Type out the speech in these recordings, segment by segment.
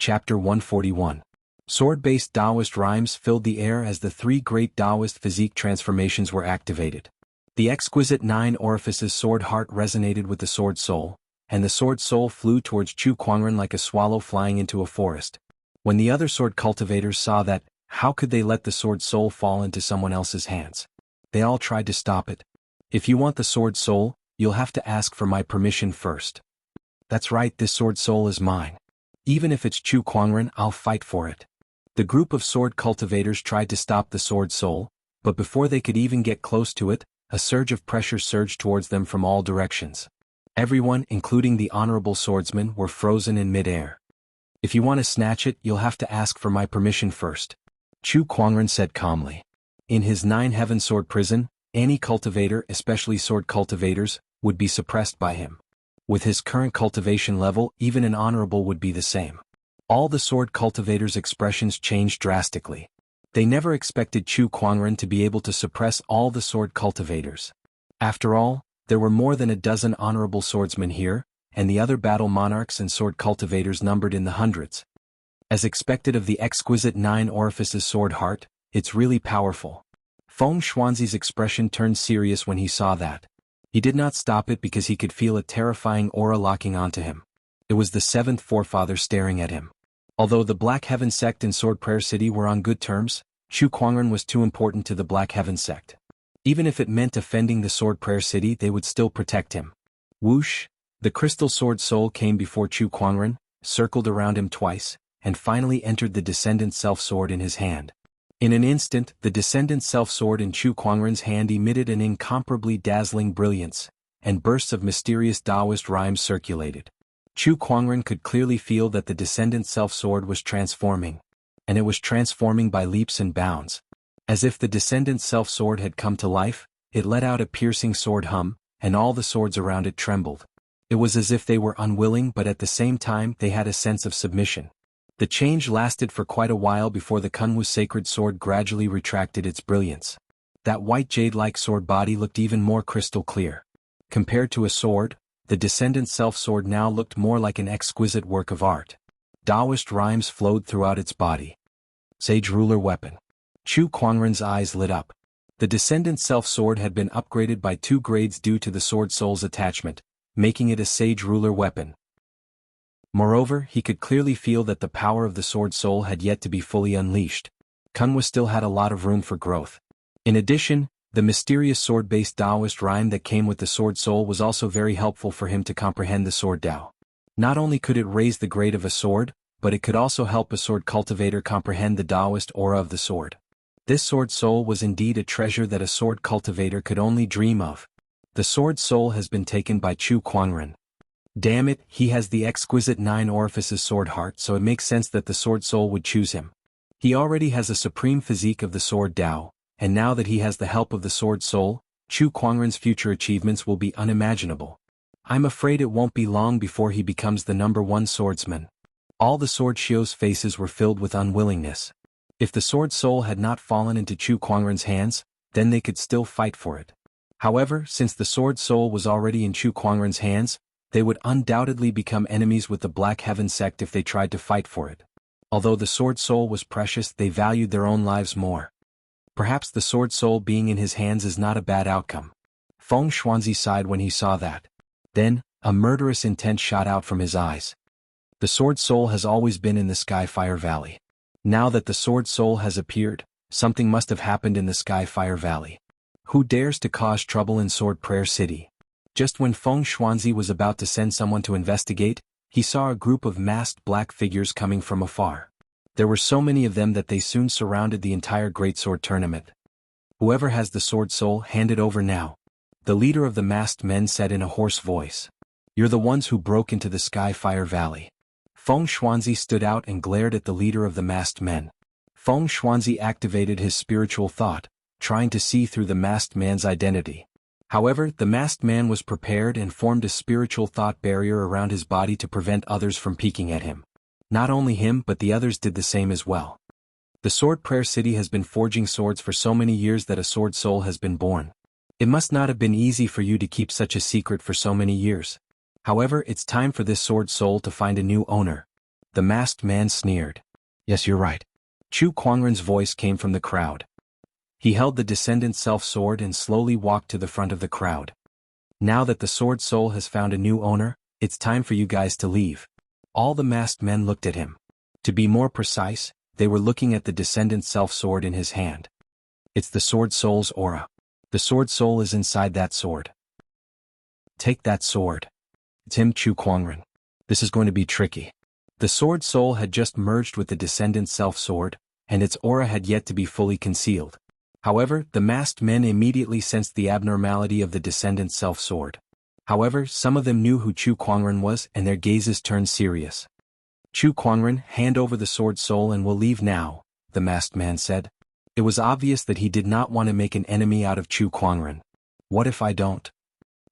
Chapter 141. Sword-based Taoist rhymes filled the air as the three great Taoist physique transformations were activated. The exquisite 9 orifices sword heart resonated with the sword soul, and the sword soul flew towards Chu Kuangren like a swallow flying into a forest. When the other sword cultivators saw that, how could they let the sword soul fall into someone else's hands? They all tried to stop it. If you want the sword soul, you'll have to ask for my permission first. That's right, this sword soul is mine. Even if it's Chu Kuangren, I'll fight for it. The group of sword cultivators tried to stop the sword soul, but before they could even get close to it, a surge of pressure surged towards them from all directions. Everyone, including the honorable swordsmen, were frozen in mid-air. If you want to snatch it, you'll have to ask for my permission first, Chu Kuangren said calmly. In his 9-heaven sword prison, any cultivator, especially sword cultivators, would be suppressed by him. With his current cultivation level, even an honorable would be the same. All the sword cultivators' expressions changed drastically. They never expected Chu Kuangren to be able to suppress all the sword cultivators. After all, there were more than a dozen honorable swordsmen here, and the other battle monarchs and sword cultivators numbered in the hundreds. As expected of the exquisite 9 orifices sword heart, it's really powerful. Feng Xuanzi's expression turned serious when he saw that. He did not stop it because he could feel a terrifying aura locking onto him. It was the 7th forefather staring at him. Although the Black Heaven sect and Sword Prayer City were on good terms, Chu Kuangren was too important to the Black Heaven sect. Even if it meant offending the Sword Prayer City, they would still protect him. Whoosh! The crystal sword soul came before Chu Kuangren, circled around him twice, and finally entered the Descendant Self-Sword in his hand. In an instant, the Descendant Self-Sword in Chu Kuangren's hand emitted an incomparably dazzling brilliance, and bursts of mysterious Taoist rhymes circulated. Chu Kuangren could clearly feel that the Descendant Self-Sword was transforming, and it was transforming by leaps and bounds. As if the Descendant Self-Sword had come to life, it let out a piercing sword hum, and all the swords around it trembled. It was as if they were unwilling, but at the same time they had a sense of submission. The change lasted for quite a while before the Kunwu sacred sword gradually retracted its brilliance. That white jade-like sword body looked even more crystal clear. Compared to a sword, the Descendant Self-Sword now looked more like an exquisite work of art. Taoist rhymes flowed throughout its body. Sage Ruler Weapon. Chu Kuangren's eyes lit up. The Descendant Self-Sword had been upgraded by 2 grades due to the sword soul's attachment, making it a Sage Ruler Weapon. Moreover, he could clearly feel that the power of the sword soul had yet to be fully unleashed. Kunwu still had a lot of room for growth. In addition, the mysterious sword-based Taoist rhyme that came with the sword soul was also very helpful for him to comprehend the sword Tao. Not only could it raise the grade of a sword, but it could also help a sword cultivator comprehend the Taoist aura of the sword. This sword soul was indeed a treasure that a sword cultivator could only dream of. The sword soul has been taken by Chu Kuangren. Damn it, he has the exquisite 9 orifices sword heart, so it makes sense that the sword soul would choose him. He already has a supreme physique of the sword Tao, and now that he has the help of the sword soul, Chu Kuangren's future achievements will be unimaginable. I'm afraid it won't be long before he becomes the #1 swordsman. All the sword shio's faces were filled with unwillingness. If the sword soul had not fallen into Chu Kuangren's hands, then they could still fight for it. However, since the sword soul was already in Chu Kuangren's hands, they would undoubtedly become enemies with the Black Heaven sect if they tried to fight for it. Although the sword soul was precious, they valued their own lives more. Perhaps the sword soul being in his hands is not a bad outcome. Feng Xuanzi sighed when he saw that. Then, a murderous intent shot out from his eyes. The sword soul has always been in the Skyfire Valley. Now that the sword soul has appeared, something must have happened in the Skyfire Valley. Who dares to cause trouble in Sword Prayer City? Just when Feng Xuanzi was about to send someone to investigate, he saw a group of masked black figures coming from afar. There were so many of them that they soon surrounded the entire Great Sword Tournament. Whoever has the sword soul, hand it over now. The leader of the masked men said in a hoarse voice. You're the ones who broke into the Skyfire Valley. Feng Xuanzi stood out and glared at the leader of the masked men. Feng Xuanzi activated his spiritual thought, trying to see through the masked man's identity. However, the masked man was prepared and formed a spiritual thought barrier around his body to prevent others from peeking at him. Not only him but the others did the same as well. The Sword Prayer City has been forging swords for so many years that a sword soul has been born. It must not have been easy for you to keep such a secret for so many years. However, it's time for this sword soul to find a new owner. The masked man sneered. Yes, you're right. Chu Kuangren's voice came from the crowd. He held the Descendant Self-Sword and slowly walked to the front of the crowd. Now that the Sword Soul has found a new owner, it's time for you guys to leave. All the masked men looked at him. To be more precise, they were looking at the Descendant Self-Sword in his hand. It's the Sword Soul's aura. The Sword Soul is inside that sword. Take that sword. It's him, Chu Kuangren. This is going to be tricky. The Sword Soul had just merged with the Descendant Self-Sword, and its aura had yet to be fully concealed. However, the masked men immediately sensed the abnormality of the Descendant Self-Sword. However, some of them knew who Chu Kuangren was and their gazes turned serious. Chu Kuangren, hand over the Sword Soul and we'll leave now, the masked man said. It was obvious that he did not want to make an enemy out of Chu Kuangren. What if I don't?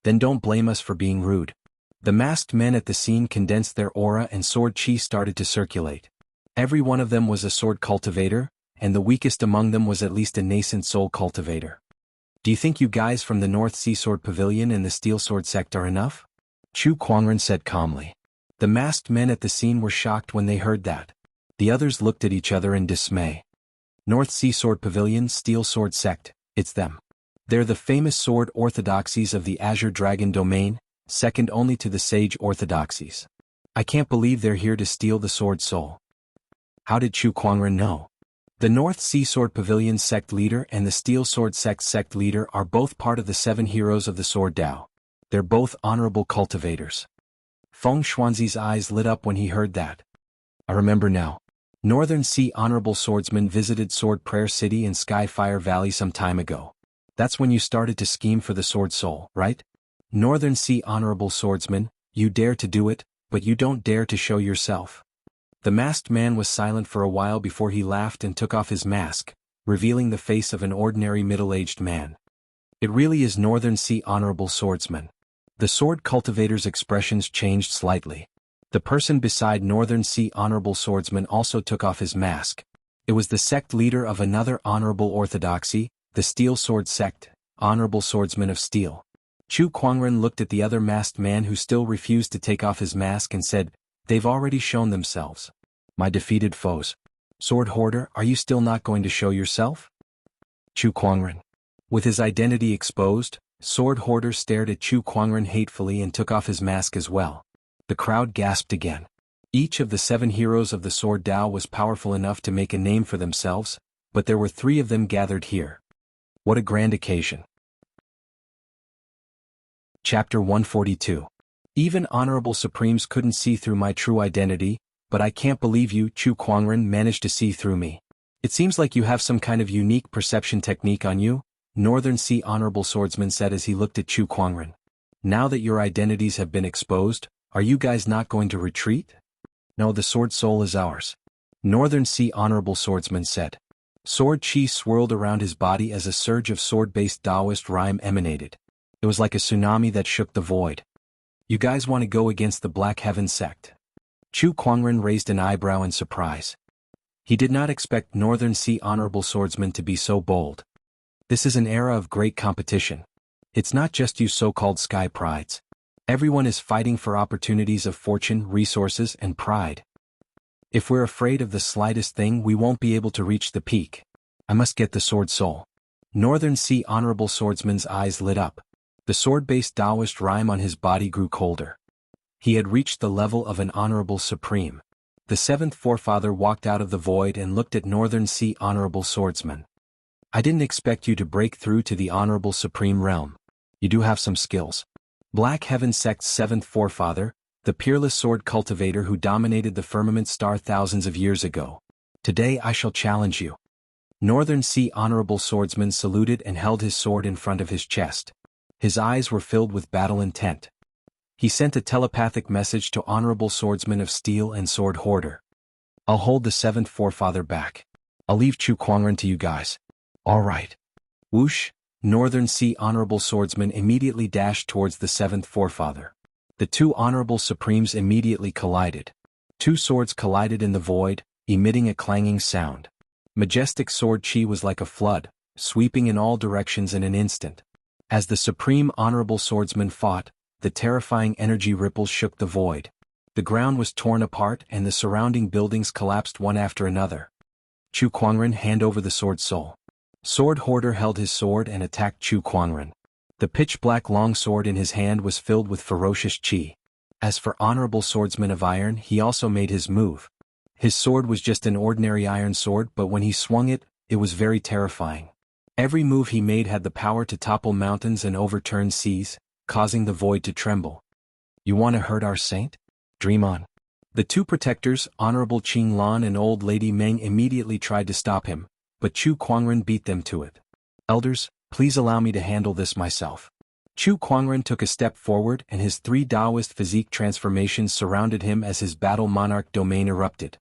Then don't blame us for being rude. The masked men at the scene condensed their aura and sword chi started to circulate. Every one of them was a sword cultivator, and the weakest among them was at least a nascent soul cultivator. Do you think you guys from the North Sea Sword Pavilion and the Steel Sword Sect are enough? Chu Kuangren said calmly. The masked men at the scene were shocked when they heard that. The others looked at each other in dismay. North Sea Sword Pavilion, Steel Sword Sect, it's them. They're the famous sword orthodoxies of the Azure Dragon domain, second only to the Sage orthodoxies. I can't believe they're here to steal the Sword Soul. How did Chu Kuangren know? The North Sea Sword Pavilion sect leader and the Steel Sword sect leader are both part of the 7 heroes of the Sword Dao. They're both honorable cultivators. Feng Xuanzi's eyes lit up when he heard that. I remember now. Northern Sea Honorable Swordsman visited Sword Prayer City in Skyfire Valley some time ago. That's when you started to scheme for the Sword Soul, right? Northern Sea Honorable Swordsman, you dare to do it, but you don't dare to show yourself. The masked man was silent for a while before he laughed and took off his mask, revealing the face of an ordinary middle-aged man. It really is Northern Sea Honorable Swordsman. The sword cultivator's expressions changed slightly. The person beside Northern Sea Honorable Swordsman also took off his mask. It was the sect leader of another honorable orthodoxy, the Steel Sword Sect, Honorable Swordsman of Steel. Chu Kuangren looked at the other masked man who still refused to take off his mask and said, "They've already shown themselves. My defeated foes. Sword Hoarder, are you still not going to show yourself?" Chu Kuangren. With his identity exposed, Sword Hoarder stared at Chu Kuangren hatefully and took off his mask as well. The crowd gasped again. Each of the 7 heroes of the Sword Dao was powerful enough to make a name for themselves, but there were 3 of them gathered here. What a grand occasion. Chapter 142. Even Honorable Supremes couldn't see through my true identity, but I can't believe you, Chu Kuangren, managed to see through me. It seems like you have some kind of unique perception technique on you, Northern Sea Honorable Swordsman said as he looked at Chu Kuangren. Now that your identities have been exposed, are you guys not going to retreat? No, the Sword Soul is ours. Northern Sea Honorable Swordsman said. Sword chi swirled around his body as a surge of sword-based Taoist rhyme emanated. It was like a tsunami that shook the void. You guys want to go against the Black Heaven sect? Chu Kuangren raised an eyebrow in surprise. He did not expect Northern Sea Honorable Swordsman to be so bold. This is an era of great competition. It's not just you so-called sky prides. Everyone is fighting for opportunities of fortune, resources, and pride. If we're afraid of the slightest thing, we won't be able to reach the peak. I must get the Sword Soul. Northern Sea Honorable Swordsman's eyes lit up. The sword-based Taoist rhyme on his body grew colder. He had reached the level of an Honorable Supreme. The 7th forefather walked out of the void and looked at Northern Sea Honorable Swordsman. I didn't expect you to break through to the Honorable Supreme realm. You do have some skills. Black Heaven Sect's 7th forefather, the peerless sword cultivator who dominated the firmament star thousands of years ago. Today I shall challenge you. Northern Sea Honorable Swordsman saluted and held his sword in front of his chest. His eyes were filled with battle intent. He sent a telepathic message to Honorable Swordsman of Steel and Sword Hoarder. I'll hold the 7th forefather back. I'll leave Chu Kuangren to you guys. All right. Whoosh, Northern Sea Honorable Swordsman immediately dashed towards the 7th forefather. The 2 Honorable Supremes immediately collided. 2 swords collided in the void, emitting a clanging sound. Majestic sword chi was like a flood, sweeping in all directions in an instant. As the Supreme Honorable Swordsman fought, the terrifying energy ripples shook the void. The ground was torn apart and the surrounding buildings collapsed one after another. Chu Kuangren hand over the sword soul. Sword Hoarder held his sword and attacked Chu Kuangren. The pitch-black long sword in his hand was filled with ferocious qi. As for Honorable Swordsman of Iron, he also made his move. His sword was just an ordinary iron sword, but when he swung it, it was very terrifying. Every move he made had the power to topple mountains and overturn seas, causing the void to tremble. You want to hurt our saint? Dream on. The two protectors, Honorable Qing Lan and Old Lady Meng, immediately tried to stop him, but Chu Kuangren beat them to it. Elders, please allow me to handle this myself. Chu Kuangren took a step forward and his three Taoist physique transformations surrounded him as his battle monarch domain erupted.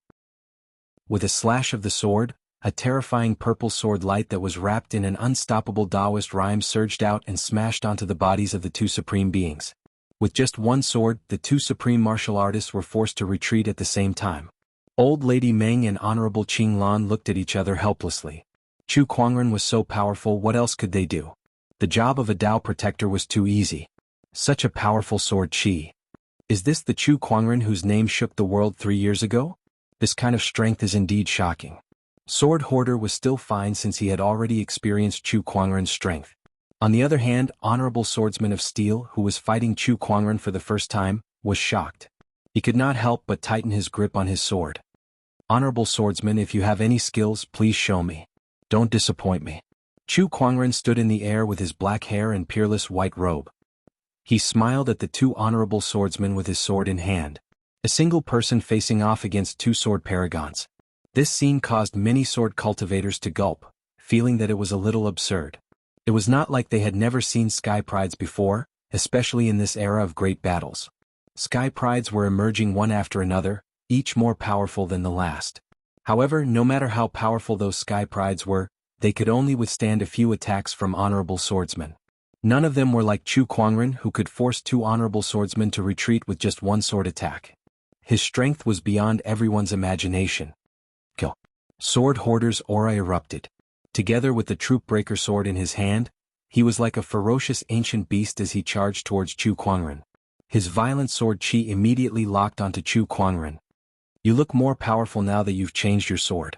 With a slash of the sword, a terrifying purple sword light that was wrapped in an unstoppable Taoist rhyme surged out and smashed onto the bodies of the two supreme beings. With just one sword, the two supreme martial artists were forced to retreat at the same time. Old Lady Meng and Honorable Qing Lan looked at each other helplessly. Chu Kuangren was so powerful, what else could they do? The job of a Tao protector was too easy. Such a powerful sword qi. Is this the Chu Kuangren whose name shook the world 3 years ago? This kind of strength is indeed shocking. Sword Hoarder was still fine since he had already experienced Chu Kuangren's strength. On the other hand, Honorable Swordsman of Steel, who was fighting Chu Kuangren for the first time, was shocked. He could not help but tighten his grip on his sword. Honorable Swordsman, if you have any skills, please show me. Don't disappoint me. Chu Kuangren stood in the air with his black hair and peerless white robe. He smiled at the two honorable swordsmen with his sword in hand. A single person facing off against two sword paragons. This scene caused many sword cultivators to gulp, feeling that it was a little absurd. It was not like they had never seen sky prides before, especially in this era of great battles. Sky prides were emerging one after another, each more powerful than the last. However, no matter how powerful those sky prides were, they could only withstand a few attacks from honorable swordsmen. None of them were like Chu Kuangren, who could force two honorable swordsmen to retreat with just one sword attack. His strength was beyond everyone's imagination. Kill. Sword Hoarder's aura erupted. Together with the Troop Breaker sword in his hand, he was like a ferocious ancient beast as he charged towards Chu Kuangren. His violent sword qi immediately locked onto Chu Kuangren. You look more powerful now that you've changed your sword.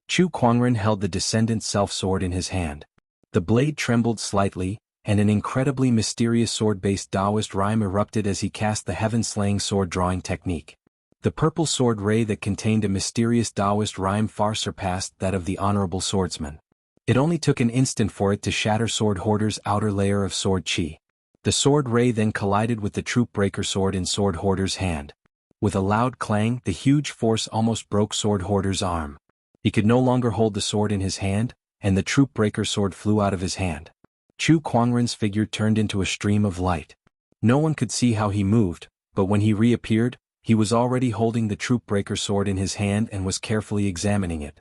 Chu Kuangren held the Descendant Self-Sword in his hand. The blade trembled slightly, and an incredibly mysterious sword-based Taoist rhyme erupted as he cast the heaven-slaying sword-drawing technique. The purple sword ray that contained a mysterious Taoist rhyme far surpassed that of the honorable swordsman. It only took an instant for it to shatter Sword Hoarder's outer layer of sword qi. The sword ray then collided with the Troop Breaker sword in Sword Hoarder's hand. With a loud clang, the huge force almost broke Sword Hoarder's arm. He could no longer hold the sword in his hand, and the Troop Breaker sword flew out of his hand. Chu Kuangren's figure turned into a stream of light. No one could see how he moved, but when he reappeared, he was already holding the Troop Breaker sword in his hand and was carefully examining it.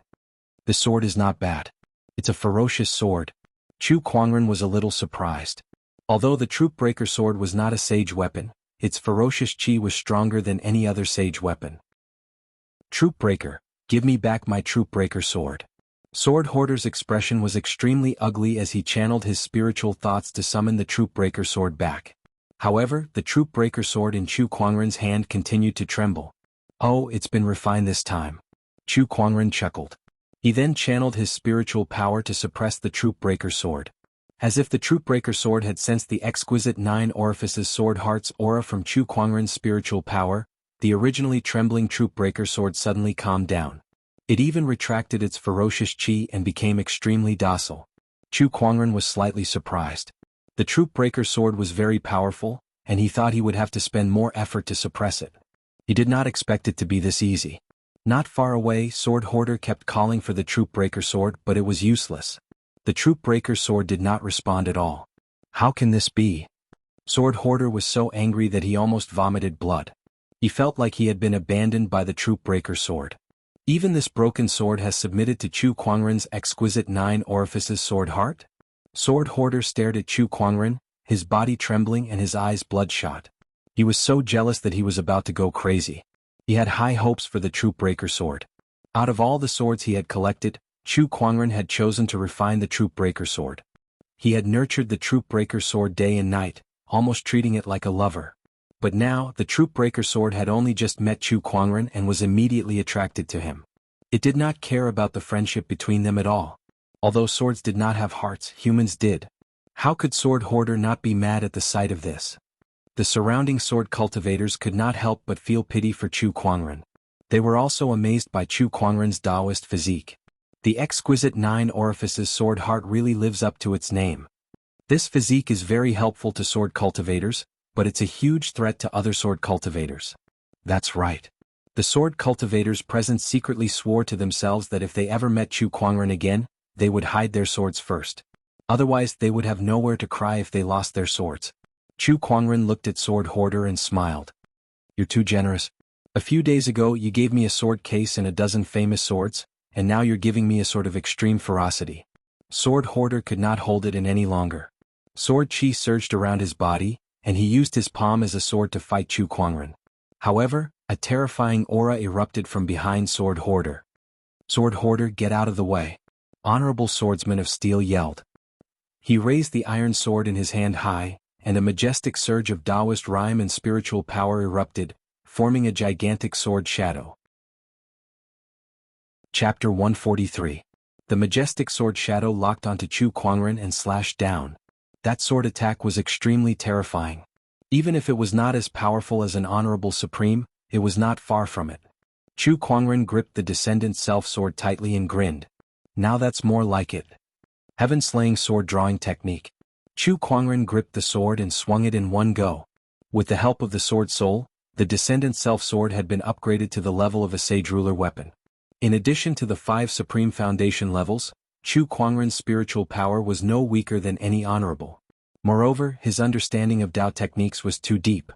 The sword is not bad. It's a ferocious sword. Chu Kuangren was a little surprised. Although the Troop Breaker sword was not a sage weapon, its ferocious qi was stronger than any other sage weapon. Troop Breaker, give me back my Troop Breaker sword. Sword Hoarder's expression was extremely ugly as he channeled his spiritual thoughts to summon the Troop Breaker sword back. However, the Troop Breaker sword in Chu Kuangren's hand continued to tremble. Oh, it's been refined this time. Chu Kuangren chuckled. He then channeled his spiritual power to suppress the Troop Breaker sword. As if the Troop Breaker sword had sensed the exquisite 9 orifices sword heart's aura from Chu Kuangren's spiritual power, the originally trembling Troop Breaker sword suddenly calmed down. It even retracted its ferocious qi and became extremely docile. Chu Kuangren was slightly surprised. The Troop Breaker sword was very powerful, and he thought he would have to spend more effort to suppress it. He did not expect it to be this easy. Not far away, Sword Hoarder kept calling for the Troop Breaker sword, but it was useless. The Troop Breaker sword did not respond at all. How can this be? Sword Hoarder was so angry that he almost vomited blood. He felt like he had been abandoned by the Troop Breaker sword. Even this broken sword has submitted to Chu Kuangren's exquisite 9 orifices sword heart? Sword Hoarder stared at Chu Kuangren, his body trembling and his eyes bloodshot. He was so jealous that he was about to go crazy. He had high hopes for the Troop Breaker sword. Out of all the swords he had collected, Chu Kuangren had chosen to refine the Troop Breaker sword. He had nurtured the Troop Breaker sword day and night, almost treating it like a lover. But now, the Troop Breaker sword had only just met Chu Kuangren and was immediately attracted to him. It did not care about the friendship between them at all. Although swords did not have hearts, humans did. How could Sword Hoarder not be mad at the sight of this? The surrounding sword cultivators could not help but feel pity for Chu Kuangren. They were also amazed by Chu Kuangren's Taoist physique. The exquisite 9 orifices sword heart really lives up to its name. This physique is very helpful to sword cultivators, but it's a huge threat to other sword cultivators. That's right. The sword cultivators present secretly swore to themselves that if they ever met Chu Kuangren again, they would hide their swords first. Otherwise they would have nowhere to cry if they lost their swords. Chu Kuangren looked at Sword Hoarder and smiled. You're too generous. A few days ago you gave me a sword case and a dozen famous swords, and now you're giving me a sword of extreme ferocity. Sword Hoarder could not hold it in any longer. Sword chi surged around his body, and he used his palm as a sword to fight Chu Kuangren. However, a terrifying aura erupted from behind Sword Hoarder. Sword Hoarder, get out of the way. Honorable Swordsman of Steel yelled. He raised the iron sword in his hand high, and a majestic surge of Taoist rhyme and spiritual power erupted, forming a gigantic sword shadow. Chapter 143. The majestic sword shadow locked onto Chu Kuangren and slashed down. That sword attack was extremely terrifying. Even if it was not as powerful as an Honorable Supreme, it was not far from it. Chu Kuangren gripped the Descendant Self-Sword tightly and grinned. Now that's more like it. Heaven-slaying sword drawing technique. Chu Kuangren gripped the sword and swung it in one go. With the help of the Sword Soul, the Descendant Self-Sword had been upgraded to the level of a Sage Ruler weapon. In addition to the 5 Supreme Foundation levels, Chu Kuangren's spiritual power was no weaker than any Honorable. Moreover, his understanding of Dao techniques was too deep.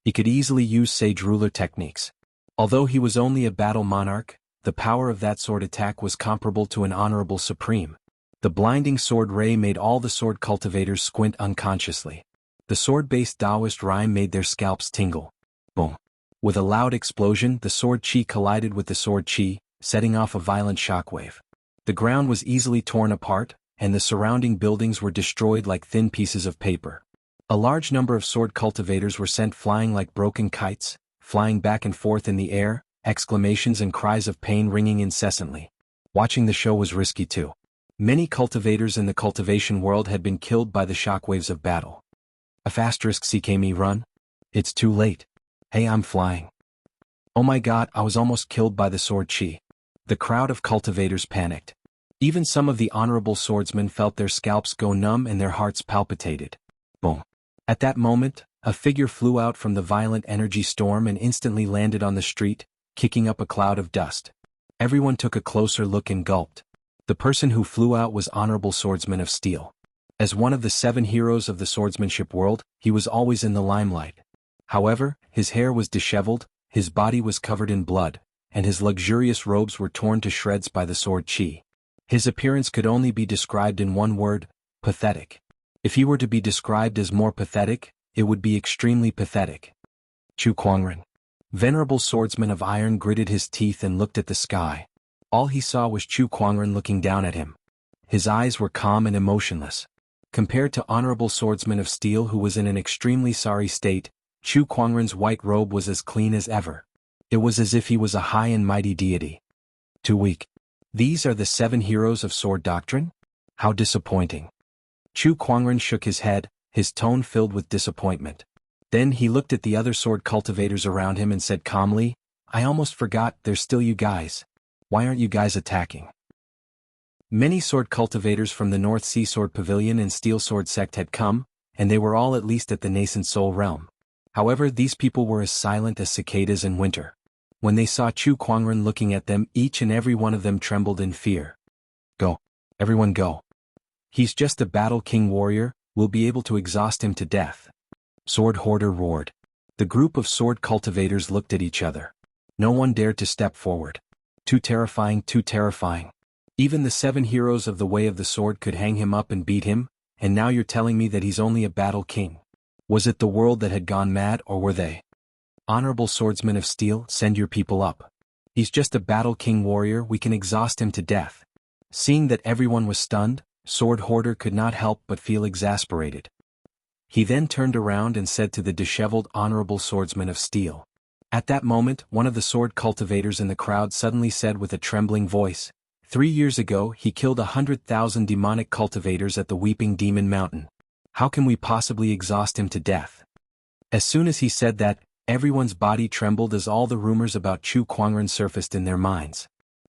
He could easily use Sage Ruler techniques. Although he was only a battle monarch, the power of that sword attack was comparable to an Honorable Supreme. The blinding sword ray made all the sword cultivators squint unconsciously. The sword-based Taoist rhyme made their scalps tingle. Boom. With a loud explosion, the sword chi collided with the sword chi, setting off a violent shockwave. The ground was easily torn apart, and the surrounding buildings were destroyed like thin pieces of paper. A large number of sword cultivators were sent flying like broken kites, flying back and forth in the air, exclamations and cries of pain ringing incessantly. Watching the show was risky too. Many cultivators in the cultivation world had been killed by the shockwaves of battle. *CKME run? It's too late. Hey, I'm flying. Oh my god, I was almost killed by the sword chi. The crowd of cultivators panicked. Even some of the honorable swordsmen felt their scalps go numb and their hearts palpitated. Boom. At that moment, a figure flew out from the violent energy storm and instantly landed on the street, kicking up a cloud of dust. Everyone took a closer look and gulped. The person who flew out was Honorable Swordsman of Steel. As one of the 7 heroes of the swordsmanship world, he was always in the limelight. However, his hair was disheveled, his body was covered in blood, and his luxurious robes were torn to shreds by the sword chi. His appearance could only be described in one word: pathetic. If he were to be described as more pathetic, it would be extremely pathetic. Chu Kuangren. Venerable Swordsman of Iron gritted his teeth and looked at the sky. All he saw was Chu Kuangren looking down at him. His eyes were calm and emotionless. Compared to Honorable Swordsman of Steel, who was in an extremely sorry state, Chu Kuangren's white robe was as clean as ever. It was as if he was a high and mighty deity. Too weak. These are the 7 heroes of sword doctrine? How disappointing. Chu Kuangren shook his head, his tone filled with disappointment. Then he looked at the other sword cultivators around him and said calmly, I almost forgot, there's still you guys. Why aren't you guys attacking? Many sword cultivators from the North Sea Sword Pavilion and Steel Sword Sect had come, and they were all at least at the nascent Soul Realm. However, these people were as silent as cicadas in winter. When they saw Chu Kuangren looking at them, each and every one of them trembled in fear. Go. Everyone go. He's just a battle king warrior, we'll be able to exhaust him to death. Sword Hoarder roared. The group of sword cultivators looked at each other. No one dared to step forward. Too terrifying, too terrifying. Even the 7 heroes of the Way of the Sword could hang him up and beat him, and now you're telling me that he's only a battle king. Was it the world that had gone mad, or were they? Honorable Swordsman of Steel, send your people up. He's just a battle king warrior, we can exhaust him to death. Seeing that everyone was stunned, Sword Hoarder could not help but feel exasperated. He then turned around and said to the disheveled honorable swordsman of steel. At that moment, one of the sword cultivators in the crowd suddenly said with a trembling voice, 3 years ago he killed 100,000 demonic cultivators at the Weeping Demon Mountain. How can we possibly exhaust him to death? As soon as he said that, everyone's body trembled as all the rumors about Chu Kuangren surfaced in their minds.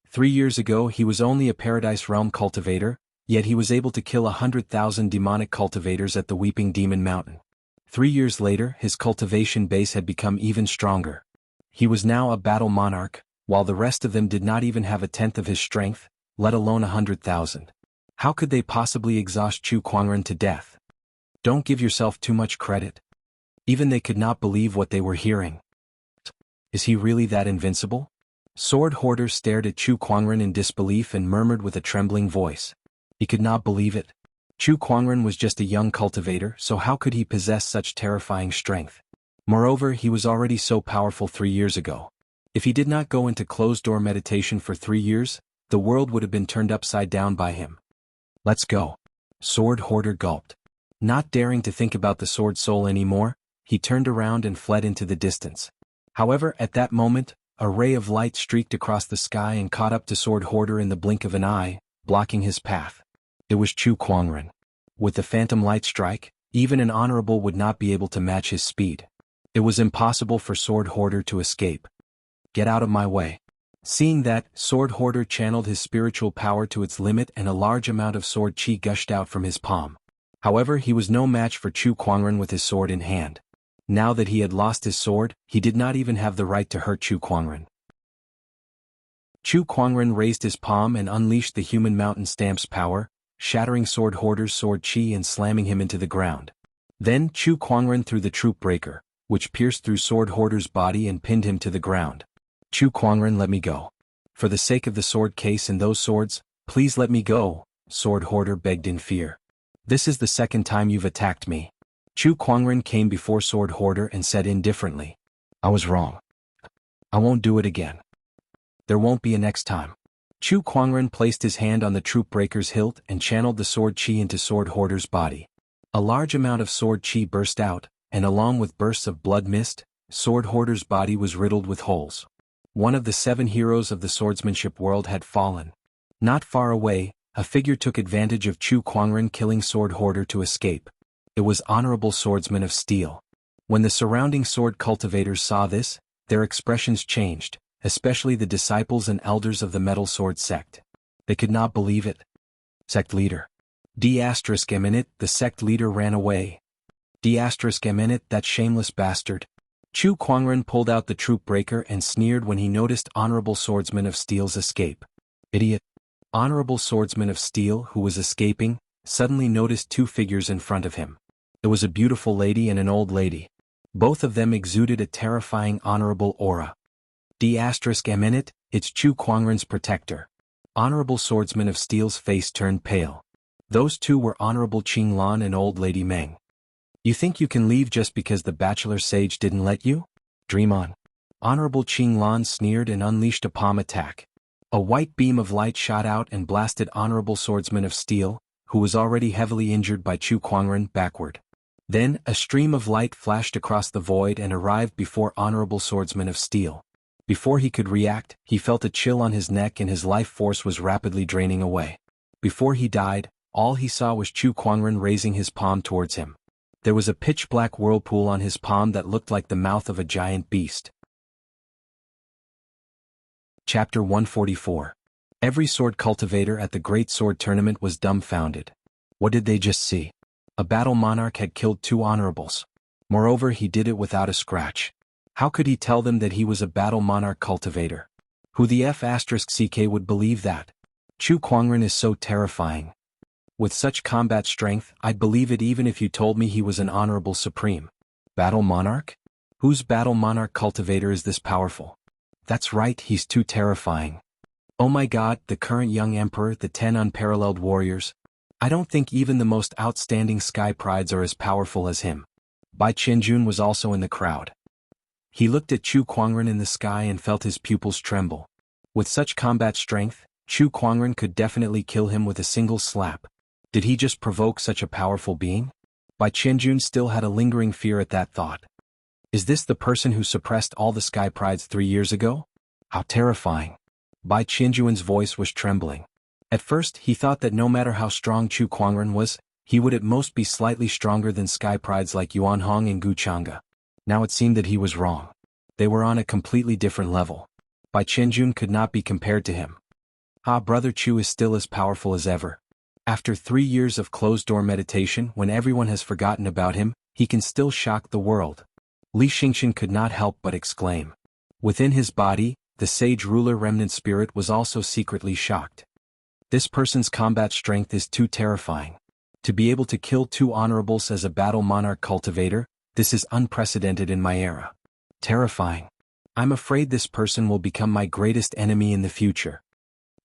3 years ago he was only a Paradise Realm cultivator, yet he was able to kill 100,000 demonic cultivators at the Weeping Demon Mountain. 3 years later his cultivation base had become even stronger. He was now a battle monarch, while the rest of them did not even have a tenth of his strength, let alone 100,000. How could they possibly exhaust Chu Kuangren to death? Don't give yourself too much credit. Even they could not believe what they were hearing. Is he really that invincible? Sword Hoarder stared at Chu Kuangren in disbelief and murmured with a trembling voice. He could not believe it. Chu Kuangren was just a young cultivator, so how could he possess such terrifying strength? Moreover, he was already so powerful 3 years ago. If he did not go into closed-door meditation for 3 years, the world would have been turned upside down by him. Let's go. Sword Hoarder gulped. Not daring to think about the sword soul anymore, he turned around and fled into the distance. However, at that moment, a ray of light streaked across the sky and caught up to Sword Hoarder in the blink of an eye, blocking his path. It was Chu Kuangren. With the phantom light strike, even an honorable would not be able to match his speed. It was impossible for Sword Hoarder to escape. Get out of my way. Seeing that, Sword Hoarder channeled his spiritual power to its limit and a large amount of sword chi gushed out from his palm. However, he was no match for Chu Kuangren with his sword in hand. Now that he had lost his sword, he did not even have the right to hurt Chu Kuangren. Chu Kuangren raised his palm and unleashed the human mountain stamp's power, shattering Sword Hoarder's sword chi and slamming him into the ground. Then Chu Kuangren threw the troop breaker, which pierced through Sword Hoarder's body and pinned him to the ground. Chu Kuangren, let me go. For the sake of the sword case and those swords, please let me go, Sword Hoarder begged in fear. This is the second time you've attacked me. Chu Kuangren came before Sword Hoarder and said indifferently. I was wrong. I won't do it again. There won't be a next time. Chu Kuangren placed his hand on the troop breaker's hilt and channeled the sword chi into Sword Hoarder's body. A large amount of sword chi burst out, and along with bursts of blood mist, Sword Hoarder's body was riddled with holes. One of the 7 heroes of the swordsmanship world had fallen. Not far away, a figure took advantage of Chu Kuangren killing Sword Hoarder to escape. It was Honorable Swordsman of Steel. When the surrounding sword cultivators saw this, their expressions changed, especially the disciples and elders of the Metal Sword sect. They could not believe it. Sect leader. D***, the sect leader ran away. D***, that shameless bastard. Chu Kuangren pulled out the troop breaker and sneered when he noticed Honorable Swordsman of Steel's escape. Idiot. Honorable Swordsman of Steel, who was escaping, suddenly noticed 2 figures in front of him. It was a beautiful lady and an old lady. Both of them exuded a terrifying honorable aura. D***, it's Chu Kuangren's protector. Honorable Swordsman of Steel's face turned pale. Those 2 were Honorable Qing Lan and Old Lady Meng. You think you can leave just because the bachelor sage didn't let you? Dream on. Honorable Qing Lan sneered and unleashed a palm attack. A white beam of light shot out and blasted Honorable Swordsman of Steel, who was already heavily injured by Chu Kuangren, backward. Then, a stream of light flashed across the void and arrived before Honorable Swordsman of Steel. Before he could react, he felt a chill on his neck and his life force was rapidly draining away. Before he died, all he saw was Chu Kuangren raising his palm towards him. There was a pitch-black whirlpool on his palm that looked like the mouth of a giant beast. Chapter 144. Every sword cultivator at the Great Sword Tournament was dumbfounded. What did they just see? A battle monarch had killed 2 honorables. Moreover, he did it without a scratch. How could he tell them that he was a battle monarch cultivator? Who the F***ck would believe that? Chu Kuangren is so terrifying. With such combat strength, I'd believe it even if you told me he was an honorable supreme. Battle monarch? Whose battle monarch cultivator is this powerful? That's right, he's too terrifying. Oh my god, the current young emperor, the 10 unparalleled warriors. I don't think even the most outstanding sky prides are as powerful as him. Bai Qianjun was also in the crowd. He looked at Chu Kuangren in the sky and felt his pupils tremble. With such combat strength, Chu Kuangren could definitely kill him with a single slap. Did he just provoke such a powerful being? Bai Qianjun still had a lingering fear at that thought. Is this the person who suppressed all the sky prides 3 years ago? How terrifying. Bai Qianjun's voice was trembling. At first he thought that no matter how strong Chu Kuangren was, he would at most be slightly stronger than sky prides like Yuan Hong and Gu Chang'e. Now it seemed that he was wrong. They were on a completely different level. Bai Qianjun could not be compared to him. Brother Chu is still as powerful as ever. After 3 years of closed-door meditation, when everyone has forgotten about him, he can still shock the world. Li Xingxin could not help but exclaim. Within his body, the sage ruler remnant spirit was also secretly shocked. This person's combat strength is too terrifying. To be able to kill 2 honorables as a battle monarch cultivator, this is unprecedented in my era. Terrifying. I'm afraid this person will become my greatest enemy in the future.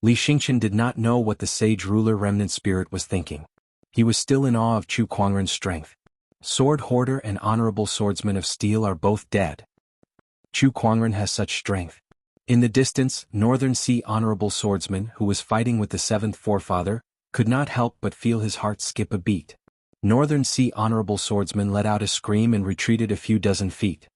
Li Xingxin did not know what the sage ruler remnant spirit was thinking. He was still in awe of Chu Kuangren's strength. Sword Hoarder and Honorable Swordsman of Steel are both dead. Chu Kuangren has such strength. In the distance, Northern Sea Honorable Swordsman, who was fighting with the 7th forefather, could not help but feel his heart skip a beat. Northern Sea Honorable Swordsman let out a scream and retreated a few dozen feet.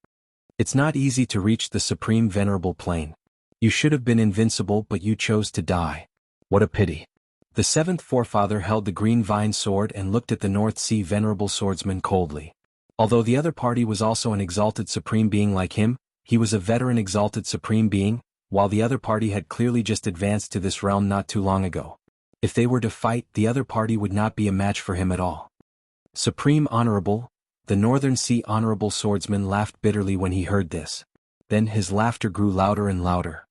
It's not easy to reach the Supreme Venerable Plane. You should have been invincible, but you chose to die. What a pity. The 7th forefather held the green vine sword and looked at the North Sea Venerable Swordsman coldly. Although the other party was also an exalted supreme being like him, he was a veteran exalted supreme being, while the other party had clearly just advanced to this realm not too long ago. If they were to fight, the other party would not be a match for him at all. Supreme Honorable, the Northern Sea Honorable Swordsman laughed bitterly when he heard this. Then his laughter grew louder and louder.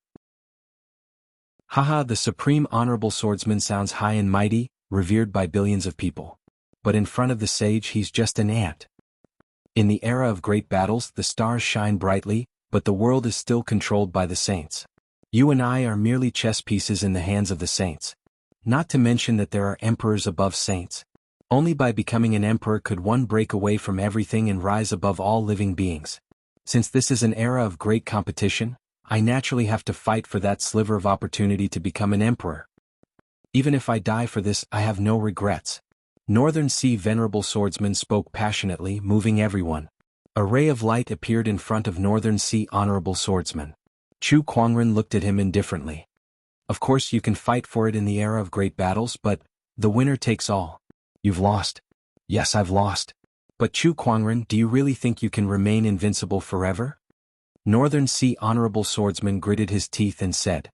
Haha, the Supreme Honorable Swordsman sounds high and mighty, revered by billions of people. But in front of the sage he's just an ant. In the era of great battles the stars shine brightly, but the world is still controlled by the saints. You and I are merely chess pieces in the hands of the saints. Not to mention that there are emperors above saints. Only by becoming an emperor could one break away from everything and rise above all living beings. Since this is an era of great competition, I naturally have to fight for that sliver of opportunity to become an emperor. Even if I die for this, I have no regrets. Northern Sea Venerable Swordsman spoke passionately, moving everyone. A ray of light appeared in front of Northern Sea Honorable Swordsman. Chu Kuangren looked at him indifferently. Of course you can fight for it in the era of great battles, but the winner takes all. You've lost. Yes, I've lost. But Chu Kuangren, do you really think you can remain invincible forever? Northern Sea Honorable Swordsman gritted his teeth and said,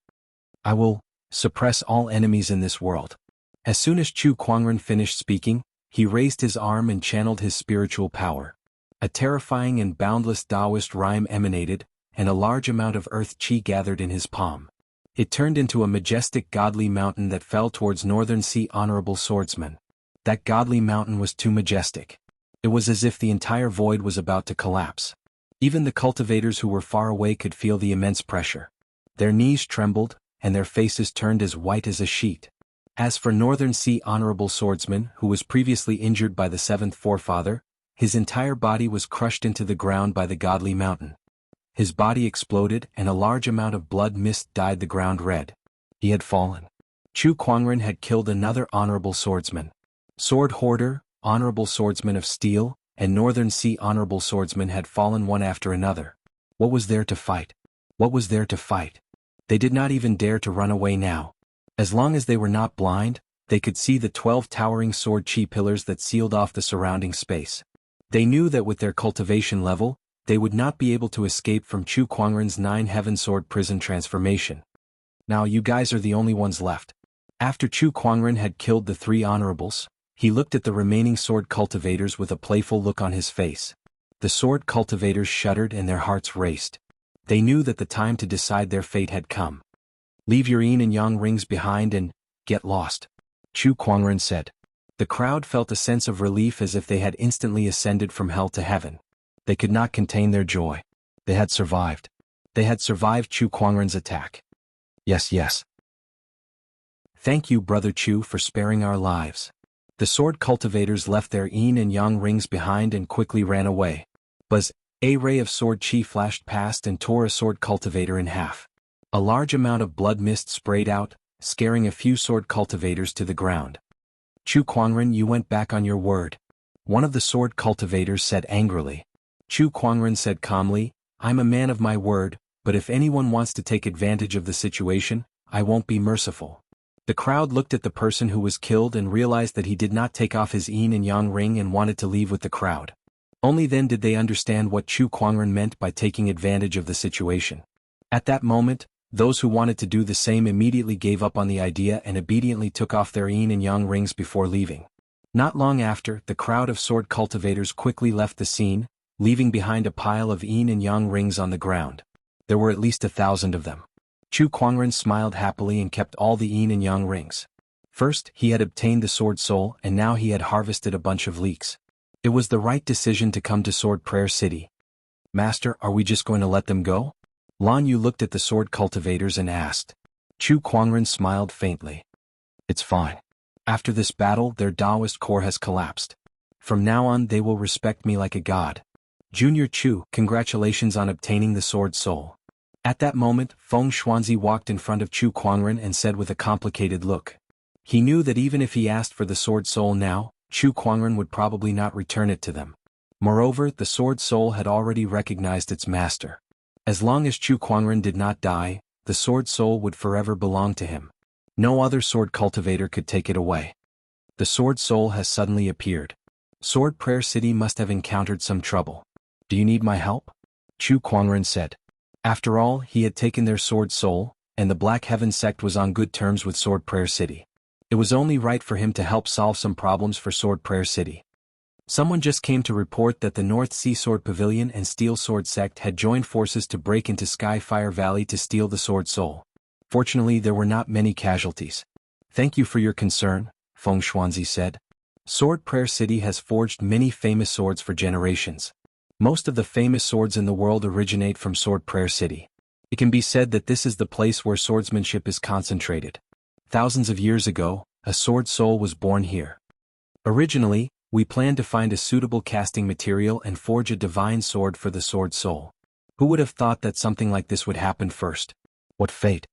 I will suppress all enemies in this world. As soon as Chu Kuangren finished speaking, he raised his arm and channeled his spiritual power. A terrifying and boundless Taoist rhyme emanated, and a large amount of earth chi gathered in his palm. It turned into a majestic godly mountain that fell towards Northern Sea Honorable Swordsman. That godly mountain was too majestic. It was as if the entire void was about to collapse. Even the cultivators who were far away could feel the immense pressure. Their knees trembled, and their faces turned as white as a sheet. As for Northern Sea Honorable Swordsman, who was previously injured by the 7th forefather, his entire body was crushed into the ground by the godly mountain. His body exploded, and a large amount of blood mist dyed the ground red. He had fallen. Chu Kuangren had killed another Honorable Swordsman. Sword Hoarder, Honorable Swordsman of Steel, and Northern Sea Honorable Swordsman had fallen one after another. What was there to fight? What was there to fight? They did not even dare to run away now. As long as they were not blind, they could see the 12 towering sword chi pillars that sealed off the surrounding space. They knew that with their cultivation level, they would not be able to escape from Chu Kuangren's 9 Heaven Sword prison transformation. Now you guys are the only ones left. After Chu Kuangren had killed the 3 honorables, he looked at the remaining sword cultivators with a playful look on his face. The sword cultivators shuddered and their hearts raced. They knew that the time to decide their fate had come. Leave your yin and yang rings behind and get lost, Chu Kuangren said. The crowd felt a sense of relief as if they had instantly ascended from hell to heaven. They could not contain their joy. They had survived. They had survived Chu Kuangren's attack. Yes, yes. Thank you, Brother Chu, for sparing our lives. The sword cultivators left their yin and yang rings behind and quickly ran away. Buzz, a ray of sword chi flashed past and tore a sword cultivator in half. A large amount of blood mist sprayed out, scaring a few sword cultivators to the ground. Chu Kuangren, you went back on your word. One of the sword cultivators said angrily. Chu Kuangren said calmly, I'm a man of my word, but if anyone wants to take advantage of the situation, I won't be merciful. The crowd looked at the person who was killed and realized that he did not take off his yin and yang ring and wanted to leave with the crowd. Only then did they understand what Chu Kuangren meant by taking advantage of the situation. At that moment, those who wanted to do the same immediately gave up on the idea and obediently took off their yin and yang rings before leaving. Not long after, the crowd of sword cultivators quickly left the scene, leaving behind a pile of yin and yang rings on the ground. There were at least 1,000 of them. Chu Kuangren smiled happily and kept all the yin and yang rings. First, he had obtained the sword soul and now he had harvested a bunch of leeks. It was the right decision to come to Sword Prayer City. Master, are we just going to let them go? Lan Yu looked at the sword cultivators and asked. Chu Kuangren smiled faintly. It's fine. After this battle, their Taoist core has collapsed. From now on they will respect me like a god. Junior Chu, congratulations on obtaining the sword soul. At that moment, Feng Xuanzi walked in front of Chu Kuangren and said with a complicated look. He knew that even if he asked for the sword soul now, Chu Kuangren would probably not return it to them. Moreover, the sword soul had already recognized its master. As long as Chu Kuangren did not die, the sword soul would forever belong to him. No other sword cultivator could take it away. The sword soul has suddenly appeared. Sword Prayer City must have encountered some trouble. Do you need my help? Chu Kuangren said. After all, he had taken their sword soul, and the Black Heaven sect was on good terms with Sword Prayer City. It was only right for him to help solve some problems for Sword Prayer City. Someone just came to report that the North Sea Sword Pavilion and Steel Sword sect had joined forces to break into Skyfire Valley to steal the sword soul. Fortunately, there were not many casualties. Thank you for your concern, Feng Xuanzi said. Sword Prayer City has forged many famous swords for generations. Most of the famous swords in the world originate from Sword Prayer City. It can be said that this is the place where swordsmanship is concentrated. Thousands of years ago, a sword soul was born here. Originally, we planned to find a suitable casting material and forge a divine sword for the sword soul. Who would have thought that something like this would happen first? What fate!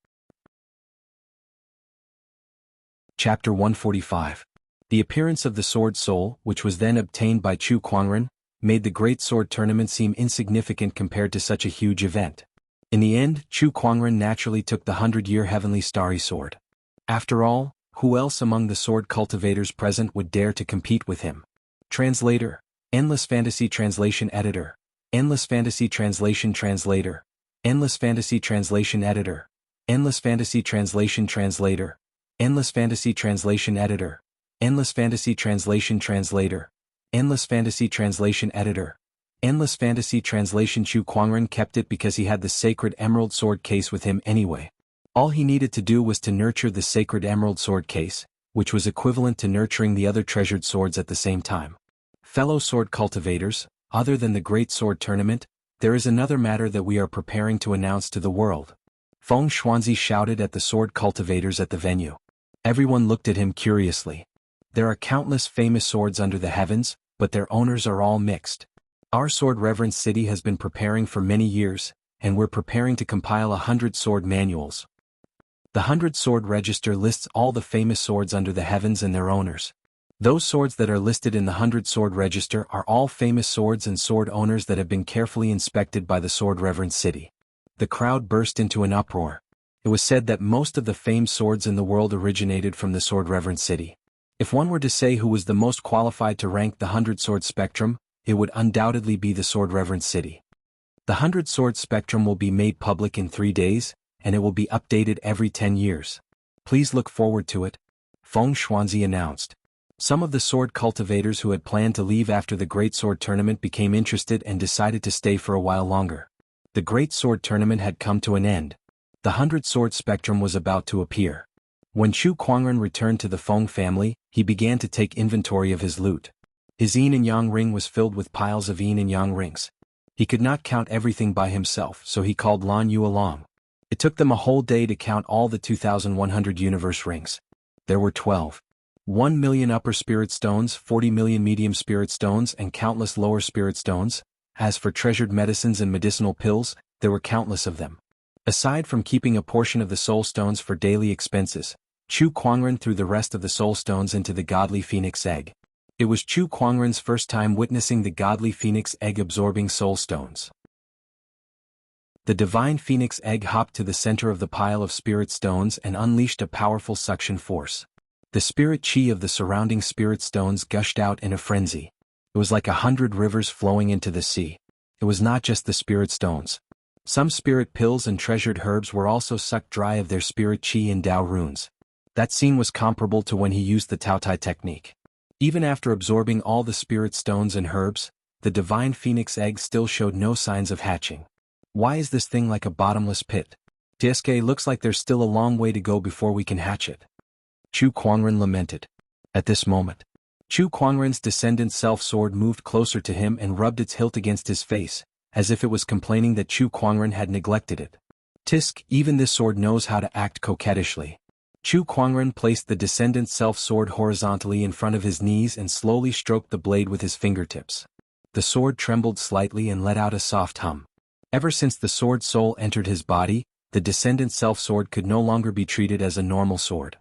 Chapter 145. The appearance of the sword soul, which was then obtained by Chu Kuangren, made the Great Sword Tournament seem insignificant compared to such a huge event. In the end, Chu Kuangren naturally took the 100-year Heavenly Starry Sword. After all, who else among the sword cultivators present would dare to compete with him? Translator, Endless Fantasy Translation Editor, Endless Fantasy Translation Translator, Endless Fantasy Translation Editor, Endless Fantasy Translation Translator, Endless Fantasy Translation Editor, Endless Fantasy Translation Translator, Endless Fantasy Translation Editor, Endless Fantasy Translation. Chu Kuangren kept it because he had the sacred emerald sword case with him anyway. All he needed to do was to nurture the sacred emerald sword case, which was equivalent to nurturing the other treasured swords at the same time. Fellow sword cultivators, other than the Great Sword Tournament, there is another matter that we are preparing to announce to the world. Feng Xuanzi shouted at the sword cultivators at the venue. Everyone looked at him curiously. There are countless famous swords under the heavens, but their owners are all mixed. Our Sword Reverence City has been preparing for many years, and we're preparing to compile 100 sword manuals. The 100 Sword Register lists all the famous swords under the heavens and their owners. Those swords that are listed in the 100 Sword Register are all famous swords and sword owners that have been carefully inspected by the Sword Reverence City. The crowd burst into an uproar. It was said that most of the famed swords in the world originated from the Sword Reverence City. If one were to say who was the most qualified to rank the 100 Sword Spectrum, it would undoubtedly be the Sword Reverence City. The 100 Sword Spectrum will be made public in 3 days, and it will be updated every 10 years. Please look forward to it, Feng Xuanzi announced. Some of the sword cultivators who had planned to leave after the Great Sword Tournament became interested and decided to stay for a while longer. The Great Sword Tournament had come to an end. The 100 Sword Spectrum was about to appear. When Chu Kuangren returned to the Feng family, he began to take inventory of his loot. His yin and yang ring was filled with piles of yin and yang rings. He could not count everything by himself, so he called Lan Yu along. It took them a whole day to count all the 2,100 universe rings. There were 12. 1 million upper spirit stones, 40 million medium spirit stones, and countless lower spirit stones. As for treasured medicines and medicinal pills, there were countless of them. Aside from keeping a portion of the soul stones for daily expenses, Chu Kuangren threw the rest of the soul stones into the godly phoenix egg. It was Chu Kuangren's first time witnessing the godly phoenix egg absorbing soul stones. The divine phoenix egg hopped to the center of the pile of spirit stones and unleashed a powerful suction force. The spirit chi of the surrounding spirit stones gushed out in a frenzy. It was like 100 rivers flowing into the sea. It was not just the spirit stones. Some spirit pills and treasured herbs were also sucked dry of their spirit chi and Dao runes. That scene was comparable to when he used the Taotai technique. Even after absorbing all the spirit stones and herbs, the divine phoenix egg still showed no signs of hatching. Why is this thing like a bottomless pit? TSK looks like there's still a long way to go before we can hatch it. Chu Kuangren lamented. At this moment, Chu Kuangren's descendant self-sword moved closer to him and rubbed its hilt against his face, as if it was complaining that Chu Kuangren had neglected it. Tisk, even this sword knows how to act coquettishly. Chu Kuangren placed the descendant self-sword horizontally in front of his knees and slowly stroked the blade with his fingertips. The sword trembled slightly and let out a soft hum. Ever since the sword soul entered his body, the descendant self-sword could no longer be treated as a normal sword.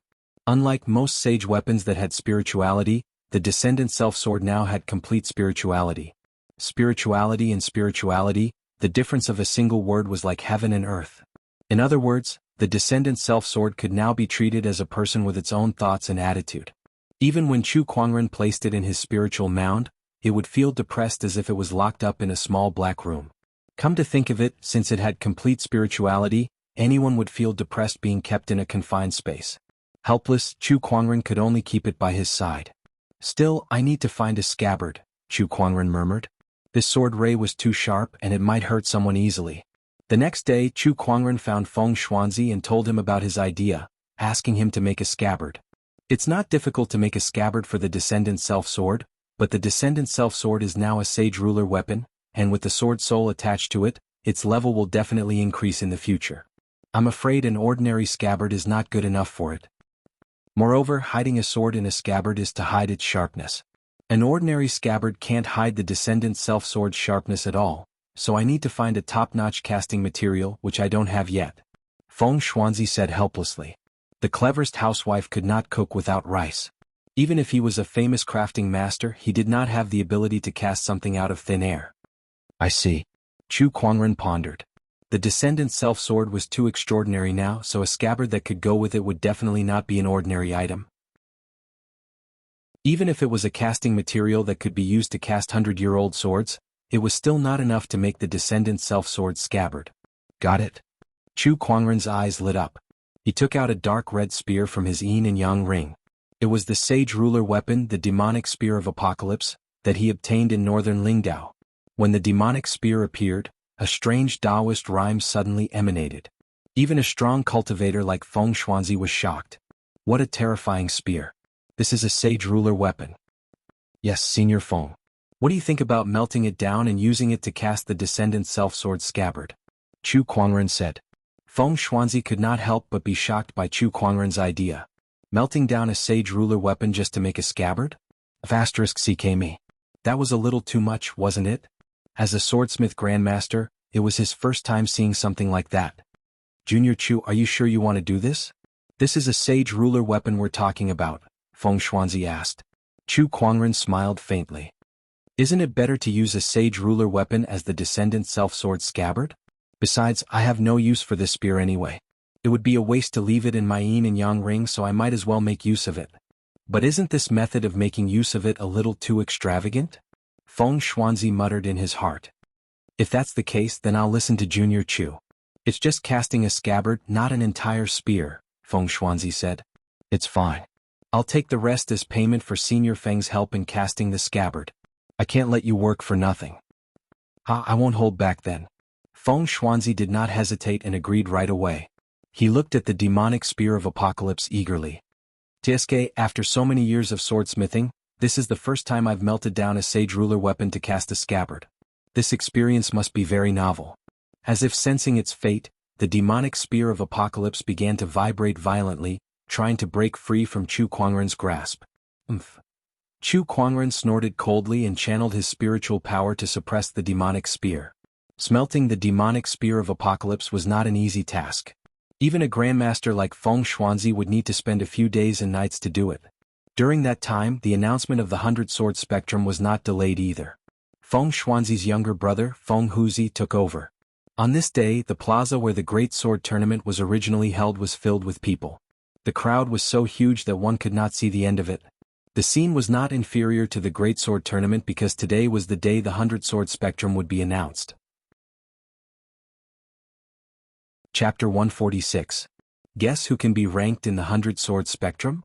Unlike most sage weapons that had spirituality, the descendant self-sword now had complete spirituality. Spirituality and spirituality, the difference of a single word was like heaven and earth. In other words, the descendant self-sword could now be treated as a person with its own thoughts and attitude. Even when Chu Kuangren placed it in his spiritual mound, it would feel depressed as if it was locked up in a small black room. Come to think of it, since it had complete spirituality, anyone would feel depressed being kept in a confined space. Helpless, Chu Kuangren could only keep it by his side. Still, I need to find a scabbard, Chu Kuangren murmured. This sword ray was too sharp and it might hurt someone easily. The next day, Chu Kuangren found Feng Xuanzi and told him about his idea, asking him to make a scabbard. It's not difficult to make a scabbard for the descendant self-sword, but the descendant self-sword is now a sage ruler weapon, and with the sword soul attached to it, its level will definitely increase in the future. I'm afraid an ordinary scabbard is not good enough for it. Moreover, hiding a sword in a scabbard is to hide its sharpness. An ordinary scabbard can't hide the descendant self-sword's sharpness at all, so I need to find a top-notch casting material which I don't have yet. Feng Xuanzi said helplessly. The cleverest housewife could not cook without rice. Even if he was a famous crafting master, he did not have the ability to cast something out of thin air. I see. Chu Kuangren pondered. The descendant self-sword was too extraordinary now, so a scabbard that could go with it would definitely not be an ordinary item. Even if it was a casting material that could be used to cast 100-year-old swords, it was still not enough to make the descendant self-sword scabbard. Got it? Chu Kuangren's eyes lit up. He took out a dark red spear from his yin and yang ring. It was the sage ruler weapon, the demonic spear of apocalypse, that he obtained in northern Lingdao. When the demonic spear appeared, a strange Taoist rhyme suddenly emanated. Even a strong cultivator like Feng Xuanzi was shocked. What a terrifying spear. This is a sage ruler weapon. Yes, Senior Feng. What do you think about melting it down and using it to cast the descendant self-sword scabbard? Chu Kuangren said. Feng Xuanzi could not help but be shocked by Chu Kuangren's idea. Melting down a sage ruler weapon just to make a scabbard? *CKME. That was a little too much, wasn't it? As a swordsmith grandmaster, it was his first time seeing something like that. Junior Chu, are you sure you want to do this? This is a sage ruler weapon we're talking about, Feng Xuanzi asked. Chu Kuangren smiled faintly. Isn't it better to use a sage ruler weapon as the descendant self-sword scabbard? Besides, I have no use for this spear anyway. It would be a waste to leave it in my yin and yang ring, so I might as well make use of it. But isn't this method of making use of it a little too extravagant? Feng Xuanzi muttered in his heart. If that's the case, then I'll listen to Junior Chu. It's just casting a scabbard, not an entire spear, Feng Xuanzi said. It's fine. I'll take the rest as payment for Senior Feng's help in casting the scabbard. I can't let you work for nothing. I won't hold back then. Feng Xuanzi did not hesitate and agreed right away. He looked at the demonic spear of apocalypse eagerly. TSK, after so many years of swordsmithing, this is the first time I've melted down a sage ruler weapon to cast a scabbard. This experience must be very novel. As if sensing its fate, the demonic spear of apocalypse began to vibrate violently, trying to break free from Chu Kuangren's grasp. Chu Kuangren snorted coldly and channeled his spiritual power to suppress the demonic spear. Smelting the demonic spear of apocalypse was not an easy task. Even a grandmaster like Feng Xuanzi would need to spend a few days and nights to do it. During that time, the announcement of the 100-sword spectrum was not delayed either. Feng Xuanzi's younger brother, Feng Huzi, took over. On this day, the plaza where the Great Sword Tournament was originally held was filled with people. The crowd was so huge that one could not see the end of it. The scene was not inferior to the Great Sword Tournament because today was the day the 100-sword spectrum would be announced. Chapter 146. Guess who can be ranked in the 100-sword spectrum?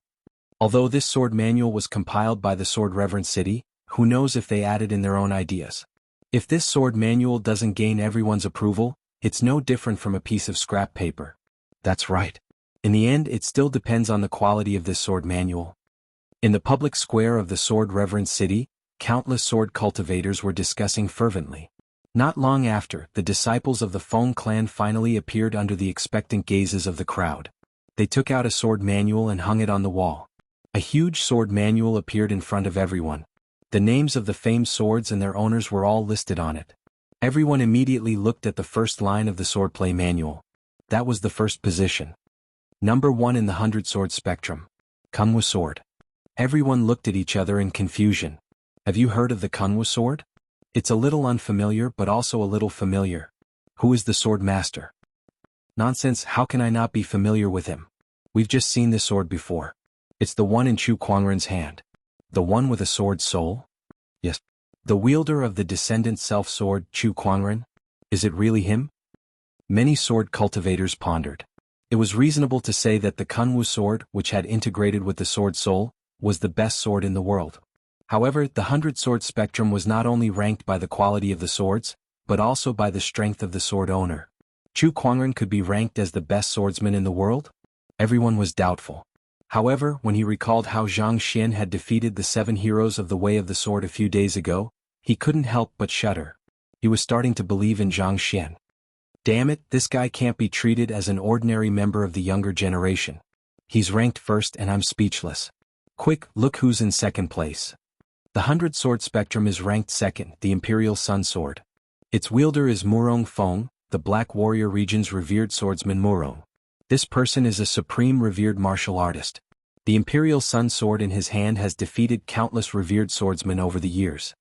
Although this sword manual was compiled by the Sword Reverend City, who knows if they added in their own ideas. If this sword manual doesn't gain everyone's approval, it's no different from a piece of scrap paper. That's right. In the end, it still depends on the quality of this sword manual. In the public square of the Sword Reverend City, countless sword cultivators were discussing fervently. Not long after, the disciples of the Feng clan finally appeared under the expectant gazes of the crowd. They took out a sword manual and hung it on the wall. A huge sword manual appeared in front of everyone. The names of the famed swords and their owners were all listed on it. Everyone immediately looked at the first line of the swordplay manual. That was the first position. Number 1 in the 100-sword spectrum. Kunwu sword. Everyone looked at each other in confusion. Have you heard of the Kunwu sword? It's a little unfamiliar but also a little familiar. Who is the sword master? Nonsense, how can I not be familiar with him? We've just seen this sword before. It's the one in Chu Kuangren's hand. The one with a sword soul? Yes. The wielder of the descendant self-sword, Chu Kuangren? Is it really him? Many sword cultivators pondered. It was reasonable to say that the Kunwu sword, which had integrated with the sword soul, was the best sword in the world. However, the 100-sword spectrum was not only ranked by the quality of the swords, but also by the strength of the sword owner. Chu Kuangren could be ranked as the best swordsman in the world? Everyone was doubtful. However, when he recalled how Zhang Xian had defeated the 7 heroes of the Way of the Sword a few days ago, he couldn't help but shudder. He was starting to believe in Zhang Xian. Damn it, this guy can't be treated as an ordinary member of the younger generation. He's ranked first and I'm speechless. Quick, look who's in second place. The 100-sword spectrum is ranked second, the Imperial Sun Sword. Its wielder is Murong Feng, the Black Warrior region's revered swordsman Murong. This person is a supreme revered martial artist. The Imperial Sun Sword in his hand has defeated countless revered swordsmen over the years.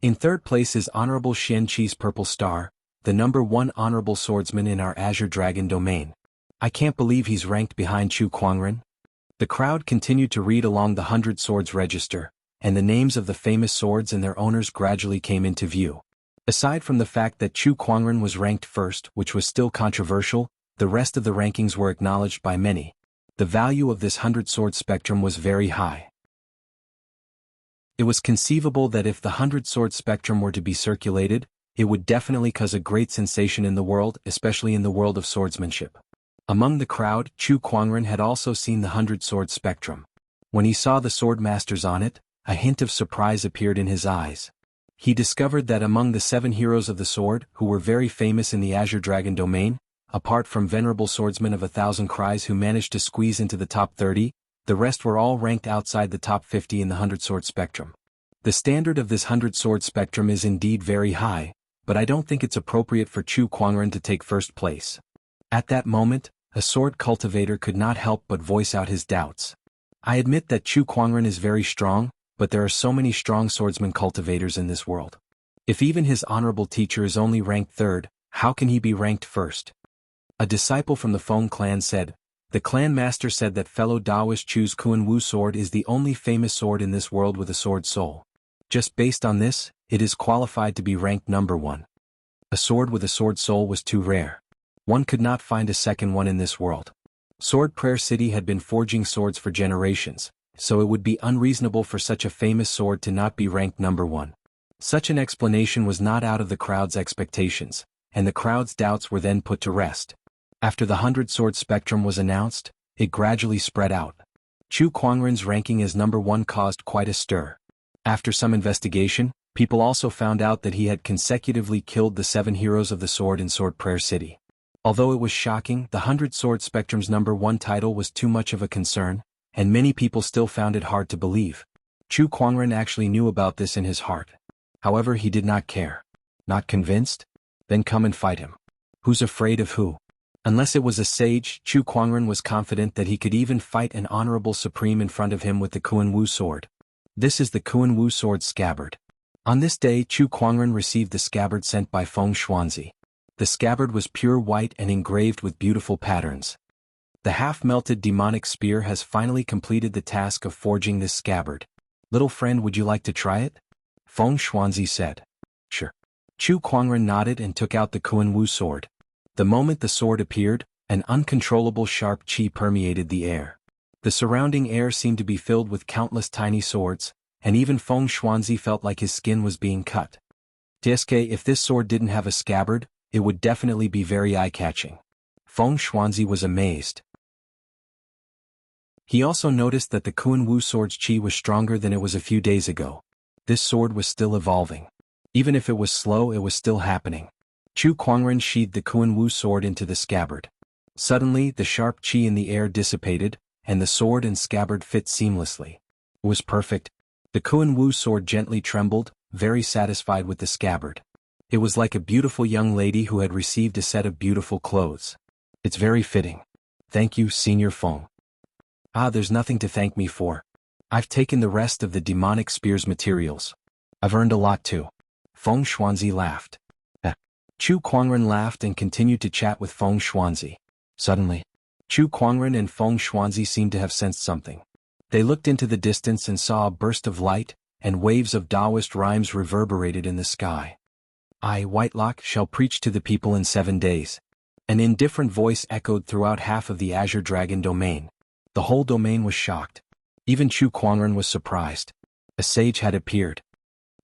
In third place is Honorable Xian Qi's Purple Star, the number 1 honorable swordsman in our Azure Dragon domain. I can't believe he's ranked behind Chu Kuangren. The crowd continued to read along the 100 swords register, and the names of the famous swords and their owners gradually came into view. Aside from the fact that Chu Kuangren was ranked first, which was still controversial, the rest of the rankings were acknowledged by many. The value of this 100-sword spectrum was very high. It was conceivable that if the 100-sword spectrum were to be circulated, it would definitely cause a great sensation in the world, especially in the world of swordsmanship. Among the crowd, Chu Kuangren had also seen the 100-sword spectrum. When he saw the sword masters on it, a hint of surprise appeared in his eyes. He discovered that among the 7 heroes of the sword, who were very famous in the Azure Dragon domain, apart from venerable swordsmen of 1,000 cries who managed to squeeze into the top 30, the rest were all ranked outside the top 50 in the 100-sword spectrum. The standard of this 100-sword spectrum is indeed very high, but I don't think it's appropriate for Chu Kuangren to take first place. At that moment, a sword cultivator could not help but voice out his doubts. I admit that Chu Kuangren is very strong, but there are so many strong swordsman cultivators in this world. If even his honorable teacher is only ranked third, how can he be ranked first? A disciple from the Feng clan said, the clan master said that fellow Taoist Chu's Kunwu sword is the only famous sword in this world with a sword soul. Just based on this, it is qualified to be ranked number 1. A sword with a sword soul was too rare. One could not find a second one in this world. Sword Prayer City had been forging swords for generations, so it would be unreasonable for such a famous sword to not be ranked number 1. Such an explanation was not out of the crowd's expectations, and the crowd's doubts were then put to rest. After the 100-sword spectrum was announced, it gradually spread out. Chu Kuangren's ranking as number 1 caused quite a stir. After some investigation, people also found out that he had consecutively killed the 7 heroes of the sword in Sword Prayer City. Although it was shocking, the 100-sword spectrum's number 1 title was too much of a concern, and many people still found it hard to believe. Chu Kuangren actually knew about this in his heart. However, he did not care. Not convinced? Then come and fight him. Who's afraid of who? Unless it was a sage, Chu Kuangren was confident that he could even fight an honorable supreme in front of him with the Kuan Wu sword. This is the Kuan Wu sword scabbard. On this day Chu Kuangren received the scabbard sent by Feng Xuanzi. The scabbard was pure white and engraved with beautiful patterns. The half-melted demonic spear has finally completed the task of forging this scabbard. Little friend, would you like to try it? Feng Xuanzi said. Sure. Chu Kuangren nodded and took out the Kuan Wu sword. The moment the sword appeared, an uncontrollable sharp qi permeated the air. The surrounding air seemed to be filled with countless tiny swords, and even Feng Xuanzi felt like his skin was being cut. Tsk, if this sword didn't have a scabbard, it would definitely be very eye-catching. Feng Xuanzi was amazed. He also noticed that the Kuan Wu sword's qi was stronger than it was a few days ago. This sword was still evolving. Even if it was slow, it was still happening. Chu Kuangren sheathed the Kuan Wu sword into the scabbard. Suddenly, the sharp qi in the air dissipated, and the sword and scabbard fit seamlessly. It was perfect. The Kuan Wu sword gently trembled, very satisfied with the scabbard. It was like a beautiful young lady who had received a set of beautiful clothes. It's very fitting. Thank you, Senior Feng. Ah, there's nothing to thank me for. I've taken the rest of the demonic spear's materials. I've earned a lot too. Feng Xuanzi laughed. Chu Kuangren laughed and continued to chat with Feng Xuanzi. Suddenly, Chu Kuangren and Feng Xuanzi seemed to have sensed something. They looked into the distance and saw a burst of light, and waves of Taoist rhymes reverberated in the sky. I, Whitelock, shall preach to the people in 7 days. An indifferent voice echoed throughout half of the Azure Dragon domain. The whole domain was shocked. Even Chu Kuangren was surprised. A sage had appeared.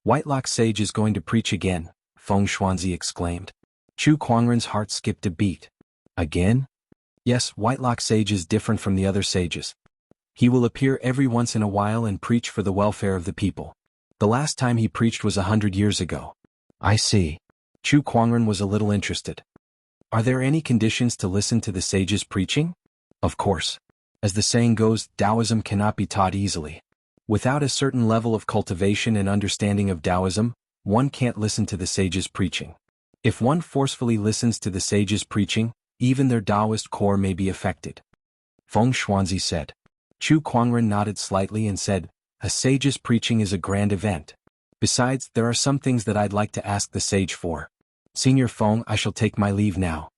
Whitelock sage is going to preach again, Feng Xuanzi exclaimed. Chu Kuangren's heart skipped a beat. Again? Yes, Whitelock sage is different from the other sages. He will appear every once in a while and preach for the welfare of the people. The last time he preached was 100 years ago. I see. Chu Kuangren was a little interested. Are there any conditions to listen to the sage's preaching? Of course. As the saying goes, Taoism cannot be taught easily. Without a certain level of cultivation and understanding of Taoism, one can't listen to the sage's preaching. If one forcefully listens to the sage's preaching, even their Taoist core may be affected. Feng Xuanzi said. Chu Kuangren nodded slightly and said, a sage's preaching is a grand event. Besides, there are some things that I'd like to ask the sage for. Senior Feng, I shall take my leave now.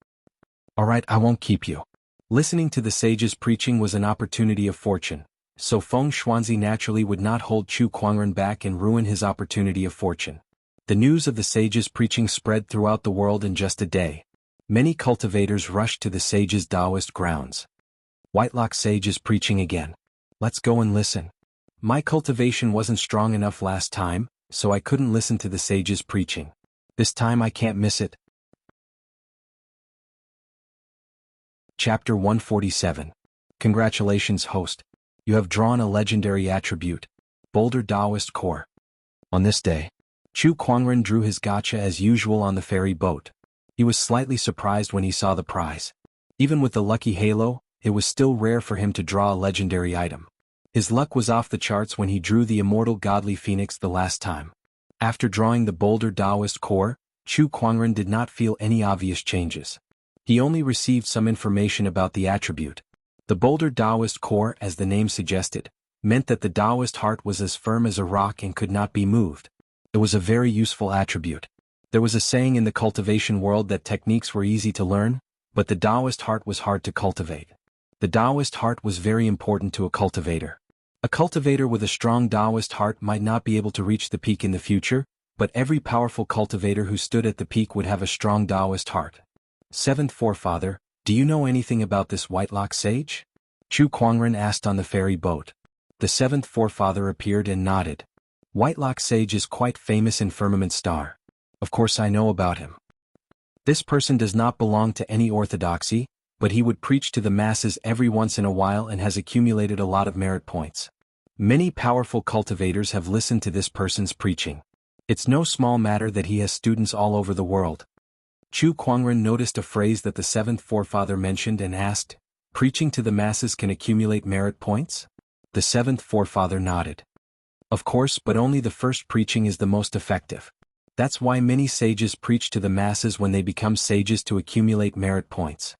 Alright, I won't keep you. Listening to the sage's preaching was an opportunity of fortune, so Feng Xuanzi naturally would not hold Chu Kuangren back and ruin his opportunity of fortune. The news of the sage's preaching spread throughout the world in just a day. Many cultivators rushed to the sage's Taoist grounds. Whitelock sage is preaching again. Let's go and listen. My cultivation wasn't strong enough last time, so I couldn't listen to the sage's preaching. This time I can't miss it. Chapter 147. Congratulations, host. You have drawn a legendary attribute, Boulder Taoist Core. On this day, Chu Kuangren drew his gacha as usual on the ferry boat. He was slightly surprised when he saw the prize. Even with the lucky halo, it was still rare for him to draw a legendary item. His luck was off the charts when he drew the immortal godly phoenix the last time. After drawing the Boulder Taoist Core, Chu Kuangren did not feel any obvious changes. He only received some information about the attribute. The Boulder Taoist Core, as the name suggested, meant that the Taoist heart was as firm as a rock and could not be moved. It was a very useful attribute. There was a saying in the cultivation world that techniques were easy to learn, but the Taoist heart was hard to cultivate. The Taoist heart was very important to a cultivator. A cultivator with a strong Taoist heart might not be able to reach the peak in the future, but every powerful cultivator who stood at the peak would have a strong Taoist heart. Seventh Forefather, do you know anything about this Whitelock sage? Chu Kuangren asked on the ferry boat. The seventh Forefather appeared and nodded. Whitelock sage is quite famous in Firmament Star. Of course I know about him. This person does not belong to any orthodoxy, but he would preach to the masses every once in a while and has accumulated a lot of merit points. Many powerful cultivators have listened to this person's preaching. It's no small matter that he has students all over the world. Chu Kuangren noticed a phrase that the seventh Forefather mentioned and asked, preaching to the masses can accumulate merit points? The seventh Forefather nodded. Of course, but only the first preaching is the most effective. That's why many sages preach to the masses when they become sages to accumulate merit points.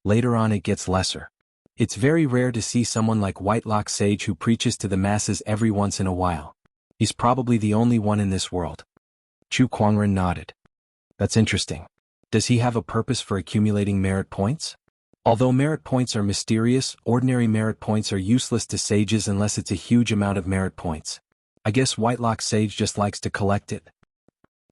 Later on it gets lesser. It's very rare to see someone like Whitelock Sage who preaches to the masses every once in a while. He's probably the only one in this world. Chu Kuangren nodded. That's interesting. Does he have a purpose for accumulating merit points? Although merit points are mysterious, ordinary merit points are useless to sages unless it's a huge amount of merit points. I guess Whitelock Sage just likes to collect it.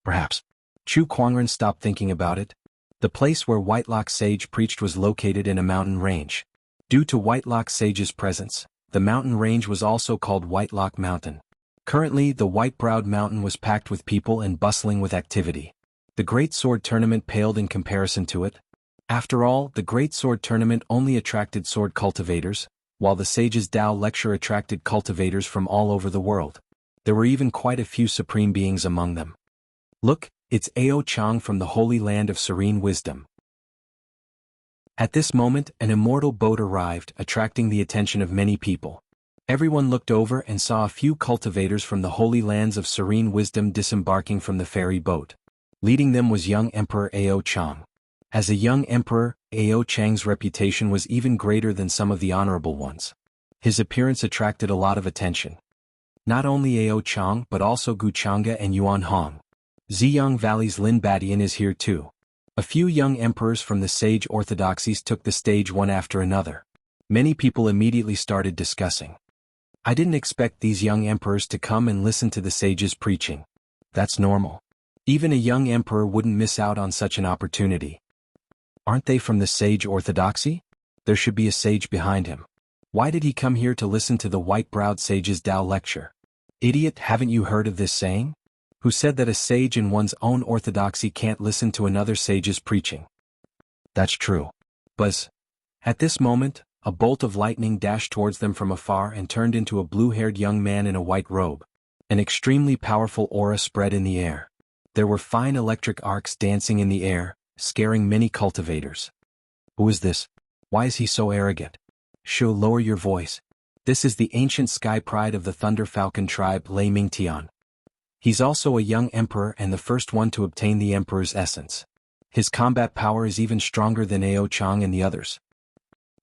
Perhaps. Chu Kuangren stopped thinking about it. The place where Whitelock Sage preached was located in a mountain range. Due to Whitelock Sage's presence, the mountain range was also called Whitelock Mountain. Currently, the White-Browed Mountain was packed with people and bustling with activity. The Great Sword Tournament paled in comparison to it. After all, the Great Sword Tournament only attracted sword cultivators, while the Sage's Tao lecture attracted cultivators from all over the world. There were even quite a few supreme beings among them. Look, it's Ao Chang from the Holy Land of Serene Wisdom. At this moment, an immortal boat arrived, attracting the attention of many people. Everyone looked over and saw a few cultivators from the Holy Lands of Serene Wisdom disembarking from the ferry boat. Leading them was young Emperor Ao Chang. As a young emperor, Ao Chang's reputation was even greater than some of the honorable ones. His appearance attracted a lot of attention. Not only Ao Chang but also Gu Chang'e and Yuan Hong. Ziyang Valley's Lin Badian is here too. A few young emperors from the sage orthodoxies took the stage one after another. Many people immediately started discussing. I didn't expect these young emperors to come and listen to the sages preaching. That's normal. Even a young emperor wouldn't miss out on such an opportunity. Aren't they from the sage orthodoxy? There should be a sage behind him. Why did he come here to listen to the white-browed sage's Tao lecture? Idiot, haven't you heard of this saying? Who said that a sage in one's own orthodoxy can't listen to another sage's preaching? That's true. Buzz. At this moment, a bolt of lightning dashed towards them from afar and turned into a blue-haired young man in a white robe. An extremely powerful aura spread in the air. There were fine electric arcs dancing in the air, scaring many cultivators. Who is this? Why is he so arrogant? Shou, lower your voice. This is the ancient sky pride of the Thunder Falcon tribe, Lei Mingtian. He's also a young emperor and the first one to obtain the emperor's essence. His combat power is even stronger than Ao Chang and the others.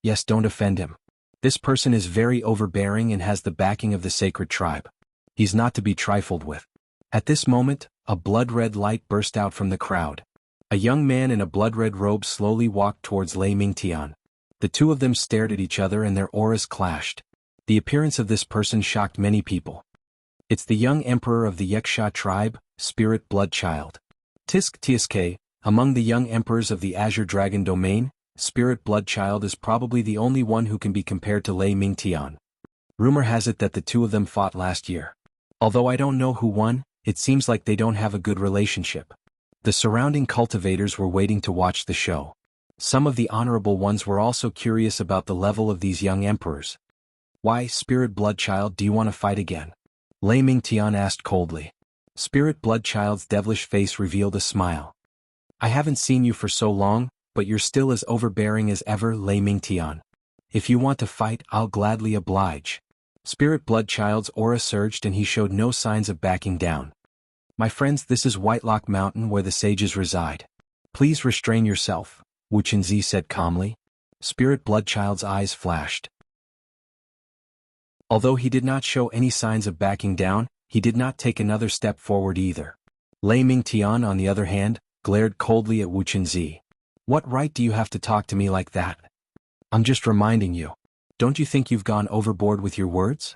Yes, don't offend him. This person is very overbearing and has the backing of the sacred tribe. He's not to be trifled with. At this moment, a blood-red light burst out from the crowd. A young man in a blood-red robe slowly walked towards Lei Mingtian. The two of them stared at each other and their auras clashed. The appearance of this person shocked many people. It's the young emperor of the Wuxia tribe, Spirit Blood Child. Tisk Tsk, among the young emperors of the Azure Dragon domain, Spirit Blood Child is probably the only one who can be compared to Lei Mingtian. Rumor has it that the two of them fought last year. Although I don't know who won, it seems like they don't have a good relationship. The surrounding cultivators were waiting to watch the show. Some of the honorable ones were also curious about the level of these young emperors. Why, Spirit Blood Child, do you want to fight again? Lei Mingtian asked coldly. Spirit Blood Child's devilish face revealed a smile. I haven't seen you for so long, but you're still as overbearing as ever, Lei Mingtian. If you want to fight, I'll gladly oblige. Spirit Blood Child's aura surged and he showed no signs of backing down. My friends, this is Whitelock Mountain where the sages reside. Please restrain yourself, Wu Chenzi said calmly. Spirit Blood Child's eyes flashed. Although he did not show any signs of backing down, he did not take another step forward either. Lei Mingtian, on the other hand, glared coldly at Wu Chenzi. What right do you have to talk to me like that? I'm just reminding you. Don't you think you've gone overboard with your words?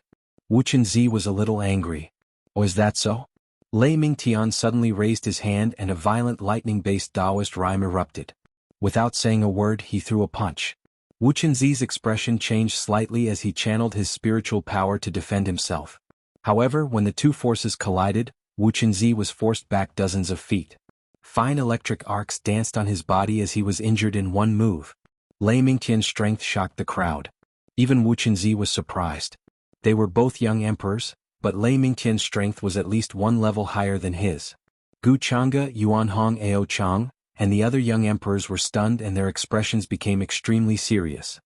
Wu Chenzi was a little angry. Oh, is that so? Lei Mingtian suddenly raised his hand and a violent lightning-based Taoist rhyme erupted. Without saying a word, he threw a punch. Wu Chenzi's expression changed slightly as he channeled his spiritual power to defend himself. However, when the two forces collided, Wu Chenzi was forced back dozens of feet. Fine electric arcs danced on his body as he was injured in one move. Lei Mingtian's strength shocked the crowd. Even Wu Chenzi was surprised. They were both young emperors, but Lei Mingtian's strength was at least one level higher than his. Gu Chang'e, Yuan Hong, Ao Chang, and the other young emperors were stunned and their expressions became extremely serious.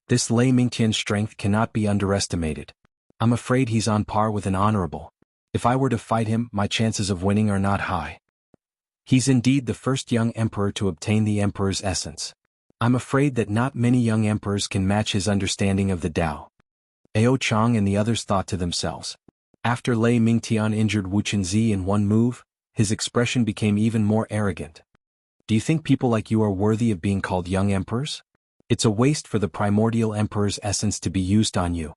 This Lei Mingtian's strength cannot be underestimated. I'm afraid he's on par with an honorable. If I were to fight him, my chances of winning are not high. He's indeed the first young emperor to obtain the emperor's essence. I'm afraid that not many young emperors can match his understanding of the Tao. Ao Chang and the others thought to themselves. After Lei Mingtian injured Wu Chenzi in one move, his expression became even more arrogant. Do you think people like you are worthy of being called young emperors? It's a waste for the primordial emperor's essence to be used on you.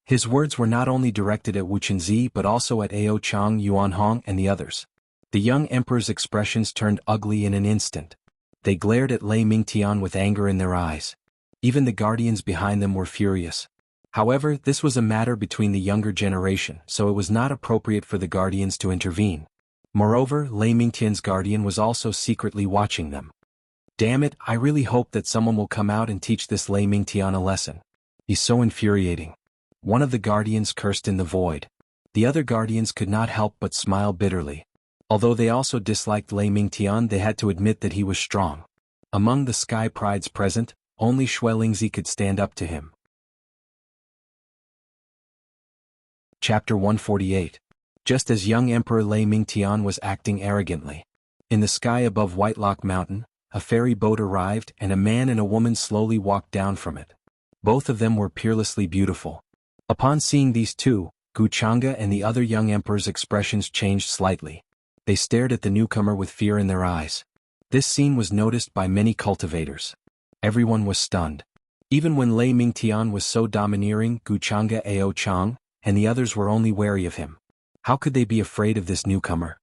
His words were not only directed at Wu Chenzi but also at Ao Chang, Yuan Hong and the others. The young emperor's expressions turned ugly in an instant. They glared at Lei Mingtian with anger in their eyes. Even the guardians behind them were furious. However, this was a matter between the younger generation, so it was not appropriate for the guardians to intervene. Moreover, Lei Mingtian's guardian was also secretly watching them. Damn it, I really hope that someone will come out and teach this Lei Mingtian a lesson. He's so infuriating. One of the guardians cursed in the void. The other guardians could not help but smile bitterly. Although they also disliked Lei Mingtian, they had to admit that he was strong. Among the sky prides present, only Xue Lingzi could stand up to him. Chapter 148. Just as young Emperor Lei Mingtian was acting arrogantly. In the sky above Whitelock Mountain, a ferry boat arrived and a man and a woman slowly walked down from it. Both of them were peerlessly beautiful. Upon seeing these two, Gu Chang'e and the other young emperor's expressions changed slightly. They stared at the newcomer with fear in their eyes. This scene was noticed by many cultivators. Everyone was stunned. Even when Lei Mingtian was so domineering, Gu Chang'e, Ao Chang, and the others were only wary of him. How could they be afraid of this newcomer?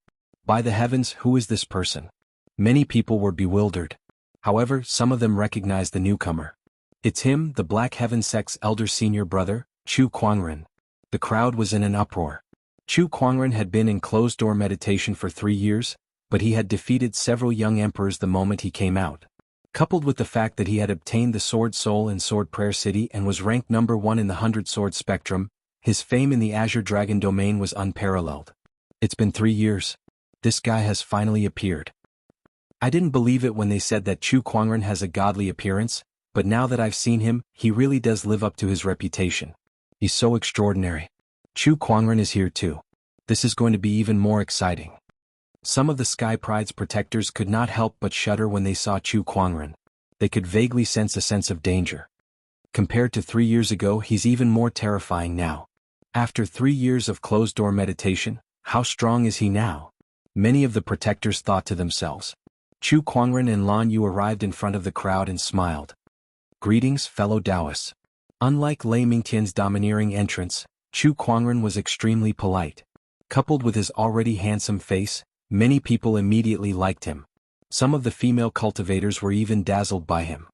By the heavens, who is this person? Many people were bewildered. However, some of them recognized the newcomer. It's him, the Black Heaven sect's elder senior brother, Chu Kuangren. The crowd was in an uproar. Chu Kuangren had been in closed-door meditation for 3 years, but he had defeated several young emperors the moment he came out. Coupled with the fact that he had obtained the Sword Soul in Sword Prayer City and was ranked number 1 in the 100-sword spectrum, his fame in the Azure Dragon domain was unparalleled. It's been 3 years. This guy has finally appeared. I didn't believe it when they said that Chu Kuangren has a godly appearance, but now that I've seen him, he really does live up to his reputation. He's so extraordinary. Chu Kuangren is here too. This is going to be even more exciting. Some of the Sky Pride's protectors could not help but shudder when they saw Chu Kuangren. They could vaguely sense a sense of danger. Compared to 3 years ago, he's even more terrifying now. After 3 years of closed-door meditation, how strong is he now? Many of the protectors thought to themselves. Chu Kuangren and Lan Yu arrived in front of the crowd and smiled. Greetings, fellow Taoists. Unlike Lei Mingtian's domineering entrance, Chu Kuangren was extremely polite. Coupled with his already handsome face, many people immediately liked him. Some of the female cultivators were even dazzled by him.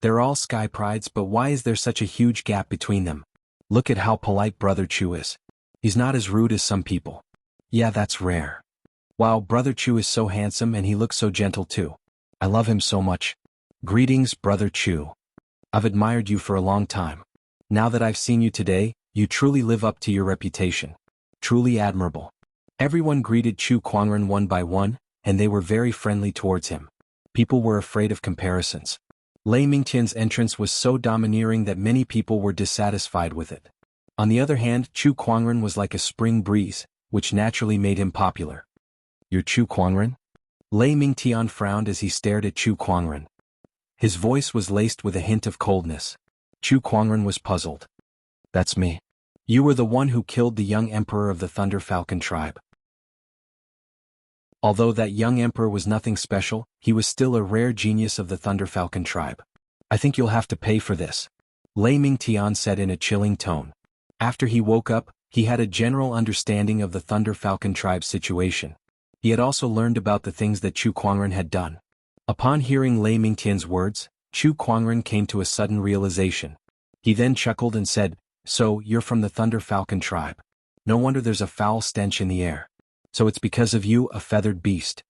They're all Sky Prides, but why is there such a huge gap between them? Look at how polite Brother Chu is. He's not as rude as some people. Yeah, that's rare. Wow, Brother Chu is so handsome and he looks so gentle too. I love him so much. Greetings, Brother Chu. I've admired you for a long time. Now that I've seen you today, you truly live up to your reputation. Truly admirable. Everyone greeted Chu Kuangren one by one, and they were very friendly towards him. People were afraid of comparisons. Lei Mingtian's entrance was so domineering that many people were dissatisfied with it. On the other hand, Chu Kuangren was like a spring breeze, which naturally made him popular. You're Chu Kuangren? Lei Mingtian frowned as he stared at Chu Kuangren. His voice was laced with a hint of coldness. Chu Kuangren was puzzled. That's me. You were the one who killed the young emperor of the Thunder Falcon tribe. Although that young emperor was nothing special, he was still a rare genius of the Thunder Falcon tribe. I think you'll have to pay for this. Lei Mingtian said in a chilling tone. After he woke up, he had a general understanding of the Thunder Falcon tribe's situation. He had also learned about the things that Chu Kuangren had done. Upon hearing Lei Mingtian's words, Chu Kuangren came to a sudden realization. He then chuckled and said, So, you're from the Thunder Falcon tribe. No wonder there's a foul stench in the air. So it's because of you, a feathered beast.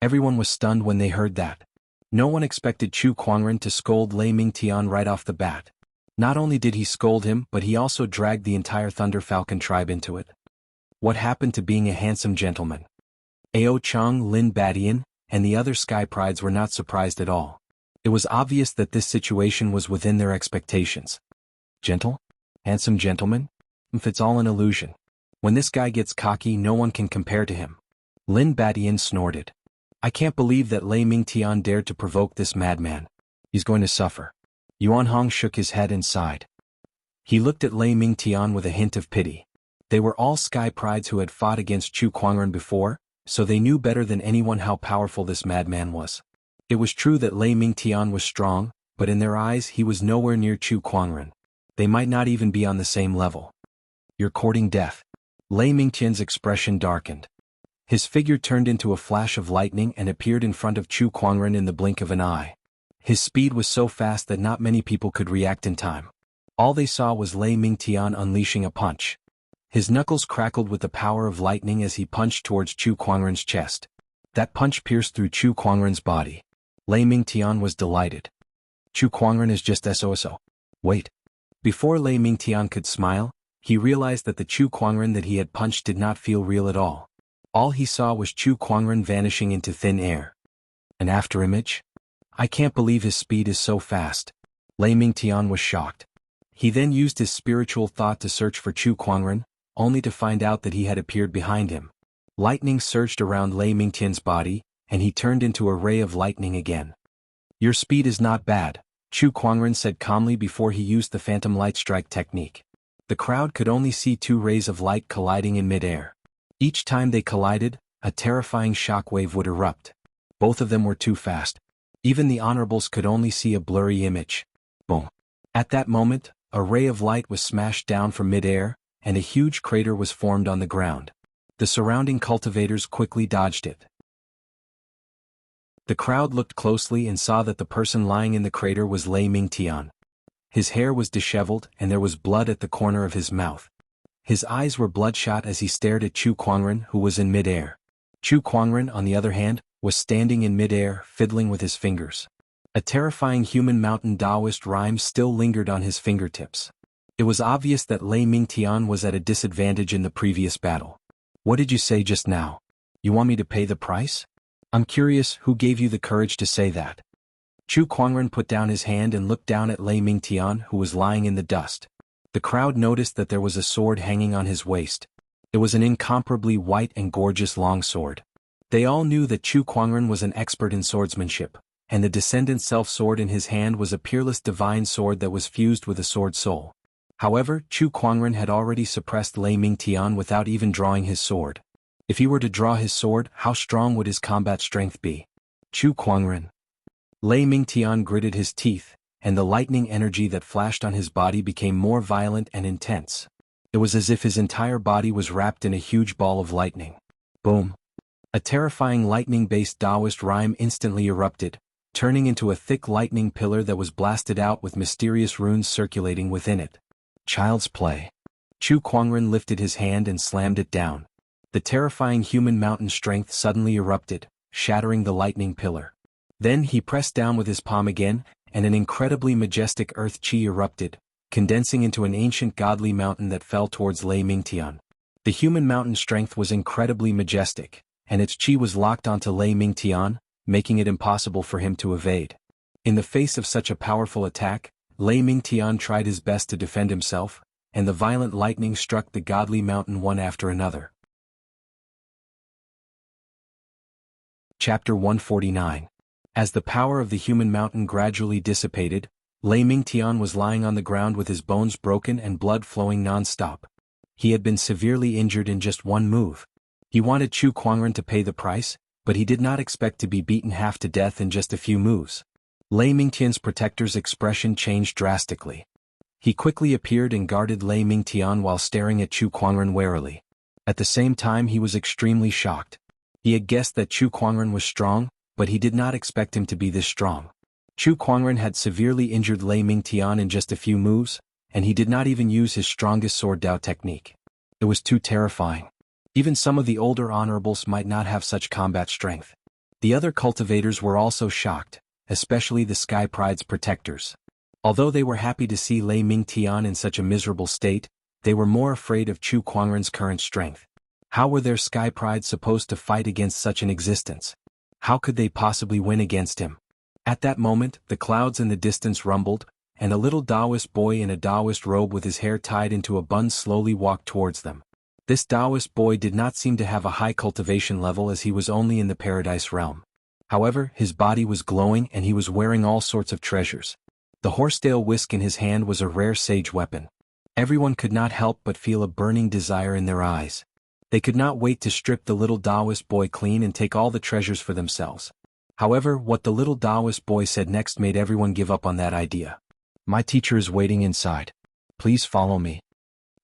Everyone was stunned when they heard that. No one expected Chu Kuangren to scold Lei Mingtian right off the bat. Not only did he scold him, but he also dragged the entire Thunder Falcon tribe into it. What happened to being a handsome gentleman? Ao Chang, Lin Badian, and the other Sky Prides were not surprised at all. It was obvious that this situation was within their expectations. Gentle? Handsome gentleman? It's all an illusion. When this guy gets cocky, no one can compare to him. Lin Badian snorted. I can't believe that Lei Mingtian dared to provoke this madman. He's going to suffer. Yuan Hong shook his head and sighed. He looked at Lei Mingtian with a hint of pity. They were all sky prides who had fought against Chu Kuangren before, so they knew better than anyone how powerful this madman was. It was true that Lei Mingtian was strong, but in their eyes he was nowhere near Chu Kuangren. They might not even be on the same level. You're courting death. Lei Mingtian's expression darkened. His figure turned into a flash of lightning and appeared in front of Chu Kuangren in the blink of an eye. His speed was so fast that not many people could react in time. All they saw was Lei Mingtian unleashing a punch. His knuckles crackled with the power of lightning as he punched towards Chu Kuangren's chest. That punch pierced through Chu Kuangren's body. Lei Mingtian was delighted. Chu Kuangren is just SOSO. Wait. Before Lei Mingtian could smile, he realized that the Chu Kuangren that he had punched did not feel real at all. All he saw was Chu Kuangren vanishing into thin air. An afterimage? I can't believe his speed is so fast. Lei Mingtian was shocked. He then used his spiritual thought to search for Chu Kuangren, only to find out that he had appeared behind him. Lightning surged around Lei Mingtian's body, and he turned into a ray of lightning again. Your speed is not bad, Chu Kuangren said calmly before he used the phantom light strike technique. The crowd could only see two rays of light colliding in midair. Each time they collided, a terrifying shockwave would erupt. Both of them were too fast. Even the honorables could only see a blurry image. Boom. At that moment, a ray of light was smashed down from midair, and a huge crater was formed on the ground. The surrounding cultivators quickly dodged it. The crowd looked closely and saw that the person lying in the crater was Lei Mingtian. His hair was disheveled and there was blood at the corner of his mouth. His eyes were bloodshot as he stared at Chu Kuangren, who was in midair. Chu Kuangren, on the other hand, was standing in midair, fiddling with his fingers. A terrifying human mountain Taoist rhyme still lingered on his fingertips. It was obvious that Lei Mingtian was at a disadvantage in the previous battle. What did you say just now? You want me to pay the price? I'm curious, who gave you the courage to say that? Chu Kuangren put down his hand and looked down at Lei Mingtian, who was lying in the dust. The crowd noticed that there was a sword hanging on his waist. It was an incomparably white and gorgeous long sword. They all knew that Chu Kuangren was an expert in swordsmanship, and the descendant self-sword in his hand was a peerless divine sword that was fused with a sword soul. However, Chu Kuangren had already suppressed Lei Mingtian without even drawing his sword. If he were to draw his sword, how strong would his combat strength be? Chu Kuangren. Lei Mingtian gritted his teeth, and the lightning energy that flashed on his body became more violent and intense. It was as if his entire body was wrapped in a huge ball of lightning. Boom. A terrifying lightning-based Taoist rhyme instantly erupted, turning into a thick lightning pillar that was blasted out with mysterious runes circulating within it. Child's play. Chu Kuangren lifted his hand and slammed it down. The terrifying human mountain strength suddenly erupted, shattering the lightning pillar. Then he pressed down with his palm again, and an incredibly majestic earth chi erupted, condensing into an ancient godly mountain that fell towards Lei Mingtian. The human mountain strength was incredibly majestic, and its chi was locked onto Lei Mingtian, making it impossible for him to evade. In the face of such a powerful attack, Lei Mingtian tried his best to defend himself, and the violent lightning struck the godly mountain one after another. Chapter 149. As the power of the human mountain gradually dissipated, Lei Mingtian was lying on the ground with his bones broken and blood flowing non-stop. He had been severely injured in just one move. He wanted Chu Kuangren to pay the price, but he did not expect to be beaten half to death in just a few moves. Lei Mingtian's protector's expression changed drastically. He quickly appeared and guarded Lei Mingtian while staring at Chu Kuangren warily. At the same time he was extremely shocked. He had guessed that Chu Kuangren was strong, but he did not expect him to be this strong. Chu Kuangren had severely injured Lei Mingtian in just a few moves, and he did not even use his strongest sword Dao technique. It was too terrifying. Even some of the older honorables might not have such combat strength. The other cultivators were also shocked, especially the Sky Pride's protectors. Although they were happy to see Lei Mingtian in such a miserable state, they were more afraid of Chu Kuangren's current strength. How were their Sky Prides supposed to fight against such an existence? How could they possibly win against him? At that moment, the clouds in the distance rumbled, and a little Taoist boy in a Taoist robe with his hair tied into a bun slowly walked towards them. This Taoist boy did not seem to have a high cultivation level as he was only in the paradise realm. However, his body was glowing and he was wearing all sorts of treasures. The horsetail whisk in his hand was a rare sage weapon. Everyone could not help but feel a burning desire in their eyes. They could not wait to strip the little Taoist boy clean and take all the treasures for themselves. However, what the little Taoist boy said next made everyone give up on that idea. "My teacher is waiting inside. Please follow me,"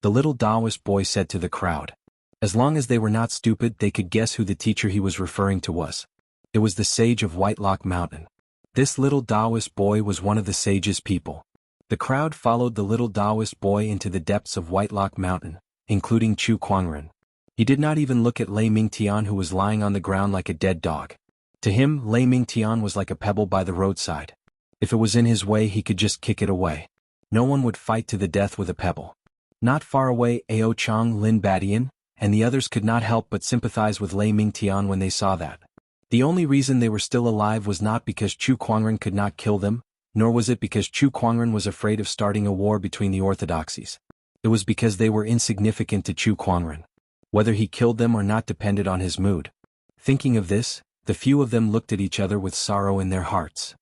the little Taoist boy said to the crowd. As long as they were not stupid, they could guess who the teacher he was referring to was. It was the sage of Whitelock Mountain. This little Taoist boy was one of the sage's people. The crowd followed the little Taoist boy into the depths of Whitelock Mountain, including Chu Kuangren. He did not even look at Lei Mingtian, who was lying on the ground like a dead dog. To him, Lei Mingtian was like a pebble by the roadside. If it was in his way, he could just kick it away. No one would fight to the death with a pebble. Not far away, Ao Chang, Lin Badian, and the others could not help but sympathize with Lei Mingtian when they saw that. The only reason they were still alive was not because Chu Kuangren could not kill them, nor was it because Chu Kuangren was afraid of starting a war between the orthodoxies. It was because they were insignificant to Chu Kuangren. Whether he killed them or not depended on his mood. Thinking of this, the few of them looked at each other with sorrow in their hearts.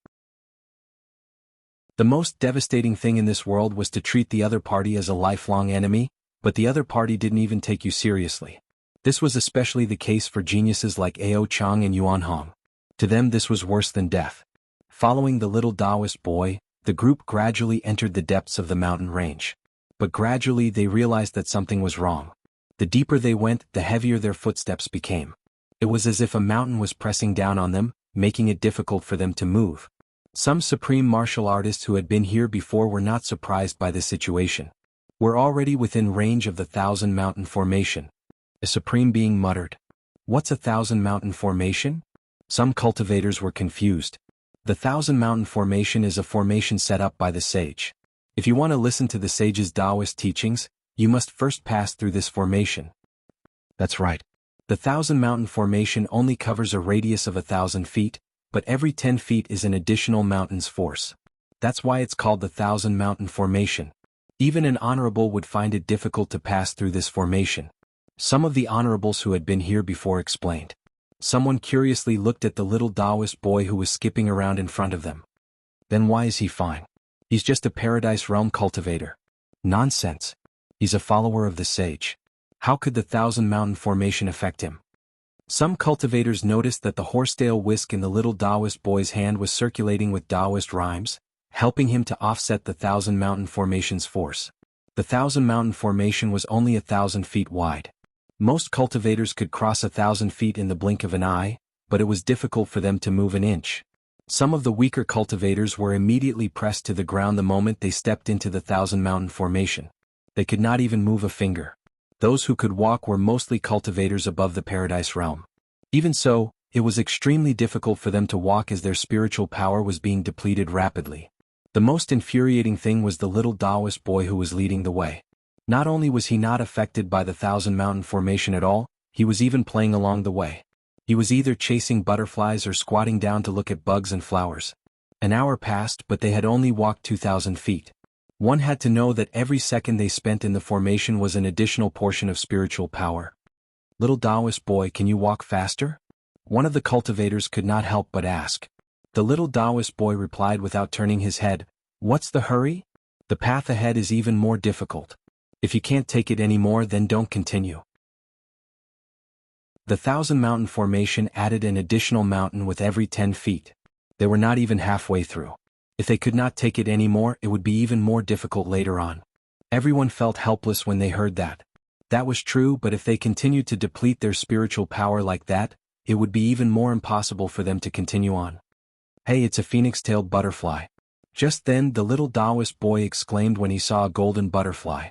The most devastating thing in this world was to treat the other party as a lifelong enemy, but the other party didn't even take you seriously. This was especially the case for geniuses like Ao Chang and Yuan Hong. To them this was worse than death. Following the little Taoist boy, the group gradually entered the depths of the mountain range. But gradually they realized that something was wrong. The deeper they went, the heavier their footsteps became. It was as if a mountain was pressing down on them, making it difficult for them to move. Some supreme martial artists who had been here before were not surprised by this situation. "We're already within range of the Thousand Mountain Formation," a supreme being muttered. "What's a Thousand Mountain Formation?" Some cultivators were confused. The Thousand Mountain Formation is a formation set up by the sage. If you want to listen to the sage's Taoist teachings, you must first pass through this formation. That's right. The Thousand Mountain Formation only covers a radius of 1,000 feet, but every 10 feet is an additional mountain's force. That's why it's called the Thousand Mountain Formation. Even an honorable would find it difficult to pass through this formation. Some of the honorables who had been here before explained. Someone curiously looked at the little Taoist boy who was skipping around in front of them. Then why is he fine? He's just a Paradise Realm cultivator. Nonsense. He's a follower of the sage. How could the Thousand Mountain Formation affect him? Some cultivators noticed that the horsetail whisk in the little Taoist boy's hand was circulating with Taoist rhymes, helping him to offset the Thousand Mountain Formation's force. The Thousand Mountain Formation was only 1,000 feet wide. Most cultivators could cross 1,000 feet in the blink of an eye, but it was difficult for them to move an inch. Some of the weaker cultivators were immediately pressed to the ground the moment they stepped into the Thousand Mountain Formation. They could not even move a finger. Those who could walk were mostly cultivators above the Paradise Realm. Even so, it was extremely difficult for them to walk as their spiritual power was being depleted rapidly. The most infuriating thing was the little Taoist boy who was leading the way. Not only was he not affected by the Thousand Mountain Formation at all, he was even playing along the way. He was either chasing butterflies or squatting down to look at bugs and flowers. An hour passed, but they had only walked 2,000 feet. One had to know that every second they spent in the formation was an additional portion of spiritual power. "Little Taoist boy, can you walk faster?" One of the cultivators could not help but ask. The little Taoist boy replied without turning his head, "What's the hurry? The path ahead is even more difficult. If you can't take it anymore, then don't continue." The Thousand Mountain Formation added an additional mountain with every 10 feet. They were not even halfway through. If they could not take it anymore, it would be even more difficult later on. Everyone felt helpless when they heard that. That was true, but if they continued to deplete their spiritual power like that, it would be even more impossible for them to continue on. "Hey, it's a phoenix-tailed butterfly." Just then the little Taoist boy exclaimed when he saw a golden butterfly.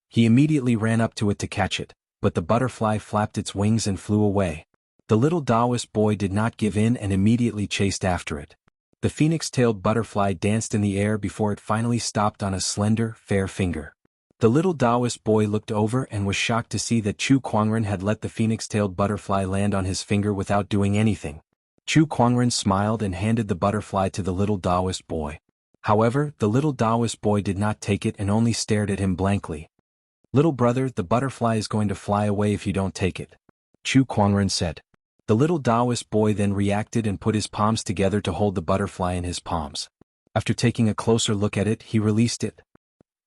He immediately ran up to it to catch it, but the butterfly flapped its wings and flew away. The little Taoist boy did not give in and immediately chased after it. The phoenix-tailed butterfly danced in the air before it finally stopped on a slender, fair finger. The little Taoist boy looked over and was shocked to see that Chu Kuangren had let the phoenix-tailed butterfly land on his finger without doing anything. Chu Kuangren smiled and handed the butterfly to the little Taoist boy. However, the little Taoist boy did not take it and only stared at him blankly. "Little brother, the butterfly is going to fly away if you don't take it," Chu Kuangren said. The little Taoist boy then reacted and put his palms together to hold the butterfly in his palms. After taking a closer look at it, he released it.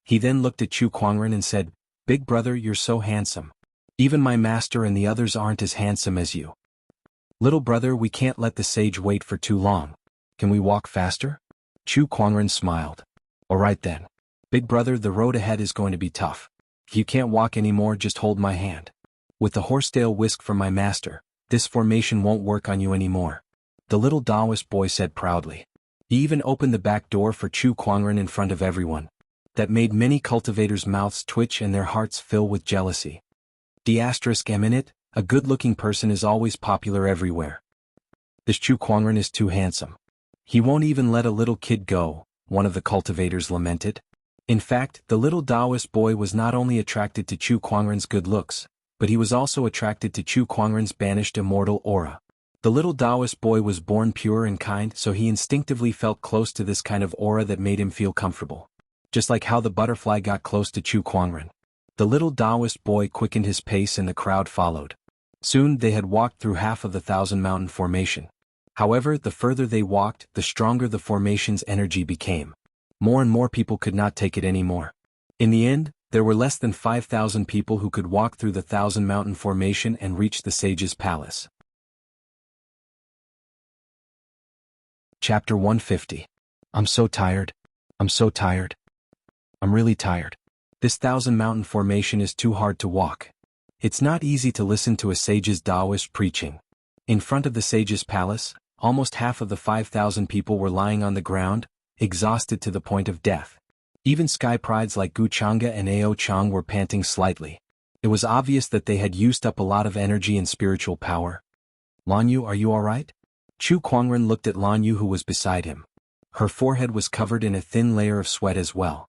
He then looked at Chu Kuangren and said, "Big brother, you're so handsome. Even my master and the others aren't as handsome as you. Little brother, we can't let the sage wait for too long. Can we walk faster?" Chu Kuangren smiled. "Alright then. Big brother, the road ahead is going to be tough. If you can't walk anymore, just hold my hand. With the horsetail whisk from my master, this formation won't work on you anymore," the little Taoist boy said proudly. He even opened the back door for Chu Kuangren in front of everyone. That made many cultivators' mouths twitch and their hearts fill with jealousy. ***, a good-looking person is always popular everywhere. This Chu Kuangren is too handsome. He won't even let a little kid go," one of the cultivators lamented. In fact, the little Taoist boy was not only attracted to Chu Kuangren's good looks, but he was also attracted to Chu Kuangren's banished immortal aura. The little Taoist boy was born pure and kind, so he instinctively felt close to this kind of aura that made him feel comfortable. Just like how the butterfly got close to Chu Kuangren. The little Taoist boy quickened his pace and the crowd followed. Soon they had walked through half of the Thousand Mountain Formation. However, the further they walked, the stronger the formation's energy became. More and more people could not take it anymore. In the end, there were less than 5,000 people who could walk through the Thousand Mountain Formation and reach the sage's palace. Chapter 150. I'm so tired. I'm so tired. I'm really tired. This Thousand Mountain Formation is too hard to walk. It's not easy to listen to a sage's Taoist preaching. In front of the sage's palace, almost half of the 5,000 people were lying on the ground, exhausted to the point of death. Even sky prides like Gu Chang'e and Ao Chang were panting slightly. It was obvious that they had used up a lot of energy and spiritual power. "Lan Yu, are you alright?" Chu Kuangren looked at Lan Yu, who was beside him. Her forehead was covered in a thin layer of sweat as well.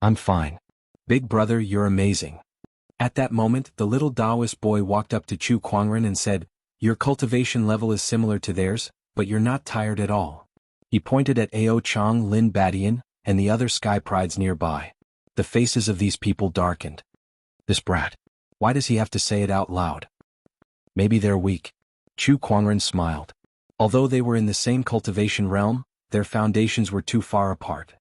"I'm fine. Big brother, you're amazing." At that moment, the little Taoist boy walked up to Chu Kuangren and said, "Your cultivation level is similar to theirs, but you're not tired at all." He pointed at Ao Chang, Lin Badian, and the other sky prides nearby. The faces of these people darkened. This brat. Why does he have to say it out loud? Maybe they're weak. Chu Kuangren smiled. Although they were in the same cultivation realm, their foundations were too far apart.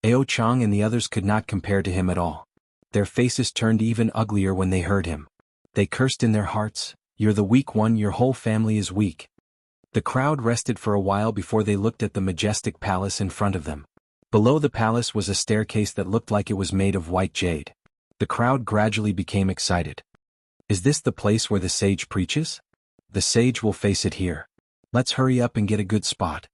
Ao Chang and the others could not compare to him at all. Their faces turned even uglier when they heard him. They cursed in their hearts, "You're the weak one, your whole family is weak." The crowd rested for a while before they looked at the majestic palace in front of them. Below the palace was a staircase that looked like it was made of white jade. The crowd gradually became excited. "Is this the place where the sage preaches? The sage will face it here. Let's hurry up and get a good spot."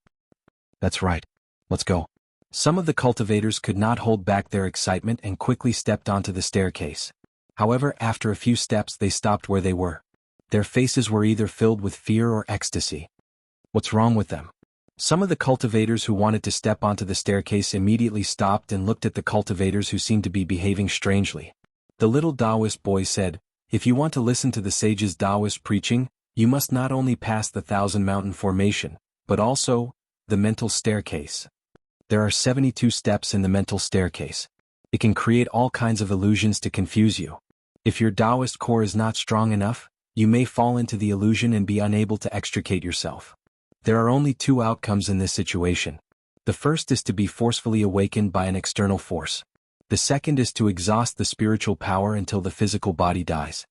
"That's right. Let's go." Some of the cultivators could not hold back their excitement and quickly stepped onto the staircase. However, after a few steps they stopped where they were. Their faces were either filled with fear or ecstasy. What's wrong with them? Some of the cultivators who wanted to step onto the staircase immediately stopped and looked at the cultivators who seemed to be behaving strangely. The little Taoist boy said, "If you want to listen to the sage's Taoist preaching, you must not only pass the Thousand Mountain Formation, but also the mental staircase. There are 72 steps in the mental staircase. It can create all kinds of illusions to confuse you. If your Taoist core is not strong enough, you may fall into the illusion and be unable to extricate yourself. There are only two outcomes in this situation. The first is to be forcefully awakened by an external force. The second is to exhaust the spiritual power until the physical body dies,"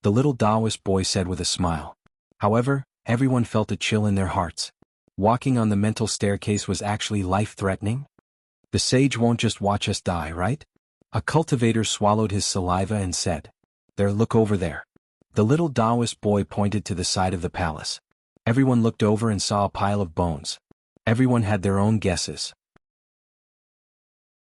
the little Taoist boy said with a smile. However, everyone felt a chill in their hearts. Walking on the mental staircase was actually life-threatening? The sage won't just watch us die, right? A cultivator swallowed his saliva and said, "There, look over there." The little Taoist boy pointed to the side of the palace. Everyone looked over and saw a pile of bones. Everyone had their own guesses.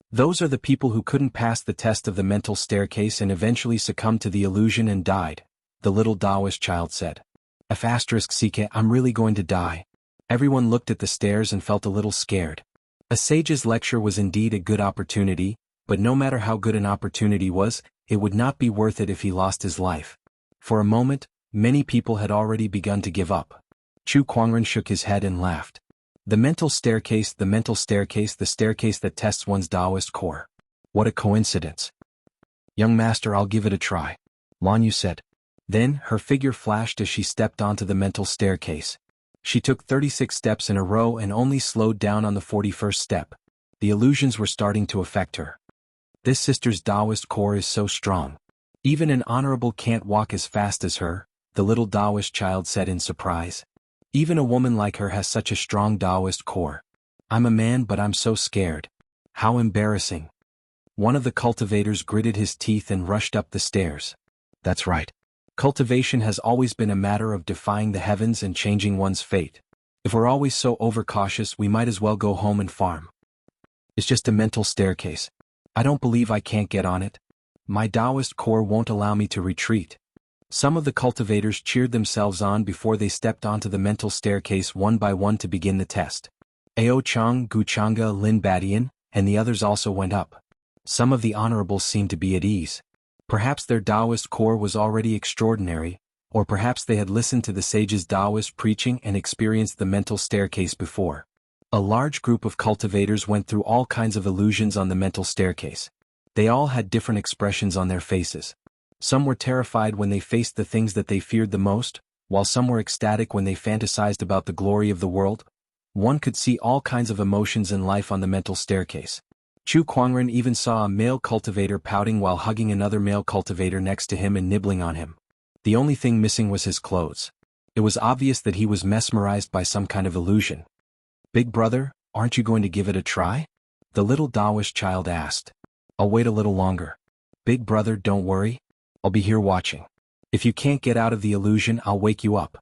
"Those are the people who couldn't pass the test of the mental staircase and eventually succumbed to the illusion and died," the little Taoist child said. ***CK, I'm really going to die." Everyone looked at the stairs and felt a little scared. A sage's lecture was indeed a good opportunity, but no matter how good an opportunity was, it would not be worth it if he lost his life. For a moment, many people had already begun to give up. Chu Kuangren shook his head and laughed. The mental staircase, the mental staircase, the staircase that tests one's Taoist core. What a coincidence. "Young master, I'll give it a try," Lan Yu said. Then, her figure flashed as she stepped onto the mental staircase. She took 36 steps in a row and only slowed down on the 41st step. The illusions were starting to affect her. This sister's Taoist core is so strong. Even an honorable can't walk as fast as her, the little Taoist child said in surprise. Even a woman like her has such a strong Taoist core. I'm a man but I'm so scared. How embarrassing. One of the cultivators gritted his teeth and rushed up the stairs. That's right. Cultivation has always been a matter of defying the heavens and changing one's fate. If we're always so overcautious, we might as well go home and farm. It's just a mental staircase. I don't believe I can't get on it. My Taoist core won't allow me to retreat. Some of the cultivators cheered themselves on before they stepped onto the mental staircase one by one to begin the test. Ao Chang, Gu Changa, Lin Badian, and the others also went up. Some of the honorables seemed to be at ease. Perhaps their Taoist core was already extraordinary, or perhaps they had listened to the sage's Taoist preaching and experienced the mental staircase before. A large group of cultivators went through all kinds of illusions on the mental staircase. They all had different expressions on their faces. Some were terrified when they faced the things that they feared the most, while some were ecstatic when they fantasized about the glory of the world. One could see all kinds of emotions in life on the mental staircase. Chu Kuangren even saw a male cultivator pouting while hugging another male cultivator next to him and nibbling on him. The only thing missing was his clothes. It was obvious that he was mesmerized by some kind of illusion. Big brother, aren't you going to give it a try? The little Taoist child asked. I'll wait a little longer. Big brother, don't worry. I'll be here watching. If you can't get out of the illusion, I'll wake you up.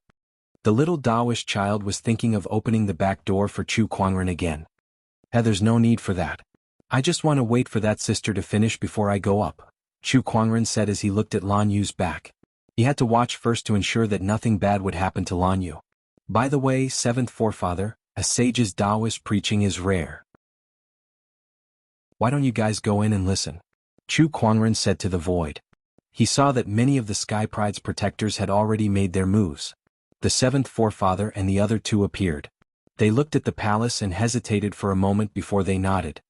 The little Taoist child was thinking of opening the back door for Chu Kuangren again. There's no need for that. I just want to wait for that sister to finish before I go up, Chu Kuangren said as he looked at Lan Yu's back. He had to watch first to ensure that nothing bad would happen to Lan Yu. By the way, seventh forefather, a sage's Taoist preaching is rare. Why don't you guys go in and listen? Chu Kuangren said to the void. He saw that many of the Sky Pride's protectors had already made their moves. The seventh forefather and the other two appeared. They looked at the palace and hesitated for a moment before they nodded.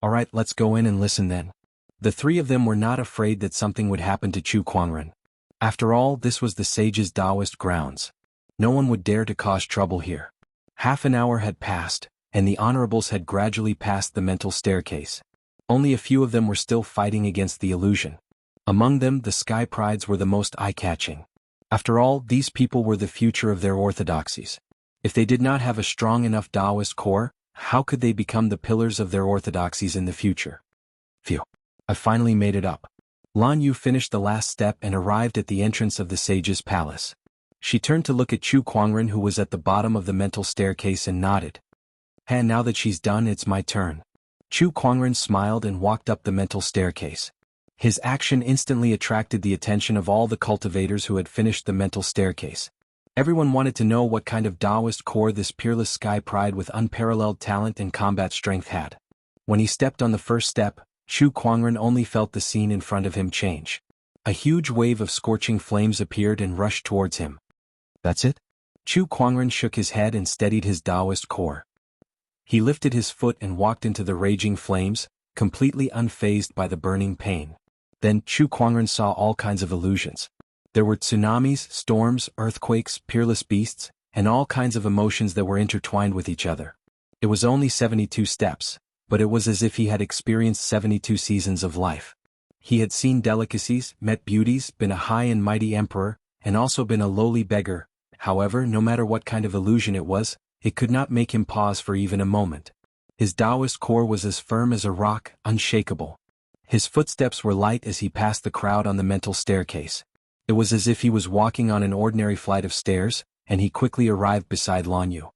All right, let's go in and listen then. The three of them were not afraid that something would happen to Chu Kuangren. After all, this was the sage's Taoist grounds. No one would dare to cause trouble here. Half an hour had passed, and the honorables had gradually passed the mental staircase. Only a few of them were still fighting against the illusion. Among them, the Sky Prides were the most eye-catching. After all, these people were the future of their orthodoxies. If they did not have a strong enough Taoist core, how could they become the pillars of their orthodoxies in the future? Phew. I finally made it up. Lan Yu finished the last step and arrived at the entrance of the sage's palace. She turned to look at Chu Kuangren, who was at the bottom of the mental staircase, and nodded. Hey, now that she's done, it's my turn. Chu Kuangren smiled and walked up the mental staircase. His action instantly attracted the attention of all the cultivators who had finished the mental staircase. Everyone wanted to know what kind of Taoist core this peerless Sky Pride with unparalleled talent and combat strength had. When he stepped on the first step, Chu Kuangren only felt the scene in front of him change. A huge wave of scorching flames appeared and rushed towards him. That's it? Chu Kuangren shook his head and steadied his Taoist core. He lifted his foot and walked into the raging flames, completely unfazed by the burning pain. Then Chu Kuangren saw all kinds of illusions. There were tsunamis, storms, earthquakes, peerless beasts, and all kinds of emotions that were intertwined with each other. It was only 72 steps, but it was as if he had experienced 72 seasons of life. He had seen delicacies, met beauties, been a high and mighty emperor, and also been a lowly beggar. However, no matter what kind of illusion it was, it could not make him pause for even a moment. His Taoist core was as firm as a rock, unshakable. His footsteps were light as he passed the crowd on the mental staircase. It was as if he was walking on an ordinary flight of stairs, and he quickly arrived beside Lan Yu.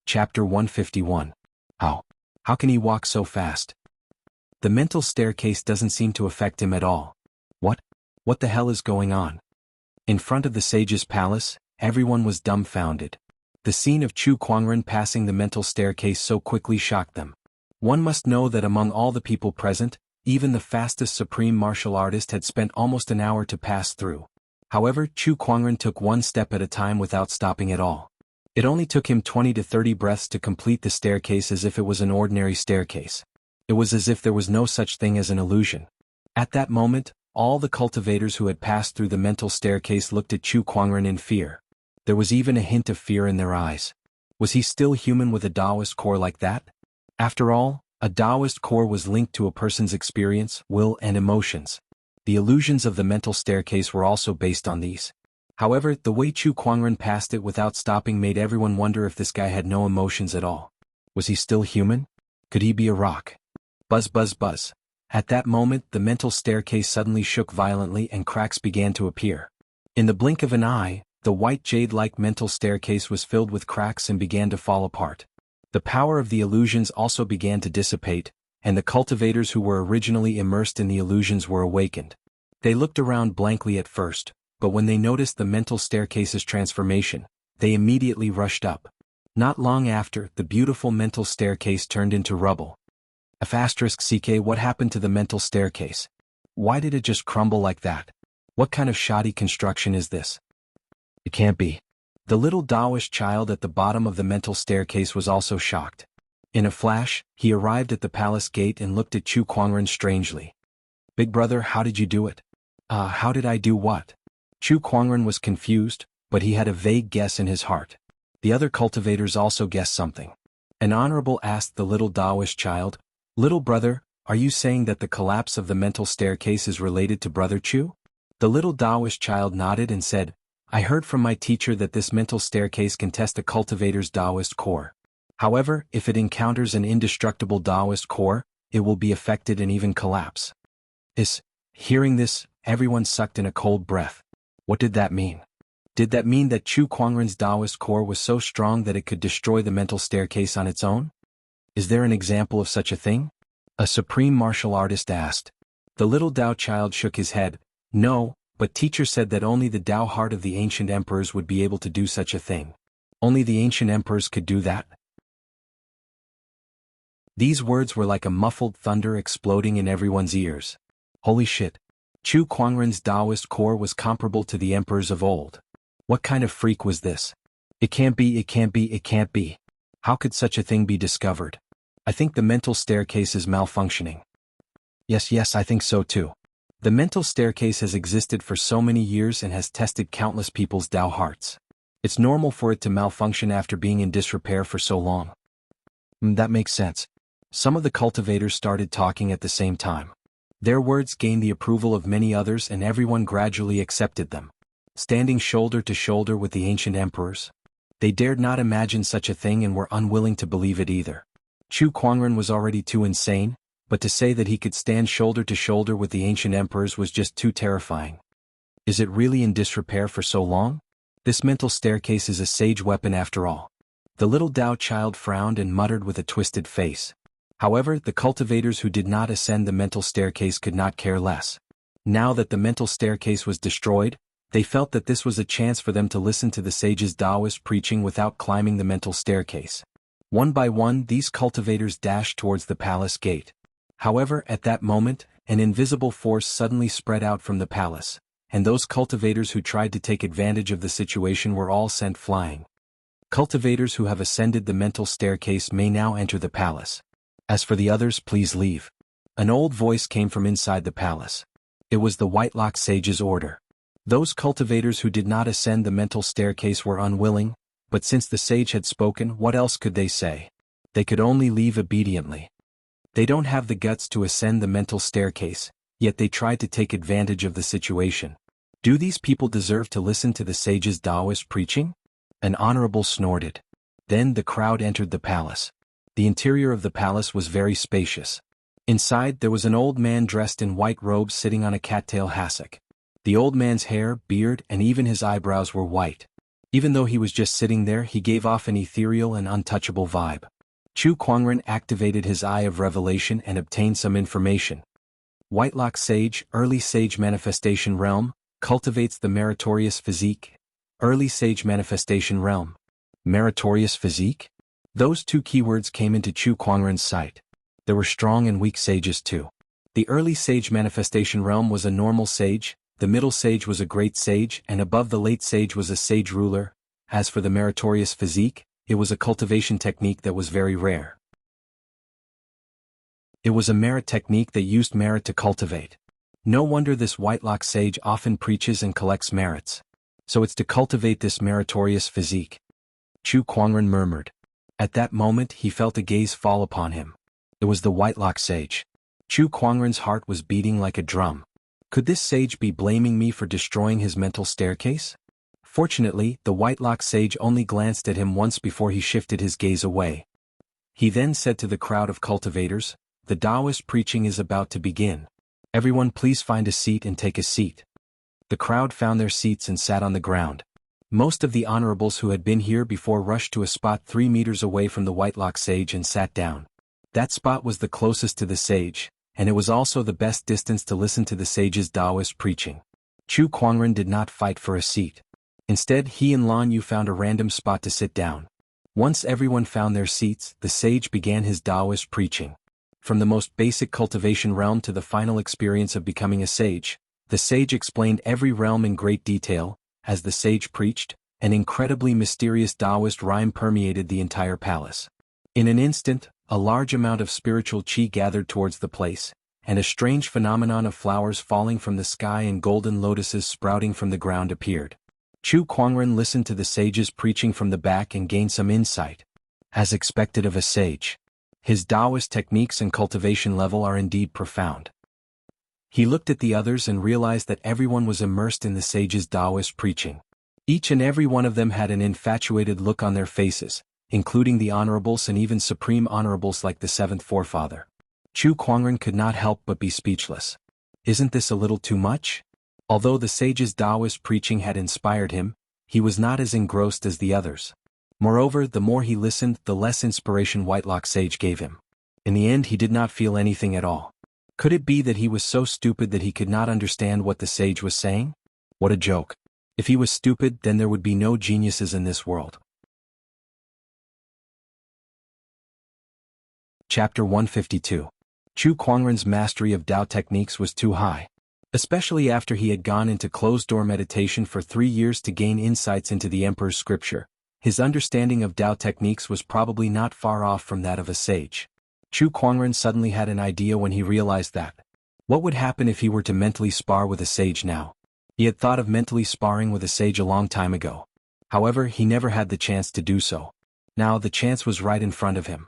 Chapter 151. How can he walk so fast? The mental staircase doesn't seem to affect him at all. What the hell is going on? In front of the sage's palace, everyone was dumbfounded. The scene of Chu Kuangren passing the mental staircase so quickly shocked them. One must know that among all the people present, even the fastest supreme martial artist had spent almost an hour to pass through. However, Chu Kuangren took one step at a time without stopping at all. It only took him 20 to 30 breaths to complete the staircase as if it was an ordinary staircase. It was as if there was no such thing as an illusion. At that moment, all the cultivators who had passed through the mental staircase looked at Chu Kuangren in fear. There was even a hint of fear in their eyes. Was he still human with a Taoist core like that? After all, a Taoist core was linked to a person's experience, will, and emotions. The illusions of the mental staircase were also based on these. However, the way Chu Kuangren passed it without stopping made everyone wonder if this guy had no emotions at all. Was he still human? Could he be a rock? Buzz buzz buzz. At that moment, the mental staircase suddenly shook violently and cracks began to appear. In the blink of an eye, the white jade-like mental staircase was filled with cracks and began to fall apart. The power of the illusions also began to dissipate, and the cultivators who were originally immersed in the illusions were awakened. They looked around blankly at first, but when they noticed the mental staircase's transformation, they immediately rushed up. Not long after, the beautiful mental staircase turned into rubble. *CK What happened to the mental staircase? Why did it just crumble like that? What kind of shoddy construction is this? It can't be. The little Taoist child at the bottom of the mental staircase was also shocked. In a flash, he arrived at the palace gate and looked at Chu Kuangren strangely. Big brother, how did you do it? How did I do what? Chu Kuangren was confused, but he had a vague guess in his heart. The other cultivators also guessed something. An honorable asked the little Taoist child, Little brother, are you saying that the collapse of the mental staircase is related to Brother Chu? The little Taoist child nodded and said, I heard from my teacher that this mental staircase can test a cultivator's Taoist core. However, if it encounters an indestructible Taoist core, it will be affected and even collapse. Hearing this, everyone sucked in a cold breath. What did that mean? Did that mean that Chu Kuangren's Taoist core was so strong that it could destroy the mental staircase on its own? Is there an example of such a thing? A supreme martial artist asked. The little Tao child shook his head. No, but teacher said that only the Tao heart of the ancient emperors would be able to do such a thing. Only the ancient emperors could do that? These words were like a muffled thunder exploding in everyone's ears. Holy shit. Chu Kuangren's Taoist core was comparable to the emperors of old. What kind of freak was this? It can't be, it can't be, it can't be. How could such a thing be discovered? I think the mental staircase is malfunctioning. Yes, I think so too. The mental staircase has existed for so many years and has tested countless people's Tao hearts. It's normal for it to malfunction after being in disrepair for so long. That makes sense. Some of the cultivators started talking at the same time. Their words gained the approval of many others and everyone gradually accepted them. Standing shoulder to shoulder with the ancient emperors. They dared not imagine such a thing and were unwilling to believe it either. Chu Kuangren was already too insane, but to say that he could stand shoulder to shoulder with the ancient emperors was just too terrifying. Is it really in disrepair for so long? This mental staircase is a sage weapon after all. The little Tao child frowned and muttered with a twisted face. However, the cultivators who did not ascend the mental staircase could not care less. Now that the mental staircase was destroyed, they felt that this was a chance for them to listen to the sage's Taoist preaching without climbing the mental staircase. One by one, these cultivators dashed towards the palace gate. However, at that moment, an invisible force suddenly spread out from the palace, and those cultivators who tried to take advantage of the situation were all sent flying. Cultivators who have ascended the mental staircase may now enter the palace. As for the others, please leave. An old voice came from inside the palace. It was the Whitelock sage's order. Those cultivators who did not ascend the mental staircase were unwilling, but since the sage had spoken, what else could they say? They could only leave obediently. They don't have the guts to ascend the mental staircase, yet they tried to take advantage of the situation. Do these people deserve to listen to the sage's Taoist preaching? An honorable snorted. Then the crowd entered the palace. The interior of the palace was very spacious. Inside there was an old man dressed in white robes sitting on a cattail hassock. The old man's hair, beard, and even his eyebrows were white. Even though he was just sitting there, he gave off an ethereal and untouchable vibe. Chu Kuangren activated his Eye of Revelation and obtained some information. Whitelock Sage, Early Sage Manifestation Realm, cultivates the meritorious physique. Early Sage Manifestation Realm. Meritorious physique? Those two keywords came into Chu Kuangren's sight. There were strong and weak sages too. The Early Sage Manifestation Realm was a normal sage, the Middle Sage was a Great Sage, and above the Late Sage was a Sage Ruler. As for the meritorious physique, it was a cultivation technique that was very rare. It was a merit technique that used merit to cultivate. No wonder this Whitelock sage often preaches and collects merits. So it's to cultivate this meritorious physique. Chu Kuangren murmured. At that moment he felt a gaze fall upon him. It was the Whitelock sage. Chu Kuangren's heart was beating like a drum. Could this sage be blaming me for destroying his mental staircase? Fortunately, the Whitelock sage only glanced at him once before he shifted his gaze away. He then said to the crowd of cultivators, "The Taoist preaching is about to begin. Everyone please find a seat and take a seat." The crowd found their seats and sat on the ground. Most of the honorables who had been here before rushed to a spot 3 meters away from the Whitelock sage and sat down. That spot was the closest to the sage, and it was also the best distance to listen to the sage's Taoist preaching. Chu Kuangren did not fight for a seat. Instead, he and Lan Yu found a random spot to sit down. Once everyone found their seats, the sage began his Taoist preaching. From the most basic cultivation realm to the final experience of becoming a sage, the sage explained every realm in great detail. As the sage preached, an incredibly mysterious Taoist rhyme permeated the entire palace. In an instant, a large amount of spiritual qi gathered towards the place, and a strange phenomenon of flowers falling from the sky and golden lotuses sprouting from the ground appeared. Chu Kuangren listened to the sage's preaching from the back and gained some insight. As expected of a sage, his Taoist techniques and cultivation level are indeed profound. He looked at the others and realized that everyone was immersed in the sage's Taoist preaching. Each and every one of them had an infatuated look on their faces, including the honorables and even supreme honorables like the seventh forefather. Chu Kuangren could not help but be speechless. Isn't this a little too much? Although the sage's Taoist preaching had inspired him, he was not as engrossed as the others. Moreover, the more he listened, the less inspiration Whitelock sage gave him. In the end, he did not feel anything at all. Could it be that he was so stupid that he could not understand what the sage was saying? What a joke. If he was stupid, then there would be no geniuses in this world. Chapter 152. Chu Kuangren's mastery of Tao techniques was too high. Especially after he had gone into closed-door meditation for 3 years to gain insights into the emperor's scripture, his understanding of Tao techniques was probably not far off from that of a sage. Chu Kuangren suddenly had an idea when he realized that. What would happen if he were to mentally spar with a sage now? He had thought of mentally sparring with a sage a long time ago. However, he never had the chance to do so. Now the chance was right in front of him.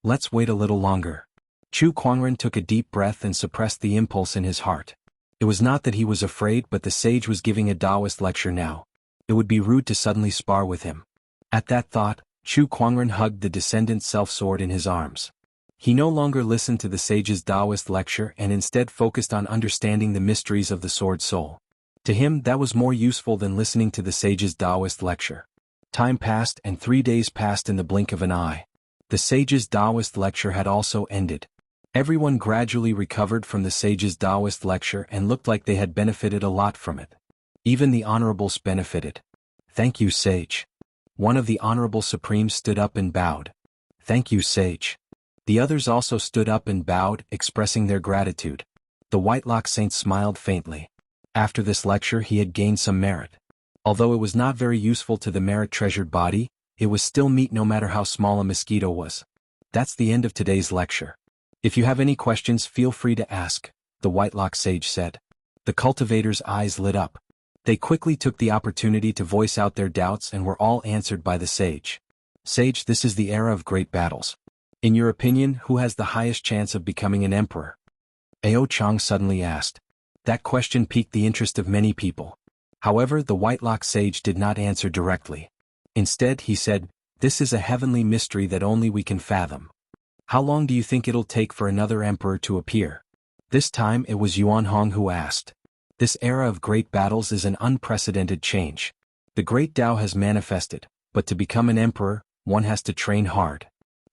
Let's wait a little longer. Chu Kuangren took a deep breath and suppressed the impulse in his heart. It was not that he was afraid, but the sage was giving a Taoist lecture now. It would be rude to suddenly spar with him. At that thought, Chu Kuangren hugged the descendant self-sword in his arms. He no longer listened to the sage's Taoist lecture and instead focused on understanding the mysteries of the sword soul. To him, that was more useful than listening to the sage's Taoist lecture. Time passed and 3 days passed in the blink of an eye. The sage's Taoist lecture had also ended. Everyone gradually recovered from the sage's Taoist lecture and looked like they had benefited a lot from it. Even the honorables benefited. "Thank you, sage." One of the honorable supremes stood up and bowed. "Thank you, sage." The others also stood up and bowed, expressing their gratitude. The Whitelock saint smiled faintly. After this lecture he had gained some merit. Although it was not very useful to the merit-treasured body, it was still meat no matter how small a mosquito was. That's the end of today's lecture. If you have any questions, feel free to ask, the Whitelock sage said. The cultivators' eyes lit up. They quickly took the opportunity to voice out their doubts and were all answered by the sage. "Sage, this is the era of great battles. In your opinion, who has the highest chance of becoming an emperor?" Ao Chang suddenly asked. That question piqued the interest of many people. However, the Whitelock sage did not answer directly. Instead, he said, "This is a heavenly mystery that only we can fathom. How long do you think it'll take for another emperor to appear?" This time it was Yuan Hong who asked. This era of great battles is an unprecedented change. The great Tao has manifested, but to become an emperor, one has to train hard.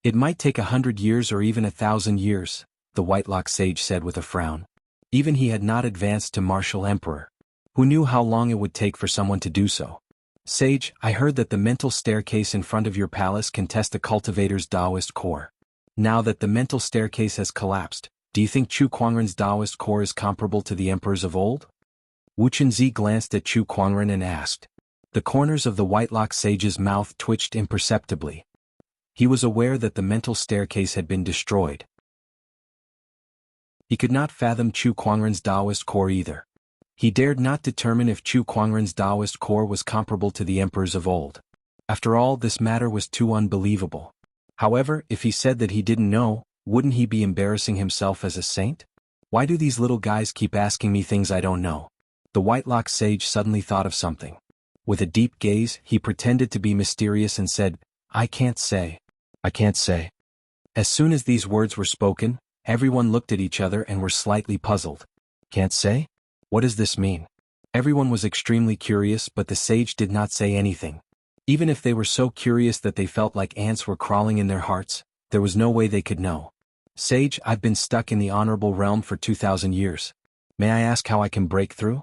It might take 100 years or even 1,000 years, the Whitelock sage said with a frown. Even he had not advanced to martial emperor. Who knew how long it would take for someone to do so? "Sage, I heard that the mental staircase in front of your palace can test a cultivator's Taoist core. Now that the mental staircase has collapsed, do you think Chu Kuangren's Taoist core is comparable to the emperors of old?" Wu Chenzi glanced at Chu Kuangren and asked. The corners of the Whitelock sage's mouth twitched imperceptibly. He was aware that the mental staircase had been destroyed. He could not fathom Chu Kuangren's Taoist core either. He dared not determine if Chu Kuangren's Taoist core was comparable to the emperors of old. After all, this matter was too unbelievable. However, if he said that he didn't know, wouldn't he be embarrassing himself as a saint? Why do these little guys keep asking me things I don't know? The white-locked sage suddenly thought of something. With a deep gaze, he pretended to be mysterious and said, "I can't say. I can't say." As soon as these words were spoken, everyone looked at each other and were slightly puzzled. Can't say? What does this mean? Everyone was extremely curious, but the sage did not say anything. Even if they were so curious that they felt like ants were crawling in their hearts, there was no way they could know. Sage, I've been stuck in the honorable realm for 2,000 years. May I ask how I can break through?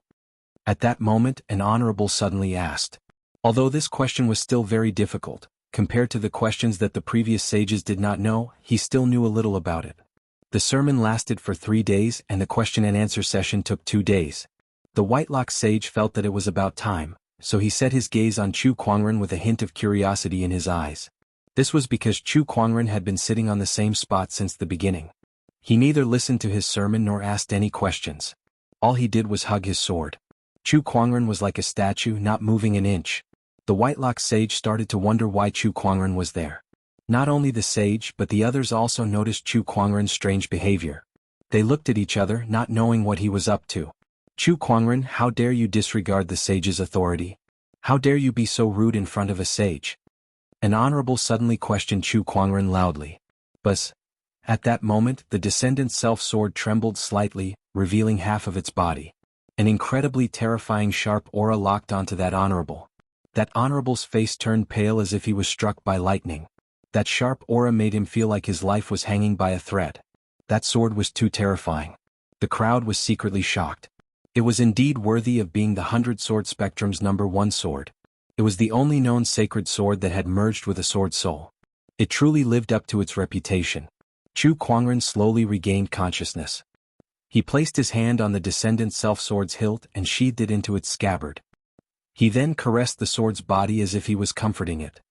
At that moment, an honorable suddenly asked. Although this question was still very difficult, compared to the questions that the previous sages did not know, he still knew a little about it. The sermon lasted for 3 days and the question and answer session took 2 days. The white-locked sage felt that it was about time, so he set his gaze on Chu Kuangren with a hint of curiosity in his eyes. This was because Chu Kuangren had been sitting on the same spot since the beginning. He neither listened to his sermon nor asked any questions. All he did was hug his sword. Chu Kuangren was like a statue, not moving an inch. The white-locked sage started to wonder why Chu Kuangren was there. Not only the sage but the others also noticed Chu Kuangren's strange behavior. They looked at each other, not knowing what he was up to. Chu Kuangren, how dare you disregard the sage's authority? How dare you be so rude in front of a sage? An honorable suddenly questioned Chu Kuangren loudly. But at that moment, the descendant's self-sword trembled slightly, revealing half of its body. An incredibly terrifying sharp aura locked onto that honorable. That honorable's face turned pale as if he was struck by lightning. That sharp aura made him feel like his life was hanging by a thread. That sword was too terrifying. The crowd was secretly shocked. It was indeed worthy of being the 100-sword spectrum's #1 sword. It was the only known sacred sword that had merged with a sword soul. It truly lived up to its reputation. Chu Kuangren slowly regained consciousness. He placed his hand on the descendant's self-sword's hilt and sheathed it into its scabbard. He then caressed the sword's body as if he was comforting it.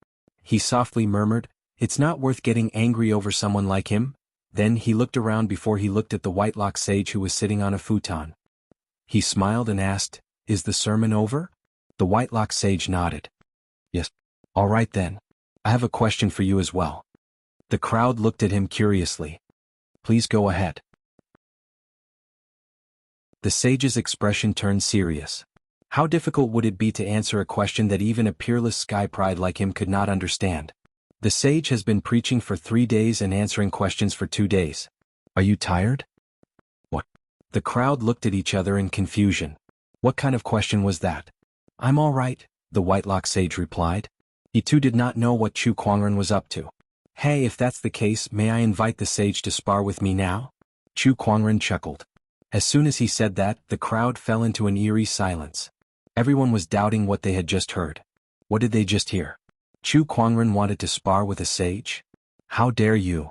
He softly murmured, "It's not worth getting angry over someone like him." Then he looked around before he looked at the white-locked sage who was sitting on a futon. He smiled and asked, "Is the sermon over?" The white-locked sage nodded. "Yes. All right then. I have a question for you as well." The crowd looked at him curiously. "Please go ahead." The sage's expression turned serious. How difficult would it be to answer a question that even a peerless sky pride like him could not understand? The sage has been preaching for 3 days and answering questions for 2 days. Are you tired? What? The crowd looked at each other in confusion. What kind of question was that? "I'm all right," the white-locked sage replied. He too did not know what Chu Kuangren was up to. "Hey, if that's the case, may I invite the sage to spar with me now?" Chu Kuangren chuckled. As soon as he said that, the crowd fell into an eerie silence. Everyone was doubting what they had just heard. What did they just hear? Chu Kuangren wanted to spar with a sage? How dare you?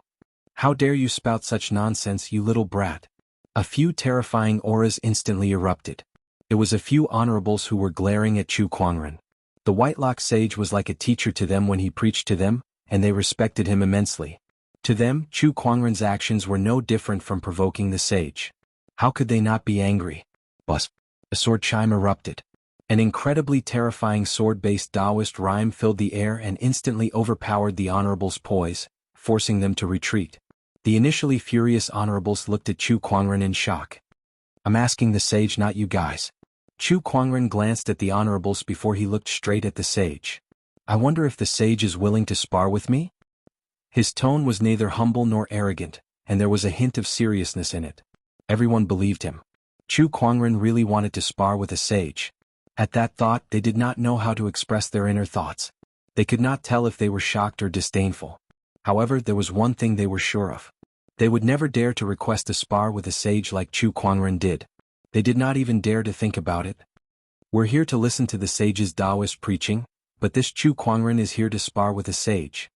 How dare you spout such nonsense, you little brat? A few terrifying auras instantly erupted. It was a few honorables who were glaring at Chu Kuangren. The white-locked sage was like a teacher to them when he preached to them, and they respected him immensely. To them, Chu Kuangren's actions were no different from provoking the sage. How could they not be angry? Buzz! A sword chime erupted. An incredibly terrifying sword-based Taoist rhyme filled the air and instantly overpowered the honorables' poise, forcing them to retreat. The initially furious honorables looked at Chu Kuangren in shock. "I'm asking the sage, not you guys." Chu Kuangren glanced at the honorables before he looked straight at the sage. "I wonder if the sage is willing to spar with me?" His tone was neither humble nor arrogant, and there was a hint of seriousness in it. Everyone believed him. Chu Kuangren really wanted to spar with a sage. At that thought, they did not know how to express their inner thoughts. They could not tell if they were shocked or disdainful. However, there was one thing they were sure of. They would never dare to request a spar with a sage like Chu Kuangren did. They did not even dare to think about it. We're here to listen to the sage's Taoist preaching, but this Chu Kuangren is here to spar with a sage.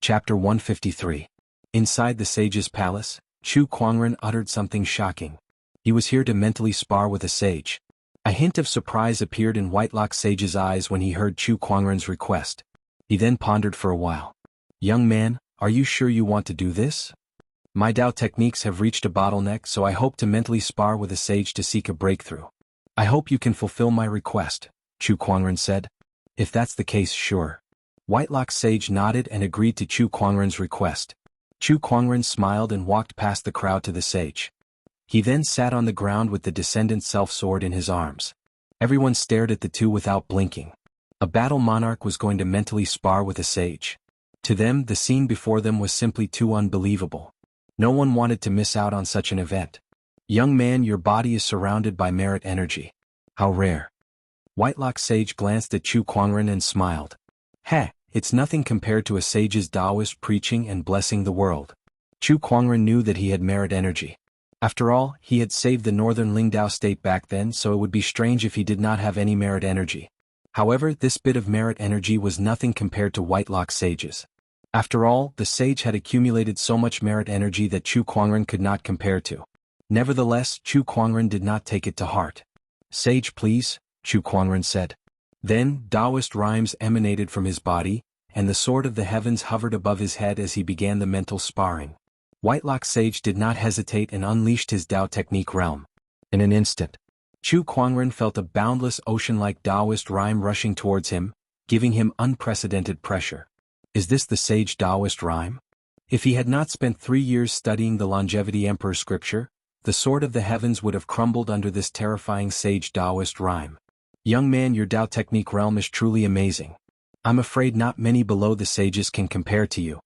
Chapter 153. Inside the sage's palace, Chu Kuangren uttered something shocking. He was here to mentally spar with a sage. A hint of surprise appeared in Whitelock Sage's eyes when he heard Chu Kuangren's request. He then pondered for a while. "Young man, Are you sure you want to do this? My Dao techniques have reached a bottleneck, so I hope to mentally spar with a sage to seek a breakthrough. I hope you can fulfill my request, Chu Kuangren said. If that's the case, sure. Whitelock Sage nodded and agreed to Chu Kuangren's request. Chu Kuangren smiled and walked past the crowd to the sage. He then sat on the ground with the Descendant Self-Sword in his arms. Everyone stared at the two without blinking. A battle monarch was going to mentally spar with a sage. To them, the scene before them was simply too unbelievable. No one wanted to miss out on such an event. Young man, your body is surrounded by merit energy. How rare. Whitelock Sage glanced at Chu Kuangren and smiled. Heh, it's nothing compared to a sage's Taoist preaching and blessing the world. Chu Kuangren knew that he had merit energy. After all, he had saved the northern Lingdao state back then, so it would be strange if he did not have any merit energy. However, this bit of merit energy was nothing compared to Whitelock Sage's. After all, the sage had accumulated so much merit energy that Chu Kuangren could not compare to. Nevertheless, Chu Kuangren did not take it to heart. Sage, please, Chu Kuangren said. Then, Taoist rhymes emanated from his body, and the sword of the heavens hovered above his head as he began the mental sparring. Whitelock Sage did not hesitate and unleashed his Tao technique realm. In an instant, Chu Kuangren felt a boundless ocean-like Taoist rhyme rushing towards him, giving him unprecedented pressure. Is this the sage Taoist rhyme? If he had not spent 3 years studying the Longevity Emperor scripture, the sword of the heavens would have crumbled under this terrifying sage Taoist rhyme. Young man, your Tao technique realm is truly amazing. I'm afraid not many below the sages can compare to you.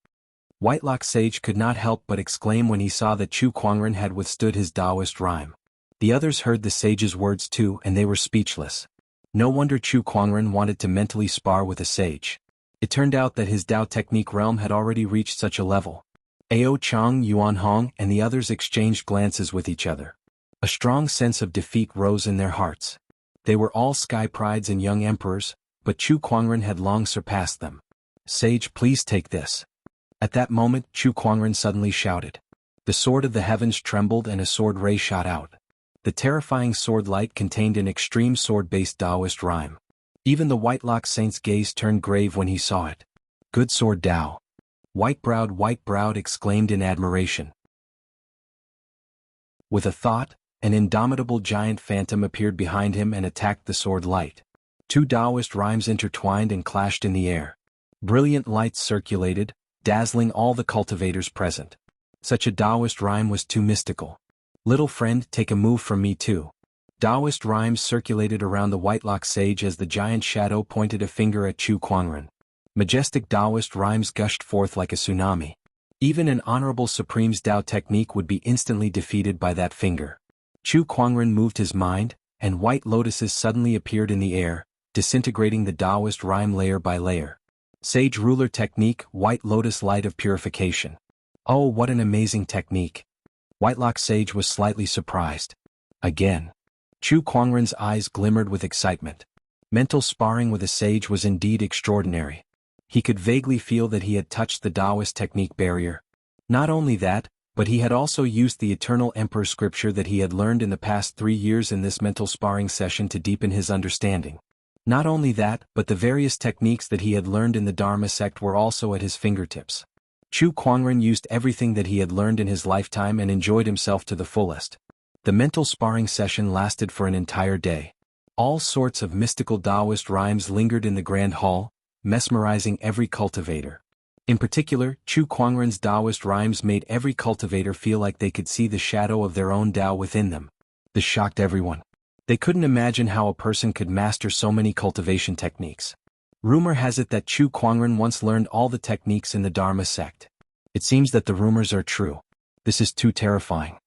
Whitelock Sage could not help but exclaim when he saw that Chu Kuangren had withstood his Taoist rhyme. The others heard the sage's words too, and they were speechless. No wonder Chu Kuangren wanted to mentally spar with a sage. It turned out that his Tao technique realm had already reached such a level. Ao Chang, Yuan Hong, and the others exchanged glances with each other. A strong sense of defeat rose in their hearts. They were all sky prides and young emperors, but Chu Kuangren had long surpassed them. Sage, please take this. At that moment, Chu Kuangren suddenly shouted. The sword of the heavens trembled and a sword ray shot out. The terrifying sword light contained an extreme sword-based Taoist rhyme. Even the Whitelock Saint's gaze turned grave when he saw it. Good sword Tao. White-browed exclaimed in admiration. With a thought, an indomitable giant phantom appeared behind him and attacked the sword light. Two Taoist rhymes intertwined and clashed in the air. Brilliant lights circulated, dazzling all the cultivators present. Such a Taoist rhyme was too mystical. Little friend, take a move from me too. Taoist rhymes circulated around the Whitelock Sage as the giant shadow pointed a finger at Chu Kuangren. Majestic Taoist rhymes gushed forth like a tsunami. Even an honorable Supreme's Tao technique would be instantly defeated by that finger. Chu Kuangren moved his mind, and white lotuses suddenly appeared in the air, disintegrating the Taoist rhyme layer by layer. Sage ruler technique, white lotus light of purification. Oh, what an amazing technique. Whitelock Sage was slightly surprised. Again. Chu Kuangren's eyes glimmered with excitement. Mental sparring with a sage was indeed extraordinary. He could vaguely feel that he had touched the Taoist technique barrier. Not only that, but he had also used the Eternal Emperor scripture that he had learned in the past 3 years in this mental sparring session to deepen his understanding. Not only that, but the various techniques that he had learned in the Dharma sect were also at his fingertips. Chu Kuangren used everything that he had learned in his lifetime and enjoyed himself to the fullest. The mental sparring session lasted for an entire day. All sorts of mystical Taoist rhymes lingered in the grand hall, mesmerizing every cultivator. In particular, Chu Kuangren's Taoist rhymes made every cultivator feel like they could see the shadow of their own Tao within them. This shocked everyone. They couldn't imagine how a person could master so many cultivation techniques. Rumor has it that Chu Kuangren once learned all the techniques in the Dharma sect. It seems that the rumors are true. This is too terrifying.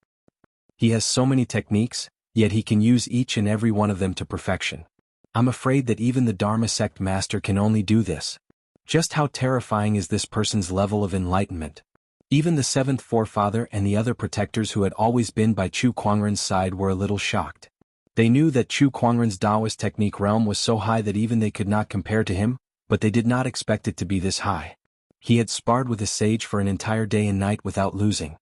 He has so many techniques, yet he can use each and every one of them to perfection. I'm afraid that even the Dharma sect master can only do this. Just how terrifying is this person's level of enlightenment? Even the seventh forefather and the other protectors who had always been by Chu Kuangren's side were a little shocked. They knew that Chu Kuangren's Taoist technique realm was so high that even they could not compare to him, but they did not expect it to be this high. He had sparred with a sage for an entire day and night without losing.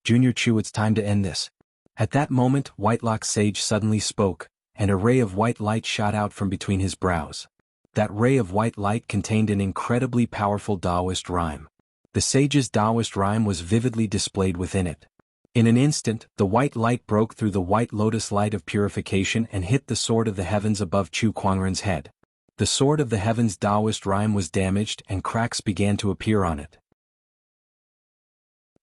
Junior Chu, it's time to end this. At that moment, Whitelock Sage suddenly spoke, and a ray of white light shot out from between his brows. That ray of white light contained an incredibly powerful Taoist rhyme. The sage's Taoist rhyme was vividly displayed within it. In an instant, the white light broke through the white lotus light of purification and hit the sword of the heavens above Chu Kuangren's head. The sword of the heavens Taoist rhyme was damaged and cracks began to appear on it.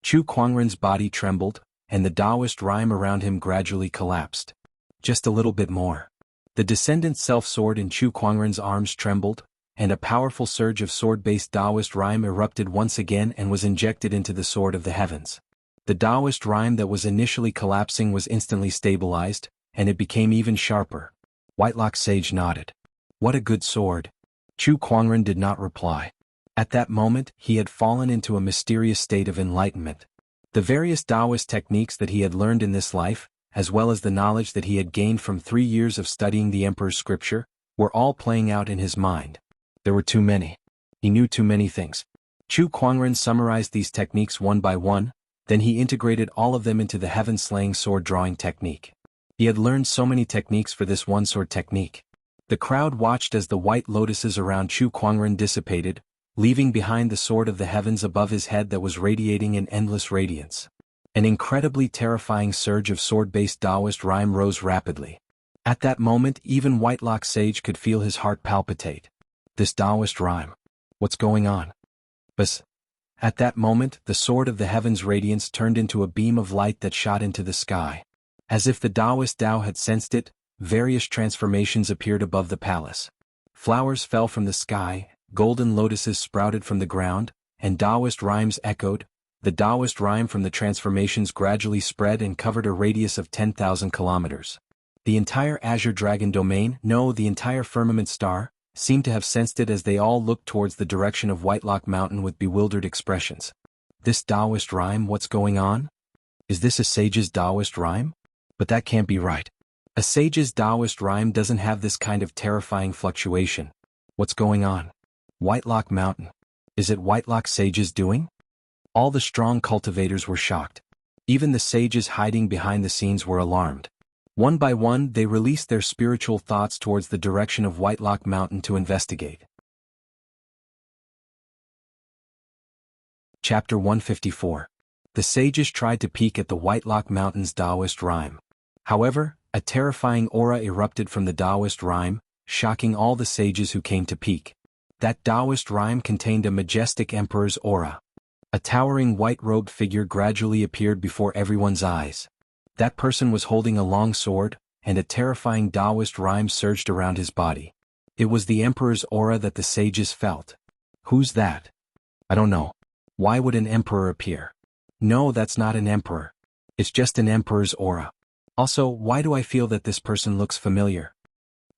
Chu Kuangren's body trembled, and the Taoist rhyme around him gradually collapsed. Just a little bit more. The descendant self-sword in Chu Kuangren's arms trembled, and a powerful surge of sword-based Taoist rhyme erupted once again and was injected into the sword of the heavens. The Taoist rhyme that was initially collapsing was instantly stabilized, and it became even sharper. Whitelock Sage nodded. What a good sword. Chu Kuangren did not reply. At that moment, he had fallen into a mysterious state of enlightenment. The various Taoist techniques that he had learned in this life, as well as the knowledge that he had gained from 3 years of studying the Emperor's scripture, were all playing out in his mind. There were too many. He knew too many things. Chu Kuangren summarized these techniques one by one, then he integrated all of them into the heaven-slaying sword-drawing technique. He had learned so many techniques for this one sword technique. The crowd watched as the white lotuses around Chu Kuangren dissipated, leaving behind the sword of the heavens above his head that was radiating in endless radiance. An incredibly terrifying surge of sword-based Taoist rhyme rose rapidly. At that moment, even Whitelock Sage could feel his heart palpitate. This Taoist rhyme. What's going on? Bas. At that moment, the sword of the heavens' radiance turned into a beam of light that shot into the sky. As if the Taoist Tao had sensed it, various transformations appeared above the palace. Flowers fell from the sky, golden lotuses sprouted from the ground, and Taoist rhymes echoed. The Taoist rhyme from the transformations gradually spread and covered a radius of 10,000 kilometers. The entire Azure Dragon domain, no, the entire firmament star, seemed to have sensed it as they all looked towards the direction of Whitelock Mountain with bewildered expressions. This Taoist rhyme, what's going on? Is this a sage's Taoist rhyme? But that can't be right. A sage's Taoist rhyme doesn't have this kind of terrifying fluctuation. What's going on? Whitelock Mountain. Is it Whitelock Sage's doing? All the strong cultivators were shocked. Even the sages hiding behind the scenes were alarmed. One by one, they released their spiritual thoughts towards the direction of Whitelock Mountain to investigate. Chapter 154. The sages tried to peek at the Whitelock Mountain's Taoist rhyme. However, a terrifying aura erupted from the Taoist rhyme, shocking all the sages who came to peek. That Taoist rhyme contained a majestic emperor's aura. A towering white-robed figure gradually appeared before everyone's eyes. That person was holding a long sword, and a terrifying Taoist rhyme surged around his body. It was the emperor's aura that the sages felt. Who's that? I don't know. Why would an emperor appear? No, that's not an emperor. It's just an emperor's aura. Also, why do I feel that this person looks familiar?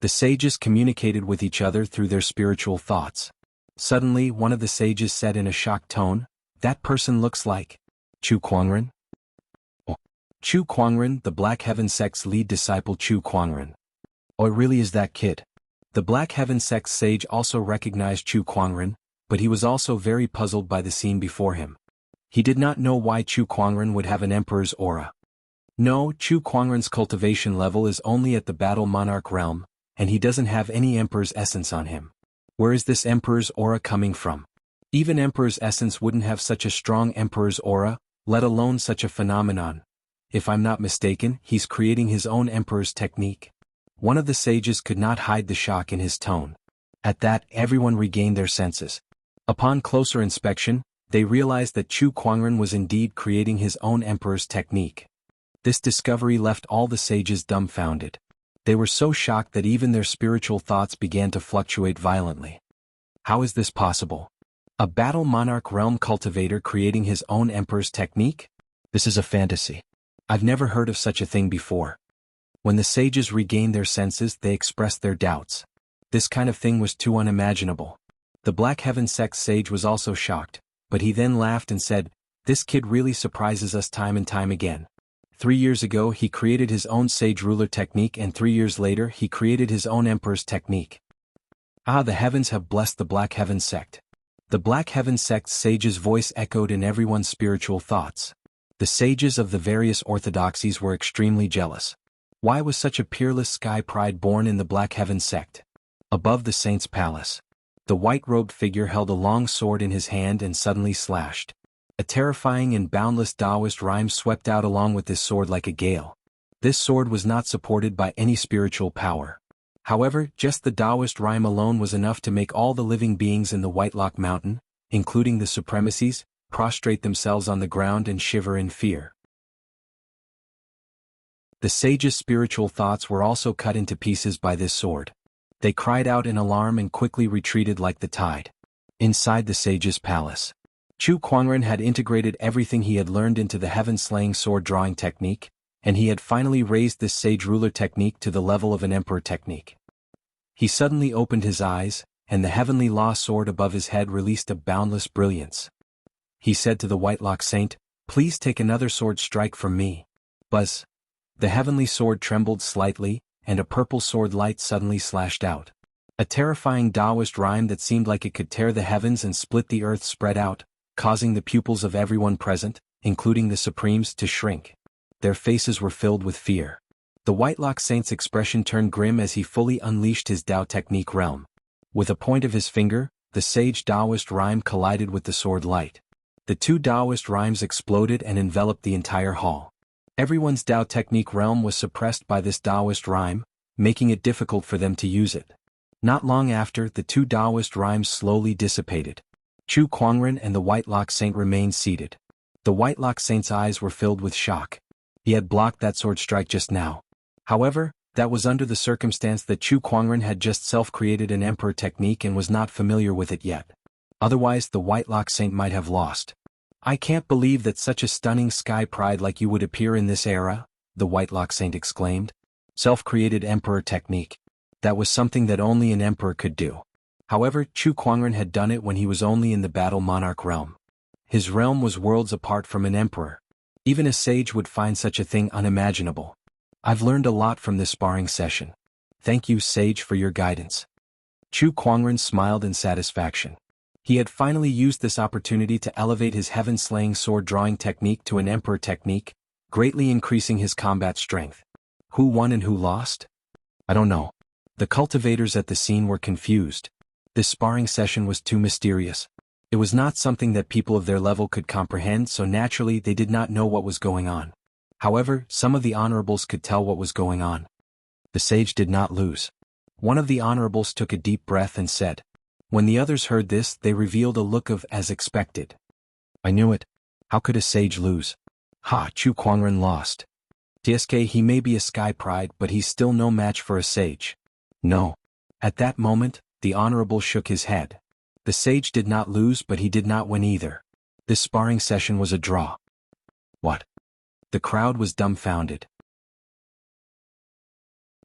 The sages communicated with each other through their spiritual thoughts. Suddenly, one of the sages said in a shocked tone, "That person looks like Chu Kuangren." Chu Kuangren, the Black Heaven sect's lead disciple Chu Kuangren. Oh, it really is that kid. The Black Heaven sect's sage also recognized Chu Kuangren, but he was also very puzzled by the scene before him. He did not know why Chu Kuangren would have an emperor's aura. No, Chu Kuangren's cultivation level is only at the Battle Monarch realm, and he doesn't have any emperor's essence on him. Where is this emperor's aura coming from? Even emperor's essence wouldn't have such a strong emperor's aura, let alone such a phenomenon. If I'm not mistaken, he's creating his own emperor's technique. One of the sages could not hide the shock in his tone. At that, everyone regained their senses. Upon closer inspection, they realized that Chu Kuangren was indeed creating his own emperor's technique. This discovery left all the sages dumbfounded. They were so shocked that even their spiritual thoughts began to fluctuate violently. How is this possible? A Battle Monarch realm cultivator creating his own emperor's technique? This is a fantasy. I've never heard of such a thing before. When the sages regained their senses, they expressed their doubts. This kind of thing was too unimaginable. The Black Heaven sect sage was also shocked, but he then laughed and said, "This kid really surprises us time and time again. 3 years ago he created his own sage ruler technique, and 3 years later he created his own emperor's technique. Ah, the heavens have blessed the Black Heaven sect." The Black Heaven sect's sage's voice echoed in everyone's spiritual thoughts. The sages of the various orthodoxies were extremely jealous. Why was such a peerless sky pride born in the Black Heaven sect? Above the saint's palace. The white-robed figure held a long sword in his hand and suddenly slashed. A terrifying and boundless Taoist rhyme swept out along with this sword like a gale. This sword was not supported by any spiritual power. However, just the Taoist rhyme alone was enough to make all the living beings in the Whitelock Mountain, including the supremacies, prostrate themselves on the ground and shiver in fear. The sage's spiritual thoughts were also cut into pieces by this sword. They cried out in alarm and quickly retreated like the tide. Inside the sage's palace, Chu Kuangren had integrated everything he had learned into the heaven-slaying sword-drawing technique, and he had finally raised this sage ruler technique to the level of an emperor technique. He suddenly opened his eyes, and the heavenly law sword above his head released a boundless brilliance. He said to the Whitelock Saint, "Please take another sword strike from me." Buzz! The heavenly sword trembled slightly, and a purple sword light suddenly slashed out. A terrifying Taoist rhyme that seemed like it could tear the heavens and split the earth spread out, causing the pupils of everyone present, including the Supremes, to shrink. Their faces were filled with fear. The Whitelock Saint's expression turned grim as he fully unleashed his Tao technique realm. With a point of his finger, the sage Taoist rhyme collided with the sword light. The two Taoist rhymes exploded and enveloped the entire hall. Everyone's Tao technique realm was suppressed by this Taoist rhyme, making it difficult for them to use it. Not long after, the two Taoist rhymes slowly dissipated. Chu Kuangren and the Whitelock Saint remained seated. The Whitelock Saint's eyes were filled with shock. He had blocked that sword strike just now. However, that was under the circumstance that Chu Kuangren had just self-created an emperor technique and was not familiar with it yet. Otherwise, the Whitelock Saint might have lost. "I can't believe that such a stunning sky pride like you would appear in this era," the Whitelock Saint exclaimed. Self-created emperor technique. That was something that only an emperor could do. However, Chu Kuangren had done it when he was only in the battle monarch realm. His realm was worlds apart from an emperor. Even a sage would find such a thing unimaginable. "I've learned a lot from this sparring session. Thank you, sage, for your guidance." Chu Kuangren smiled in satisfaction. He had finally used this opportunity to elevate his heaven-slaying sword-drawing technique to an emperor technique, greatly increasing his combat strength. Who won and who lost? I don't know. The cultivators at the scene were confused. This sparring session was too mysterious. It was not something that people of their level could comprehend, so naturally they did not know what was going on. However, some of the honorables could tell what was going on. The sage did not lose. One of the honorables took a deep breath and said. When the others heard this, they revealed a look of "as expected." "I knew it. How could a sage lose?" "Ha, Chu Kuangren lost. TSK, he may be a sky pride, but he's still no match for a sage." "No." At that moment, the honorable shook his head. The sage did not lose, but he did not win either. This sparring session was a draw. What? The crowd was dumbfounded.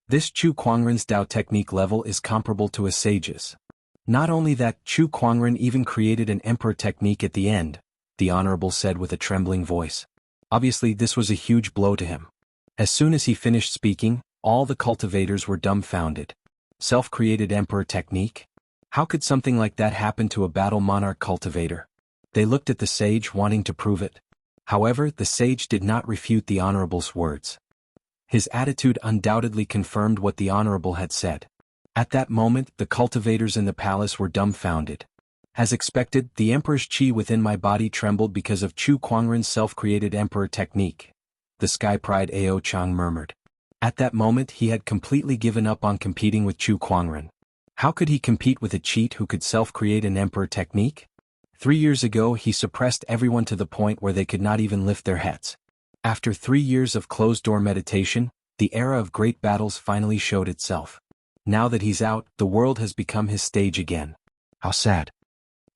This Chu Kuangren's Tao technique level is comparable to a sage's. Not only that, Chu Kuangren even created an emperor technique at the end, the honorable said with a trembling voice. Obviously this was a huge blow to him. As soon as he finished speaking, all the cultivators were dumbfounded. Self-created emperor technique? How could something like that happen to a battle monarch cultivator? They looked at the sage wanting to prove it. However, the sage did not refute the honorable's words. His attitude undoubtedly confirmed what the honorable had said. At that moment, the cultivators in the palace were dumbfounded. As expected, the emperor's chi within my body trembled because of Chu Kuangren's self-created emperor technique. The Sky Pride Ao Chang murmured. At that moment he had completely given up on competing with Chu Kuangren. How could he compete with a cheat who could self-create an emperor technique? 3 years ago he suppressed everyone to the point where they could not even lift their heads. After 3 years of closed-door meditation, the era of great battles finally showed itself. Now that he's out, the world has become his stage again. How sad.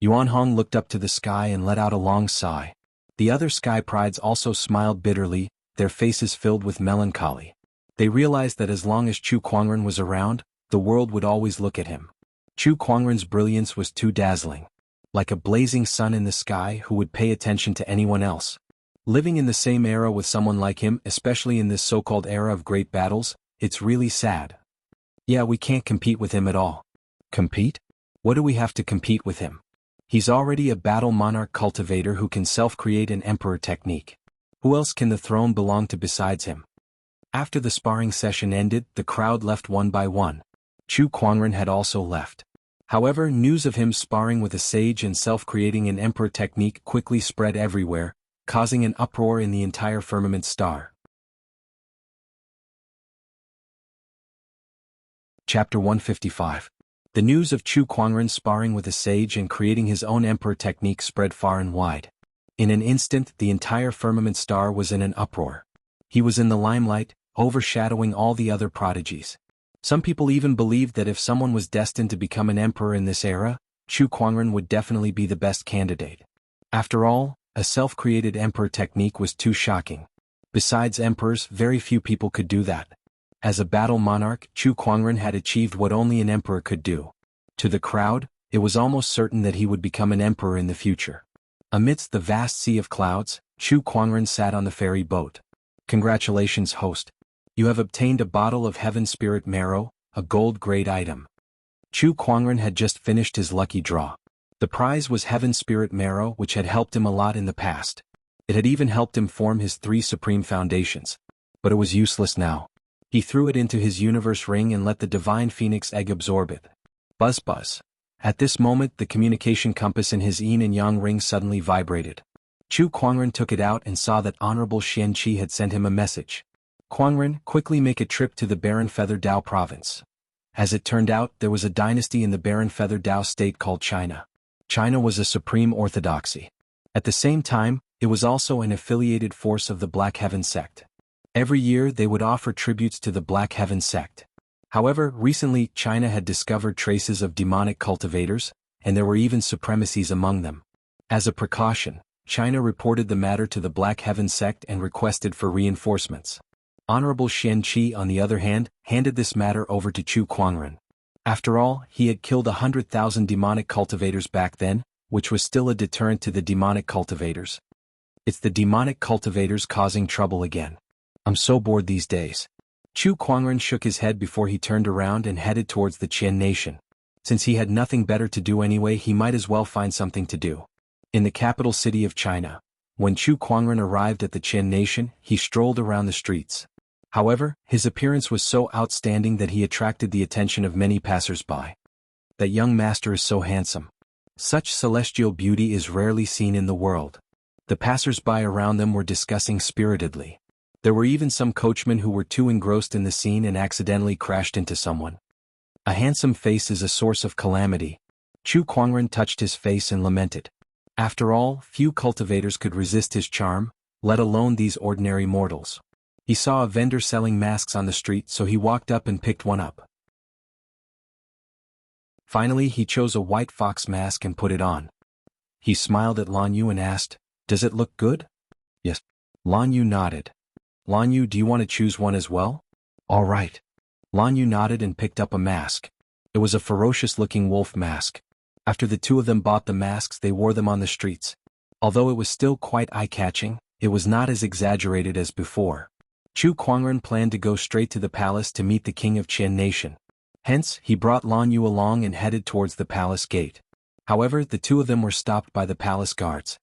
Yuan Hong looked up to the sky and let out a long sigh. The other sky prides also smiled bitterly, their faces filled with melancholy. They realized that as long as Chu Kuangren was around, the world would always look at him. Chu Kuangren's brilliance was too dazzling. Like a blazing sun in the sky, who would pay attention to anyone else? Living in the same era with someone like him, especially in this so-called era of great battles, it's really sad. Yeah, we can't compete with him at all. Compete? What do we have to compete with him? He's already a battle monarch cultivator who can self-create an emperor technique. Who else can the throne belong to besides him? After the sparring session ended, the crowd left one by one. Chu Kuangren had also left. However, news of him sparring with a sage and self-creating an emperor technique quickly spread everywhere, causing an uproar in the entire firmament star. Chapter 155. The news of Chu Kuangren sparring with a sage and creating his own emperor technique spread far and wide. In an instant, the entire firmament star was in an uproar. He was in the limelight, overshadowing all the other prodigies. Some people even believed that if someone was destined to become an emperor in this era, Chu Kuangren would definitely be the best candidate. After all, a self-created emperor technique was too shocking. Besides emperors, very few people could do that. As a battle monarch, Chu Kuangren had achieved what only an emperor could do. To the crowd, it was almost certain that he would become an emperor in the future. Amidst the vast sea of clouds, Chu Kuangren sat on the ferry boat. Congratulations, host. You have obtained a bottle of heaven spirit marrow, a gold-grade item. Chu Kuangren had just finished his lucky draw. The prize was heaven spirit marrow, which had helped him a lot in the past. It had even helped him form his 3 supreme foundations. But it was useless now. He threw it into his universe ring and let the divine phoenix egg absorb it. Buzz buzz. At this moment, the communication compass in his yin and yang ring suddenly vibrated. Chu Kuangren took it out and saw that Honorable Xian Qi had sent him a message. Kuangren, quickly make a trip to the Barren Feather Dao province. As it turned out, there was a dynasty in the Barren Feather Dao state called China. China was a supreme orthodoxy. At the same time, it was also an affiliated force of the Black Heaven sect. Every year they would offer tributes to the Black Heaven sect. However, recently China had discovered traces of demonic cultivators, and there were even supremacies among them. As a precaution, China reported the matter to the Black Heaven sect and requested for reinforcements. Honorable Xian Qi, on the other hand, handed this matter over to Chu Kuangren. After all, he had killed 100,000 demonic cultivators back then, which was still a deterrent to the demonic cultivators. It's the demonic cultivators causing trouble again. I'm so bored these days. Chu Kuangren shook his head before he turned around and headed towards the Qian nation. Since he had nothing better to do anyway, he might as well find something to do. In the capital city of China, when Chu Kuangren arrived at the Qian nation, he strolled around the streets. However, his appearance was so outstanding that he attracted the attention of many passers-by. That young master is so handsome. Such celestial beauty is rarely seen in the world. The passers-by around them were discussing spiritedly. There were even some coachmen who were too engrossed in the scene and accidentally crashed into someone. A handsome face is a source of calamity. Chu Kuangren touched his face and lamented. After all, few cultivators could resist his charm, let alone these ordinary mortals. He saw a vendor selling masks on the street, so he walked up and picked one up. Finally, he chose a white fox mask and put it on. He smiled at Lan Yu and asked, "Does it look good?" "Yes." Lan Yu nodded. "Lan Yu, do you want to choose one as well?" "All right." Lan Yu nodded and picked up a mask. It was a ferocious-looking wolf mask. After the two of them bought the masks, they wore them on the streets. Although it was still quite eye-catching, it was not as exaggerated as before. Chu Kuangren planned to go straight to the palace to meet the king of Qian nation. Hence, he brought Lan Yu along and headed towards the palace gate. However, the two of them were stopped by the palace guards.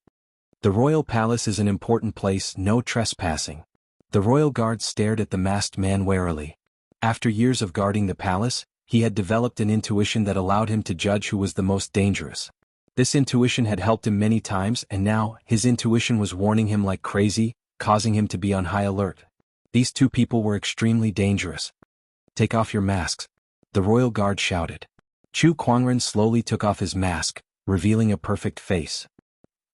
The royal palace is an important place, no trespassing. The royal guards stared at the masked man warily. After years of guarding the palace, he had developed an intuition that allowed him to judge who was the most dangerous. This intuition had helped him many times, and now, his intuition was warning him like crazy, causing him to be on high alert. These two people were extremely dangerous. "Take off your masks," the royal guard shouted. Chu Kuangren slowly took off his mask, revealing a perfect face.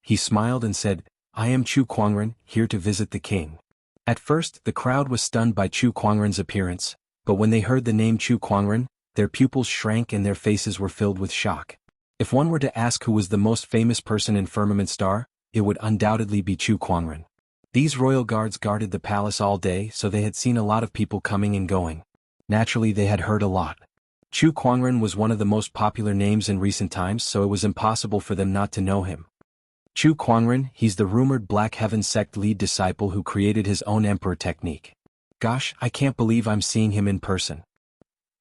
He smiled and said, "I am Chu Kuangren, here to visit the king." At first, the crowd was stunned by Chu Kuangren's appearance, but when they heard the name Chu Kuangren, their pupils shrank and their faces were filled with shock. If one were to ask who was the most famous person in Firmament Star, it would undoubtedly be Chu Kuangren. These royal guards guarded the palace all day, so they had seen a lot of people coming and going. Naturally, they had heard a lot. Chu Kuangren was one of the most popular names in recent times, so it was impossible for them not to know him. Chu Kuangren, he's the rumored Black Heaven sect lead disciple who created his own emperor technique. Gosh, I can't believe I'm seeing him in person.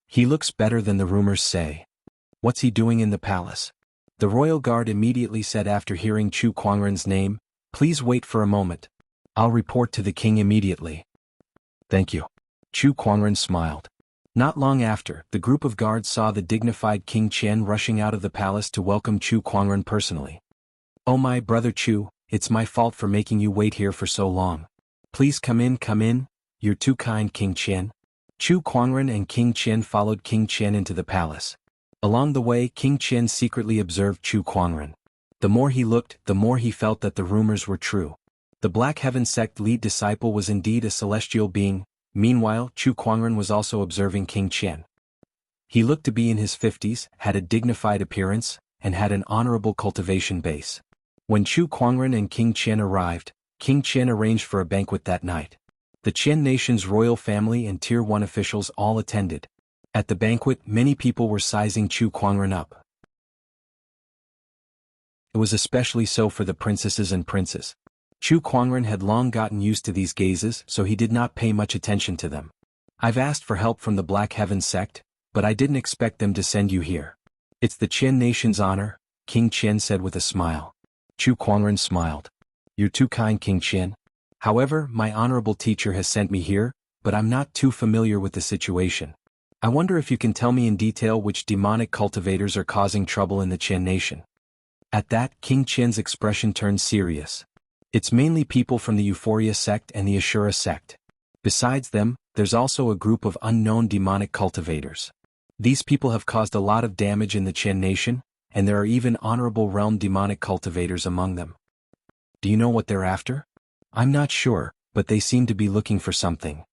He looks better than the rumors say. What's he doing in the palace? The royal guard immediately said after hearing Chu Kuangren's name, "Please wait for a moment. I'll report to the king immediately." "Thank you." Chu Kuangren smiled. Not long after, the group of guards saw the dignified King Qian rushing out of the palace to welcome Chu Kuangren personally. "Oh my brother Chu, it's my fault for making you wait here for so long. Please come in, you're too kind King Qian." Chu Kuangren and King Qian followed King Qian into the palace. Along the way, King Qian secretly observed Chu Kuangren. The more he looked, the more he felt that the rumors were true. The Black Heaven sect lead disciple was indeed a celestial being. Meanwhile, Chu Kuangren was also observing King Qian. He looked to be in his 50s, had a dignified appearance, and had an honorable cultivation base. When Chu Kuangren and King Qian arrived, King Qian arranged for a banquet that night. The Qian nation's royal family and Tier 1 officials all attended. At the banquet, many people were sizing Chu Kuangren up. It was especially so for the princesses and princes. Chu Kuangren had long gotten used to these gazes, so he did not pay much attention to them. "I've asked for help from the Black Heaven sect, but I didn't expect them to send you here. It's the Qian nation's honor," King Qian said with a smile. Chu Kuangren smiled. "You're too kind King Qian. However, my honorable teacher has sent me here, but I'm not too familiar with the situation. I wonder if you can tell me in detail which demonic cultivators are causing trouble in the Qian nation." At that, King Qian's expression turned serious. "It's mainly people from the Euphoria sect and the Ashura sect. Besides them, there's also a group of unknown demonic cultivators. These people have caused a lot of damage in the Qian nation, and there are even honorable realm demonic cultivators among them. Do you know what they're after?" "I'm not sure, but they seem to be looking for something."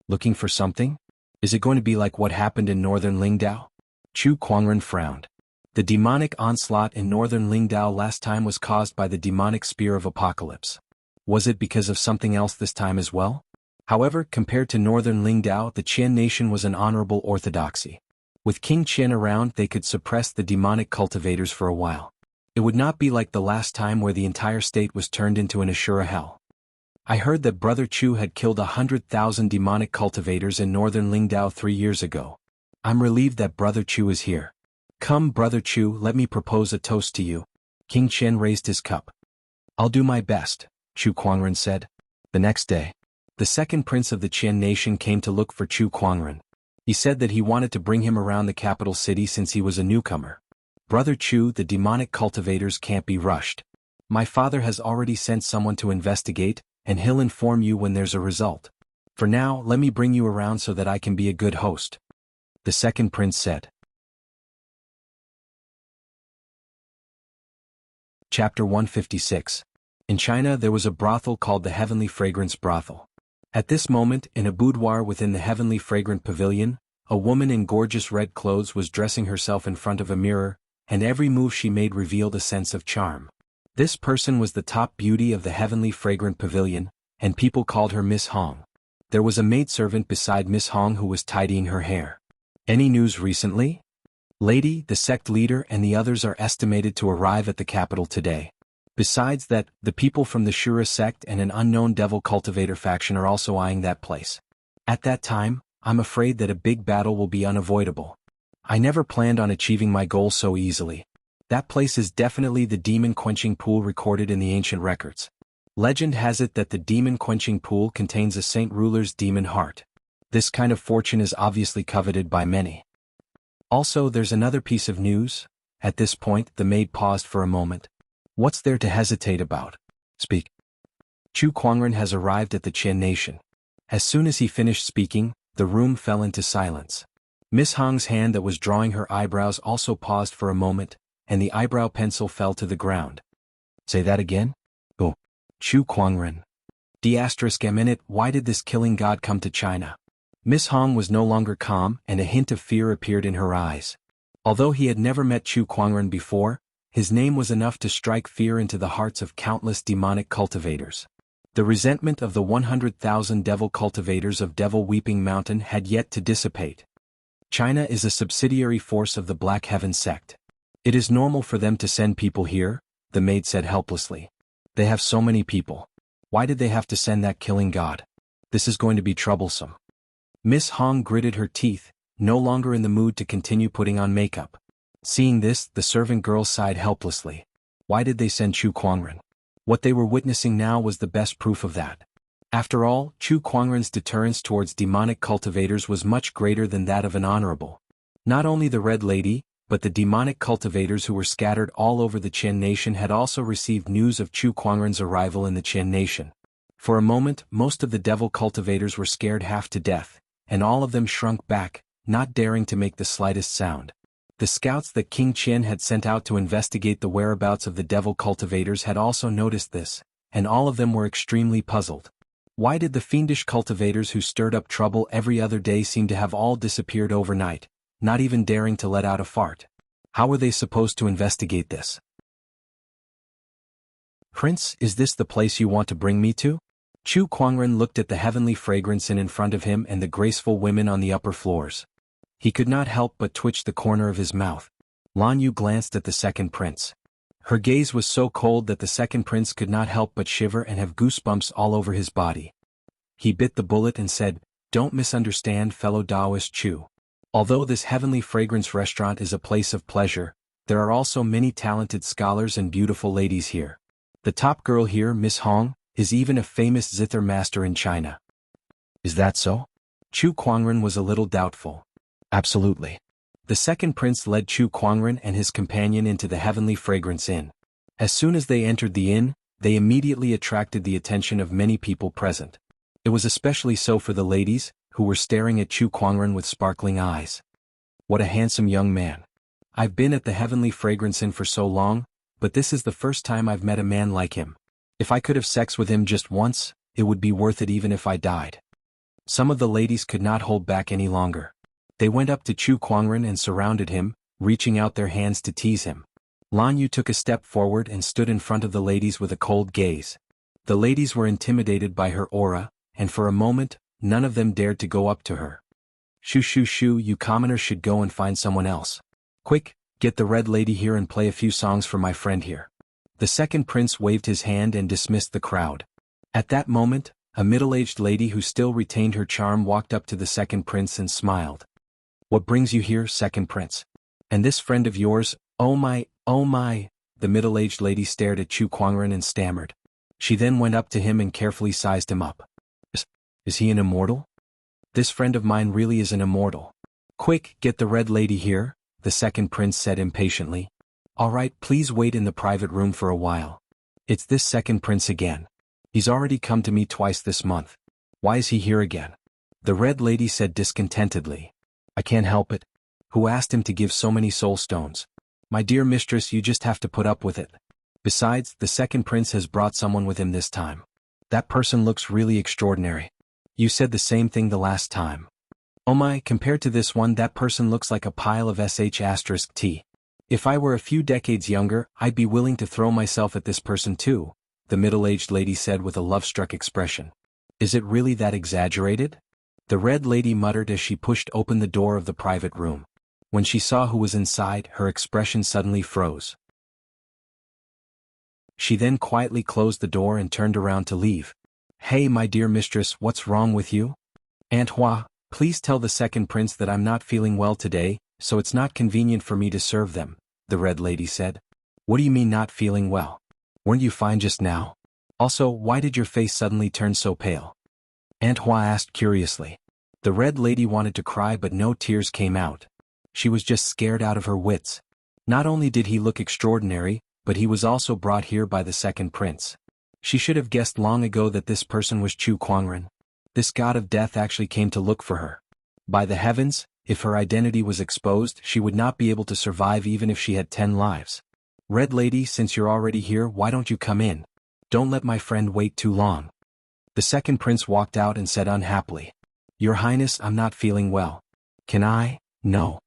"Looking for something? Is it going to be like what happened in northern Lingdao?" Chu Kuangren frowned. The demonic onslaught in northern Lingdao last time was caused by the demonic spear of apocalypse. Was it because of something else this time as well? However, compared to northern Lingdao, the Qian nation was an honorable orthodoxy. With King Qian around, they could suppress the demonic cultivators for a while. It would not be like the last time where the entire state was turned into an Ashura hell. "I heard that Brother Chu had killed 100,000 demonic cultivators in northern Lingdao 3 years ago. I'm relieved that Brother Chu is here. Come Brother Chu, let me propose a toast to you." King Qian raised his cup. "I'll do my best," Chu Kuangren said. The next day, the second prince of the Qian nation came to look for Chu Kuangren. He said that he wanted to bring him around the capital city since he was a newcomer. "Brother Chu, the demonic cultivators can't be rushed. My father has already sent someone to investigate, and he'll inform you when there's a result. For now, let me bring you around so that I can be a good host," the second prince said. Chapter 156. In China there was a brothel called the Heavenly Fragrance Brothel. At this moment, in a boudoir within the Heavenly Fragrant Pavilion, a woman in gorgeous red clothes was dressing herself in front of a mirror, and every move she made revealed a sense of charm. This person was the top beauty of the Heavenly Fragrant Pavilion, and people called her Miss Hong. There was a maidservant beside Miss Hong who was tidying her hair. "Any news recently?" "Lady, the sect leader and the others are estimated to arrive at the capital today. Besides that, the people from the Shura sect and an unknown devil cultivator faction are also eyeing that place. At that time, I'm afraid that a big battle will be unavoidable. I never planned on achieving my goal so easily. That place is definitely the demon-quenching pool recorded in the ancient records. Legend has it that the demon-quenching pool contains a saint ruler's demon heart. This kind of fortune is obviously coveted by many. Also, there's another piece of news." At this point, the maid paused for a moment. "What's there to hesitate about? Speak." "Chu Kuangren has arrived at the Qian nation." As soon as he finished speaking, the room fell into silence. Miss Hong's hand that was drawing her eyebrows also paused for a moment, and the eyebrow pencil fell to the ground. "Say that again?" "Oh. Chu Kuangren. ***, why did this killing god come to China?" Miss Hong was no longer calm, and a hint of fear appeared in her eyes. Although he had never met Chu Kuangren before, his name was enough to strike fear into the hearts of countless demonic cultivators. The resentment of the 100,000 devil cultivators of Devil Weeping Mountain had yet to dissipate. China is a subsidiary force of the Black Heaven sect. "It is normal for them to send people here," the maid said helplessly. "They have so many people. Why did they have to send that killing god? This is going to be troublesome." Miss Hong gritted her teeth, no longer in the mood to continue putting on makeup. Seeing this, the servant girl sighed helplessly. Why did they send Chu Kuangren? What they were witnessing now was the best proof of that. After all, Chu Kuangren's deterrence towards demonic cultivators was much greater than that of an honorable. Not only the Red Lady, but the demonic cultivators who were scattered all over the Qian nation had also received news of Chu Kuangren's arrival in the Qian nation. For a moment, most of the devil cultivators were scared half to death, and all of them shrunk back, not daring to make the slightest sound. The scouts that King Qian had sent out to investigate the whereabouts of the devil cultivators had also noticed this, and all of them were extremely puzzled. Why did the fiendish cultivators who stirred up trouble every other day seem to have all disappeared overnight, not even daring to let out a fart? How were they supposed to investigate this? "Prince, is this the place you want to bring me to?" Chu Kuangren looked at the heavenly fragrance in front of him and the graceful women on the upper floors. He could not help but twitch the corner of his mouth. Lan Yu glanced at the second prince. Her gaze was so cold that the second prince could not help but shiver and have goosebumps all over his body. He bit the bullet and said, "Don't misunderstand, fellow Taoist Chu. Although this heavenly fragrance restaurant is a place of pleasure, there are also many talented scholars and beautiful ladies here. The top girl here, Miss Hong, is even a famous zither master in China." "Is that so?" Chu Kuangren was a little doubtful. "Absolutely." The second prince led Chu Kuangren and his companion into the heavenly fragrance inn. As soon as they entered the inn, they immediately attracted the attention of many people present. It was especially so for the ladies, who were staring at Chu Kuangren with sparkling eyes. "What a handsome young man. I've been at the heavenly fragrance inn for so long, but this is the first time I've met a man like him. If I could have sex with him just once, it would be worth it even if I died." Some of the ladies could not hold back any longer. They went up to Chu Kuangren and surrounded him, reaching out their hands to tease him. Lan Yu took a step forward and stood in front of the ladies with a cold gaze. The ladies were intimidated by her aura, and for a moment, none of them dared to go up to her. "Shoo shoo shoo, you commoners should go and find someone else. Quick, get the Red Lady here and play a few songs for my friend here." The second prince waved his hand and dismissed the crowd. At that moment, a middle-aged lady who still retained her charm walked up to the second prince and smiled. "What brings you here, second prince? And this friend of yours, oh my, oh my." The middle-aged lady stared at Chu Kuangren and stammered. She then went up to him and carefully sized him up. Is he an immortal?" "This friend of mine really is an immortal." "Quick, get the Red Lady here," the second prince said impatiently. "All right, please wait in the private room for a while. It's this second prince again. He's already come to me twice this month. Why is he here again?" The Red Lady said discontentedly. "I can't help it. Who asked him to give so many soul stones? My dear mistress, you just have to put up with it. Besides, the second prince has brought someone with him this time. That person looks really extraordinary. You said the same thing the last time. Oh my, compared to this one, that person looks like a pile of sh*t. If I were a few decades younger, I'd be willing to throw myself at this person too," the middle-aged lady said with a love-struck expression. "Is it really that exaggerated?" The Red Lady muttered as she pushed open the door of the private room. When she saw who was inside, her expression suddenly froze. She then quietly closed the door and turned around to leave. "Hey, my dear mistress, what's wrong with you?" "Aunt Hua, please tell the second prince that I'm not feeling well today, so it's not convenient for me to serve them," the Red Lady said. "What do you mean not feeling well? Weren't you fine just now? Also, why did your face suddenly turn so pale?" Aunt Hua asked curiously. The Red Lady wanted to cry but no tears came out. She was just scared out of her wits. Not only did he look extraordinary, but he was also brought here by the second prince. She should have guessed long ago that this person was Chu Kuangren. This god of death actually came to look for her. By the heavens, if her identity was exposed, she would not be able to survive even if she had 10 lives. "Red Lady, since you're already here, why don't you come in? Don't let my friend wait too long." The second prince walked out and said unhappily, "Your Highness, I'm not feeling well. Can I?" "No."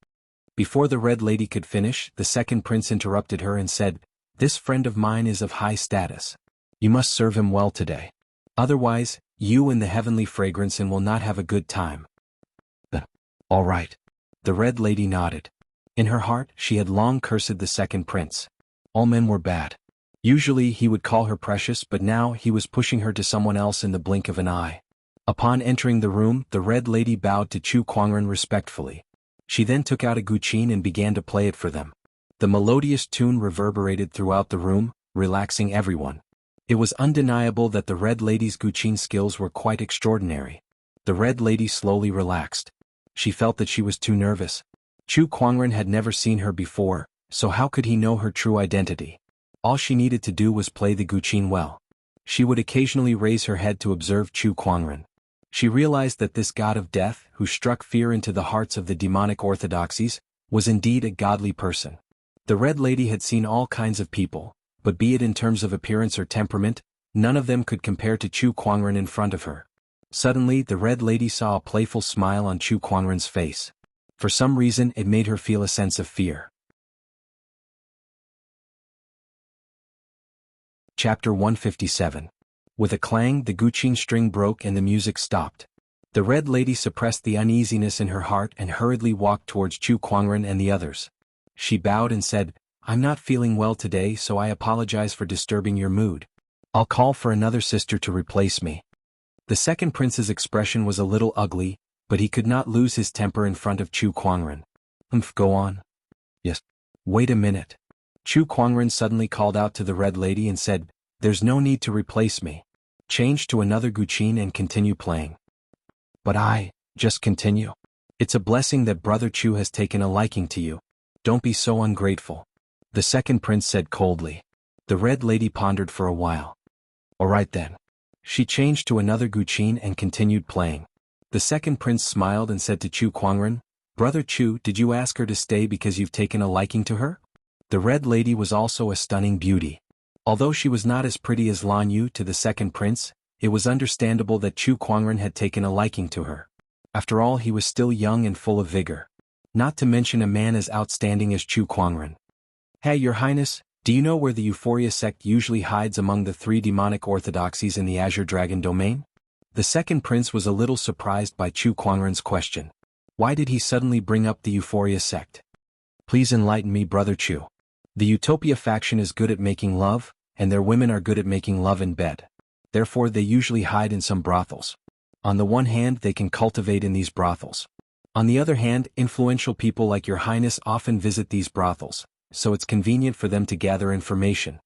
Before the Red Lady could finish, the second prince interrupted her and said, "This friend of mine is of high status. You must serve him well today. Otherwise, you and the heavenly fragrance inn will not have a good time." "All right." The Red Lady nodded. In her heart, she had long cursed the second prince. All men were bad. Usually he would call her precious, but now he was pushing her to someone else in the blink of an eye. Upon entering the room, the Red Lady bowed to Chu Kuangren respectfully. She then took out a guqin and began to play it for them. The melodious tune reverberated throughout the room, relaxing everyone. It was undeniable that the Red Lady's Guqin skills were quite extraordinary. The Red Lady slowly relaxed. She felt that she was too nervous. Chu Kuangren had never seen her before, so how could he know her true identity? All she needed to do was play the Guqin well. She would occasionally raise her head to observe Chu Kuangren. She realized that this god of death, who struck fear into the hearts of the demonic orthodoxies, was indeed a godly person. The Red Lady had seen all kinds of people, but be it in terms of appearance or temperament, none of them could compare to Chu Kuangren in front of her. Suddenly, the Red Lady saw a playful smile on Chu Kuangren's face. For some reason, it made her feel a sense of fear. Chapter 157. With a clang, the Guqin string broke and the music stopped. The Red Lady suppressed the uneasiness in her heart and hurriedly walked towards Chu Kuangren and the others. She bowed and said, "I'm not feeling well today, so I apologize for disturbing your mood. I'll call for another sister to replace me." The second prince's expression was a little ugly, but he could not lose his temper in front of Chu Kuangren. Go on." "Yes." "Wait a minute." Chu Kuangren suddenly called out to the Red Lady and said, "There's no need to replace me. Change to another Guqin and continue playing." "But just continue. It's a blessing that Brother Chu has taken a liking to you. Don't be so ungrateful," the second prince said coldly. The Red Lady pondered for a while. "All right then." She changed to another Guqin and continued playing. The second prince smiled and said to Chu Kuangren, "Brother Chu, did you ask her to stay because you've taken a liking to her?" The Red Lady was also a stunning beauty. Although she was not as pretty as Lan Yu to the second prince, it was understandable that Chu Kuangren had taken a liking to her. After all, he was still young and full of vigor. Not to mention a man as outstanding as Chu Kuangren. "Hey, Your Highness, do you know where the Euphoria sect usually hides among the 3 demonic orthodoxies in the Azure Dragon domain?" The second prince was a little surprised by Chu Kuangren's question. Why did he suddenly bring up the Euphoria sect? "Please enlighten me, Brother Chu." "The Utopia faction is good at making love, and their women are good at making love in bed. Therefore they usually hide in some brothels. On the one hand, they can cultivate in these brothels. On the other hand, influential people like Your Highness often visit these brothels, so it's convenient for them to gather information,"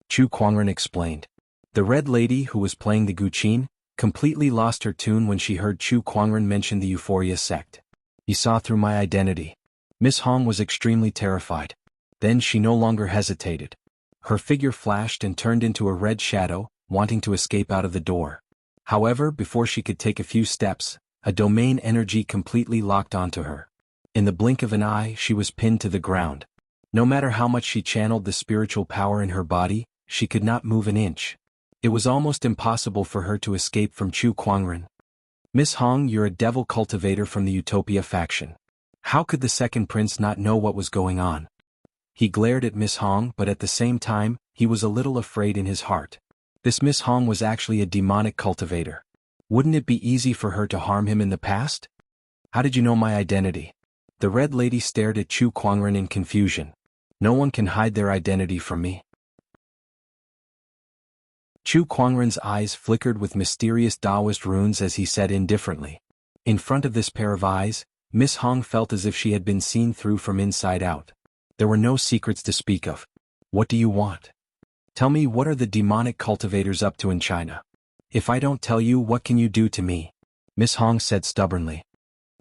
Chu Kuangren explained. The Red Lady, who was playing the Guqin, completely lost her tune when she heard Chu Kuangren mention the Euphoria sect. "You saw through my identity." Miss Hong was extremely terrified. Then she no longer hesitated. Her figure flashed and turned into a red shadow, wanting to escape out of the door. However, before she could take a few steps, a domain energy completely locked onto her. In the blink of an eye, she was pinned to the ground. No matter how much she channeled the spiritual power in her body, she could not move an inch. It was almost impossible for her to escape from Chu Kuangren. "Miss Hong, you're a devil cultivator from the Utopia faction." How could the second prince not know what was going on? He glared at Miss Hong, but at the same time, he was a little afraid in his heart. This Miss Hong was actually a demonic cultivator. Wouldn't it be easy for her to harm him in the past? "How did you know my identity?" The Red Lady stared at Chu Kuangren in confusion. "No one can hide their identity from me." Chu Kuangren's eyes flickered with mysterious Taoist runes as he said indifferently. In front of this pair of eyes, Miss Hong felt as if she had been seen through from inside out. There were no secrets to speak of. "What do you want? Tell me, what are the demonic cultivators up to in China? If I don't tell you, what can you do to me?" Miss Hong said stubbornly.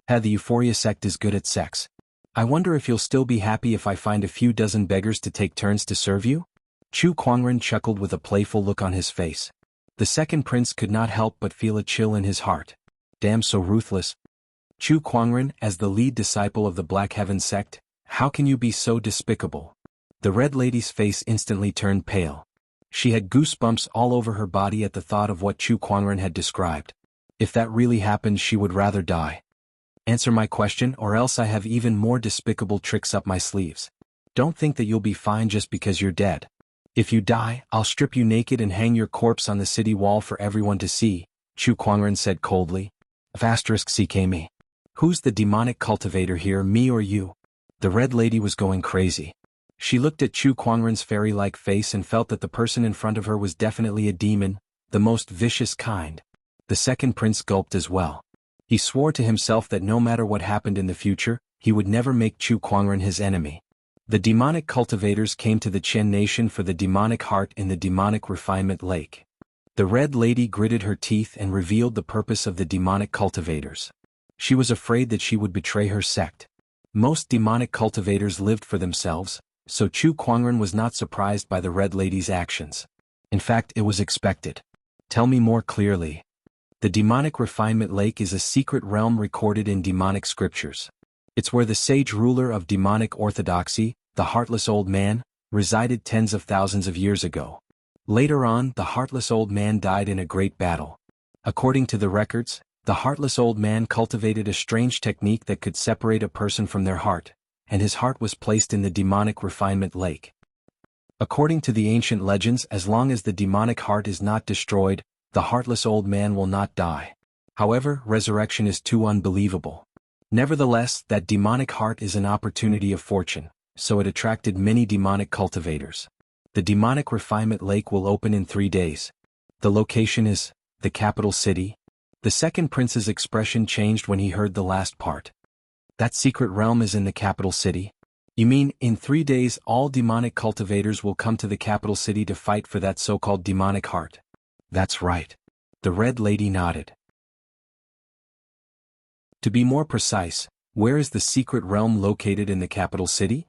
The Euphoria sect is good at sex. I wonder if you'll still be happy if I find a few dozen beggars to take turns to serve you?" Chu Kuangren chuckled with a playful look on his face. The second prince could not help but feel a chill in his heart. Damn, so ruthless. Chu Kuangren, as the lead disciple of the Black Heaven sect, how can you be so despicable? The Red Lady's face instantly turned pale. She had goosebumps all over her body at the thought of what Chu Kuangren had described. If that really happened, she would rather die. "Answer my question, or else I have even more despicable tricks up my sleeves. Don't think that you'll be fine just because you're dead. If you die, I'll strip you naked and hang your corpse on the city wall for everyone to see," Chu Kuangren said coldly. *CK. Who's the demonic cultivator here, me or you? The Red Lady was going crazy. She looked at Chu Kuangren's fairy-like face and felt that the person in front of her was definitely a demon, the most vicious kind. The second prince gulped as well. He swore to himself that no matter what happened in the future, he would never make Chu Kuangren his enemy. The demonic cultivators came to the Qian nation for the demonic heart in the demonic refinement lake. The Red Lady gritted her teeth and revealed the purpose of the demonic cultivators. She was afraid that she would betray her sect. Most demonic cultivators lived for themselves, so Chu Kuangren was not surprised by the Red Lady's actions. In fact, it was expected. Tell me more clearly. The demonic refinement lake is a secret realm recorded in demonic scriptures. It's where the sage ruler of demonic orthodoxy, the heartless old man, resided tens of thousands of years ago. Later on, the heartless old man died in a great battle. According to the records, the heartless old man cultivated a strange technique that could separate a person from their heart, and his heart was placed in the demonic refinement lake. According to the ancient legends, as long as the demonic heart is not destroyed, the heartless old man will not die. However, resurrection is too unbelievable. Nevertheless, that demonic heart is an opportunity of fortune, so it attracted many demonic cultivators. The demonic refinement lake will open in 3 days. The location is the capital city. The second prince's expression changed when he heard the last part. That secret realm is in the capital city? You mean, in 3 days all demonic cultivators will come to the capital city to fight for that so-called demonic heart? That's right. The Red Lady nodded. To be more precise, where is the secret realm located in the capital city?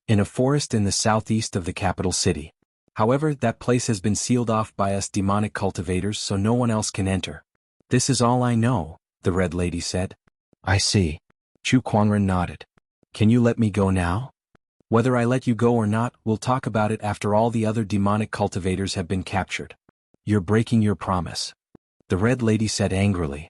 In a forest in the southeast of the capital city. However, that place has been sealed off by us demonic cultivators so no one else can enter. This is all I know, the Red Lady said. I see. Chu Kuangren nodded. Can you let me go now? Whether I let you go or not, we'll talk about it after all the other demonic cultivators have been captured. You're breaking your promise. The Red Lady said angrily.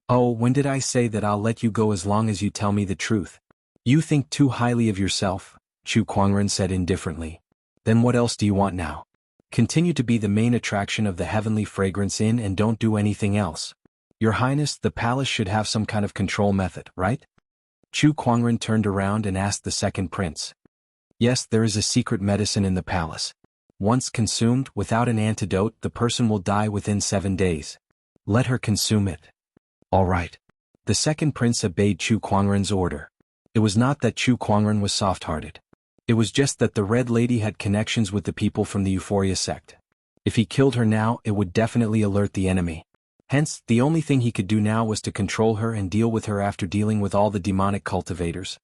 Oh, when did I say that I'll let you go as long as you tell me the truth? You think too highly of yourself, Chu Kuangren said indifferently. Then what else do you want now? Continue to be the main attraction of the Heavenly Fragrance Inn and don't do anything else. Your Highness, the palace should have some kind of control method, right? Chu Kuangren turned around and asked the second prince. Yes, there is a secret medicine in the palace. Once consumed, without an antidote, the person will die within 7 days. Let her consume it. All right. The second prince obeyed Chu Kuangren's order. It was not that Chu Kuangren was soft-hearted. It was just that the Red Lady had connections with the people from the Euphoria sect. If he killed her now, it would definitely alert the enemy. Hence, the only thing he could do now was to control her and deal with her after dealing with all the demonic cultivators.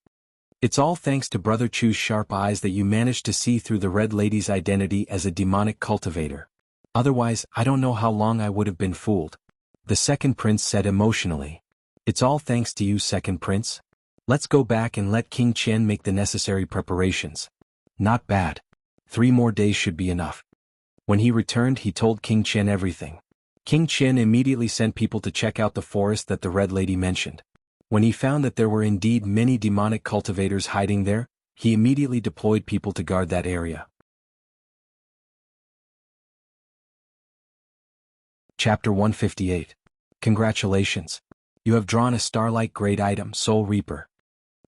It's all thanks to Brother Chu's sharp eyes that you managed to see through the Red Lady's identity as a demonic cultivator. Otherwise, I don't know how long I would have been fooled. The second prince said emotionally. It's all thanks to you, second prince. Let's go back and let King Qian make the necessary preparations. Not bad. 3 more days should be enough. When he returned, he told King Qian everything. King Qian immediately sent people to check out the forest that the Red Lady mentioned. When he found that there were indeed many demonic cultivators hiding there, he immediately deployed people to guard that area. Chapter 158. Congratulations. You have drawn a starlight grade item, Soul Reaper.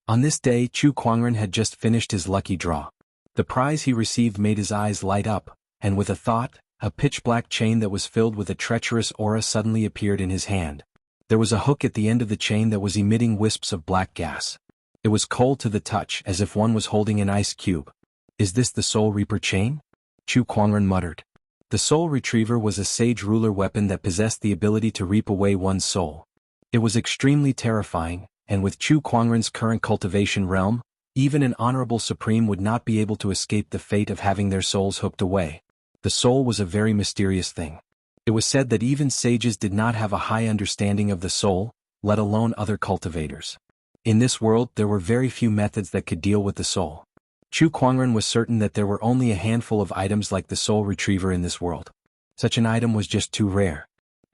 On this day, Chu Kuangren had just finished his lucky draw. The prize he received made his eyes light up, and with a thought, a pitch-black chain that was filled with a treacherous aura suddenly appeared in his hand. There was a hook at the end of the chain that was emitting wisps of black gas. It was cold to the touch, as if one was holding an ice cube. Is this the Soul Reaper chain? Chu Kuangren muttered. The Soul Retriever was a sage ruler weapon that possessed the ability to reap away one's soul. It was extremely terrifying, and with Chu Kuangren's current cultivation realm, even an honorable supreme would not be able to escape the fate of having their souls hooked away. The soul was a very mysterious thing. It was said that even sages did not have a high understanding of the soul, let alone other cultivators. In this world, there were very few methods that could deal with the soul. Chu Kuangren was certain that there were only a handful of items like the Soul Retriever in this world. Such an item was just too rare.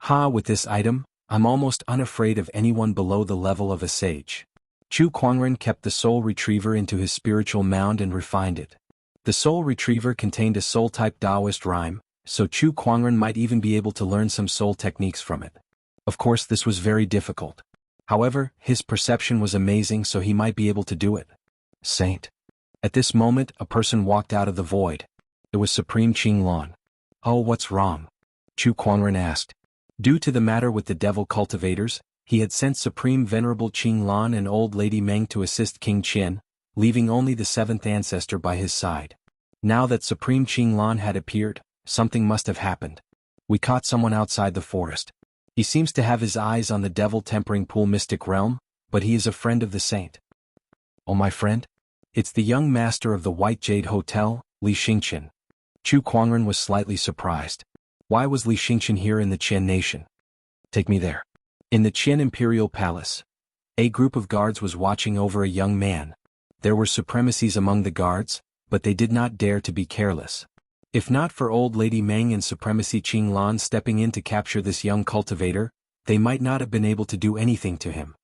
With this item, I'm almost unafraid of anyone below the level of a sage. Chu Kuangren kept the Soul Retriever into his spiritual mound and refined it. The Soul Retriever contained a soul-type Taoist rhyme, so Chu Kuangren might even be able to learn some soul techniques from it. Of course, this was very difficult. However, his perception was amazing, so he might be able to do it. Saint. At this moment, a person walked out of the void. It was Supreme Qing Lan. Oh, what's wrong? Chu Kuangren asked. Due to the matter with the devil cultivators, he had sent Supreme Venerable Qing Lan and Old Lady Meng to assist King Qian, leaving only the seventh ancestor by his side. Now that Supreme Qinglan had appeared, something must have happened. We caught someone outside the forest. He seems to have his eyes on the devil tempering pool mystic realm, but he is a friend of the saint. Oh, my friend? It's the young master of the White Jade Hotel, Li Xingqian. Chu Kuangren was slightly surprised. Why was Li Xingqian here in the Qian nation? Take me there. In the Qian Imperial Palace, a group of guards was watching over a young man. There were supremacies among the guards, but they did not dare to be careless. If not for old Lady Meng and Supremacy Qinglan stepping in to capture this young cultivator, they might not have been able to do anything to him.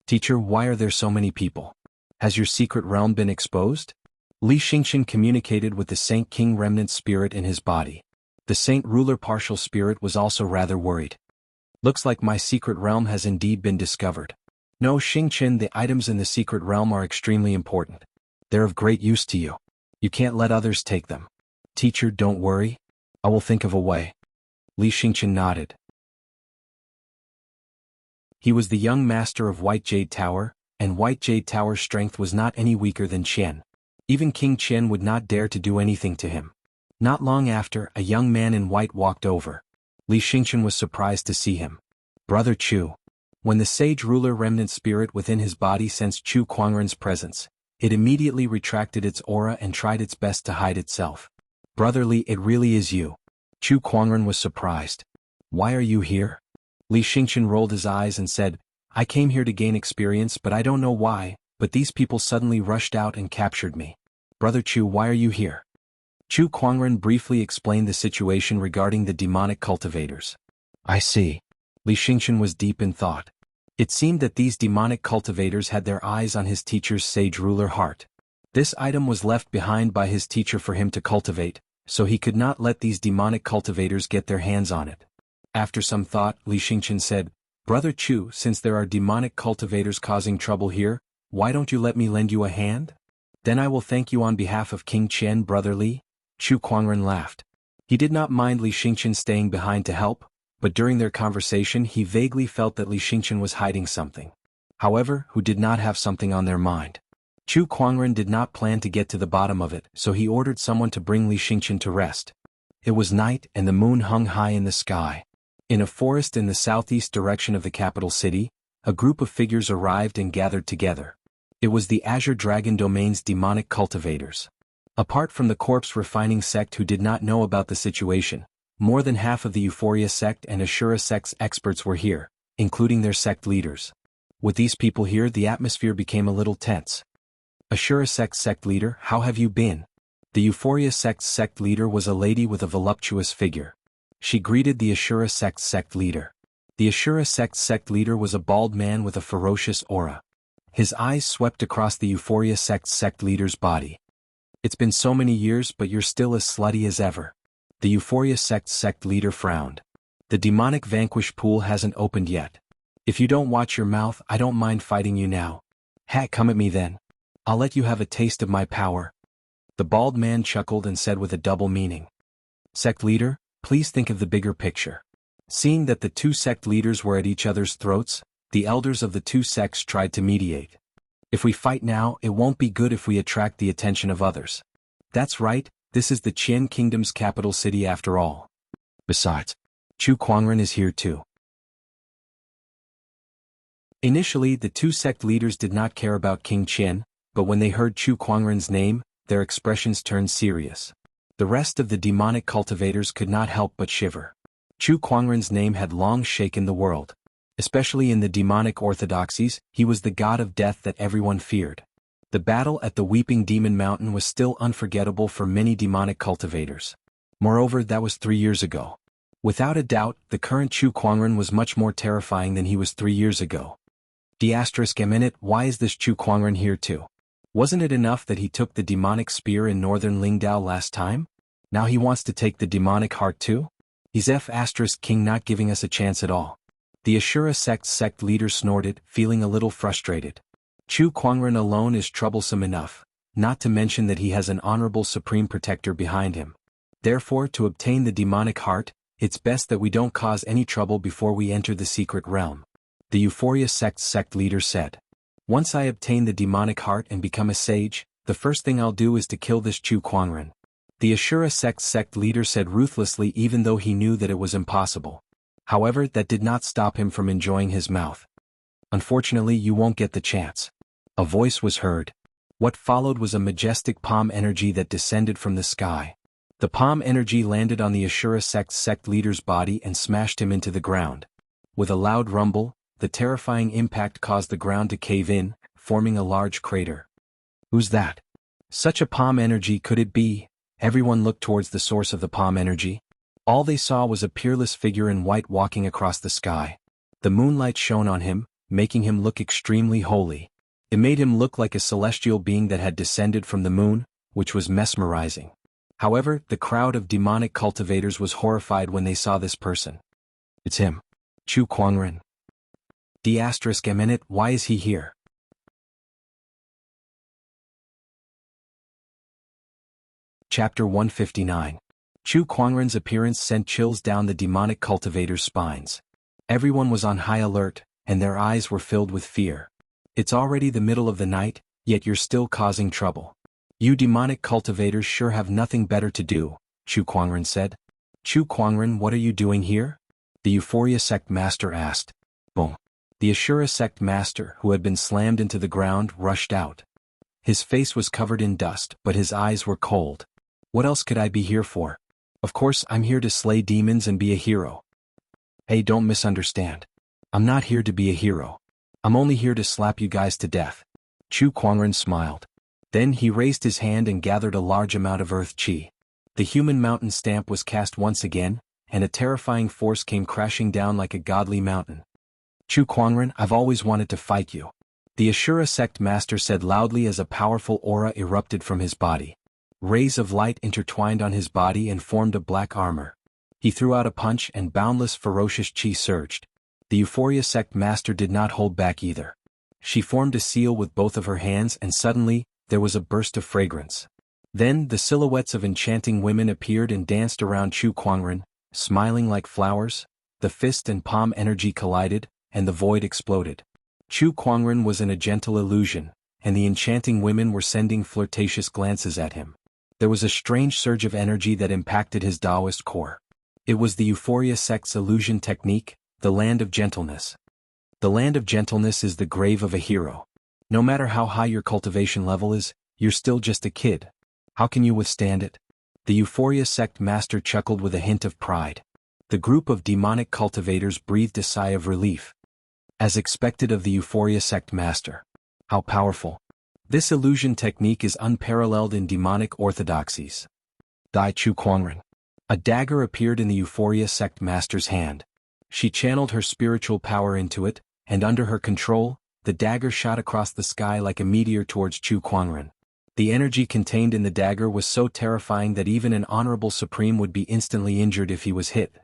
Teacher, why are there so many people? Has your secret realm been exposed? Li Xingqian communicated with the Saint King remnant spirit in his body. The Saint Ruler partial spirit was also rather worried. Looks like my secret realm has indeed been discovered. No, Xingqian, the items in the secret realm are extremely important. They're of great use to you. You can't let others take them. Teacher, don't worry. I will think of a way. Li Xingqian nodded. He was the young master of White Jade Tower, and White Jade Tower's strength was not any weaker than Qian. Even King Qian would not dare to do anything to him. Not long after, a young man in white walked over. Li Xingqian was surprised to see him. Brother Chu. When the sage ruler remnant spirit within his body sensed Chu Kuangren's presence, it immediately retracted its aura and tried its best to hide itself. Brother Li, it really is you. Chu Kuangren was surprised. Why are you here? Li Xingqian rolled his eyes and said, I came here to gain experience, but I don't know why, but these people suddenly rushed out and captured me. Brother Chu, why are you here? Chu Kuangren briefly explained the situation regarding the demonic cultivators. I see. Li Xingqian was deep in thought. It seemed that these demonic cultivators had their eyes on his teacher's sage ruler heart. This item was left behind by his teacher for him to cultivate, so he could not let these demonic cultivators get their hands on it. After some thought, Li Xingqian said, Brother Chu, since there are demonic cultivators causing trouble here, why don't you let me lend you a hand? Then I will thank you on behalf of King Qian, Brother Li. Chu Kuangren laughed. He did not mind Li Xingqian staying behind to help, but during their conversation he vaguely felt that Li Xingqian was hiding something. However, who did not have something on their mind? Chu Kuangren did not plan to get to the bottom of it, so he ordered someone to bring Li Xingqian to rest. It was night and the moon hung high in the sky. In a forest in the southeast direction of the capital city, a group of figures arrived and gathered together. It was the Azure Dragon Domain's demonic cultivators. Apart from the corpse refining sect who did not know about the situation, more than half of the Euphoria sect and Ashura sect's experts were here, including their sect leaders. With these people here, the atmosphere became a little tense. Ashura sect's sect leader, how have you been? The Euphoria sect's sect leader was a lady with a voluptuous figure. She greeted the Ashura sect's sect leader. The Ashura sect's sect leader was a bald man with a ferocious aura. His eyes swept across the Euphoria sect's sect leader's body. It's been so many years, but you're still as slutty as ever. The Euphoria sect's sect leader frowned. The demonic vanquish pool hasn't opened yet. If you don't watch your mouth, I don't mind fighting you now. Heck, come at me then. I'll let you have a taste of my power. The bald man chuckled and said with a double meaning. Sect leader, please think of the bigger picture. Seeing that the two sect leaders were at each other's throats, the elders of the two sects tried to mediate. If we fight now, it won't be good if we attract the attention of others. That's right, this is the Qian Kingdom's capital city after all. Besides, Chu Kuangren is here too. Initially, the two sect leaders did not care about King Qian, but when they heard Chu Kuangren's name, their expressions turned serious. The rest of the demonic cultivators could not help but shiver. Chu Kuangren's name had long shaken the world. Especially in the demonic orthodoxies, he was the god of death that everyone feared. The battle at the Weeping Demon Mountain was still unforgettable for many demonic cultivators. Moreover, that was 3 years ago. Without a doubt, the current Chu Kuangren was much more terrifying than he was 3 years ago. ***, why is this Chu Kuangren here too? Wasn't it enough that he took the demonic spear in northern Lingdao last time? Now he wants to take the demonic heart too? He's King not giving us a chance at all. The Ashura sect's sect leader snorted, feeling a little frustrated. Chu Kuangren alone is troublesome enough, not to mention that he has an honorable supreme protector behind him. Therefore, to obtain the demonic heart, it's best that we don't cause any trouble before we enter the secret realm. The Euphoria sect's sect leader said. Once I obtain the demonic heart and become a sage, the first thing I'll do is to kill this Chu Kuangren. The Ashura sect leader said ruthlessly, even though he knew that it was impossible. However, that did not stop him from enjoying his mouth. Unfortunately, you won't get the chance. A voice was heard. What followed was a majestic palm energy that descended from the sky. The palm energy landed on the Ashura sect leader's body and smashed him into the ground. With a loud rumble, the terrifying impact caused the ground to cave in, forming a large crater. Who's that? Such a palm energy, could it be? Everyone looked towards the source of the palm energy. All they saw was a peerless figure in white walking across the sky. The moonlight shone on him, making him look extremely holy. It made him look like a celestial being that had descended from the moon, which was mesmerizing. However, the crowd of demonic cultivators was horrified when they saw this person. It's him. Chu Kuangren. Why is he here? Chapter 159. Chu Kuangren's appearance sent chills down the demonic cultivators' spines. Everyone was on high alert, and their eyes were filled with fear. It's already the middle of the night, yet you're still causing trouble. You demonic cultivators sure have nothing better to do, Chu Kuangren said. Chu Kuangren, what are you doing here? The Euphoria sect master asked. Boom. The Ashura sect master, who had been slammed into the ground, rushed out. His face was covered in dust, but his eyes were cold. What else could I be here for? Of course, I'm here to slay demons and be a hero. Hey, don't misunderstand. I'm not here to be a hero. I'm only here to slap you guys to death. Chu Kuangren smiled. Then he raised his hand and gathered a large amount of earth chi. The human mountain stamp was cast once again, and a terrifying force came crashing down like a godly mountain. Chu Kuangren, I've always wanted to fight you. The Ashura sect master said loudly as a powerful aura erupted from his body. Rays of light intertwined on his body and formed a black armor. He threw out a punch and boundless ferocious chi surged. The Euphoria sect master did not hold back either. She formed a seal with both of her hands, and suddenly, there was a burst of fragrance. Then the silhouettes of enchanting women appeared and danced around Chu Kuangren, smiling like flowers. The fist and palm energy collided, and the void exploded. Chu Kuangren was in a gentle illusion, and the enchanting women were sending flirtatious glances at him. There was a strange surge of energy that impacted his Taoist core. It was the Euphoria sect's illusion technique, the land of gentleness. The land of gentleness is the grave of a hero. No matter how high your cultivation level is, you're still just a kid. How can you withstand it? The Euphoria sect master chuckled with a hint of pride. The group of demonic cultivators breathed a sigh of relief. As expected of the Euphoria sect master. How powerful. This illusion technique is unparalleled in demonic orthodoxies. Dai Chu Kuangren. A dagger appeared in the Euphoria sect master's hand. She channeled her spiritual power into it, and under her control, the dagger shot across the sky like a meteor towards Chu Kuangren. The energy contained in the dagger was so terrifying that even an honorable supreme would be instantly injured if he was hit.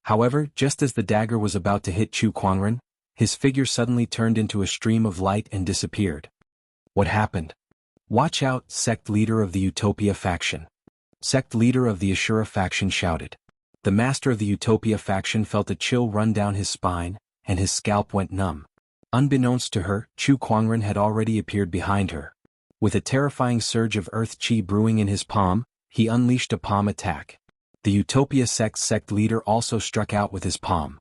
However, just as the dagger was about to hit Chu Kuangren, his figure suddenly turned into a stream of light and disappeared. What happened? Watch out, sect leader of the Utopia faction. Sect leader of the Ashura faction shouted. The master of the Utopia faction felt a chill run down his spine, and his scalp went numb. Unbeknownst to her, Chu Kuangren had already appeared behind her. With a terrifying surge of earth chi brewing in his palm, he unleashed a palm attack. The Utopia sect leader also struck out with his palm.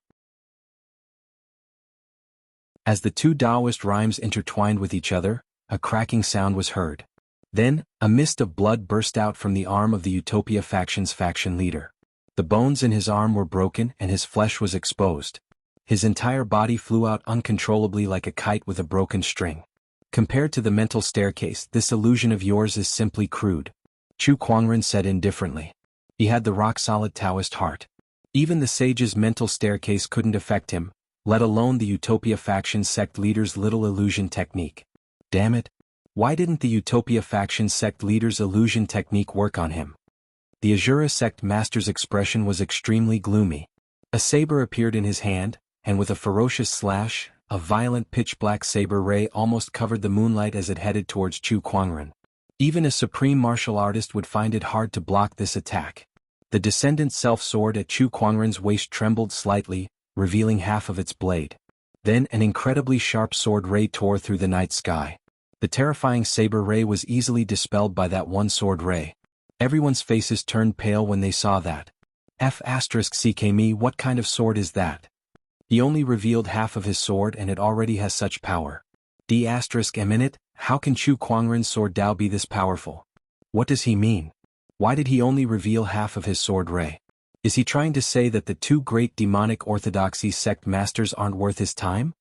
As the two Taoist rhymes intertwined with each other, a cracking sound was heard. Then, a mist of blood burst out from the arm of the Utopia faction's faction leader. The bones in his arm were broken and his flesh was exposed. His entire body flew out uncontrollably like a kite with a broken string. Compared to the mental staircase, this illusion of yours is simply crude. Chu Kuangren said indifferently. He had the rock-solid Taoist heart. Even the sage's mental staircase couldn't affect him, let alone the Utopia faction sect leader's little illusion technique. Damn it. Why didn't the Utopia faction sect leader's illusion technique work on him? The Ashura sect master's expression was extremely gloomy. A saber appeared in his hand, and with a ferocious slash, a violent pitch-black saber ray almost covered the moonlight as it headed towards Chu Kuangren. Even a supreme martial artist would find it hard to block this attack. The descendant self-sword at Chu Kuangren's waist trembled slightly, revealing half of its blade. Then an incredibly sharp sword ray tore through the night sky. The terrifying saber ray was easily dispelled by that one sword ray. Everyone's faces turned pale when they saw that. F***me, what kind of sword is that? He only revealed half of his sword and it already has such power. D***, how can Chu Kuangren's sword Dao be this powerful? What does he mean? Why did he only reveal half of his sword ray? Is he trying to say that the two great demonic orthodoxy sect masters aren't worth his time?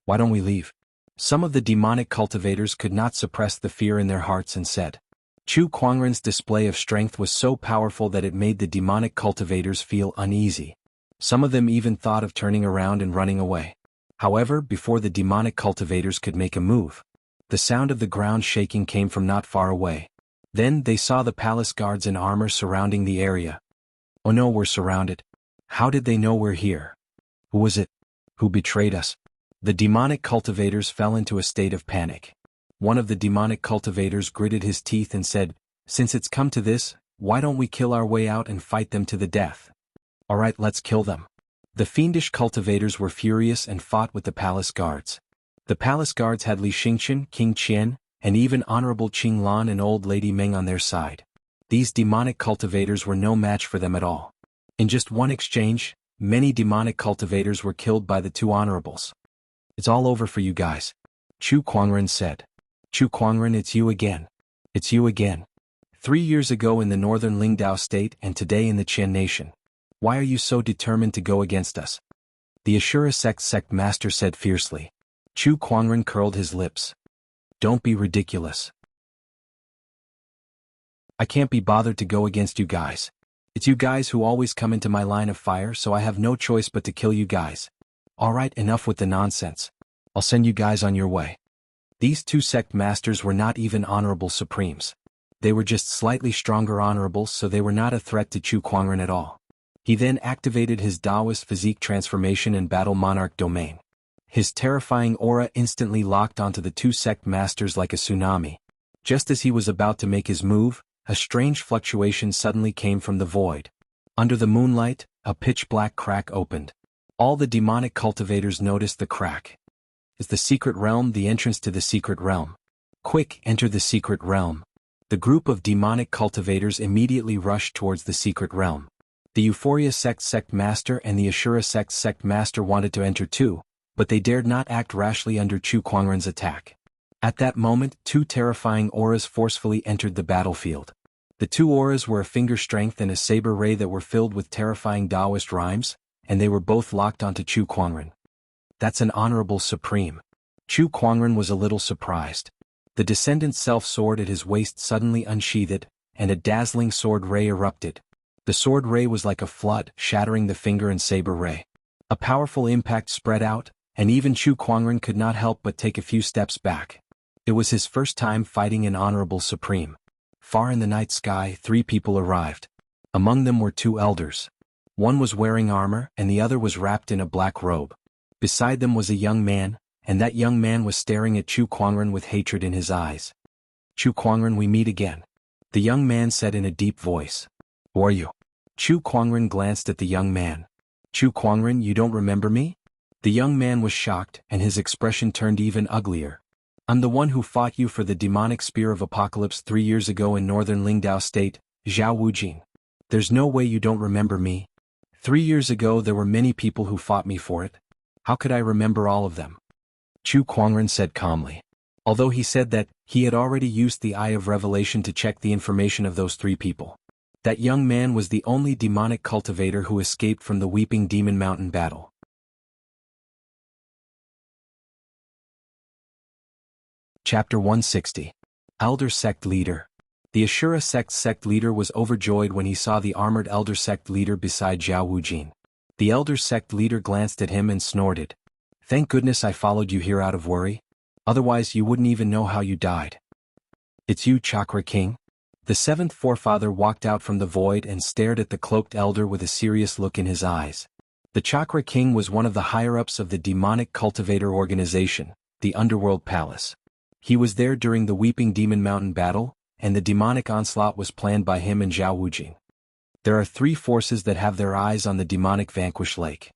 Why don't we leave? Some of the demonic cultivators could not suppress the fear in their hearts and said. Chu Kuangren's display of strength was so powerful that it made the demonic cultivators feel uneasy. Some of them even thought of turning around and running away. However, before the demonic cultivators could make a move, the sound of the ground shaking came from not far away. Then they saw the palace guards in armor surrounding the area. Oh no, we're surrounded. How did they know we're here? Who was it? Who betrayed us? The demonic cultivators fell into a state of panic. One of the demonic cultivators gritted his teeth and said, since it's come to this, why don't we kill our way out and fight them to the death? Alright, let's kill them. The fiendish cultivators were furious and fought with the palace guards. The palace guards had Li Xingqian, King Qian, and even Honorable Qing Lan and Old Lady Meng on their side. These demonic cultivators were no match for them at all. In just one exchange, many demonic cultivators were killed by the two honorables. It's all over for you guys. Chu Kuangren said. Chu Kuangren, it's you again. It's you again. 3 years ago in the northern Lingdao state and today in the Qian nation. Why are you so determined to go against us? The Ashura sect master said fiercely. Chu Kuangren curled his lips. Don't be ridiculous. I can't be bothered to go against you guys. It's you guys who always come into my line of fire, so I have no choice but to kill you guys. Alright, enough with the nonsense. I'll send you guys on your way. These two sect masters were not even honorable supremes. They were just slightly stronger honorables, so they were not a threat to Chu Kuangren at all. He then activated his Taoist physique transformation and battle monarch domain. His terrifying aura instantly locked onto the two sect masters like a tsunami. Just as he was about to make his move, a strange fluctuation suddenly came from the void. Under the moonlight, a pitch-black crack opened. All the demonic cultivators noticed the crack. Is the secret realm the entrance to the secret realm? Quick, enter the secret realm. The group of demonic cultivators immediately rushed towards the secret realm. The Euphoria sect master and the Ashura sect master wanted to enter too, but they dared not act rashly under Chu Kuangren's attack. At that moment, two terrifying auras forcefully entered the battlefield. The two auras were a finger strength and a saber ray that were filled with terrifying Taoist rhymes, and they were both locked onto Chu Kuangren. That's an honorable supreme. Chu Kuangren was a little surprised. The descendant's self-sword at his waist suddenly unsheathed, and a dazzling sword ray erupted. The sword ray was like a flood, shattering the finger and saber ray. A powerful impact spread out, and even Chu Kuangren could not help but take a few steps back. It was his first time fighting an honorable supreme. Far in the night sky, 3 people arrived. Among them were 2 elders. One was wearing armor, and the other was wrapped in a black robe. Beside them was a young man, and that young man was staring at Chu Kuangren with hatred in his eyes. Chu Kuangren, we meet again. The young man said in a deep voice. Who are you? Chu Kuangren glanced at the young man. Chu Kuangren, you don't remember me? The young man was shocked, and his expression turned even uglier. I'm the one who fought you for the demonic spear of apocalypse 3 years ago in northern Lingdao state, Zhao Wujin. There's no way you don't remember me. 3 years ago there were many people who fought me for it. How could I remember all of them? Chu Kuangren said calmly. Although he said that, he had already used the Eye of Revelation to check the information of those 3 people. That young man was the only demonic cultivator who escaped from the Weeping Demon Mountain battle. Chapter 160. Elder Sect Leader. The Ashura sect leader was overjoyed when he saw the armored elder sect leader beside Zhao Wujin. The elder sect leader glanced at him and snorted. Thank goodness I followed you here out of worry. Otherwise you wouldn't even know how you died. It's you, Chakra King? The 7th forefather walked out from the void and stared at the cloaked elder with a serious look in his eyes. The Chakra King was one of the higher-ups of the demonic cultivator organization, the Underworld Palace. He was there during the Weeping Demon Mountain battle, and the demonic onslaught was planned by him and Zhao Wujin. There are 3 forces that have their eyes on the demonic Vanquish Lake.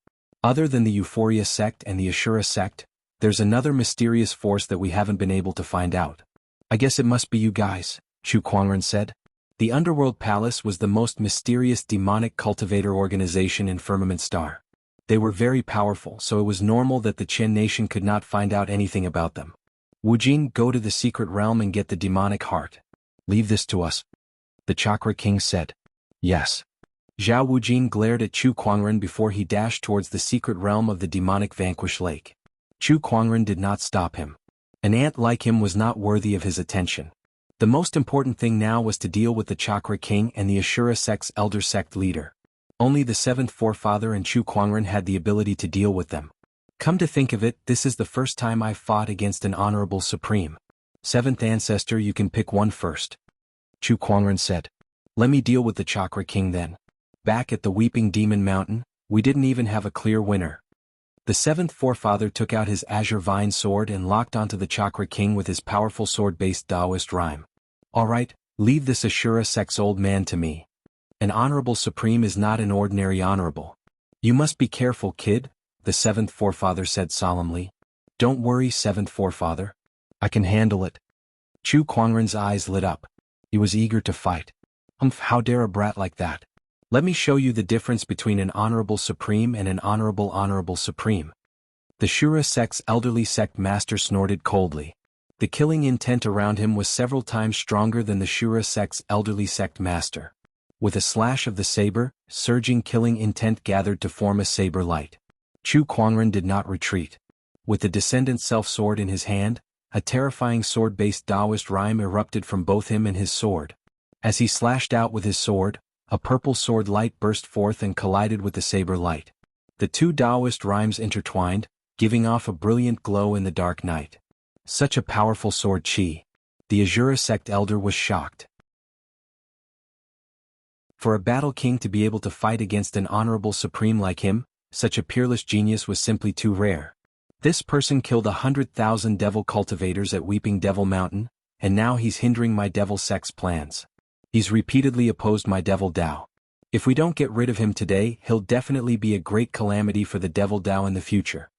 Other than the Euphoria sect and the Ashura sect, there's another mysterious force that we haven't been able to find out. I guess it must be you guys, Chu Kuangren said. The Underworld Palace was the most mysterious demonic cultivator organization in Firmament Star. They were very powerful, so it was normal that the Qian nation could not find out anything about them. Wu Jin, go to the secret realm and get the demonic heart. Leave this to us. The Chakra King said. Yes. Zhao Wujin glared at Chu Kuangren before he dashed towards the secret realm of the demonic Vanquish Lake. Chu Kuangren did not stop him. An ant like him was not worthy of his attention. The most important thing now was to deal with the Chakra King and the Ashura sect's elder sect leader. Only the seventh forefather and Chu Kuangren had the ability to deal with them. Come to think of it, this is the first time I've fought against an honorable supreme. Seventh ancestor, you can pick one first. Chu Kuangren said. Let me deal with the Chakra King then. Back at the Weeping Demon Mountain, we didn't even have a clear winner. The seventh forefather took out his Azure Vine sword and locked onto the Chakra King with his powerful sword-based Taoist rhyme. Alright, leave this Ashura sect's old man to me. An honorable supreme is not an ordinary honorable. You must be careful, kid, the seventh forefather said solemnly. Don't worry, seventh forefather. I can handle it. Chu Kuangren's eyes lit up. He was eager to fight. How dare a brat like that? Let me show you the difference between an honorable supreme and an honorable supreme. The Shura sect's elderly sect master snorted coldly. The killing intent around him was several times stronger than the Shura sect's elderly sect master. With a slash of the saber, surging killing intent gathered to form a saber light. Chu Kuangren did not retreat. With the descendant self-sword in his hand, a terrifying sword-based Taoist rhyme erupted from both him and his sword. As he slashed out with his sword, a purple sword light burst forth and collided with the saber light. The two Taoist rhymes intertwined, giving off a brilliant glow in the dark night. Such a powerful sword chi. The Ashura sect elder was shocked. For a battle king to be able to fight against an honorable supreme like him, such a peerless genius was simply too rare. This person killed 100,000 devil cultivators at Weeping Devil Mountain, and now he's hindering my devil sect's plans. He's repeatedly opposed my devil Dao. If we don't get rid of him today, he'll definitely be a great calamity for the devil Dao in the future.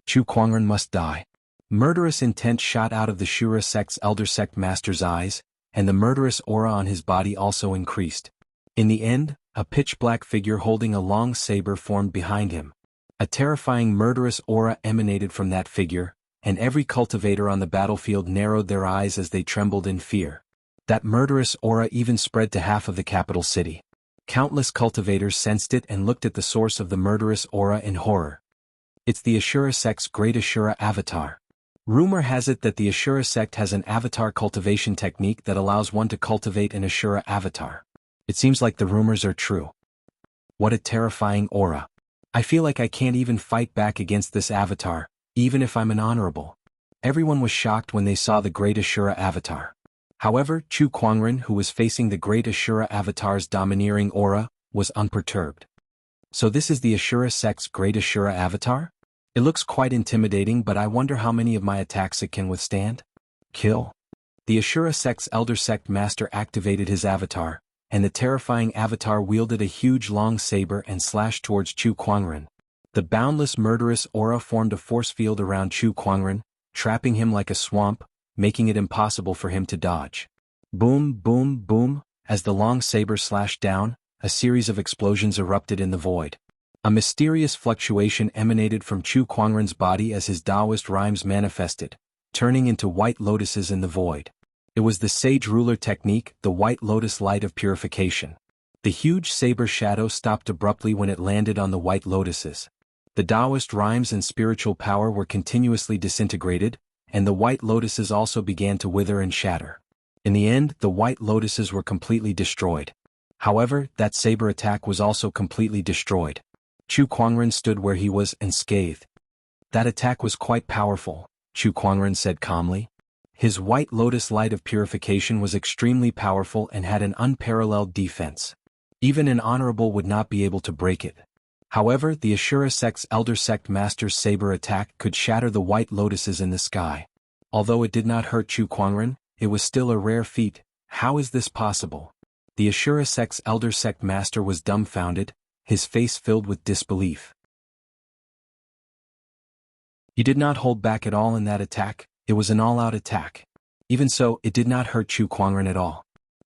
Chu Kuangren must die. Murderous intent shot out of the Shura sect's elder sect master's eyes, and the murderous aura on his body also increased. In the end, a pitch-black figure holding a long saber formed behind him. A terrifying murderous aura emanated from that figure, and every cultivator on the battlefield narrowed their eyes as they trembled in fear. That murderous aura even spread to half of the capital city. Countless cultivators sensed it and looked at the source of the murderous aura in horror. It's the Ashura sect's great Ashura avatar. Rumor has it that the Ashura sect has an avatar cultivation technique that allows one to cultivate an Ashura avatar. It seems like the rumors are true. What a terrifying aura. I feel like I can't even fight back against this avatar, even if I'm an honorable. Everyone was shocked when they saw the great Ashura avatar. However, Chu Kuangren, who was facing the great Ashura avatar's domineering aura, was unperturbed. So this is the Ashura sect's great Ashura avatar? It looks quite intimidating, but I wonder how many of my attacks it can withstand? Kill. The Ashura sect's elder sect master activated his avatar, and the terrifying avatar wielded a huge long saber and slashed towards Chu Kuangren. The boundless murderous aura formed a force field around Chu Kuangren, trapping him like a swamp, making it impossible for him to dodge. Boom, boom, boom, as the long saber slashed down, a series of explosions erupted in the void. A mysterious fluctuation emanated from Chu Kuangren's body as his Taoist rhymes manifested, turning into white lotuses in the void. It was the sage ruler technique, the white lotus light of purification. The huge saber shadow stopped abruptly when it landed on the white lotuses. The Taoist rhymes and spiritual power were continuously disintegrated, and the white lotuses also began to wither and shatter. In the end, the white lotuses were completely destroyed. However, that saber attack was also completely destroyed. Chu Kuangren stood where he was unscathed. That attack was quite powerful, Chu Kuangren said calmly. His white lotus light of purification was extremely powerful and had an unparalleled defense. Even an honorable would not be able to break it. However, the Ashura sect's elder sect master's saber attack could shatter the white lotuses in the sky. Although it did not hurt Chu Kuangren, it was still a rare feat. How is this possible? The Ashura sect's elder sect master was dumbfounded, his face filled with disbelief. He did not hold back at all in that attack. It was an all-out attack. Even so, it did not hurt Chu Kuangren at all.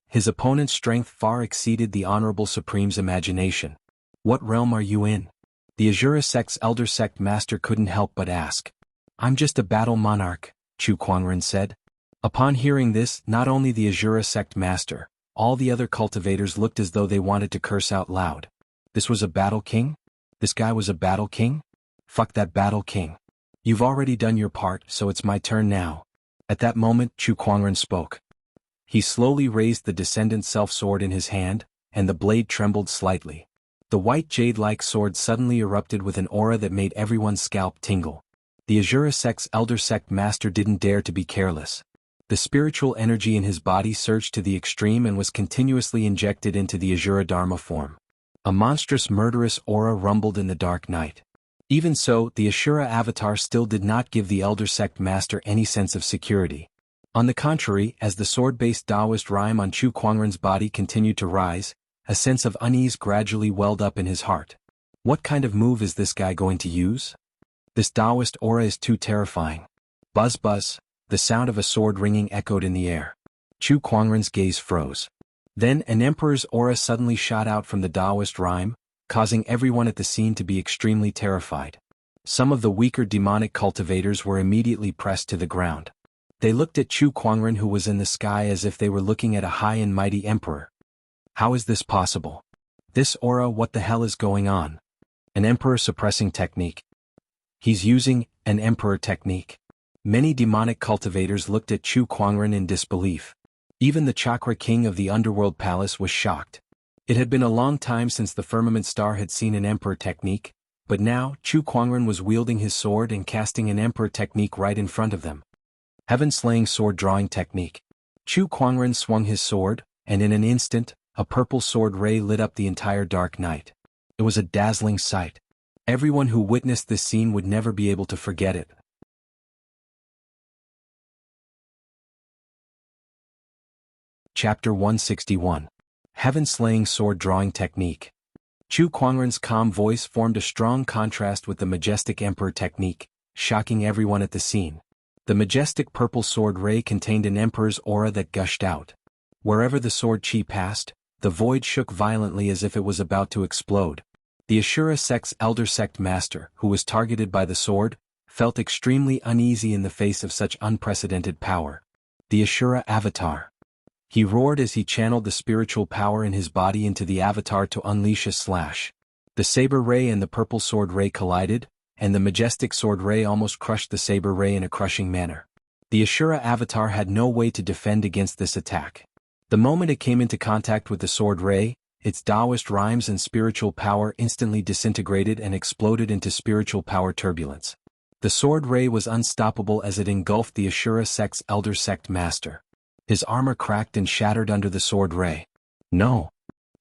His opponent's strength far exceeded the Honorable Supreme's imagination. What realm are you in? The Azura sect's elder sect master couldn't help but ask. I'm just a battle monarch, Chu Kuangren said. Upon hearing this, not only the Azura sect master, all the other cultivators looked as though they wanted to curse out loud. This was a battle king? This guy was a battle king? Fuck that battle king. You've already done your part, so it's my turn now. At that moment, Chu Kuangren spoke. He slowly raised the descendant self-sword in his hand, and the blade trembled slightly. The white jade-like sword suddenly erupted with an aura that made everyone's scalp tingle. The Azura sect's elder sect master didn't dare to be careless. The spiritual energy in his body surged to the extreme and was continuously injected into the Azura Dharma form. A monstrous murderous aura rumbled in the dark night. Even so, the Ashura avatar still did not give the elder sect master any sense of security. On the contrary, as the sword-based Taoist rhyme on Chu Kuangren's body continued to rise, a sense of unease gradually welled up in his heart. What kind of move is this guy going to use? This Taoist aura is too terrifying. Buzz buzz, the sound of a sword ringing echoed in the air. Chu Kuangren's gaze froze. Then an emperor's aura suddenly shot out from the Taoist rhyme, causing everyone at the scene to be extremely terrified. Some of the weaker demonic cultivators were immediately pressed to the ground. They looked at Chu Kuangren, who was in the sky, as if they were looking at a high and mighty emperor. How is this possible? This aura, what the hell is going on? An emperor suppressing technique. He's using an emperor technique. Many demonic cultivators looked at Chu Kuangren in disbelief. Even the Chakra King of the Underworld Palace was shocked. It had been a long time since the Firmament Star had seen an emperor technique, but now Chu Kuangren was wielding his sword and casting an emperor technique right in front of them. Heaven-slaying sword drawing technique. Chu Kuangren swung his sword, and in an instant, a purple sword ray lit up the entire dark night. It was a dazzling sight. Everyone who witnessed this scene would never be able to forget it. Chapter 161. Heaven-slaying sword drawing technique. Chu Kuangren's calm voice formed a strong contrast with the majestic emperor technique, shocking everyone at the scene. The majestic purple sword ray contained an emperor's aura that gushed out. Wherever the sword chi passed, the void shook violently as if it was about to explode. The Ashura sect's elder sect master, who was targeted by the sword, felt extremely uneasy in the face of such unprecedented power. The Ashura avatar. He roared as he channeled the spiritual power in his body into the avatar to unleash a slash. The saber ray and the purple sword ray collided, and the majestic sword ray almost crushed the saber ray in a crushing manner. The Ashura avatar had no way to defend against this attack. The moment it came into contact with the sword ray, its Taoist rhymes and spiritual power instantly disintegrated and exploded into spiritual power turbulence. The sword ray was unstoppable as it engulfed the Ashura sect's elder sect master. His armor cracked and shattered under the sword ray. No!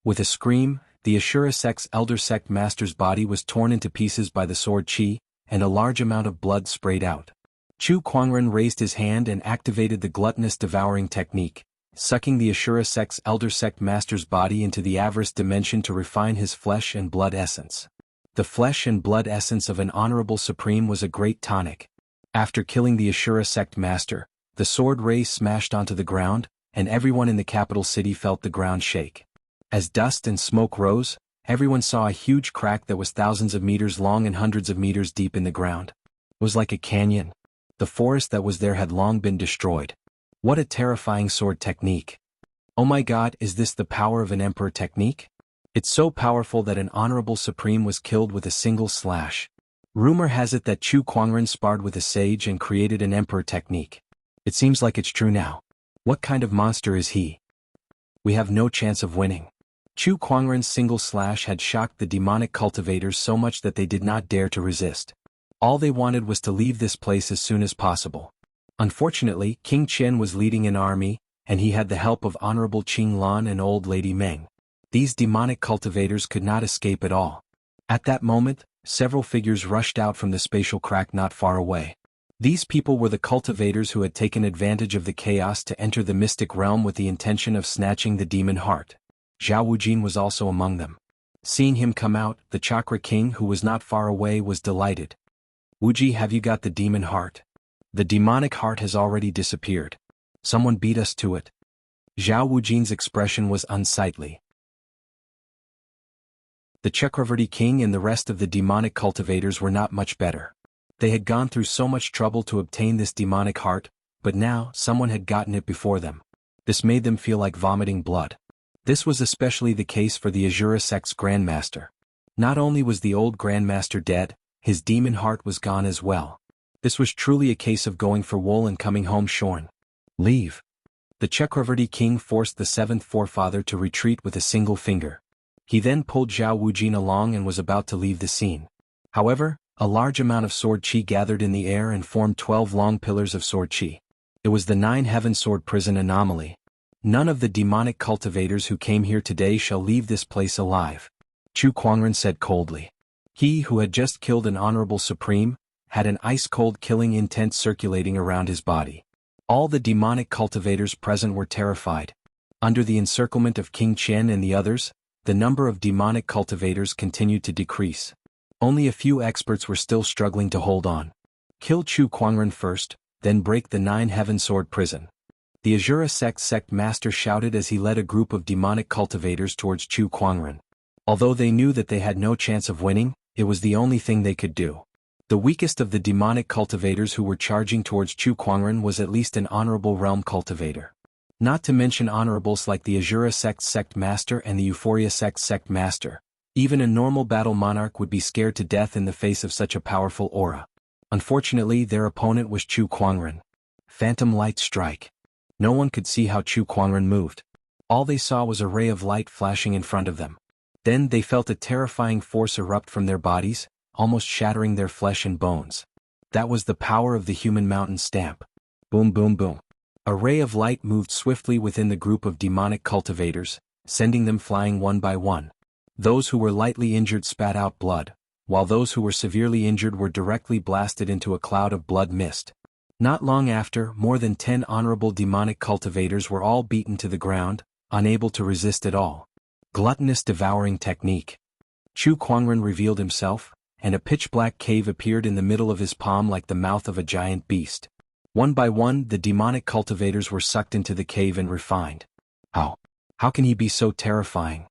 With a scream, the Ashura sect's elder sect master's body was torn into pieces by the sword chi, and a large amount of blood sprayed out. Chu Kuangren raised his hand and activated the gluttonous devouring technique, sucking the Ashura sect's elder sect master's body into the avarice dimension to refine his flesh and blood essence. The flesh and blood essence of an honorable supreme was a great tonic. After killing the Ashura sect master, the sword ray smashed onto the ground, and everyone in the capital city felt the ground shake. As dust and smoke rose, everyone saw a huge crack that was thousands of meters long and hundreds of meters deep in the ground. It was like a canyon. The forest that was there had long been destroyed. What a terrifying sword technique. Oh my god, is this the power of an emperor technique? It's so powerful that an honorable supreme was killed with a single slash. Rumor has it that Chu Kuangren sparred with a sage and created an emperor technique. It seems like it's true now. What kind of monster is he? We have no chance of winning. Chu Kuangren's single slash had shocked the demonic cultivators so much that they did not dare to resist. All they wanted was to leave this place as soon as possible. Unfortunately, King Chen was leading an army, and he had the help of Honorable Qing Lan and Old Lady Meng. These demonic cultivators could not escape at all. At that moment, several figures rushed out from the spatial crack not far away. These people were the cultivators who had taken advantage of the chaos to enter the mystic realm with the intention of snatching the demon heart. Zhao Wujin was also among them. Seeing him come out, the Chakra King, who was not far away, was delighted. Wuji, have you got the demon heart? The demonic heart has already disappeared. Someone beat us to it. Zhao Wujin's expression was unsightly. The Chakravarti king and the rest of the demonic cultivators were not much better. They had gone through so much trouble to obtain this demonic heart, but now someone had gotten it before them. This made them feel like vomiting blood. This was especially the case for the Azura sect's grandmaster. Not only was the old grandmaster dead, his demon heart was gone as well. This was truly a case of going for wool and coming home shorn. Leave. The Chakravarti king forced the seventh forefather to retreat with a single finger. He then pulled Zhao Wujin along and was about to leave the scene. However, a large amount of sword chi gathered in the air and formed 12 long pillars of sword chi. It was the 9-heaven sword prison anomaly. None of the demonic cultivators who came here today shall leave this place alive, Chu Kuangren said coldly. He who had just killed an honorable supreme, had an ice-cold killing intent circulating around his body. All the demonic cultivators present were terrified. Under the encirclement of King Chen and the others, the number of demonic cultivators continued to decrease. Only a few experts were still struggling to hold on. Kill Chu Kuangren first, then break the 9-heaven sword prison. The Azura sect master shouted as he led a group of demonic cultivators towards Chu Kuangren. Although they knew that they had no chance of winning, it was the only thing they could do. The weakest of the demonic cultivators who were charging towards Chu Kuangren was at least an honorable realm cultivator. Not to mention honorables like the Azura sect master and the Euphoria sect master. Even a normal battle monarch would be scared to death in the face of such a powerful aura. Unfortunately, their opponent was Chu Kuangren. Phantom light strike. No one could see how Chu Kuangren moved. All they saw was a ray of light flashing in front of them. Then they felt a terrifying force erupt from their bodies, almost shattering their flesh and bones. That was the power of the human mountain stamp. Boom boom boom. A ray of light moved swiftly within the group of demonic cultivators, sending them flying one by one. Those who were lightly injured spat out blood, while those who were severely injured were directly blasted into a cloud of blood mist. Not long after, more than 10 honorable demonic cultivators were all beaten to the ground, unable to resist at all. Gluttonous devouring technique. Chu Kuangren revealed himself, and a pitch-black cave appeared in the middle of his palm like the mouth of a giant beast. One by one, the demonic cultivators were sucked into the cave and refined. How can he be so terrifying?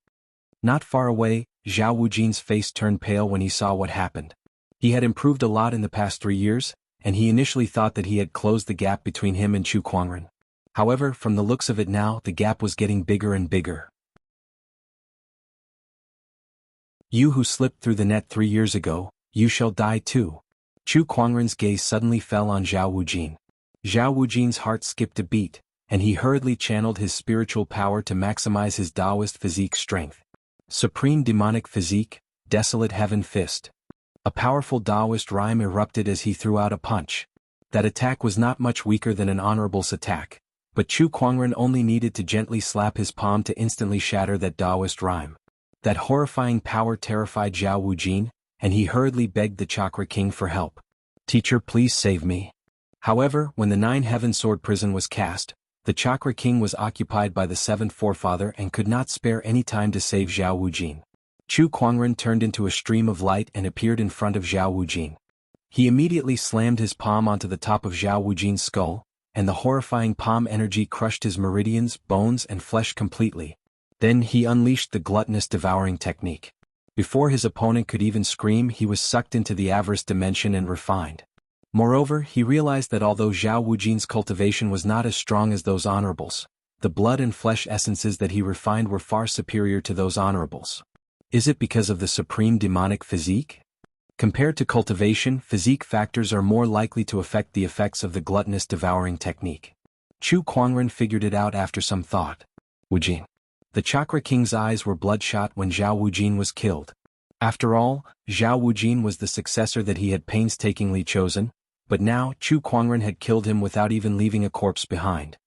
Not far away, Zhao Wujin's face turned pale when he saw what happened. He had improved a lot in the past 3 years, and he initially thought that he had closed the gap between him and Chu Kuangren. However, from the looks of it now, the gap was getting bigger and bigger. You who slipped through the net 3 years ago, you shall die too. Chu Kuangren's gaze suddenly fell on Zhao Wujin. Zhao Wujin's heart skipped a beat, and he hurriedly channeled his spiritual power to maximize his Taoist physique strength. Supreme demonic physique, desolate heaven fist. A powerful Taoist rhyme erupted as he threw out a punch. That attack was not much weaker than an honorable's attack, but Chu Kuangren only needed to gently slap his palm to instantly shatter that Taoist rhyme. That horrifying power terrified Zhao Wujin, and he hurriedly begged the Chakra King for help. Teacher, please save me. However, when the 9-heaven sword prison was cast, the Chakra King was occupied by the 7th forefather and could not spare any time to save Zhao Wujin. Chu Kuangren turned into a stream of light and appeared in front of Zhao Wujin. He immediately slammed his palm onto the top of Zhao Wujin's skull, and the horrifying palm energy crushed his meridians, bones and flesh completely. Then he unleashed the gluttonous devouring technique. Before his opponent could even scream, he was sucked into the avarice dimension and refined. Moreover, he realized that although Zhao Wujin's cultivation was not as strong as those honorables, the blood and flesh essences that he refined were far superior to those honorables. Is it because of the supreme demonic physique? Compared to cultivation, physique factors are more likely to affect the effects of the gluttonous devouring technique. Chu Kuangren figured it out after some thought. Wujin. The Chakra King's eyes were bloodshot when Zhao Wujin was killed. After all, Zhao Wujin was the successor that he had painstakingly chosen, but now Chu Kuangren had killed him without even leaving a corpse behind.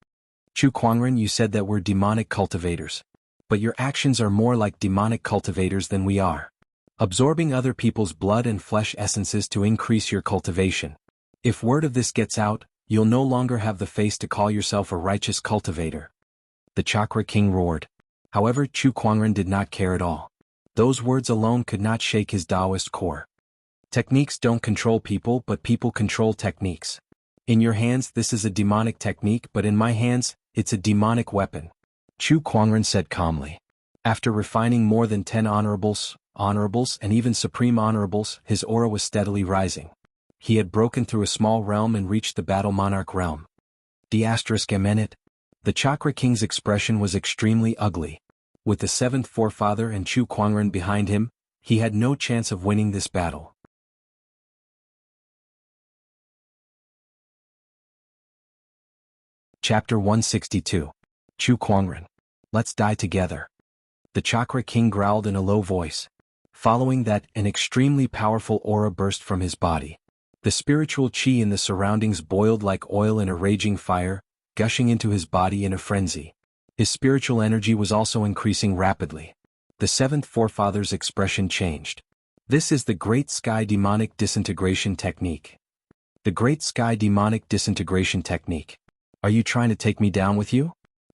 Chu Kuangren, you said that we're demonic cultivators. But your actions are more like demonic cultivators than we are. Absorbing other people's blood and flesh essences to increase your cultivation. If word of this gets out, you'll no longer have the face to call yourself a righteous cultivator. The Chakra King roared. However, Chu Kuangren did not care at all. Those words alone could not shake his Taoist core. Techniques don't control people, but people control techniques. In your hands this is a demonic technique, but in my hands, it's a demonic weapon, Chu Kuangren said calmly. After refining more than 10 honorables, and even supreme honorables, his aura was steadily rising. He had broken through a small realm and reached the Battle Monarch realm. ****. The Chakra King's expression was extremely ugly. With the seventh forefather and Chu Kuangren behind him, he had no chance of winning this battle. Chapter 162. Chu Kuangren. Let's die together. The Chakra King growled in a low voice. Following that, an extremely powerful aura burst from his body. The spiritual chi in the surroundings boiled like oil in a raging fire, gushing into his body in a frenzy. His spiritual energy was also increasing rapidly. The seventh forefather's expression changed. This is the Great Sky Demonic Disintegration Technique. The Great Sky Demonic Disintegration Technique. Are you trying to take me down with you?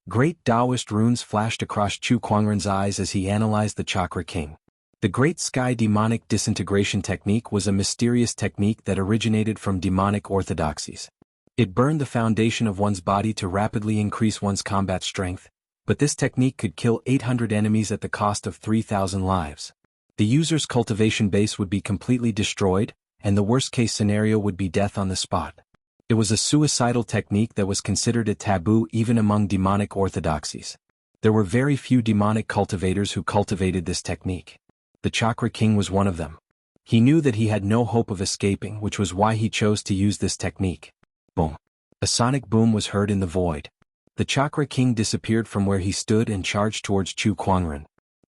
Great Taoist runes flashed across Chu Kuangren's eyes as he analyzed the Chakra King. The Great Sky Demonic Disintegration Technique was a mysterious technique that originated from demonic orthodoxies. It burned the foundation of one's body to rapidly increase one's combat strength, but this technique could kill 800 enemies at the cost of 3,000 lives. The user's cultivation base would be completely destroyed, and the worst-case scenario would be death on the spot. It was a suicidal technique that was considered a taboo even among demonic orthodoxies. There were very few demonic cultivators who cultivated this technique. The Chakra King was one of them. He knew that he had no hope of escaping, which was why he chose to use this technique. Boom. A sonic boom was heard in the void. The Chakra King disappeared from where he stood and charged towards Chu Kuangren.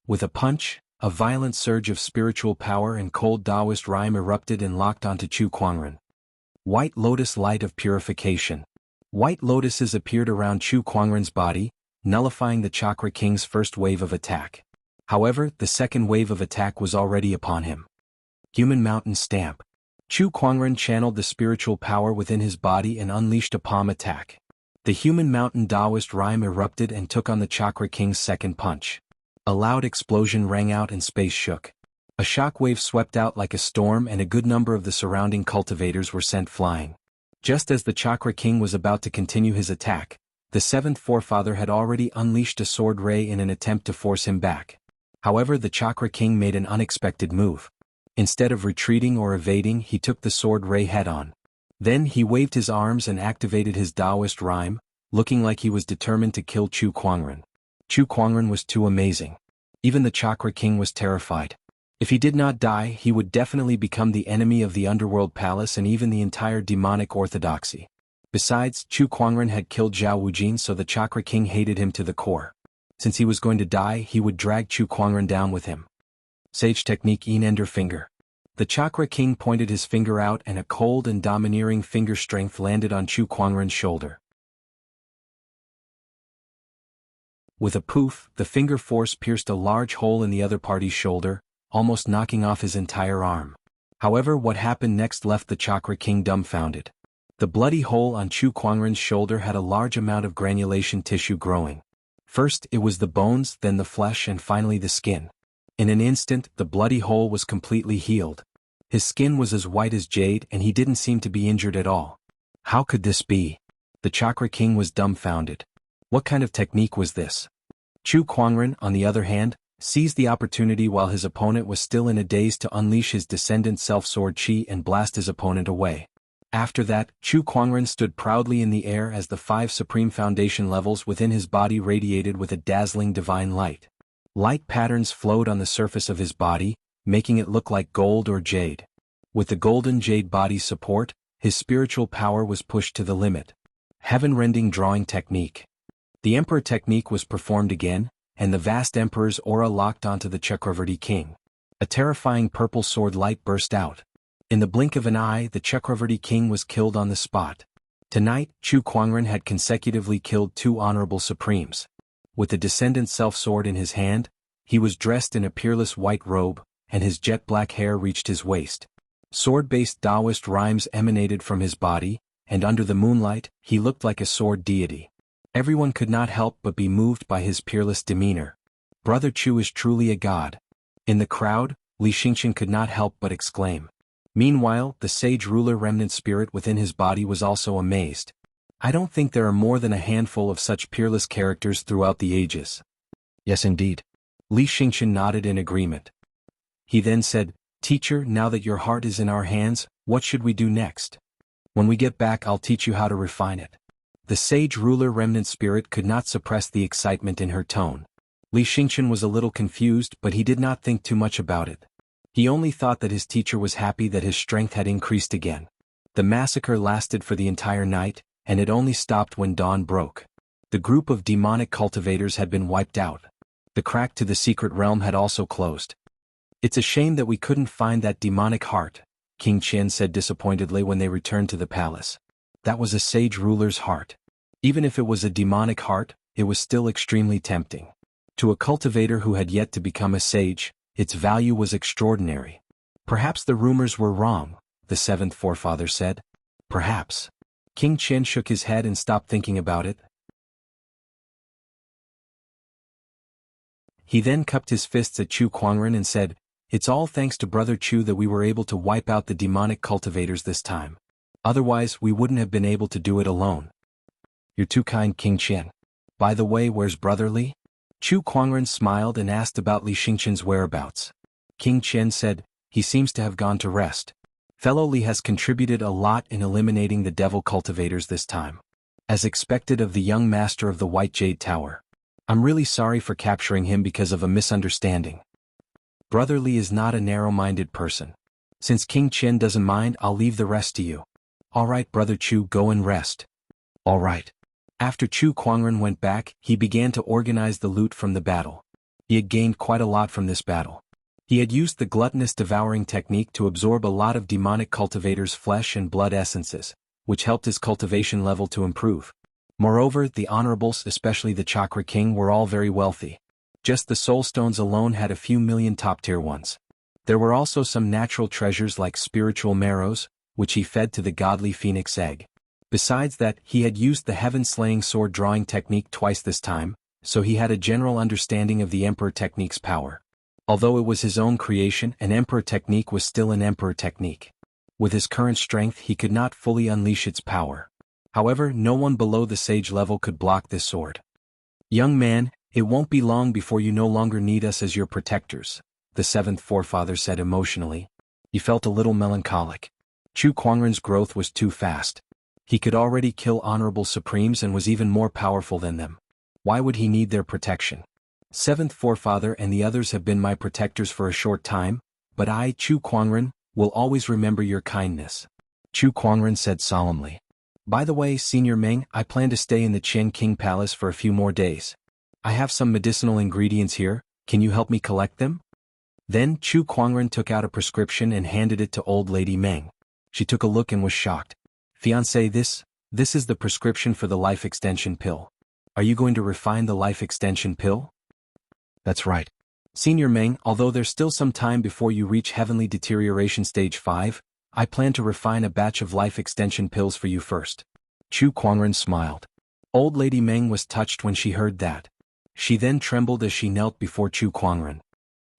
With a punch, a violent surge of spiritual power and cold Taoist rhyme erupted and locked onto Chu Kuangren. White Lotus Light of Purification. White lotuses appeared around Chu Kuangren's body, nullifying the Chakra King's first wave of attack. However, the second wave of attack was already upon him. Human Mountain Stamp. Chu Kuangren channeled the spiritual power within his body and unleashed a palm attack. The Human Mountain Taoist rhyme erupted and took on the Chakra King's second punch. A loud explosion rang out and space shook. A shockwave swept out like a storm and a good number of the surrounding cultivators were sent flying. Just as the Chakra King was about to continue his attack, the seventh forefather had already unleashed a sword ray in an attempt to force him back. However, the Chakra King made an unexpected move. Instead of retreating or evading, he took the sword ray head-on. Then he waved his arms and activated his Taoist rhyme, looking like he was determined to kill Chu Kuangren. Chu Kuangren was too amazing. Even the Chakra King was terrified. If he did not die, he would definitely become the enemy of the Underworld Palace and even the entire demonic orthodoxy. Besides, Chu Kuangren had killed Zhao Wujin, so the Chakra King hated him to the core. Since he was going to die, he would drag Chu Kuangren down with him. Sage Technique Ender Finger. The Chakra King pointed his finger out and a cold and domineering finger strength landed on Chu Kuangren's shoulder. With a poof, the finger force pierced a large hole in the other party's shoulder, almost knocking off his entire arm. However, what happened next left the Chakra King dumbfounded. The bloody hole on Chu Kuangren's shoulder had a large amount of granulation tissue growing. First it was the bones, then the flesh, and finally the skin. In an instant, the bloody hole was completely healed. His skin was as white as jade and he didn't seem to be injured at all. How could this be? The Chakra King was dumbfounded. What kind of technique was this? Chu Kuangren, on the other hand, seized the opportunity while his opponent was still in a daze to unleash his descendant self-sword chi and blast his opponent away. After that, Chu Kuangren stood proudly in the air as the 5 supreme foundation levels within his body radiated with a dazzling divine light. Light patterns flowed on the surface of his body, making it look like gold or jade. With the golden jade body's support, his spiritual power was pushed to the limit. Heaven-rending drawing technique. The Emperor technique was performed again, and the vast Emperor's aura locked onto the Chakravarti King. A terrifying purple sword light burst out. In the blink of an eye, the Chakravarti King was killed on the spot. Tonight, Chu Kuangren had consecutively killed 2 honorable supremes. With the descendant self-sword in his hand, he was dressed in a peerless white robe, and his jet-black hair reached his waist. Sword-based Taoist rhymes emanated from his body, and under the moonlight, he looked like a sword deity. Everyone could not help but be moved by his peerless demeanor. Brother Chu is truly a god. In the crowd, Li Xingqian could not help but exclaim. Meanwhile, the sage ruler remnant spirit within his body was also amazed. I don't think there are more than a handful of such peerless characters throughout the ages. Yes indeed. Li Xingqian nodded in agreement. He then said, Teacher, now that your heart is in our hands, what should we do next? When we get back I'll teach you how to refine it. The sage ruler remnant spirit could not suppress the excitement in her tone. Li Xingqian was a little confused, but he did not think too much about it. He only thought that his teacher was happy that his strength had increased again. The massacre lasted for the entire night, and it only stopped when dawn broke. The group of demonic cultivators had been wiped out. The crack to the secret realm had also closed. It's a shame that we couldn't find that demonic heart, King Qian said disappointedly when they returned to the palace. That was a sage ruler's heart. Even if it was a demonic heart, it was still extremely tempting. To a cultivator who had yet to become a sage, its value was extraordinary. Perhaps the rumors were wrong, the seventh forefather said. Perhaps. King Qian shook his head and stopped thinking about it. He then cupped his fists at Chu Kuangren and said, It's all thanks to Brother Chu that we were able to wipe out the demonic cultivators this time. Otherwise we wouldn't have been able to do it alone. You're too kind, King Qian. By the way, where's Brother Li? Chu Kuangren smiled and asked about Li Xingqian's whereabouts. King Qian said, He seems to have gone to rest. Fellow Li has contributed a lot in eliminating the devil cultivators this time. As expected of the young master of the White Jade Tower. I'm really sorry for capturing him because of a misunderstanding. Brother Li is not a narrow-minded person. Since King Qian doesn't mind, I'll leave the rest to you. All right, Brother Chu, go and rest. All right. After Chu Kuangren went back, he began to organize the loot from the battle. He had gained quite a lot from this battle. He had used the gluttonous devouring technique to absorb a lot of demonic cultivators' flesh and blood essences, which helped his cultivation level to improve. Moreover, the honorables, especially the Chakra King, were all very wealthy. Just the soul stones alone had a few million top-tier ones. There were also some natural treasures like spiritual marrows, which he fed to the godly phoenix egg. Besides that, he had used the heaven-slaying sword-drawing technique twice this time, so he had a general understanding of the Emperor technique's power. Although it was his own creation, an Emperor technique was still an Emperor technique. With his current strength he could not fully unleash its power. However, no one below the sage level could block this sword. Young man, it won't be long before you no longer need us as your protectors, the seventh forefather said emotionally. He felt a little melancholic. Chu Kuangren's growth was too fast. He could already kill honorable supremes and was even more powerful than them. Why would he need their protection? Seventh forefather and the others have been my protectors for a short time, but I, Chu Kuangren, will always remember your kindness. Chu Kuangren said solemnly. By the way, Senior Meng, I plan to stay in the Qian King Palace for a few more days. I have some medicinal ingredients here, can you help me collect them? Then Chu Kuangren took out a prescription and handed it to old lady Meng. She took a look and was shocked. Fiancé, this is the prescription for the life extension pill. Are you going to refine the life extension pill? That's right. Senior Meng, although there's still some time before you reach heavenly deterioration stage 5, I plan to refine a batch of life extension pills for you first. Chu Kuangren smiled. Old lady Meng was touched when she heard that. She then trembled as she knelt before Chu Kuangren.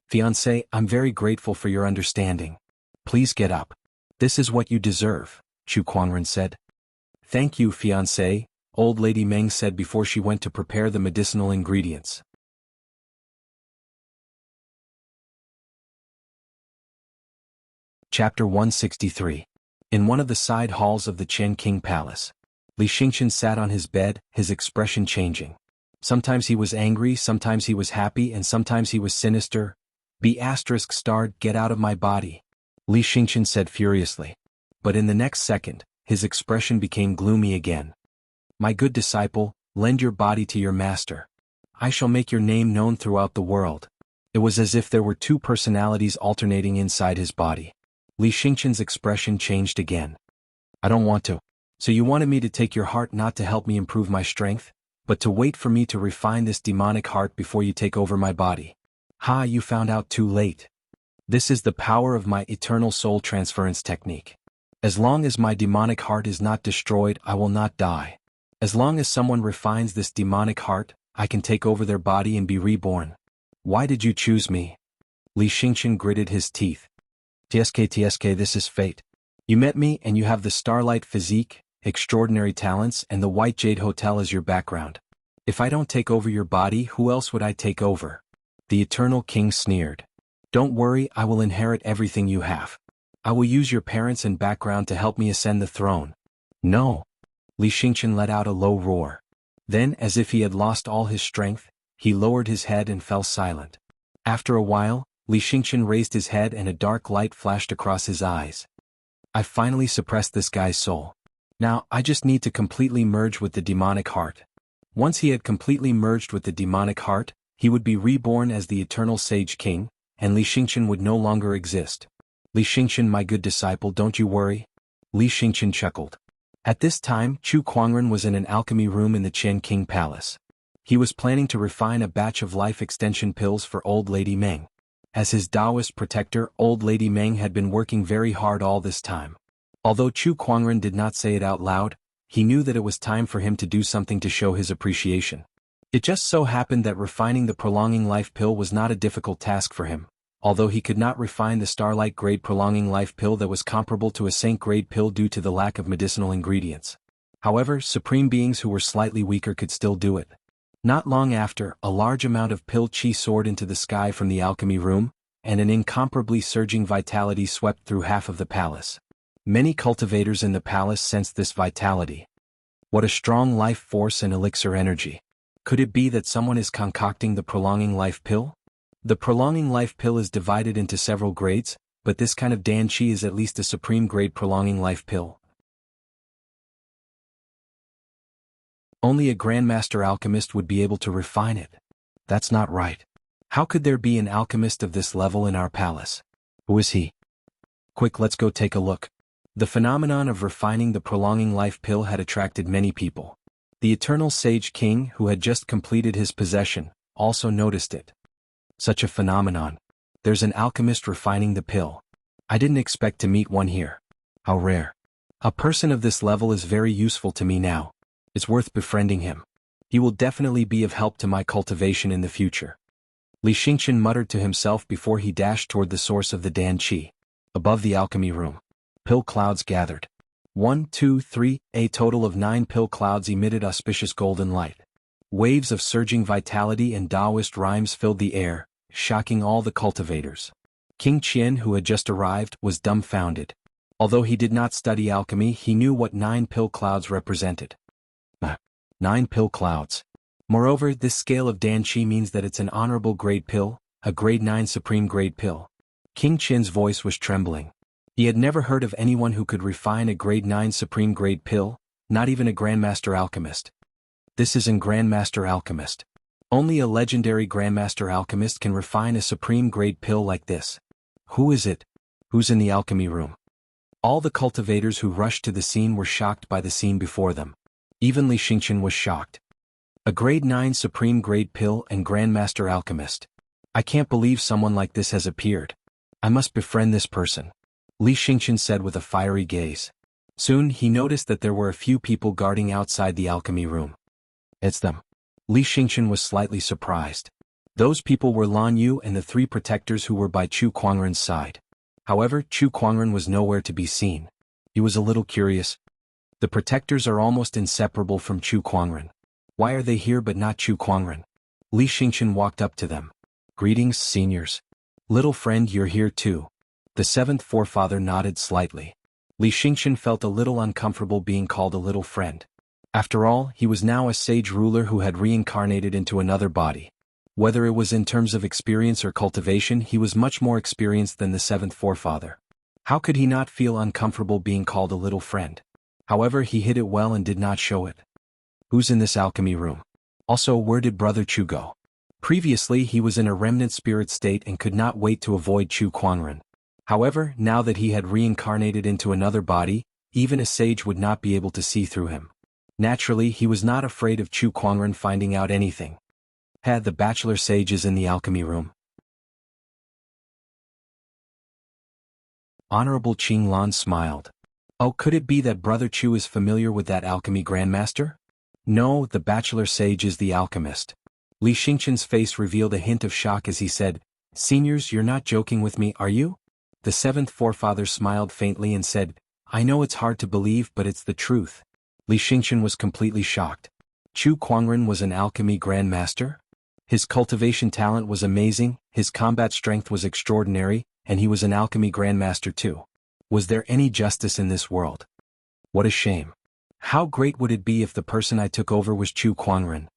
Fiancé, I'm very grateful for your understanding. Please get up. This is what you deserve, Chu Kuangren said. Thank you, fiancé, old lady Meng said before she went to prepare the medicinal ingredients. Chapter 163. In one of the side halls of the Qian King Palace, Li Xingqian sat on his bed, his expression changing. Sometimes he was angry, sometimes he was happy, and sometimes he was sinister. Get out of my body, Li Xingqian said furiously. But in the next second, his expression became gloomy again. My good disciple, lend your body to your master. I shall make your name known throughout the world. It was as if there were two personalities alternating inside his body. Li Xingqian's expression changed again. I don't want to. So you wanted me to take your heart not to help me improve my strength, but to wait for me to refine this demonic heart before you take over my body. Ha, you found out too late. This is the power of my eternal soul transference technique. As long as my demonic heart is not destroyed, I will not die. As long as someone refines this demonic heart, I can take over their body and be reborn. Why did you choose me? Li Xingqian gritted his teeth. TSK, this is fate. You met me and you have the starlight physique, extraordinary talents, and the White Jade Hotel as your background. If I don't take over your body, who else would I take over? The Eternal King sneered. Don't worry, I will inherit everything you have. I will use your parents and background to help me ascend the throne. No. Li Xingqian let out a low roar. Then, as if he had lost all his strength, he lowered his head and fell silent. After a while, Li Xingqian raised his head and a dark light flashed across his eyes. I finally suppressed this guy's soul. Now, I just need to completely merge with the demonic heart. Once he had completely merged with the demonic heart, he would be reborn as the Eternal Sage King, and Li Xingqian would no longer exist. Li Xingqian, my good disciple, don't you worry. Li Xingqian chuckled. At this time, Chu Kuangren was in an alchemy room in the Qian King Palace. He was planning to refine a batch of life extension pills for Old Lady Meng. As his Taoist protector, Old Lady Meng had been working very hard all this time. Although Chu Kuangren did not say it out loud, he knew that it was time for him to do something to show his appreciation. It just so happened that refining the prolonging life pill was not a difficult task for him, although he could not refine the Starlight grade prolonging life pill that was comparable to a Saint grade pill due to the lack of medicinal ingredients. However, supreme beings who were slightly weaker could still do it. Not long after, a large amount of pill chi soared into the sky from the alchemy room, and an incomparably surging vitality swept through half of the palace. Many cultivators in the palace sensed this vitality. What a strong life force and elixir energy. Could it be that someone is concocting the prolonging life pill? The prolonging life pill is divided into several grades, but this kind of Dan Qi is at least a supreme grade prolonging life pill. Only a Grandmaster alchemist would be able to refine it. That's not right. How could there be an alchemist of this level in our palace? Who is he? Quick, let's go take a look. The phenomenon of refining the prolonging life pill had attracted many people. The Eternal Sage King, who had just completed his possession, also noticed it. Such a phenomenon. There's an alchemist refining the pill. I didn't expect to meet one here. How rare. A person of this level is very useful to me now. It's worth befriending him. He will definitely be of help to my cultivation in the future. Li Xingqian muttered to himself before he dashed toward the source of the Dan Qi. Above the alchemy room, pill clouds gathered. 1, 2, 3, a total of 9 pill clouds emitted auspicious golden light. Waves of surging vitality and Taoist rhymes filled the air, shocking all the cultivators. King Qian, who had just arrived, was dumbfounded. Although he did not study alchemy, he knew what 9 pill clouds represented. 9 pill clouds. Moreover, this scale of Dan Qi means that it's an honorable grade pill, a grade 9 supreme grade pill. King Qian's voice was trembling. He had never heard of anyone who could refine a grade 9 supreme grade pill, not even a Grandmaster alchemist. This isn't Grandmaster alchemist. Only a legendary Grandmaster alchemist can refine a supreme grade pill like this. Who is it? Who's in the alchemy room? All the cultivators who rushed to the scene were shocked by the scene before them. Even Li Xingqian was shocked. A grade 9 supreme grade pill and Grandmaster alchemist. I can't believe someone like this has appeared. I must befriend this person. Li Xingqian said with a fiery gaze. Soon he noticed that there were a few people guarding outside the alchemy room. It's them. Li Xingqian was slightly surprised. Those people were Lan Yu and the 3 protectors who were by Chu Kuangren's side. However, Chu Kuangren was nowhere to be seen. He was a little curious. The protectors are almost inseparable from Chu Kuangren. Why are they here but not Chu Kuangren? Li Xingqian walked up to them. Greetings, seniors. Little friend, you're here too. The 7th forefather nodded slightly. Li Xingqian felt a little uncomfortable being called a little friend. After all, he was now a sage ruler who had reincarnated into another body. Whether it was in terms of experience or cultivation, he was much more experienced than the 7th forefather. How could he not feel uncomfortable being called a little friend? However, he hid it well and did not show it. Who's in this alchemy room? Also, where did Brother Chu go? Previously, he was in a remnant spirit state and could not wait to avoid Chu Kuangren. However, now that he had reincarnated into another body, even a sage would not be able to see through him. Naturally, he was not afraid of Chu Kuangren finding out anything. Had the bachelor sages in the alchemy room. Honorable Qing Lan smiled. Oh, could it be that Brother Chu is familiar with that alchemy grandmaster? No, the bachelor sage is the alchemist. Li Xingqian's face revealed a hint of shock as he said, Seniors, you're not joking with me, are you? The seventh forefather smiled faintly and said, I know it's hard to believe but it's the truth. Li Xingqian was completely shocked. Chu Kuangren was an alchemy grandmaster? His cultivation talent was amazing, his combat strength was extraordinary, and he was an alchemy grandmaster too. Was there any justice in this world? What a shame. How great would it be if the person I took over was Chu Kuangren?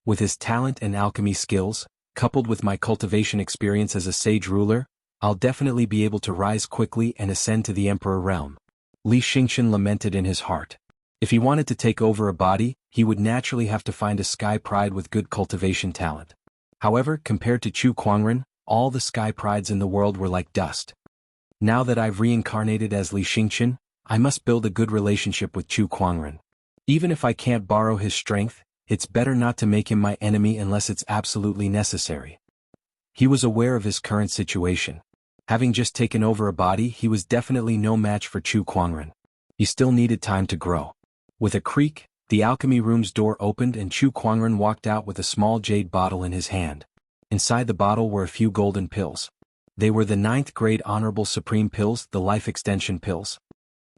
With his talent and alchemy skills, coupled with my cultivation experience as a sage ruler, I'll definitely be able to rise quickly and ascend to the emperor realm. Li Xingqian lamented in his heart. If he wanted to take over a body, he would naturally have to find a sky pride with good cultivation talent. However, compared to Chu Kuangren, all the sky prides in the world were like dust. Now that I've reincarnated as Li Xingqian, I must build a good relationship with Chu Kuangren. Even if I can't borrow his strength, it's better not to make him my enemy unless it's absolutely necessary. He was aware of his current situation. Having just taken over a body, he was definitely no match for Chu Kuangren. He still needed time to grow. With a creak, the alchemy room's door opened and Chu Kuangren walked out with a small jade bottle in his hand. Inside the bottle were a few golden pills. They were the 9th grade Honorable Supreme Pills, the Life Extension Pills.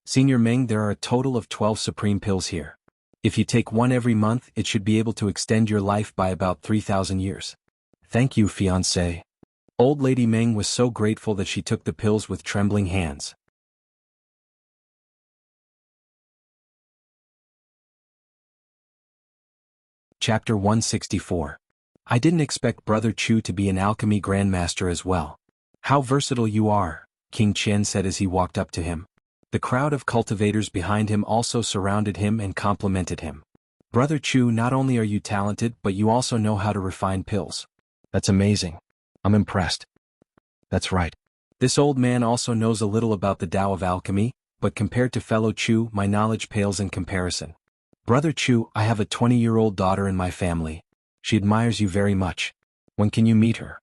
Senior Meng, there are a total of 12 Supreme Pills here. If you take one every month, it should be able to extend your life by about 3,000 years. Thank you, fiancé. Old Lady Meng was so grateful that she took the pills with trembling hands. Chapter 164. I didn't expect Brother Chu to be an alchemy grandmaster as well. How versatile you are, King Qian said as he walked up to him. The crowd of cultivators behind him also surrounded him and complimented him. Brother Chu, not only are you talented but you also know how to refine pills. That's amazing. I'm impressed. That's right. This old man also knows a little about the Tao of alchemy, but compared to fellow Chu, my knowledge pales in comparison. Brother Chu, I have a 20-year-old daughter in my family. She admires you very much. When can you meet her?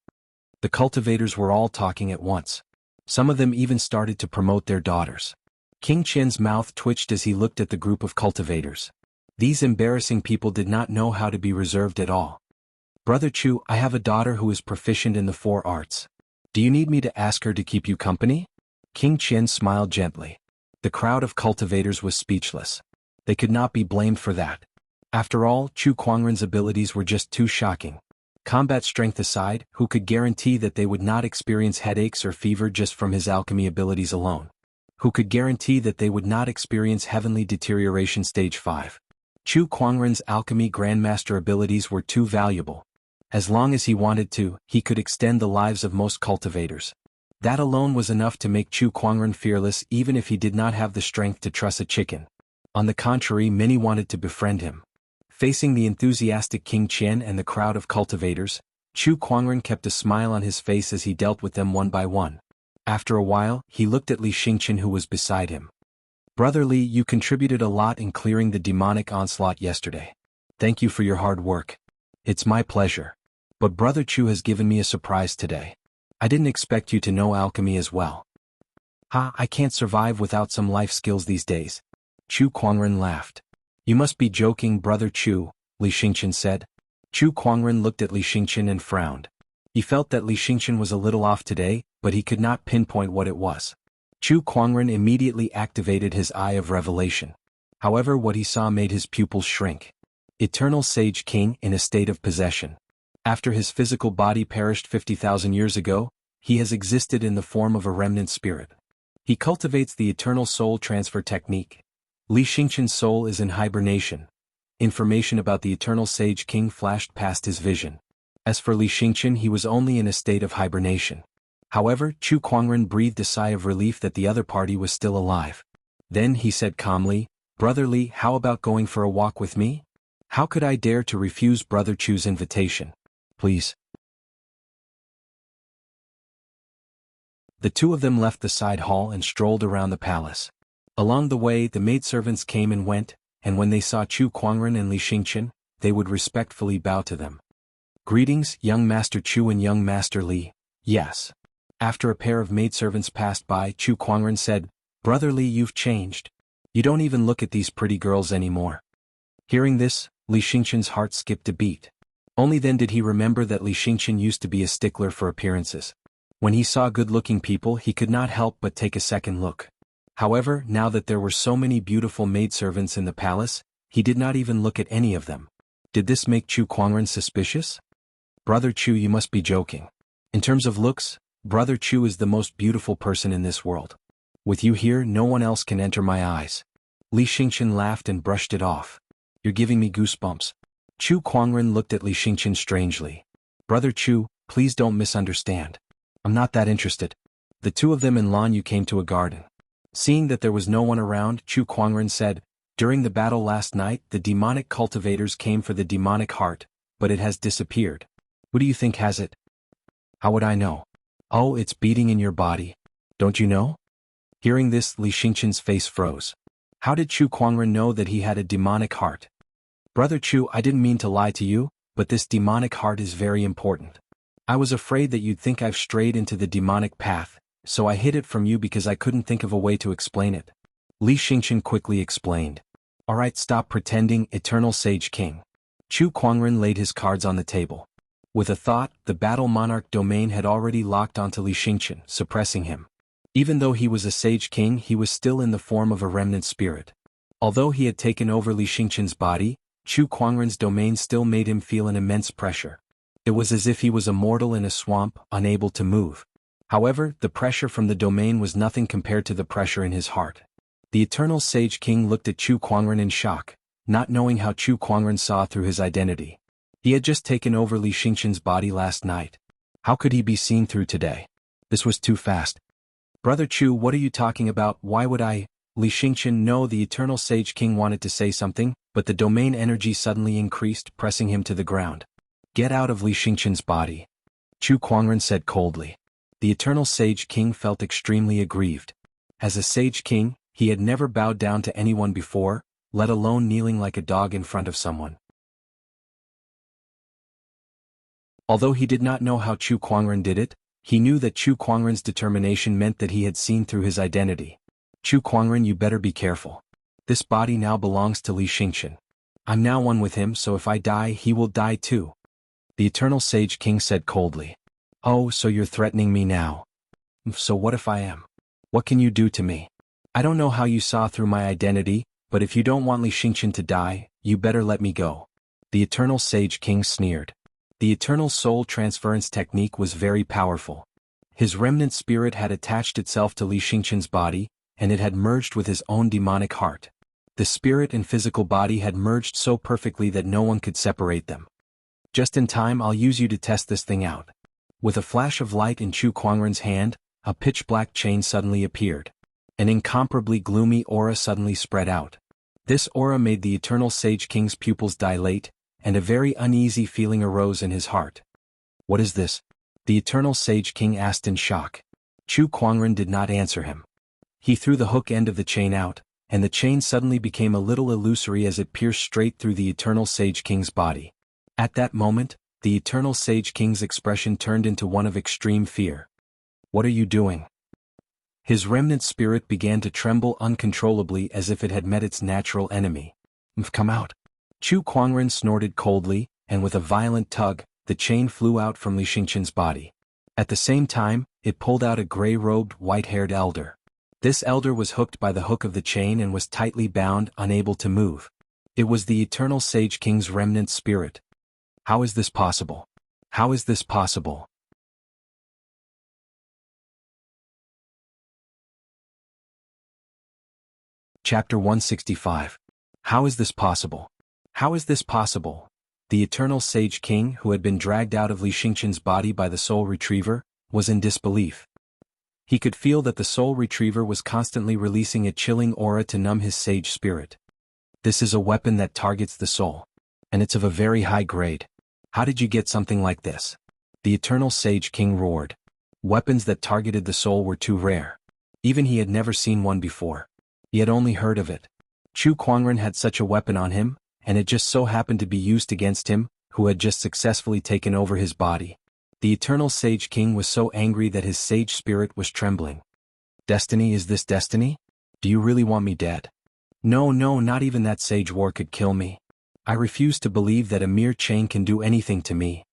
The cultivators were all talking at once. Some of them even started to promote their daughters. King Qian's mouth twitched as he looked at the group of cultivators. These embarrassing people did not know how to be reserved at all. Brother Chu, I have a daughter who is proficient in the 4 arts. Do you need me to ask her to keep you company? King Qian smiled gently. The crowd of cultivators was speechless. They could not be blamed for that. After all, Chu Kuangren's abilities were just too shocking. Combat strength aside, who could guarantee that they would not experience headaches or fever just from his alchemy abilities alone? Who could guarantee that they would not experience heavenly deterioration stage 5? Chu Kuangren's alchemy grandmaster abilities were too valuable. As long as he wanted to, he could extend the lives of most cultivators. That alone was enough to make Chu Kuangren fearless even if he did not have the strength to truss a chicken. On the contrary, many wanted to befriend him. Facing the enthusiastic King Qian and the crowd of cultivators, Chu Kuangren kept a smile on his face as he dealt with them one by one. After a while, he looked at Li Xingqian who was beside him. Brother Li, you contributed a lot in clearing the demonic onslaught yesterday. Thank you for your hard work. It's my pleasure. But Brother Chu has given me a surprise today. I didn't expect you to know alchemy as well. I can't survive without some life skills these days. Chu Kuangren laughed. You must be joking, Brother Chu, Li Xingqian said. Chu Kuangren looked at Li Xingqian and frowned. He felt that Li Xingqian was a little off today, but he could not pinpoint what it was. Chu Kuangren immediately activated his Eye of Revelation. However, what he saw made his pupils shrink. Eternal Sage King in a state of possession. After his physical body perished 50,000 years ago, he has existed in the form of a remnant spirit. He cultivates the eternal soul transfer technique. Li Xingqian's soul is in hibernation. Information about the Eternal Sage King flashed past his vision. As for Li Xingqian, he was only in a state of hibernation. However, Chu Kuangren breathed a sigh of relief that the other party was still alive. Then he said calmly, Brother Li, how about going for a walk with me? How could I dare to refuse Brother Chu's invitation? Please. The two of them left the side hall and strolled around the palace. Along the way, the maidservants came and went, and when they saw Chu Kuangren and Li Xingqian, they would respectfully bow to them. Greetings, young Master Chu and young Master Li. Yes. After a pair of maidservants passed by, Chu Kuangren said, Brother Li, you've changed. You don't even look at these pretty girls anymore. Hearing this, Li Xingqian's heart skipped a beat. Only then did he remember that Li Xingqian used to be a stickler for appearances. When he saw good-looking people, he could not help but take a second look. However, now that there were so many beautiful maidservants in the palace, he did not even look at any of them. Did this make Chu Kuangren suspicious? Brother Chu, you must be joking. In terms of looks, Brother Chu is the most beautiful person in this world. With you here, no one else can enter my eyes. Li Xingqian laughed and brushed it off. You're giving me goosebumps. Chu Kuangren looked at Li Xingqian strangely. Brother Chu, please don't misunderstand. I'm not that interested. The two of them and Lan Yu came to a garden. Seeing that there was no one around, Chu Kuangren said, during the battle last night, the demonic cultivators came for the demonic heart, but it has disappeared. Who do you think has it? How would I know? Oh, it's beating in your body. Don't you know? Hearing this, Li Xingqian's face froze. How did Chu Kuangren know that he had a demonic heart? Brother Chu, I didn't mean to lie to you, but this demonic heart is very important. I was afraid that you'd think I've strayed into the demonic path, so I hid it from you because I couldn't think of a way to explain it. Li Xingqian quickly explained. Alright, stop pretending, Eternal Sage King. Chu Kuangren laid his cards on the table. With a thought, the Battle Monarch domain had already locked onto Li Xingqian, suppressing him. Even though he was a Sage King, he was still in the form of a remnant spirit. Although he had taken over Li Xingqian's body, Chu Kuangren's domain still made him feel an immense pressure. It was as if he was a mortal in a swamp, unable to move. However, the pressure from the domain was nothing compared to the pressure in his heart. The Eternal Sage King looked at Chu Kuangren in shock, not knowing how Chu Kuangren saw through his identity. He had just taken over Li Xingqian's body last night. How could he be seen through today? This was too fast. Brother Chu, what are you talking about? Why would I? Li Xingqian, no, the Eternal Sage King wanted to say something, but the domain energy suddenly increased, pressing him to the ground. Get out of Li Xingqian's body. Chu Kuangren said coldly. The Eternal Sage King felt extremely aggrieved. As a Sage King, he had never bowed down to anyone before, let alone kneeling like a dog in front of someone. Although he did not know how Chu Kuangren did it, he knew that Chu Kuangren's determination meant that he had seen through his identity. Chu Kuangren, you better be careful. This body now belongs to Li Xingqian. I'm now one with him, so if I die, he will die too. The Eternal Sage King said coldly. Oh, so you're threatening me now. So what if I am? What can you do to me? I don't know how you saw through my identity, but if you don't want Li Xingqian to die, you better let me go. The Eternal Sage King sneered. The Eternal Soul Transference technique was very powerful. His remnant spirit had attached itself to Li Xingqian's body, and it had merged with his own demonic heart. The spirit and physical body had merged so perfectly that no one could separate them. Just in time, I'll use you to test this thing out. With a flash of light in Chu Kuangren's hand, a pitch-black chain suddenly appeared. An incomparably gloomy aura suddenly spread out. This aura made the Eternal Sage King's pupils dilate, and a very uneasy feeling arose in his heart. What is this? The Eternal Sage King asked in shock. Chu Kuangren did not answer him. He threw the hook end of the chain out, and the chain suddenly became a little illusory as it pierced straight through the Eternal Sage King's body. At that moment, the Eternal Sage King's expression turned into one of extreme fear. What are you doing? His remnant spirit began to tremble uncontrollably as if it had met its natural enemy. Come out. Chu Kuangren snorted coldly, and with a violent tug, the chain flew out from Li Xingqian's body. At the same time, it pulled out a gray-robed, white-haired elder. This elder was hooked by the hook of the chain and was tightly bound, unable to move. It was the Eternal Sage King's remnant spirit. How is this possible? How is this possible? Chapter 165. How is this possible? How is this possible? The Eternal Sage King, who had been dragged out of Li Xingqian's body by the Soul Retriever, was in disbelief. He could feel that the Soul Retriever was constantly releasing a chilling aura to numb his sage spirit. This is a weapon that targets the soul. And it's of a very high grade. How did you get something like this? The Eternal Sage King roared. Weapons that targeted the soul were too rare. Even he had never seen one before. He had only heard of it. Chu Kuangren had such a weapon on him, and it just so happened to be used against him, who had just successfully taken over his body. The Eternal Sage King was so angry that his sage spirit was trembling. Destiny, is this destiny? Do you really want me dead? No, not even that sage war could kill me. I refuse to believe that a mere chain can do anything to me.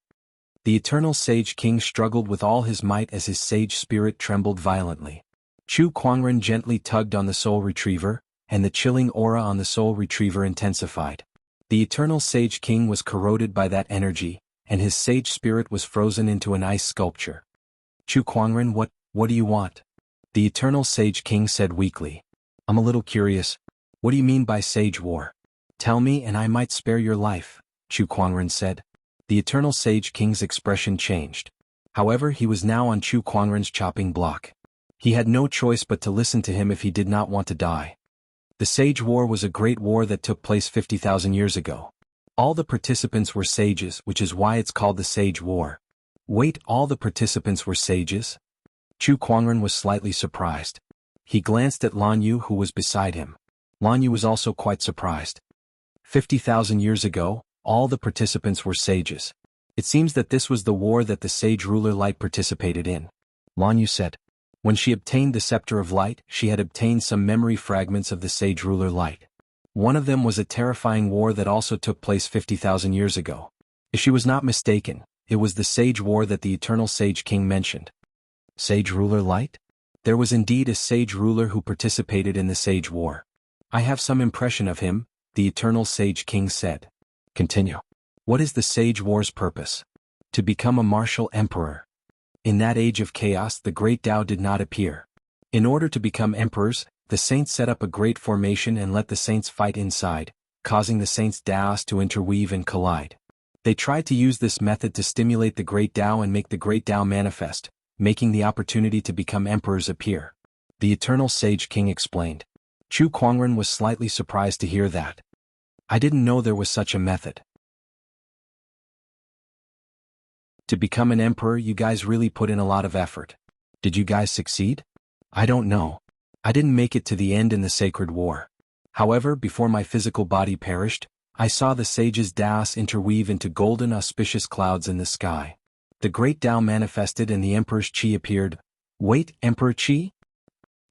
The Eternal Sage King struggled with all his might as his sage spirit trembled violently. Chu Kuangren gently tugged on the Soul Retriever, and the chilling aura on the Soul Retriever intensified. The Eternal Sage King was corroded by that energy, and his sage spirit was frozen into an ice sculpture. Chu Kuangren, what do you want? The Eternal Sage King said weakly. I'm a little curious. What do you mean by Sage War? Tell me and I might spare your life, Chu Kuangren said. The Eternal Sage King's expression changed. However, he was now on Chu Kuangren's chopping block. He had no choice but to listen to him if he did not want to die. The Sage War was a great war that took place 50,000 years ago. All the participants were sages, which is why it's called the Sage War. Wait, all the participants were sages? Chu Kuangren was slightly surprised. He glanced at Lan Yu who was beside him. Lan Yu was also quite surprised. 50,000 years ago, all the participants were sages. It seems that this was the war that the Sage Ruler Light participated in. Lan Yu said. When she obtained the Scepter of Light, she had obtained some memory fragments of the Sage Ruler Light. One of them was a terrifying war that also took place 50,000 years ago. If she was not mistaken, it was the Sage War that the Eternal Sage King mentioned. Sage Ruler Light? There was indeed a Sage Ruler who participated in the Sage War. I have some impression of him, the Eternal Sage King said. Continue. What is the Sage War's purpose? To become a martial emperor. In that age of chaos the great Tao did not appear. In order to become emperors, the saints set up a great formation and let the saints fight inside, causing the saints' Taos to interweave and collide. They tried to use this method to stimulate the great Tao and make the great Tao manifest, making the opportunity to become emperors appear. The Eternal Sage King explained. Chu Kuangren was slightly surprised to hear that. I didn't know there was such a method. To become an emperor, you guys really put in a lot of effort. Did you guys succeed? I don't know. I didn't make it to the end in the Sacred War. However, before my physical body perished, I saw the sage's Taos interweave into golden auspicious clouds in the sky. The great Tao manifested and the Emperor's Qi appeared. Wait, Emperor Qi?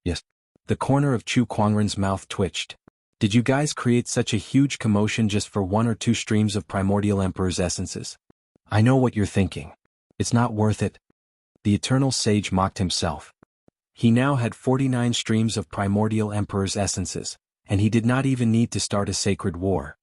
Yes. The corner of Chu Kuangren's mouth twitched. Did you guys create such a huge commotion just for 1 or 2 streams of primordial Emperor's essences? I know what you're thinking. It's not worth it. The Eternal Sage mocked himself. He now had 49 streams of primordial Emperor's essences, and he did not even need to start a sacred war.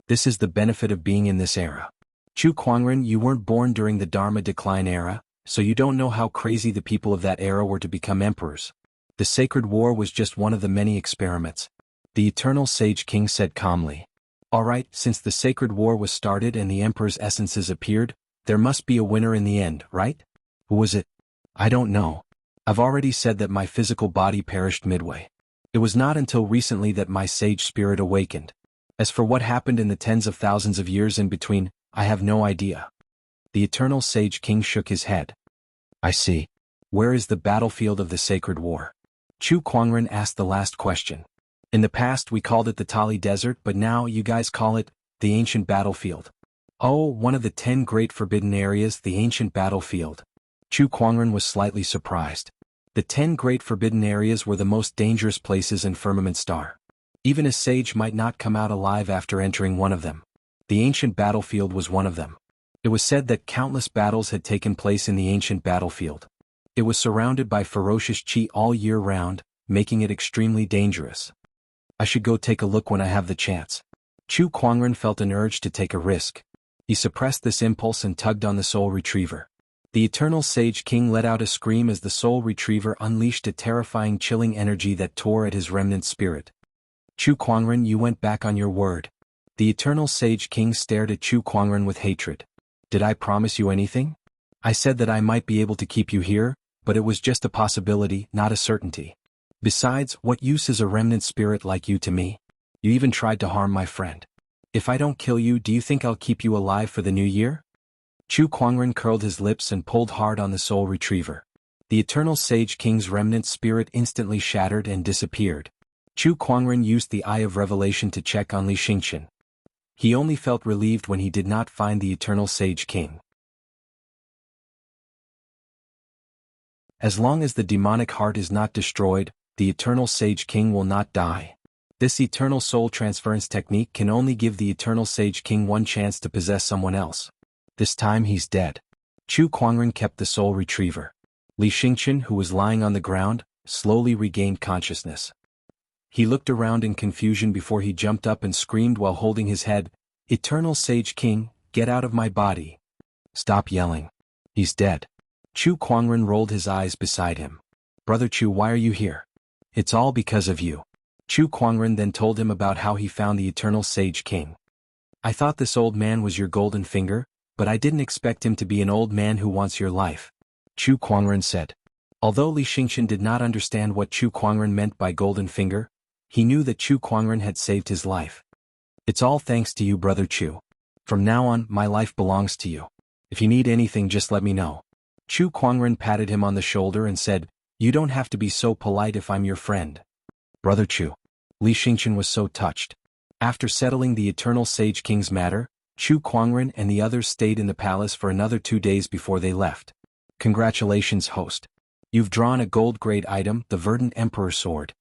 This is the benefit of being in this era. Chu Kuangren, you weren't born during the Dharma decline era, so you don't know how crazy the people of that era were to become emperors. The Sacred War was just one of the many experiments. The Eternal Sage King said calmly. Alright, since the Sacred War was started and the Emperor's essences appeared, there must be a winner in the end, right? Who was it? I don't know. I've already said that my physical body perished midway. It was not until recently that my sage spirit awakened. As for what happened in the tens of thousands of years in between, I have no idea. The Eternal Sage King shook his head. I see. Where is the battlefield of the Sacred War? Chu Kuangren asked the last question. In the past we called it the Tali Desert, but now you guys call it the Ancient Battlefield. Oh, one of the 10 great forbidden areas, the Ancient Battlefield. Chu Kuangren was slightly surprised. The 10 great forbidden areas were the most dangerous places in Firmament Star. Even a sage might not come out alive after entering one of them. The Ancient Battlefield was one of them. It was said that countless battles had taken place in the Ancient Battlefield. It was surrounded by ferocious Qi all year round, making it extremely dangerous. I should go take a look when I have the chance. Chu Kuangren felt an urge to take a risk. He suppressed this impulse and tugged on the Soul Retriever. The Eternal Sage King let out a scream as the Soul Retriever unleashed a terrifying chilling energy that tore at his remnant spirit. Chu Kuangren, you went back on your word. The Eternal Sage King stared at Chu Kuangren with hatred. Did I promise you anything? I said that I might be able to keep you here, but it was just a possibility, not a certainty. Besides, what use is a remnant spirit like you to me? You even tried to harm my friend. If I don't kill you, do you think I'll keep you alive for the new year? Chu Kuangren curled his lips and pulled hard on the Soul Retriever. The Eternal Sage King's remnant spirit instantly shattered and disappeared. Chu Kuangren used the Eye of Revelation to check on Li Xingqian. He only felt relieved when he did not find the Eternal Sage King. As long as the demonic heart is not destroyed, the Eternal Sage King will not die. This eternal soul transference technique can only give the Eternal Sage King one chance to possess someone else. This time he's dead. Chu Kuangren kept the soul retriever. Li Xingqian, who was lying on the ground, slowly regained consciousness. He looked around in confusion before he jumped up and screamed while holding his head, "Eternal Sage King, get out of my body. Stop yelling. He's dead." Chu Kuangren rolled his eyes beside him. "Brother Chu, why are you here?" "It's all because of you." Chu Kuangren then told him about how he found the Eternal Sage King. "I thought this old man was your golden finger, but I didn't expect him to be an old man who wants your life," Chu Kuangren said. Although Li Xingqian did not understand what Chu Kuangren meant by golden finger, he knew that Chu Kuangren had saved his life. "It's all thanks to you, Brother Chu. From now on, my life belongs to you. If you need anything, just let me know." Chu Kuangren patted him on the shoulder and said, "You don't have to be so polite if I'm your friend." "Brother Chu." Li Xingqian was so touched. After settling the Eternal Sage King's matter, Chu Kuangren and the others stayed in the palace for another 2 days before they left. "Congratulations, host. You've drawn a gold-grade item, the Verdant Emperor Sword."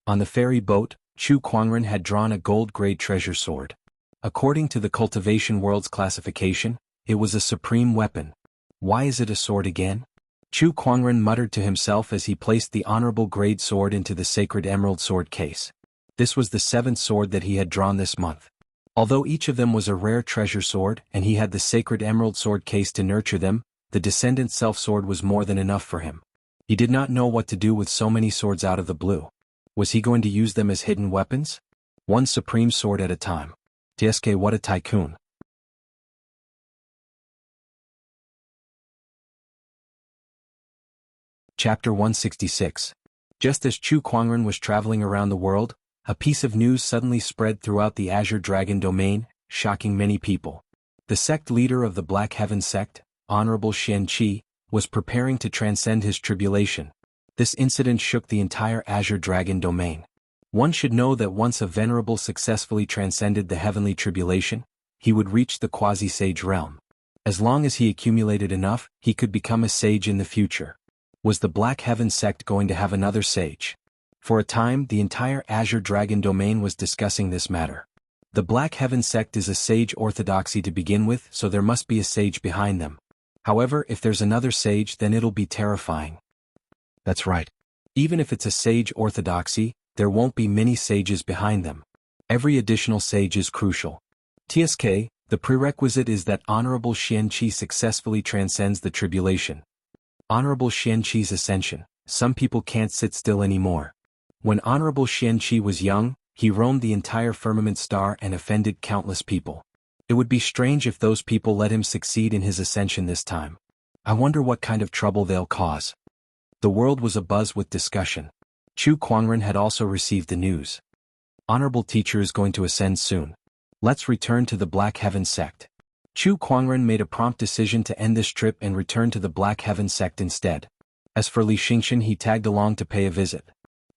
On the ferry boat, Chu Kuangren had drawn a gold-grade treasure sword. According to the Cultivation World's classification, it was a supreme weapon. Why is it a sword again? Chu Kuangren muttered to himself as he placed the honorable grade sword into the sacred emerald sword case. This was the 7th sword that he had drawn this month. Although each of them was a rare treasure sword and he had the sacred emerald sword case to nurture them, the Descendant Self-Sword was more than enough for him. He did not know what to do with so many swords out of the blue. Was he going to use them as hidden weapons? One supreme sword at a time. TSK, what a tycoon. Chapter 166. Just as Chu Kuangren was traveling around the world, a piece of news suddenly spread throughout the Azure Dragon domain, shocking many people. The sect leader of the Black Heaven sect, Honorable Xian Qi, was preparing to transcend his tribulation. This incident shook the entire Azure Dragon domain. One should know that once a venerable successfully transcended the heavenly tribulation, he would reach the quasi-sage realm. As long as he accumulated enough, he could become a sage in the future. Was the Black Heaven sect going to have another sage? For a time, the entire Azure Dragon domain was discussing this matter. The Black Heaven sect is a sage orthodoxy to begin with, so there must be a sage behind them. However, if there's another sage, then it'll be terrifying. That's right. Even if it's a sage orthodoxy, there won't be many sages behind them. Every additional sage is crucial. TSK, the prerequisite is that Honorable Xian Qi successfully transcends the tribulation. Honorable Xian Qi's ascension. Some people can't sit still anymore. When Honorable Xian Qi was young, he roamed the entire firmament star and offended countless people. It would be strange if those people let him succeed in his ascension this time. I wonder what kind of trouble they'll cause. The world was abuzz with discussion. Chu Kuangren had also received the news. Honorable Teacher is going to ascend soon. Let's return to the Black Heaven sect. Chu Kuangren made a prompt decision to end this trip and return to the Black Heaven sect instead. As for Li Xingqian, he tagged along to pay a visit.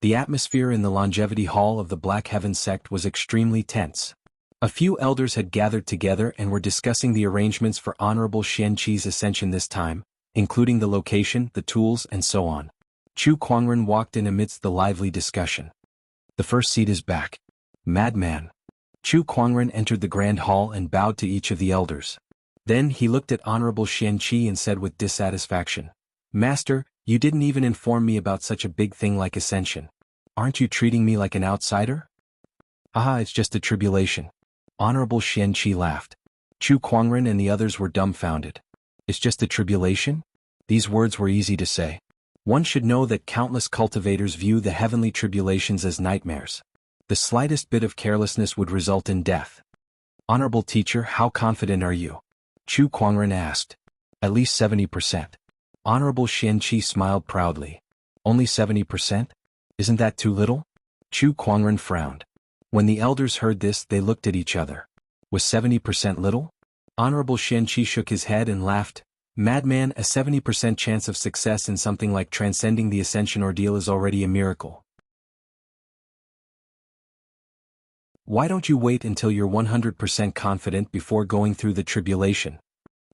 The atmosphere in the Longevity Hall of the Black Heaven sect was extremely tense. A few elders had gathered together and were discussing the arrangements for Honorable Xian Qi's ascension this time, including the location, the tools, and so on. Chu Kuangren walked in amidst the lively discussion. The first seat is back. Madman. Chu Kuangren entered the grand hall and bowed to each of the elders. Then he looked at Honorable Xian Qi and said with dissatisfaction, "Master, you didn't even inform me about such a big thing like ascension. Aren't you treating me like an outsider?" "Haha, it's just a tribulation." Honorable Xian Qi laughed. Chu Kuangren and the others were dumbfounded. It's just a tribulation? These words were easy to say. One should know that countless cultivators view the heavenly tribulations as nightmares. The slightest bit of carelessness would result in death. Honorable Teacher, how confident are you? Chu Kuangren asked. At least 70%. Honorable Xian Qi smiled proudly. Only 70%? Isn't that too little? Chu Kuangren frowned. When the elders heard this, they looked at each other. Was 70% little? Honorable Xian Qi shook his head and laughed. Madman, a 70% chance of success in something like transcending the ascension ordeal is already a miracle. Why don't you wait until you're 100% confident before going through the tribulation?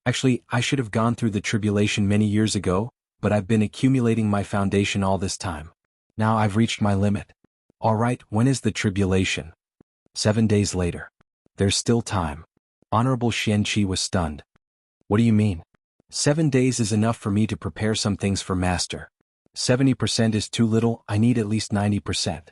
Actually, I should have gone through the tribulation many years ago, but I've been accumulating my foundation all this time. Now I've reached my limit. Alright, when is the tribulation? 7 days later. There's still time. Honorable Xian Qi was stunned. What do you mean? 7 days is enough for me to prepare some things for master. 70% is too little, I need at least 90%.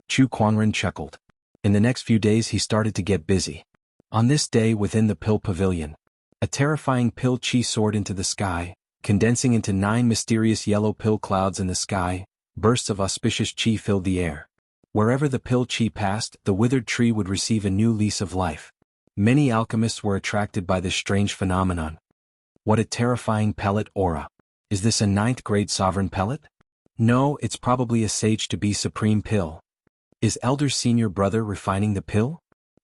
Chu Kuangren chuckled. In the next few days he started to get busy. On this day within the pill pavilion, a terrifying pill chi soared into the sky, condensing into 9 mysterious yellow pill clouds in the sky. Bursts of auspicious chi filled the air. Wherever the pill chi passed, the withered tree would receive a new lease of life. Many alchemists were attracted by this strange phenomenon. What a terrifying pellet aura. Is this a 9th grade sovereign pellet? No, it's probably a sage-to-be supreme pill. Is Elder Senior Brother refining the pill?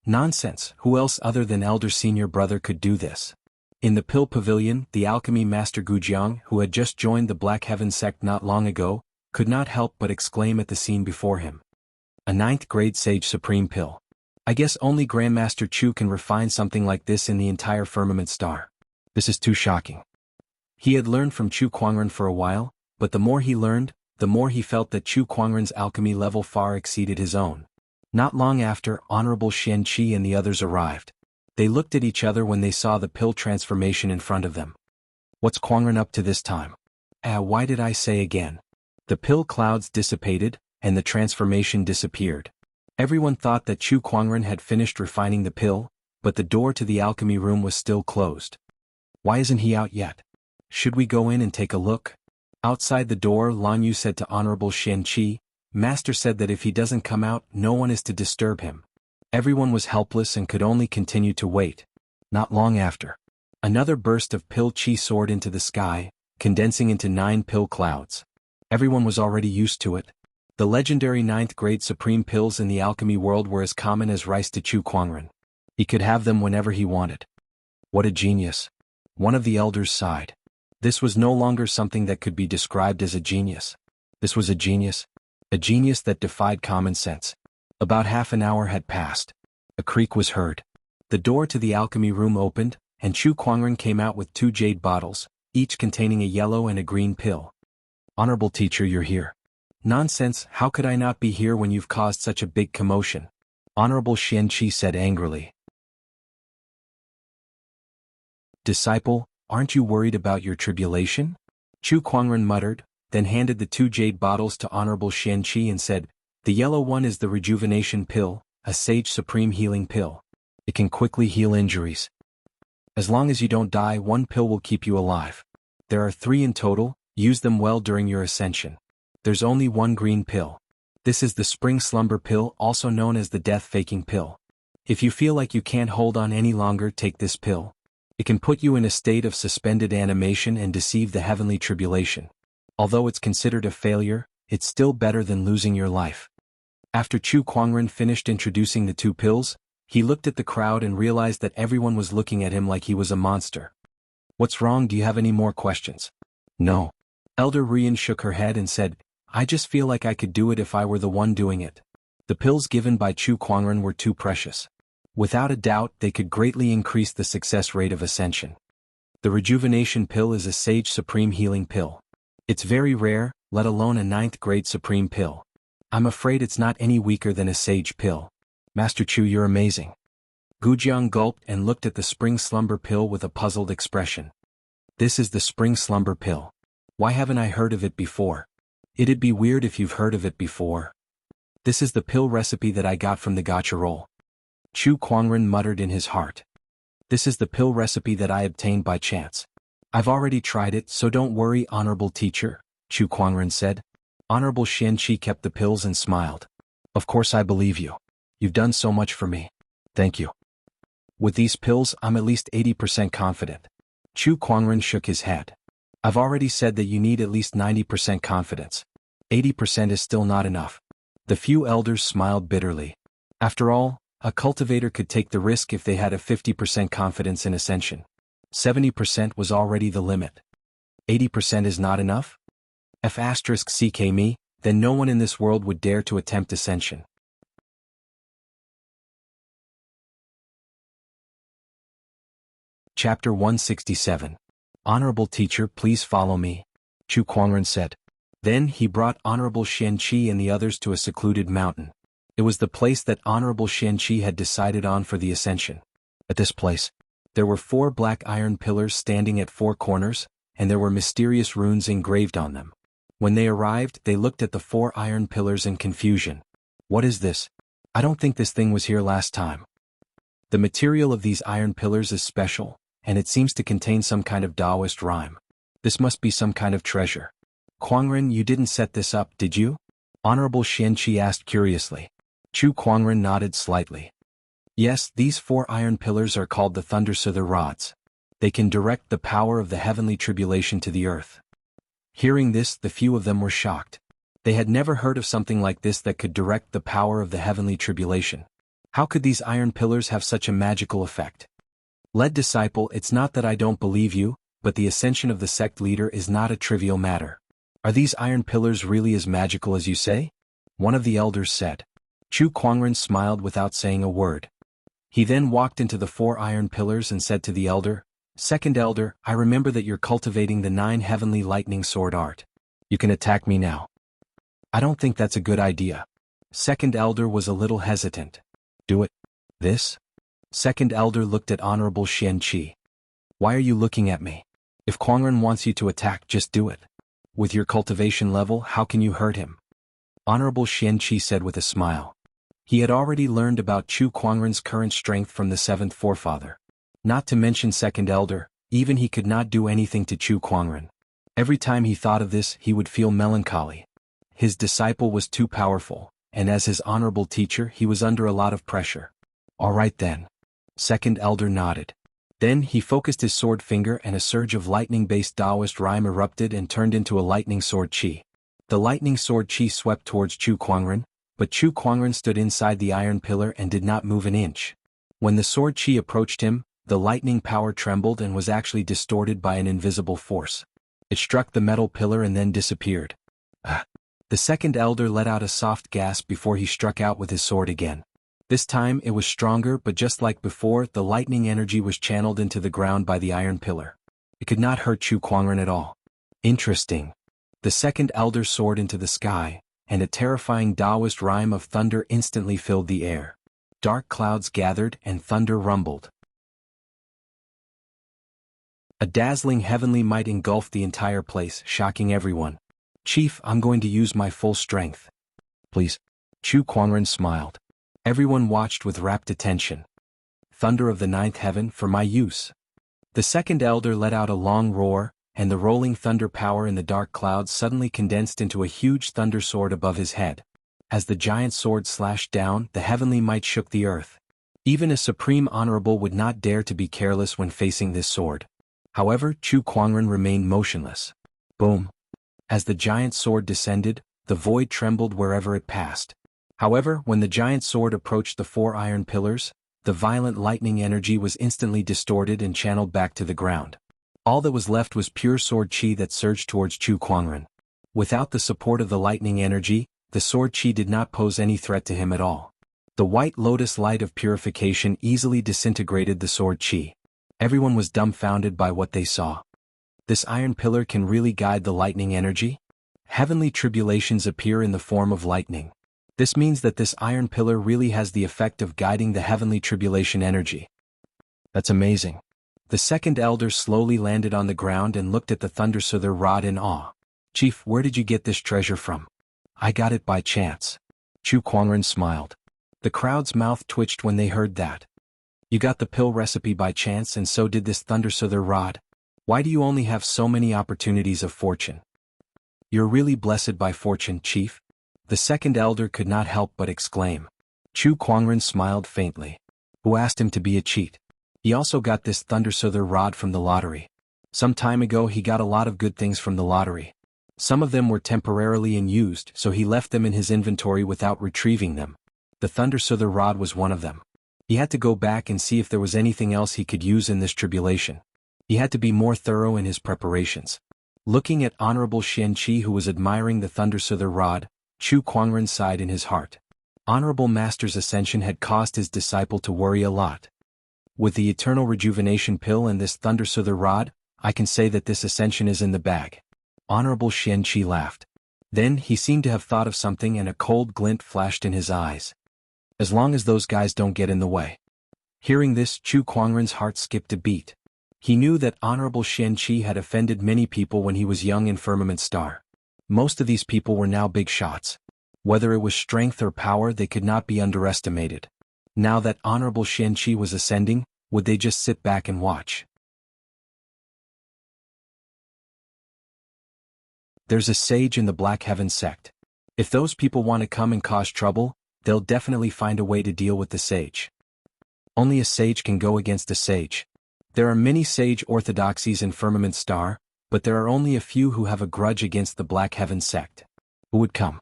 Nonsense, who else other than Elder Senior Brother could do this? In the pill pavilion, the alchemy master Gujiang, who had just joined the Black Heaven sect not long ago, could not help but exclaim at the scene before him. A 9th grade sage supreme pill. I guess only Grandmaster Chu can refine something like this in the entire firmament star. This is too shocking. He had learned from Chu Kuangren for a while, but the more he learned, the more he felt that Chu Kuangren's alchemy level far exceeded his own. Not long after, Honorable Xian Qi and the others arrived. They looked at each other when they saw the pill transformation in front of them. What's Kuangren up to this time? Why did I say again? The pill clouds dissipated, and the transformation disappeared. Everyone thought that Chu Kuangren had finished refining the pill, but the door to the alchemy room was still closed. Why isn't he out yet? Should we go in and take a look? Outside the door, Lan Yu said to Honorable Xian Qi, Master said that if he doesn't come out, no one is to disturb him. Everyone was helpless and could only continue to wait. Not long after, another burst of pill chi soared into the sky, condensing into 9 pill clouds. Everyone was already used to it. The legendary 9th grade supreme pills in the alchemy world were as common as rice to Chu Kuangren. He could have them whenever he wanted. What a genius. One of the elders sighed. This was no longer something that could be described as a genius. This was a genius that defied common sense. About half an hour had passed. A creak was heard. The door to the alchemy room opened, and Chu Kuangren came out with 2 jade bottles, each containing a yellow and a green pill. Honorable teacher, you're here. Nonsense, how could I not be here when you've caused such a big commotion? Honorable Xian Qi said angrily. Disciple, aren't you worried about your tribulation? Chu Kuangren muttered, then handed the 2 jade bottles to Honorable Xian Qi and said, The yellow one is the rejuvenation pill, a sage supreme healing pill. It can quickly heal injuries. As long as you don't die, 1 pill will keep you alive. There are 3 in total, use them well during your ascension. There's only 1 green pill. This is the spring slumber pill, also known as the death-faking pill. If you feel like you can't hold on any longer, take this pill. It can put you in a state of suspended animation and deceive the heavenly tribulation. Although it's considered a failure, it's still better than losing your life. After Chu Kuangren finished introducing the 2 pills, he looked at the crowd and realized that everyone was looking at him like he was a monster. What's wrong? Do you have any more questions? No. Elder Rian shook her head and said, I just feel like I could do it if I were the one doing it. The pills given by Chu Kuangren were too precious. Without a doubt, they could greatly increase the success rate of ascension. The rejuvenation pill is a sage supreme healing pill. It's very rare, let alone a 9th grade supreme pill. I'm afraid it's not any weaker than a sage pill. Master Chu, you're amazing. Gujiang gulped and looked at the spring slumber pill with a puzzled expression. This is the spring slumber pill. Why haven't I heard of it before? It'd be weird if you've heard of it before. This is the pill recipe that I got from the gacha roll. Chu Kuangren muttered in his heart. This is the pill recipe that I obtained by chance. I've already tried it, so don't worry, honorable teacher, Chu Kuangren said. Honorable Xian Qi kept the pills and smiled. Of course I believe you. You've done so much for me. Thank you. With these pills, I'm at least 80% confident. Chu Kuangren shook his head. I've already said that you need at least 90% confidence. 80% is still not enough. The few elders smiled bitterly. After all, a cultivator could take the risk if they had a 50% confidence in ascension. 70% was already the limit. 80% is not enough? F***ck me, then no one in this world would dare to attempt ascension. Chapter 167. Honorable teacher, please follow me, Chu Kuangren said. Then he brought Honorable Xian Qi and the others to a secluded mountain. It was the place that Honorable Xian Qi had decided on for the ascension. At this place, There were 4 black iron pillars standing at 4 corners, and there were mysterious runes engraved on them. When they arrived, they looked at the 4 iron pillars in confusion. What is this? I don't think this thing was here last time. The material of these iron pillars is special, and it seems to contain some kind of Taoist rhyme. This must be some kind of treasure. Kuangren, you didn't set this up, did you? Honorable Xianqi asked curiously. Chu Kuangren nodded slightly. Yes, these 4 iron pillars are called the Thundersuther rods. They can direct the power of the heavenly tribulation to the earth. Hearing this, the few of them were shocked. They had never heard of something like this that could direct the power of the heavenly tribulation. How could these iron pillars have such a magical effect? Led disciple, it's not that I don't believe you, but the ascension of the sect leader is not a trivial matter. Are these iron pillars really as magical as you say? One of the elders said. Chu Kuangren smiled without saying a word. He then walked into the 4 iron pillars and said to the elder, Second elder, I remember that you're cultivating the 9 heavenly lightning sword art. You can attack me now. I don't think that's a good idea. Second elder was a little hesitant. Do it. This? Second elder looked at Honorable Xianqi. Why are you looking at me? If Kuangren wants you to attack, just do it. With your cultivation level, how can you hurt him? Honorable Xianqi said with a smile. He had already learned about Chu Kuangren's current strength from the 7th forefather. Not to mention second elder, even he could not do anything to Chu Kuangren. Every time he thought of this, he would feel melancholy. His disciple was too powerful, and as his honorable teacher, he was under a lot of pressure. All right then. Second elder nodded. Then he focused his sword finger and a surge of lightning-based Taoist rhyme erupted and turned into a lightning sword chi. The lightning sword chi swept towards Chu Kuangren, but Chu Kuangren stood inside the iron pillar and did not move an inch. When the sword chi approached him, the lightning power trembled and was actually distorted by an invisible force. It struck the metal pillar and then disappeared. The second elder let out a soft gasp before he struck out with his sword again. This time it was stronger, but just like before, the lightning energy was channeled into the ground by the iron pillar. It could not hurt Chu Kuangren at all. Interesting. The second elder soared into the sky, and a terrifying Taoist rhyme of thunder instantly filled the air. Dark clouds gathered and thunder rumbled. A dazzling heavenly might engulfed the entire place, shocking everyone. Chief, I'm going to use my full strength. Please. Chu Kuangren smiled. Everyone watched with rapt attention. Thunder of the 9th heaven, for my use. The second elder let out a long roar, and the rolling thunder power in the dark clouds suddenly condensed into a huge thunder sword above his head. As the giant sword slashed down, the heavenly might shook the earth. Even a supreme honorable would not dare to be careless when facing this sword. However, Chu Kuangren remained motionless. Boom. As the giant sword descended, the void trembled wherever it passed. However, when the giant sword approached the 4 iron pillars, the violent lightning energy was instantly distorted and channeled back to the ground. All that was left was pure sword chi that surged towards Chu Kuangren. Without the support of the lightning energy, the sword chi did not pose any threat to him at all. The white lotus light of purification easily disintegrated the sword chi. Everyone was dumbfounded by what they saw. This iron pillar can really guide the lightning energy? Heavenly tribulations appear in the form of lightning. This means that this iron pillar really has the effect of guiding the heavenly tribulation energy. That's amazing. The second elder slowly landed on the ground and looked at the Thundersuther rod in awe. Chief, where did you get this treasure from? I got it by chance. Chu Kuangren smiled. The crowd's mouth twitched when they heard that. You got the pill recipe by chance and so did this Thundersuther rod. Why do you only have so many opportunities of fortune? You're really blessed by fortune, Chief. The second elder could not help but exclaim. Chu Kuangren smiled faintly. Who asked him to be a cheat? He also got this Thundersuther rod from the lottery. Some time ago he got a lot of good things from the lottery. Some of them were temporarily unused, so he left them in his inventory without retrieving them. The Thundersuther rod was one of them. He had to go back and see if there was anything else he could use in this tribulation. He had to be more thorough in his preparations. Looking at Honorable Xianqi, who was admiring the Thundersuther rod, Chu Kuangren sighed in his heart. Honorable Master's ascension had caused his disciple to worry a lot. With the eternal rejuvenation pill and this Thundersuther rod, I can say that this ascension is in the bag. Honorable Xianqi laughed. Then he seemed to have thought of something and a cold glint flashed in his eyes. As long as those guys don't get in the way. Hearing this, Chu Kuangren's heart skipped a beat. He knew that Honorable Xian Qi had offended many people when he was young in Firmament Star. Most of these people were now big shots. Whether it was strength or power, they could not be underestimated. Now that Honorable Xian Qi was ascending, would they just sit back and watch? There's a sage in the Black Heaven sect. If those people want to come and cause trouble, they'll definitely find a way to deal with the sage. Only a sage can go against a sage. There are many sage orthodoxies in Firmament Star, but there are only a few who have a grudge against the Black Heaven sect. Who would come?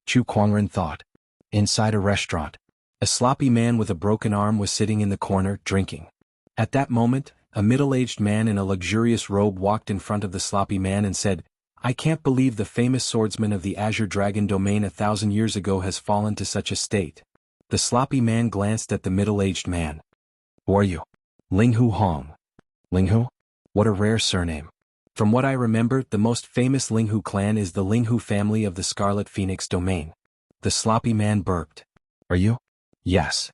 Chu Kuangren thought. Inside a restaurant, a sloppy man with a broken arm was sitting in the corner, drinking. At that moment, a middle-aged man in a luxurious robe walked in front of the sloppy man and said, "I can't believe the famous swordsman of the Azure Dragon domain 1,000 years ago has fallen to such a state." The sloppy man glanced at the middle-aged man. "Who are you?" "Linghu Hong." "Linghu? What a rare surname." "From what I remember, the most famous Linghu clan is the Linghu family of the Scarlet Phoenix domain." The sloppy man burped. "Are you?" "Yes."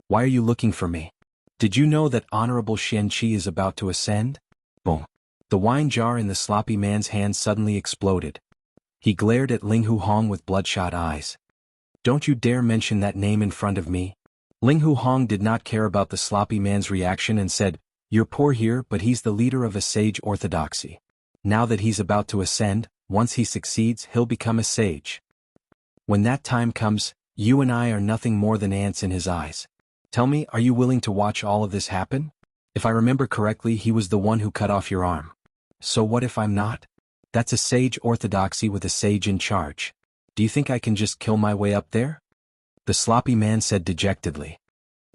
"Why are you looking for me?" "Did you know that Honorable Xian Qi is about to ascend?" Boom. The wine jar in the sloppy man's hand suddenly exploded. He glared at Linghu Hong with bloodshot eyes. "Don't you dare mention that name in front of me." Linghu Hong did not care about the sloppy man's reaction and said, "You're poor here, but he's the leader of a sage orthodoxy. Now that he's about to ascend, once he succeeds, he'll become a sage. When that time comes, you and I are nothing more than ants in his eyes. Tell me, are you willing to watch all of this happen? If I remember correctly, he was the one who cut off your arm. So what if I'm not? That's a sage orthodoxy with a sage in charge. Do you think I can just kill my way up there?" The sloppy man said dejectedly.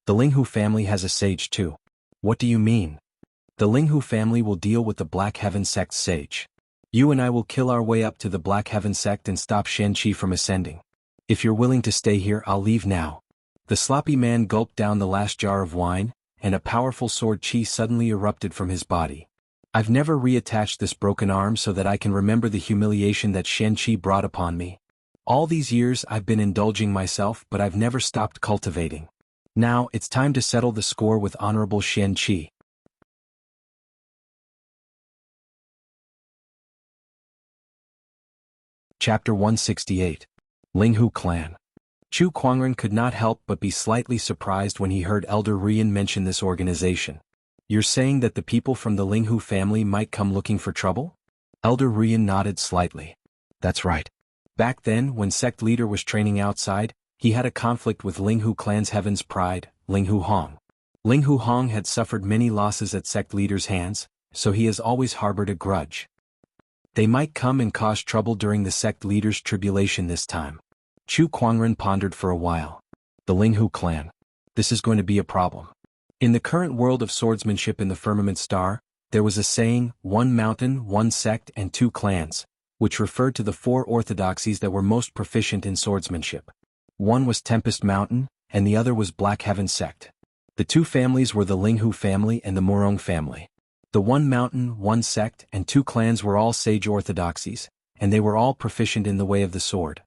"The Linghu family has a sage too." "What do you mean?" "The Linghu family will deal with the Black Heaven sect sage. You and I will kill our way up to the Black Heaven sect and stop Xian Qi from ascending. If you're willing to stay here, I'll leave now." The sloppy man gulped down the last jar of wine, and a powerful sword qi suddenly erupted from his body. "I've never reattached this broken arm so that I can remember the humiliation that Xian Qi brought upon me. All these years I've been indulging myself, but I've never stopped cultivating. Now it's time to settle the score with Honorable Xian Qi." Chapter 168. Linghu Clan. Chu Kuangren could not help but be slightly surprised when he heard Elder Rian mention this organization. "You're saying that the people from the Linghu family might come looking for trouble?" Elder Rian nodded slightly. "That's right. Back then, when sect leader was training outside, he had a conflict with Linghu clan's heaven's pride, Linghu Hong. Linghu Hong had suffered many losses at sect leader's hands, so he has always harbored a grudge. They might come and cause trouble during the sect leader's tribulation this time." Chu Kuangren pondered for a while. The Linghu clan. This is going to be a problem. In the current world of swordsmanship in the Firmament Star, there was a saying, "One mountain, one sect and two clans," which referred to the four orthodoxies that were most proficient in swordsmanship. One was Tempest Mountain, and the other was Black Heaven sect. The two families were the Linghu family and the Murong family. The one mountain, one sect, and two clans were all sage orthodoxies, and they were all proficient in the way of the sword.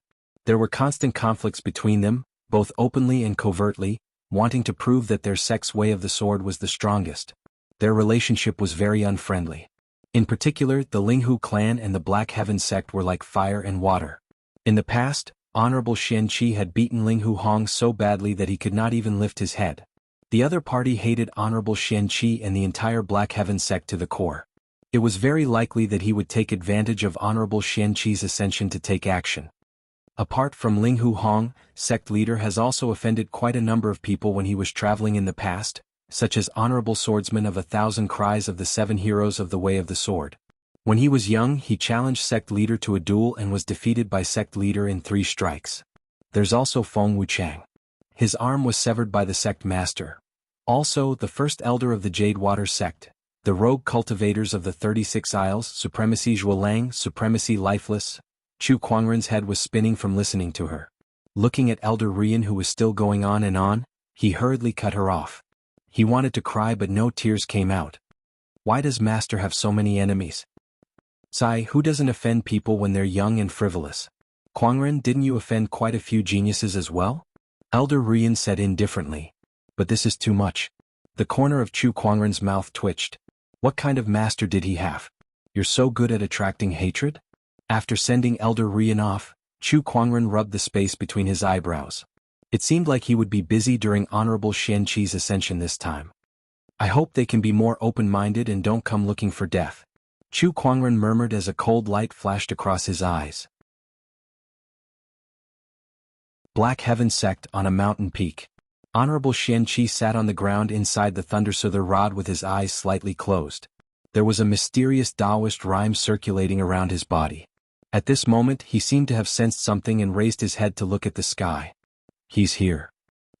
There were constant conflicts between them, both openly and covertly, wanting to prove that their sect's way of the sword was the strongest. Their relationship was very unfriendly. In particular, the Linghu clan and the Black Heaven sect were like fire and water. In the past, Honorable Xian Qi had beaten Linghu Hong so badly that he could not even lift his head. The other party hated Honorable Xian Qi and the entire Black Heaven sect to the core. It was very likely that he would take advantage of Honorable Xian Qi's ascension to take action. Apart from Linghu Hong, sect leader has also offended quite a number of people when he was traveling in the past, such as Honorable Swordsman of 1,000 Cries of the 7 Heroes of the Way of the Sword. When he was young, he challenged sect leader to a duel and was defeated by sect leader in 3 strikes. There's also Feng Wuchang. His arm was severed by the sect master. Also, the first elder of the Jadewater sect, the rogue cultivators of the 36 Isles, Supremacy Zhuolang, Supremacy Lifeless. Chu Kuangren's head was spinning from listening to her. Looking at Elder Rian, who was still going on and on, he hurriedly cut her off. He wanted to cry, but no tears came out. Why does Master have so many enemies? Sai, who doesn't offend people when they're young and frivolous? Kuangren, didn't you offend quite a few geniuses as well? Elder Rian said indifferently. But this is too much. The corner of Chu Kuangren's mouth twitched. What kind of master did he have? You're so good at attracting hatred? After sending Elder Rian off, Chu Kuangren rubbed the space between his eyebrows. It seemed like he would be busy during Honorable Qianqi's ascension this time. I hope they can be more open-minded and don't come looking for death. Chu Kuangren murmured as a cold light flashed across his eyes. Black Heaven Sect on a mountain peak. Honorable Qianqi sat on the ground inside the Thundersoother rod with his eyes slightly closed. There was a mysterious Taoist rhyme circulating around his body. At this moment he seemed to have sensed something and raised his head to look at the sky. He's here.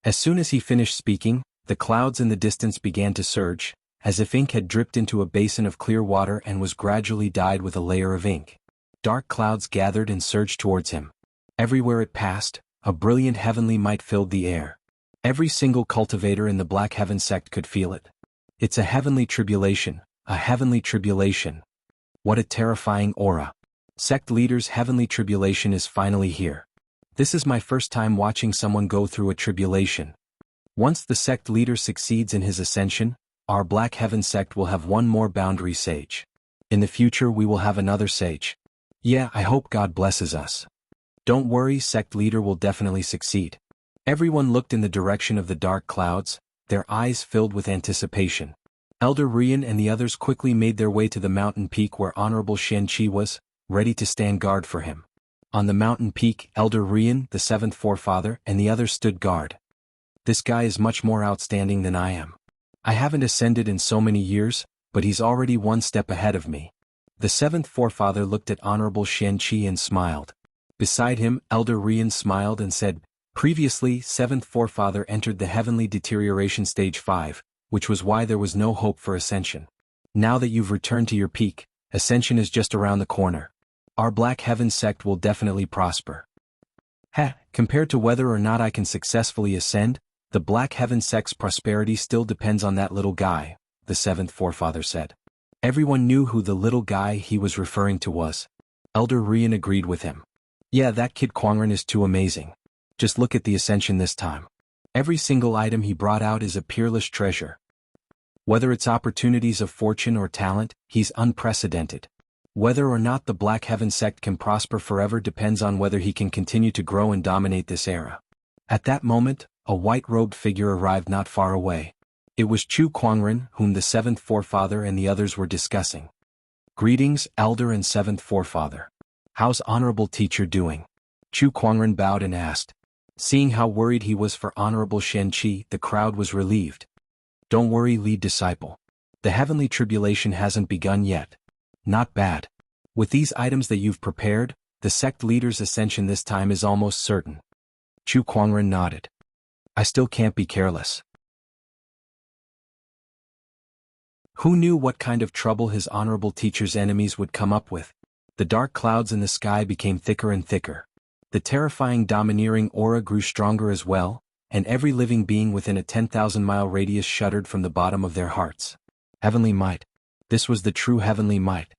As soon as he finished speaking, the clouds in the distance began to surge, as if ink had dripped into a basin of clear water and was gradually dyed with a layer of ink. Dark clouds gathered and surged towards him. Everywhere it passed, a brilliant heavenly might filled the air. Every single cultivator in the Black Heaven Sect could feel it. It's a heavenly tribulation, a heavenly tribulation. What a terrifying aura. Sect leaders' heavenly tribulation is finally here. This is my first time watching someone go through a tribulation. Once the sect leader succeeds in his ascension, our Black Heaven Sect will have one more boundary sage. In the future we will have another sage. Yeah, I hope God blesses us. Don't worry, sect leader will definitely succeed. Everyone looked in the direction of the dark clouds, their eyes filled with anticipation. Elder Rian and the others quickly made their way to the mountain peak where Honorable Qianqi was, ready to stand guard for him. On the mountain peak, Elder Rian, the seventh forefather, and the others stood guard. This guy is much more outstanding than I am. I haven't ascended in so many years, but he's already one step ahead of me. The seventh forefather looked at Honorable Qianqi and smiled. Beside him, Elder Rian smiled and said, previously, seventh forefather entered the heavenly deterioration stage 5, which was why there was no hope for ascension. Now that you've returned to your peak, ascension is just around the corner. Our Black Heaven Sect will definitely prosper. Compared to whether or not I can successfully ascend, the Black Heaven Sect's prosperity still depends on that little guy, the seventh forefather said. Everyone knew who the little guy he was referring to was. Elder Rian agreed with him. Yeah, that kid Kuangren is too amazing. Just look at the ascension this time. Every single item he brought out is a peerless treasure. Whether it's opportunities of fortune or talent, he's unprecedented. Whether or not the Black Heaven Sect can prosper forever depends on whether he can continue to grow and dominate this era. At that moment, a white-robed figure arrived not far away. It was Chu Kuangren, whom the seventh forefather and the others were discussing. Greetings, elder and seventh forefather. How's Honorable Teacher doing? Chu Kuangren bowed and asked. Seeing how worried he was for Honorable Qianqi, the crowd was relieved. Don't worry, lead disciple. The heavenly tribulation hasn't begun yet. Not bad. With these items that you've prepared, the sect leader's ascension this time is almost certain. Chu Kuangren nodded. I still can't be careless. Who knew what kind of trouble his honorable teacher's enemies would come up with? The dark clouds in the sky became thicker and thicker. The terrifying domineering aura grew stronger as well, and every living being within a 10,000-mile radius shuddered from the bottom of their hearts. Heavenly might. This was the true heavenly might.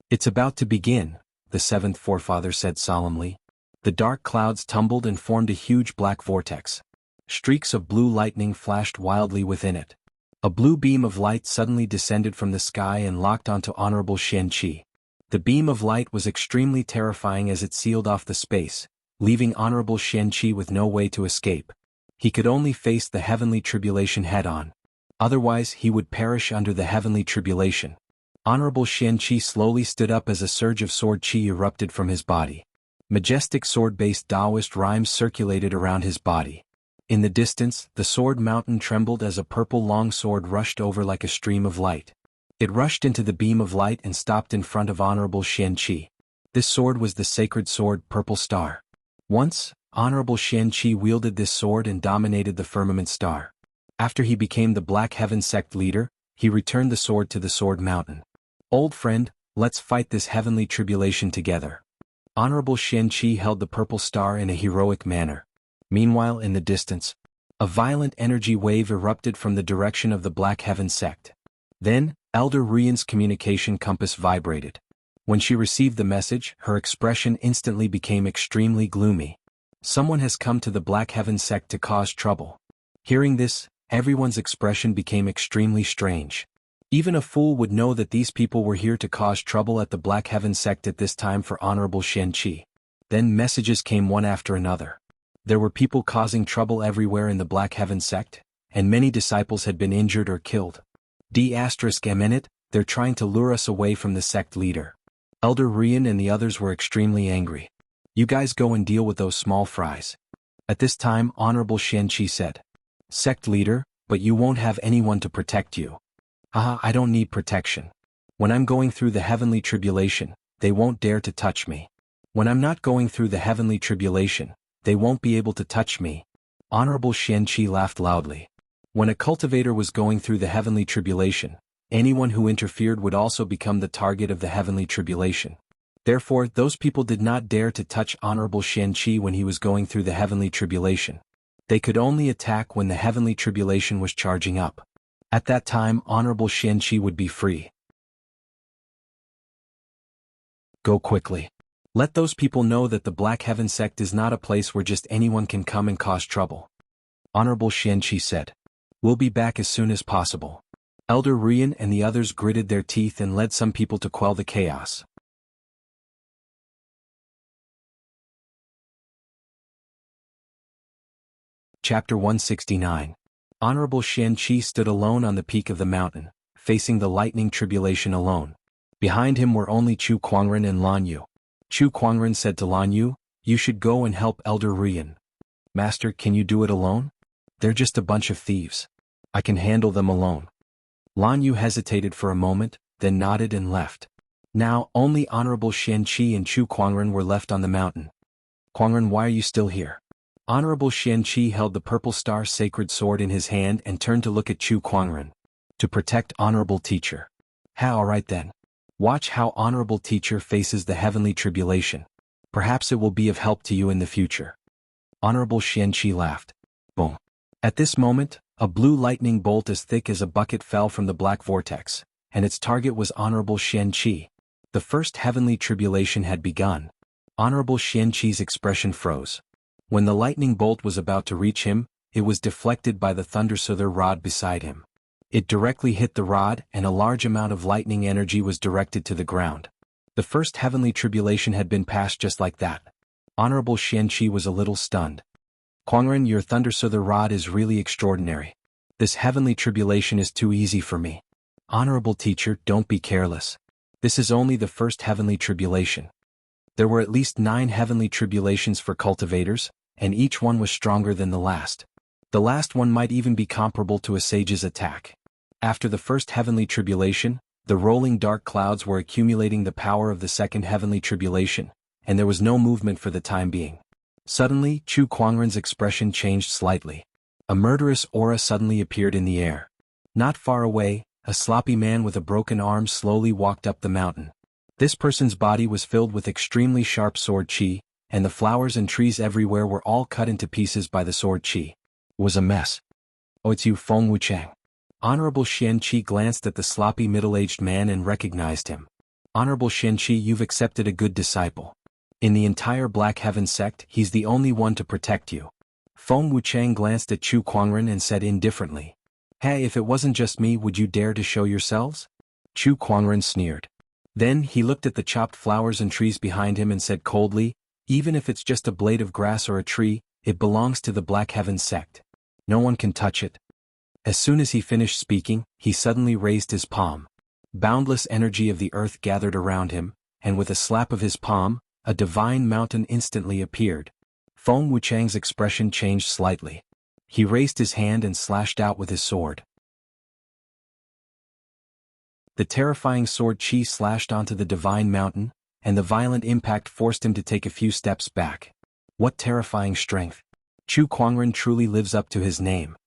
It's about to begin, the seventh forefather said solemnly. The dark clouds tumbled and formed a huge black vortex. Streaks of blue lightning flashed wildly within it. A blue beam of light suddenly descended from the sky and locked onto Honorable Qianqi. The beam of light was extremely terrifying as it sealed off the space, leaving Honorable Qianqi with no way to escape. He could only face the heavenly tribulation head-on. Otherwise he would perish under the heavenly tribulation. Honorable Qianqi slowly stood up as a surge of sword chi erupted from his body. Majestic sword-based Taoist rhymes circulated around his body. In the distance, the sword mountain trembled as a purple long sword rushed over like a stream of light. It rushed into the beam of light and stopped in front of Honorable Qianqi. This sword was the sacred sword Purple Star. Once, Honorable Qianqi wielded this sword and dominated the firmament star. After he became the Black Heaven Sect leader, he returned the sword to the sword mountain. Old friend, let's fight this heavenly tribulation together. Honorable Qianqi held the purple star in a heroic manner. Meanwhile, in the distance, a violent energy wave erupted from the direction of the Black Heaven Sect. Then, Elder Rian's communication compass vibrated. When she received the message, her expression instantly became extremely gloomy. Someone has come to the Black Heaven Sect to cause trouble. Hearing this, Everyone's expression became extremely strange. Even a fool would know that these people were here to cause trouble at the Black Heaven sect at this time for Honorable Xianqi. Then messages came one after another. There were people causing trouble everywhere in the Black Heaven sect, and many disciples had been injured or killed. ***, they're trying to lure us away from the sect leader. Elder Rian and the others were extremely angry. You guys go and deal with those small fries. At this time Honorable Xianqi said. Sect leader, but you won't have anyone to protect you. I don't need protection. When I'm going through the heavenly tribulation, they won't dare to touch me. When I'm not going through the heavenly tribulation, they won't be able to touch me. Honorable Xianqi laughed loudly. When a cultivator was going through the heavenly tribulation, anyone who interfered would also become the target of the heavenly tribulation. Therefore, those people did not dare to touch Honorable Xianqi when he was going through the heavenly tribulation. They could only attack when the heavenly tribulation was charging up. At that time, Honorable Xianqi would be free. Go quickly. Let those people know that the Black Heaven sect is not a place where just anyone can come and cause trouble. Honorable Xianqi said. We'll be back as soon as possible. Elder Rian and the others gritted their teeth and led some people to quell the chaos. Chapter 169. Honorable Xianqi stood alone on the peak of the mountain, facing the lightning tribulation alone. Behind him were only Chu Kuangren and Lan Yu. Chu Kuangren said to Lan Yu, you should go and help Elder Rian. Master, can you do it alone? They're just a bunch of thieves. I can handle them alone. Lan Yu hesitated for a moment, then nodded and left. Now, only Honorable Xianqi and Chu Kuangren were left on the mountain. Kuangren, why are you still here? Honorable Xianqi held the purple star sacred sword in his hand and turned to look at Chu Kuangren. To protect Honorable Teacher. Alright then. Watch how Honorable Teacher faces the heavenly tribulation. Perhaps it will be of help to you in the future. Honorable Xianqi laughed. Boom. At this moment, a blue lightning bolt as thick as a bucket fell from the black vortex, and its target was Honorable Xianqi. The first heavenly tribulation had begun. Honorable Xianqi's expression froze. When the lightning bolt was about to reach him, it was deflected by the thundersoother rod beside him. It directly hit the rod and a large amount of lightning energy was directed to the ground. The first heavenly tribulation had been passed just like that. Honorable Xianqi was a little stunned. Kuangren, your thundersoother rod is really extraordinary. This heavenly tribulation is too easy for me. Honorable Teacher, don't be careless. This is only the first heavenly tribulation. There were at least 9 heavenly tribulations for cultivators, and each one was stronger than the last. The last one might even be comparable to a sage's attack. After the first heavenly tribulation, the rolling dark clouds were accumulating the power of the second heavenly tribulation, and there was no movement for the time being. Suddenly, Chu Kuangren's expression changed slightly. A murderous aura suddenly appeared in the air. Not far away, a sloppy man with a broken arm slowly walked up the mountain. This person's body was filled with extremely sharp sword qi, and the flowers and trees everywhere were all cut into pieces by the sword qi. It was a mess. Oh, it's you, Feng Wuchang. Honorable Xianqi glanced at the sloppy middle-aged man and recognized him. Honorable Xianqi, you've accepted a good disciple. In the entire Black Heaven sect, he's the only one to protect you. Feng Wuchang glanced at Chu Kuangren and said indifferently. Hey, if it wasn't just me, would you dare to show yourselves? Chu Kuangren sneered. Then he looked at the chopped flowers and trees behind him and said coldly, even if it's just a blade of grass or a tree, it belongs to the Black Heaven sect. No one can touch it. As soon as he finished speaking, he suddenly raised his palm. Boundless energy of the earth gathered around him, and with a slap of his palm, a divine mountain instantly appeared. Feng Wuchang's expression changed slightly. He raised his hand and slashed out with his sword. The terrifying sword qi slashed onto the divine mountain, and the violent impact forced him to take a few steps back. What terrifying strength! Chu Kuangren truly lives up to his name.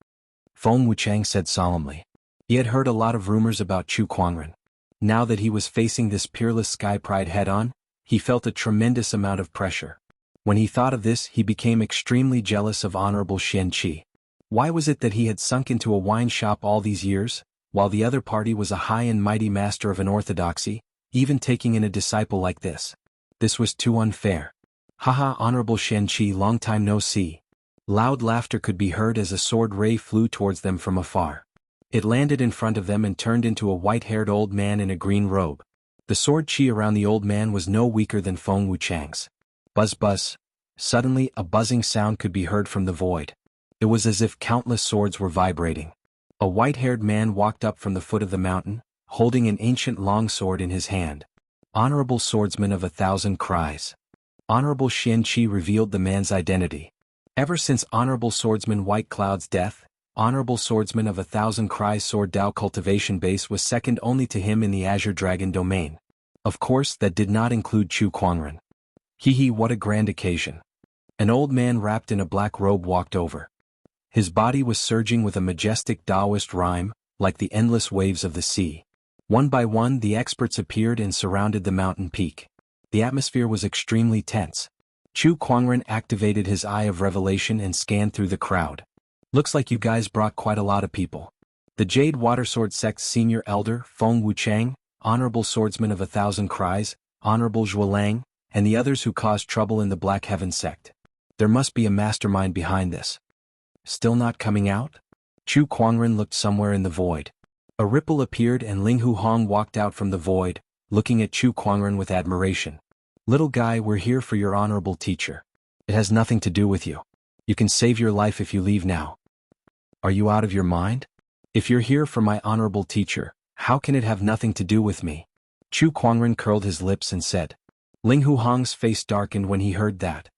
Feng Wuchang said solemnly. He had heard a lot of rumors about Chu Kuangren. Now that he was facing this peerless sky pride head-on, he felt a tremendous amount of pressure. When he thought of this, he became extremely jealous of Honorable Xianqi. Why was it that he had sunk into a wine shop all these years, while the other party was a high and mighty master of an orthodoxy, even taking in a disciple like this? This was too unfair. Haha, Honorable Xianqi, long time no see. Loud laughter could be heard as a sword ray flew towards them from afar. It landed in front of them and turned into a white-haired old man in a green robe. The sword chi around the old man was no weaker than Feng Wuchang's. Buzz buzz. Suddenly, a buzzing sound could be heard from the void. It was as if countless swords were vibrating. A white-haired man walked up from the foot of the mountain, holding an ancient longsword in his hand. Honorable swordsman of 1,000 cries. Honorable Xian Qi revealed the man's identity. Ever since Honorable Swordsman White Cloud's death, Honorable Swordsman of 1,000 cries Sword Dao cultivation base was second only to him in the Azure Dragon domain. Of course, that did not include Chu Kuangren. Hee, what a grand occasion. An old man wrapped in a black robe walked over. His body was surging with a majestic Taoist rhyme, like the endless waves of the sea. One by one the experts appeared and surrounded the mountain peak. The atmosphere was extremely tense. Chu Kuangren activated his Eye of Revelation and scanned through the crowd. Looks like you guys brought quite a lot of people. The Jade Watersword Sect's senior elder, Feng Wuchang, Honorable Swordsman of 1,000 cries, Honorable Zhuolang, and the others who caused trouble in the Black Heaven sect. There must be a mastermind behind this. Still not coming out? Chu Kuangren looked somewhere in the void. A ripple appeared and Ling Huhong walked out from the void, looking at Chu Kuangren with admiration. Little guy, we're here for your honorable teacher. It has nothing to do with you. You can save your life if you leave now. Are you out of your mind? If you're here for my honorable teacher, how can it have nothing to do with me? Chu Kuangren curled his lips and said. Ling Huhong's face darkened when he heard that.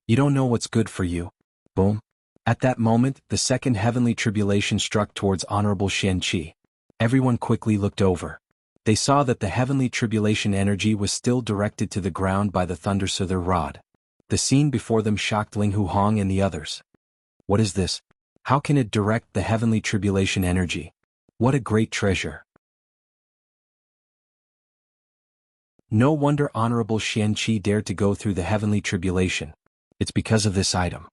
You don't know what's good for you. Boom. At that moment, the second heavenly tribulation struck towards Honorable Xian Qi. Everyone quickly looked over. They saw that the heavenly tribulation energy was still directed to the ground by the Thundersoother rod. The scene before them shocked Ling Huhong and the others. What is this? How can it direct the heavenly tribulation energy? What a great treasure. No wonder Honorable Xian Qi dared to go through the heavenly tribulation. It's because of this item.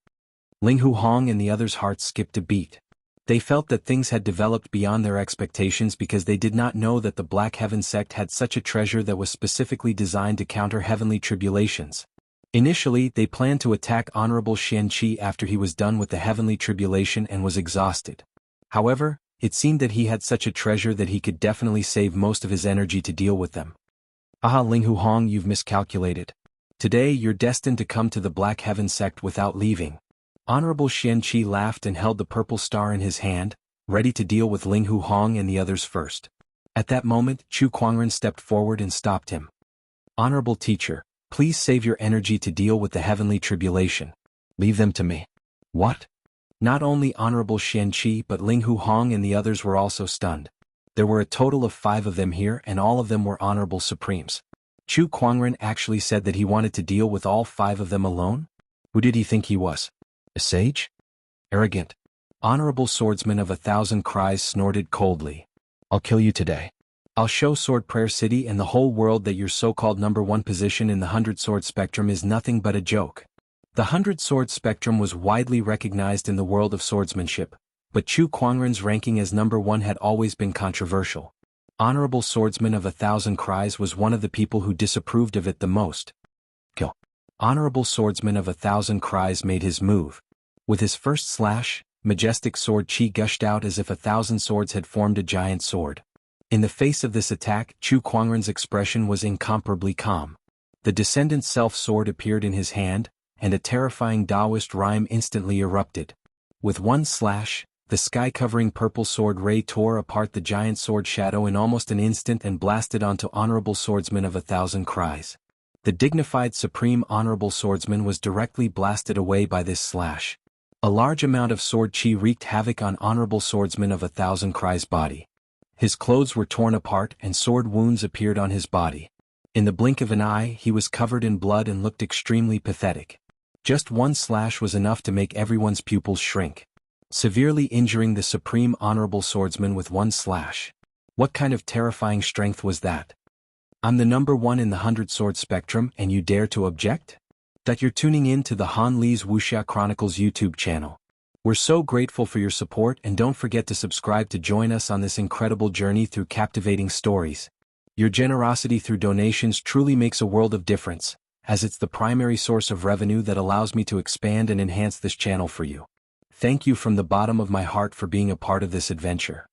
Ling Huhong and the others' hearts skipped a beat. They felt that things had developed beyond their expectations because they did not know that the Black Heaven sect had such a treasure that was specifically designed to counter heavenly tribulations. Initially, they planned to attack Honorable Xian Qi after he was done with the heavenly tribulation and was exhausted. However, it seemed that he had such a treasure that he could definitely save most of his energy to deal with them. Aha, Ling Huhong, you've miscalculated. Today you're destined to come to the Black Heaven sect without leaving. Honorable Xian Qi laughed and held the purple star in his hand, ready to deal with Ling Huhong and the others first. At that moment, Chu Kuangren stepped forward and stopped him. Honorable teacher, please save your energy to deal with the heavenly tribulation. Leave them to me. What? Not only Honorable Xian Qi but Ling Huhong and the others were also stunned. There were a total of 5 of them here and all of them were Honorable Supremes. Chu Kuangren actually said that he wanted to deal with all 5 of them alone? Who did he think he was? A sage? Arrogant. Honorable Swordsman of 1,000 cries snorted coldly. I'll kill you today. I'll show Sword Prayer City and the whole world that your so-called #1 position in the 100-sword spectrum is nothing but a joke. The 100-sword spectrum was widely recognized in the world of swordsmanship, but Chu Kuangren's ranking as #1 had always been controversial. Honorable Swordsman of 1,000 cries was one of the people who disapproved of it the most. Kill. Honorable Swordsman of 1,000 cries made his move. With his first slash, majestic sword chi gushed out as if 1,000 swords had formed a giant sword. In the face of this attack, Chu Kuangren's expression was incomparably calm. The Descendant Self-sword appeared in his hand, and a terrifying Taoist rhyme instantly erupted. With one slash, the sky-covering purple sword ray tore apart the giant sword shadow in almost an instant and blasted onto Honorable Swordsman of 1,000 cries. The dignified Supreme Honorable Swordsman was directly blasted away by this slash. A large amount of sword chi wreaked havoc on Honorable Swordsman of 1,000 cries' body. His clothes were torn apart and sword wounds appeared on his body. In the blink of an eye, he was covered in blood and looked extremely pathetic. Just one slash was enough to make everyone's pupils shrink, severely injuring the Supreme Honorable Swordsman with one slash. What kind of terrifying strength was that? I'm the #1 in the 100-sword spectrum and you dare to object? That you're tuning in to the Han Li's Wuxia Chronicles YouTube channel. We're so grateful for your support and don't forget to subscribe to join us on this incredible journey through captivating stories. Your generosity through donations truly makes a world of difference. as it's the primary source of revenue that allows me to expand and enhance this channel for you. Thank you from the bottom of my heart for being a part of this adventure.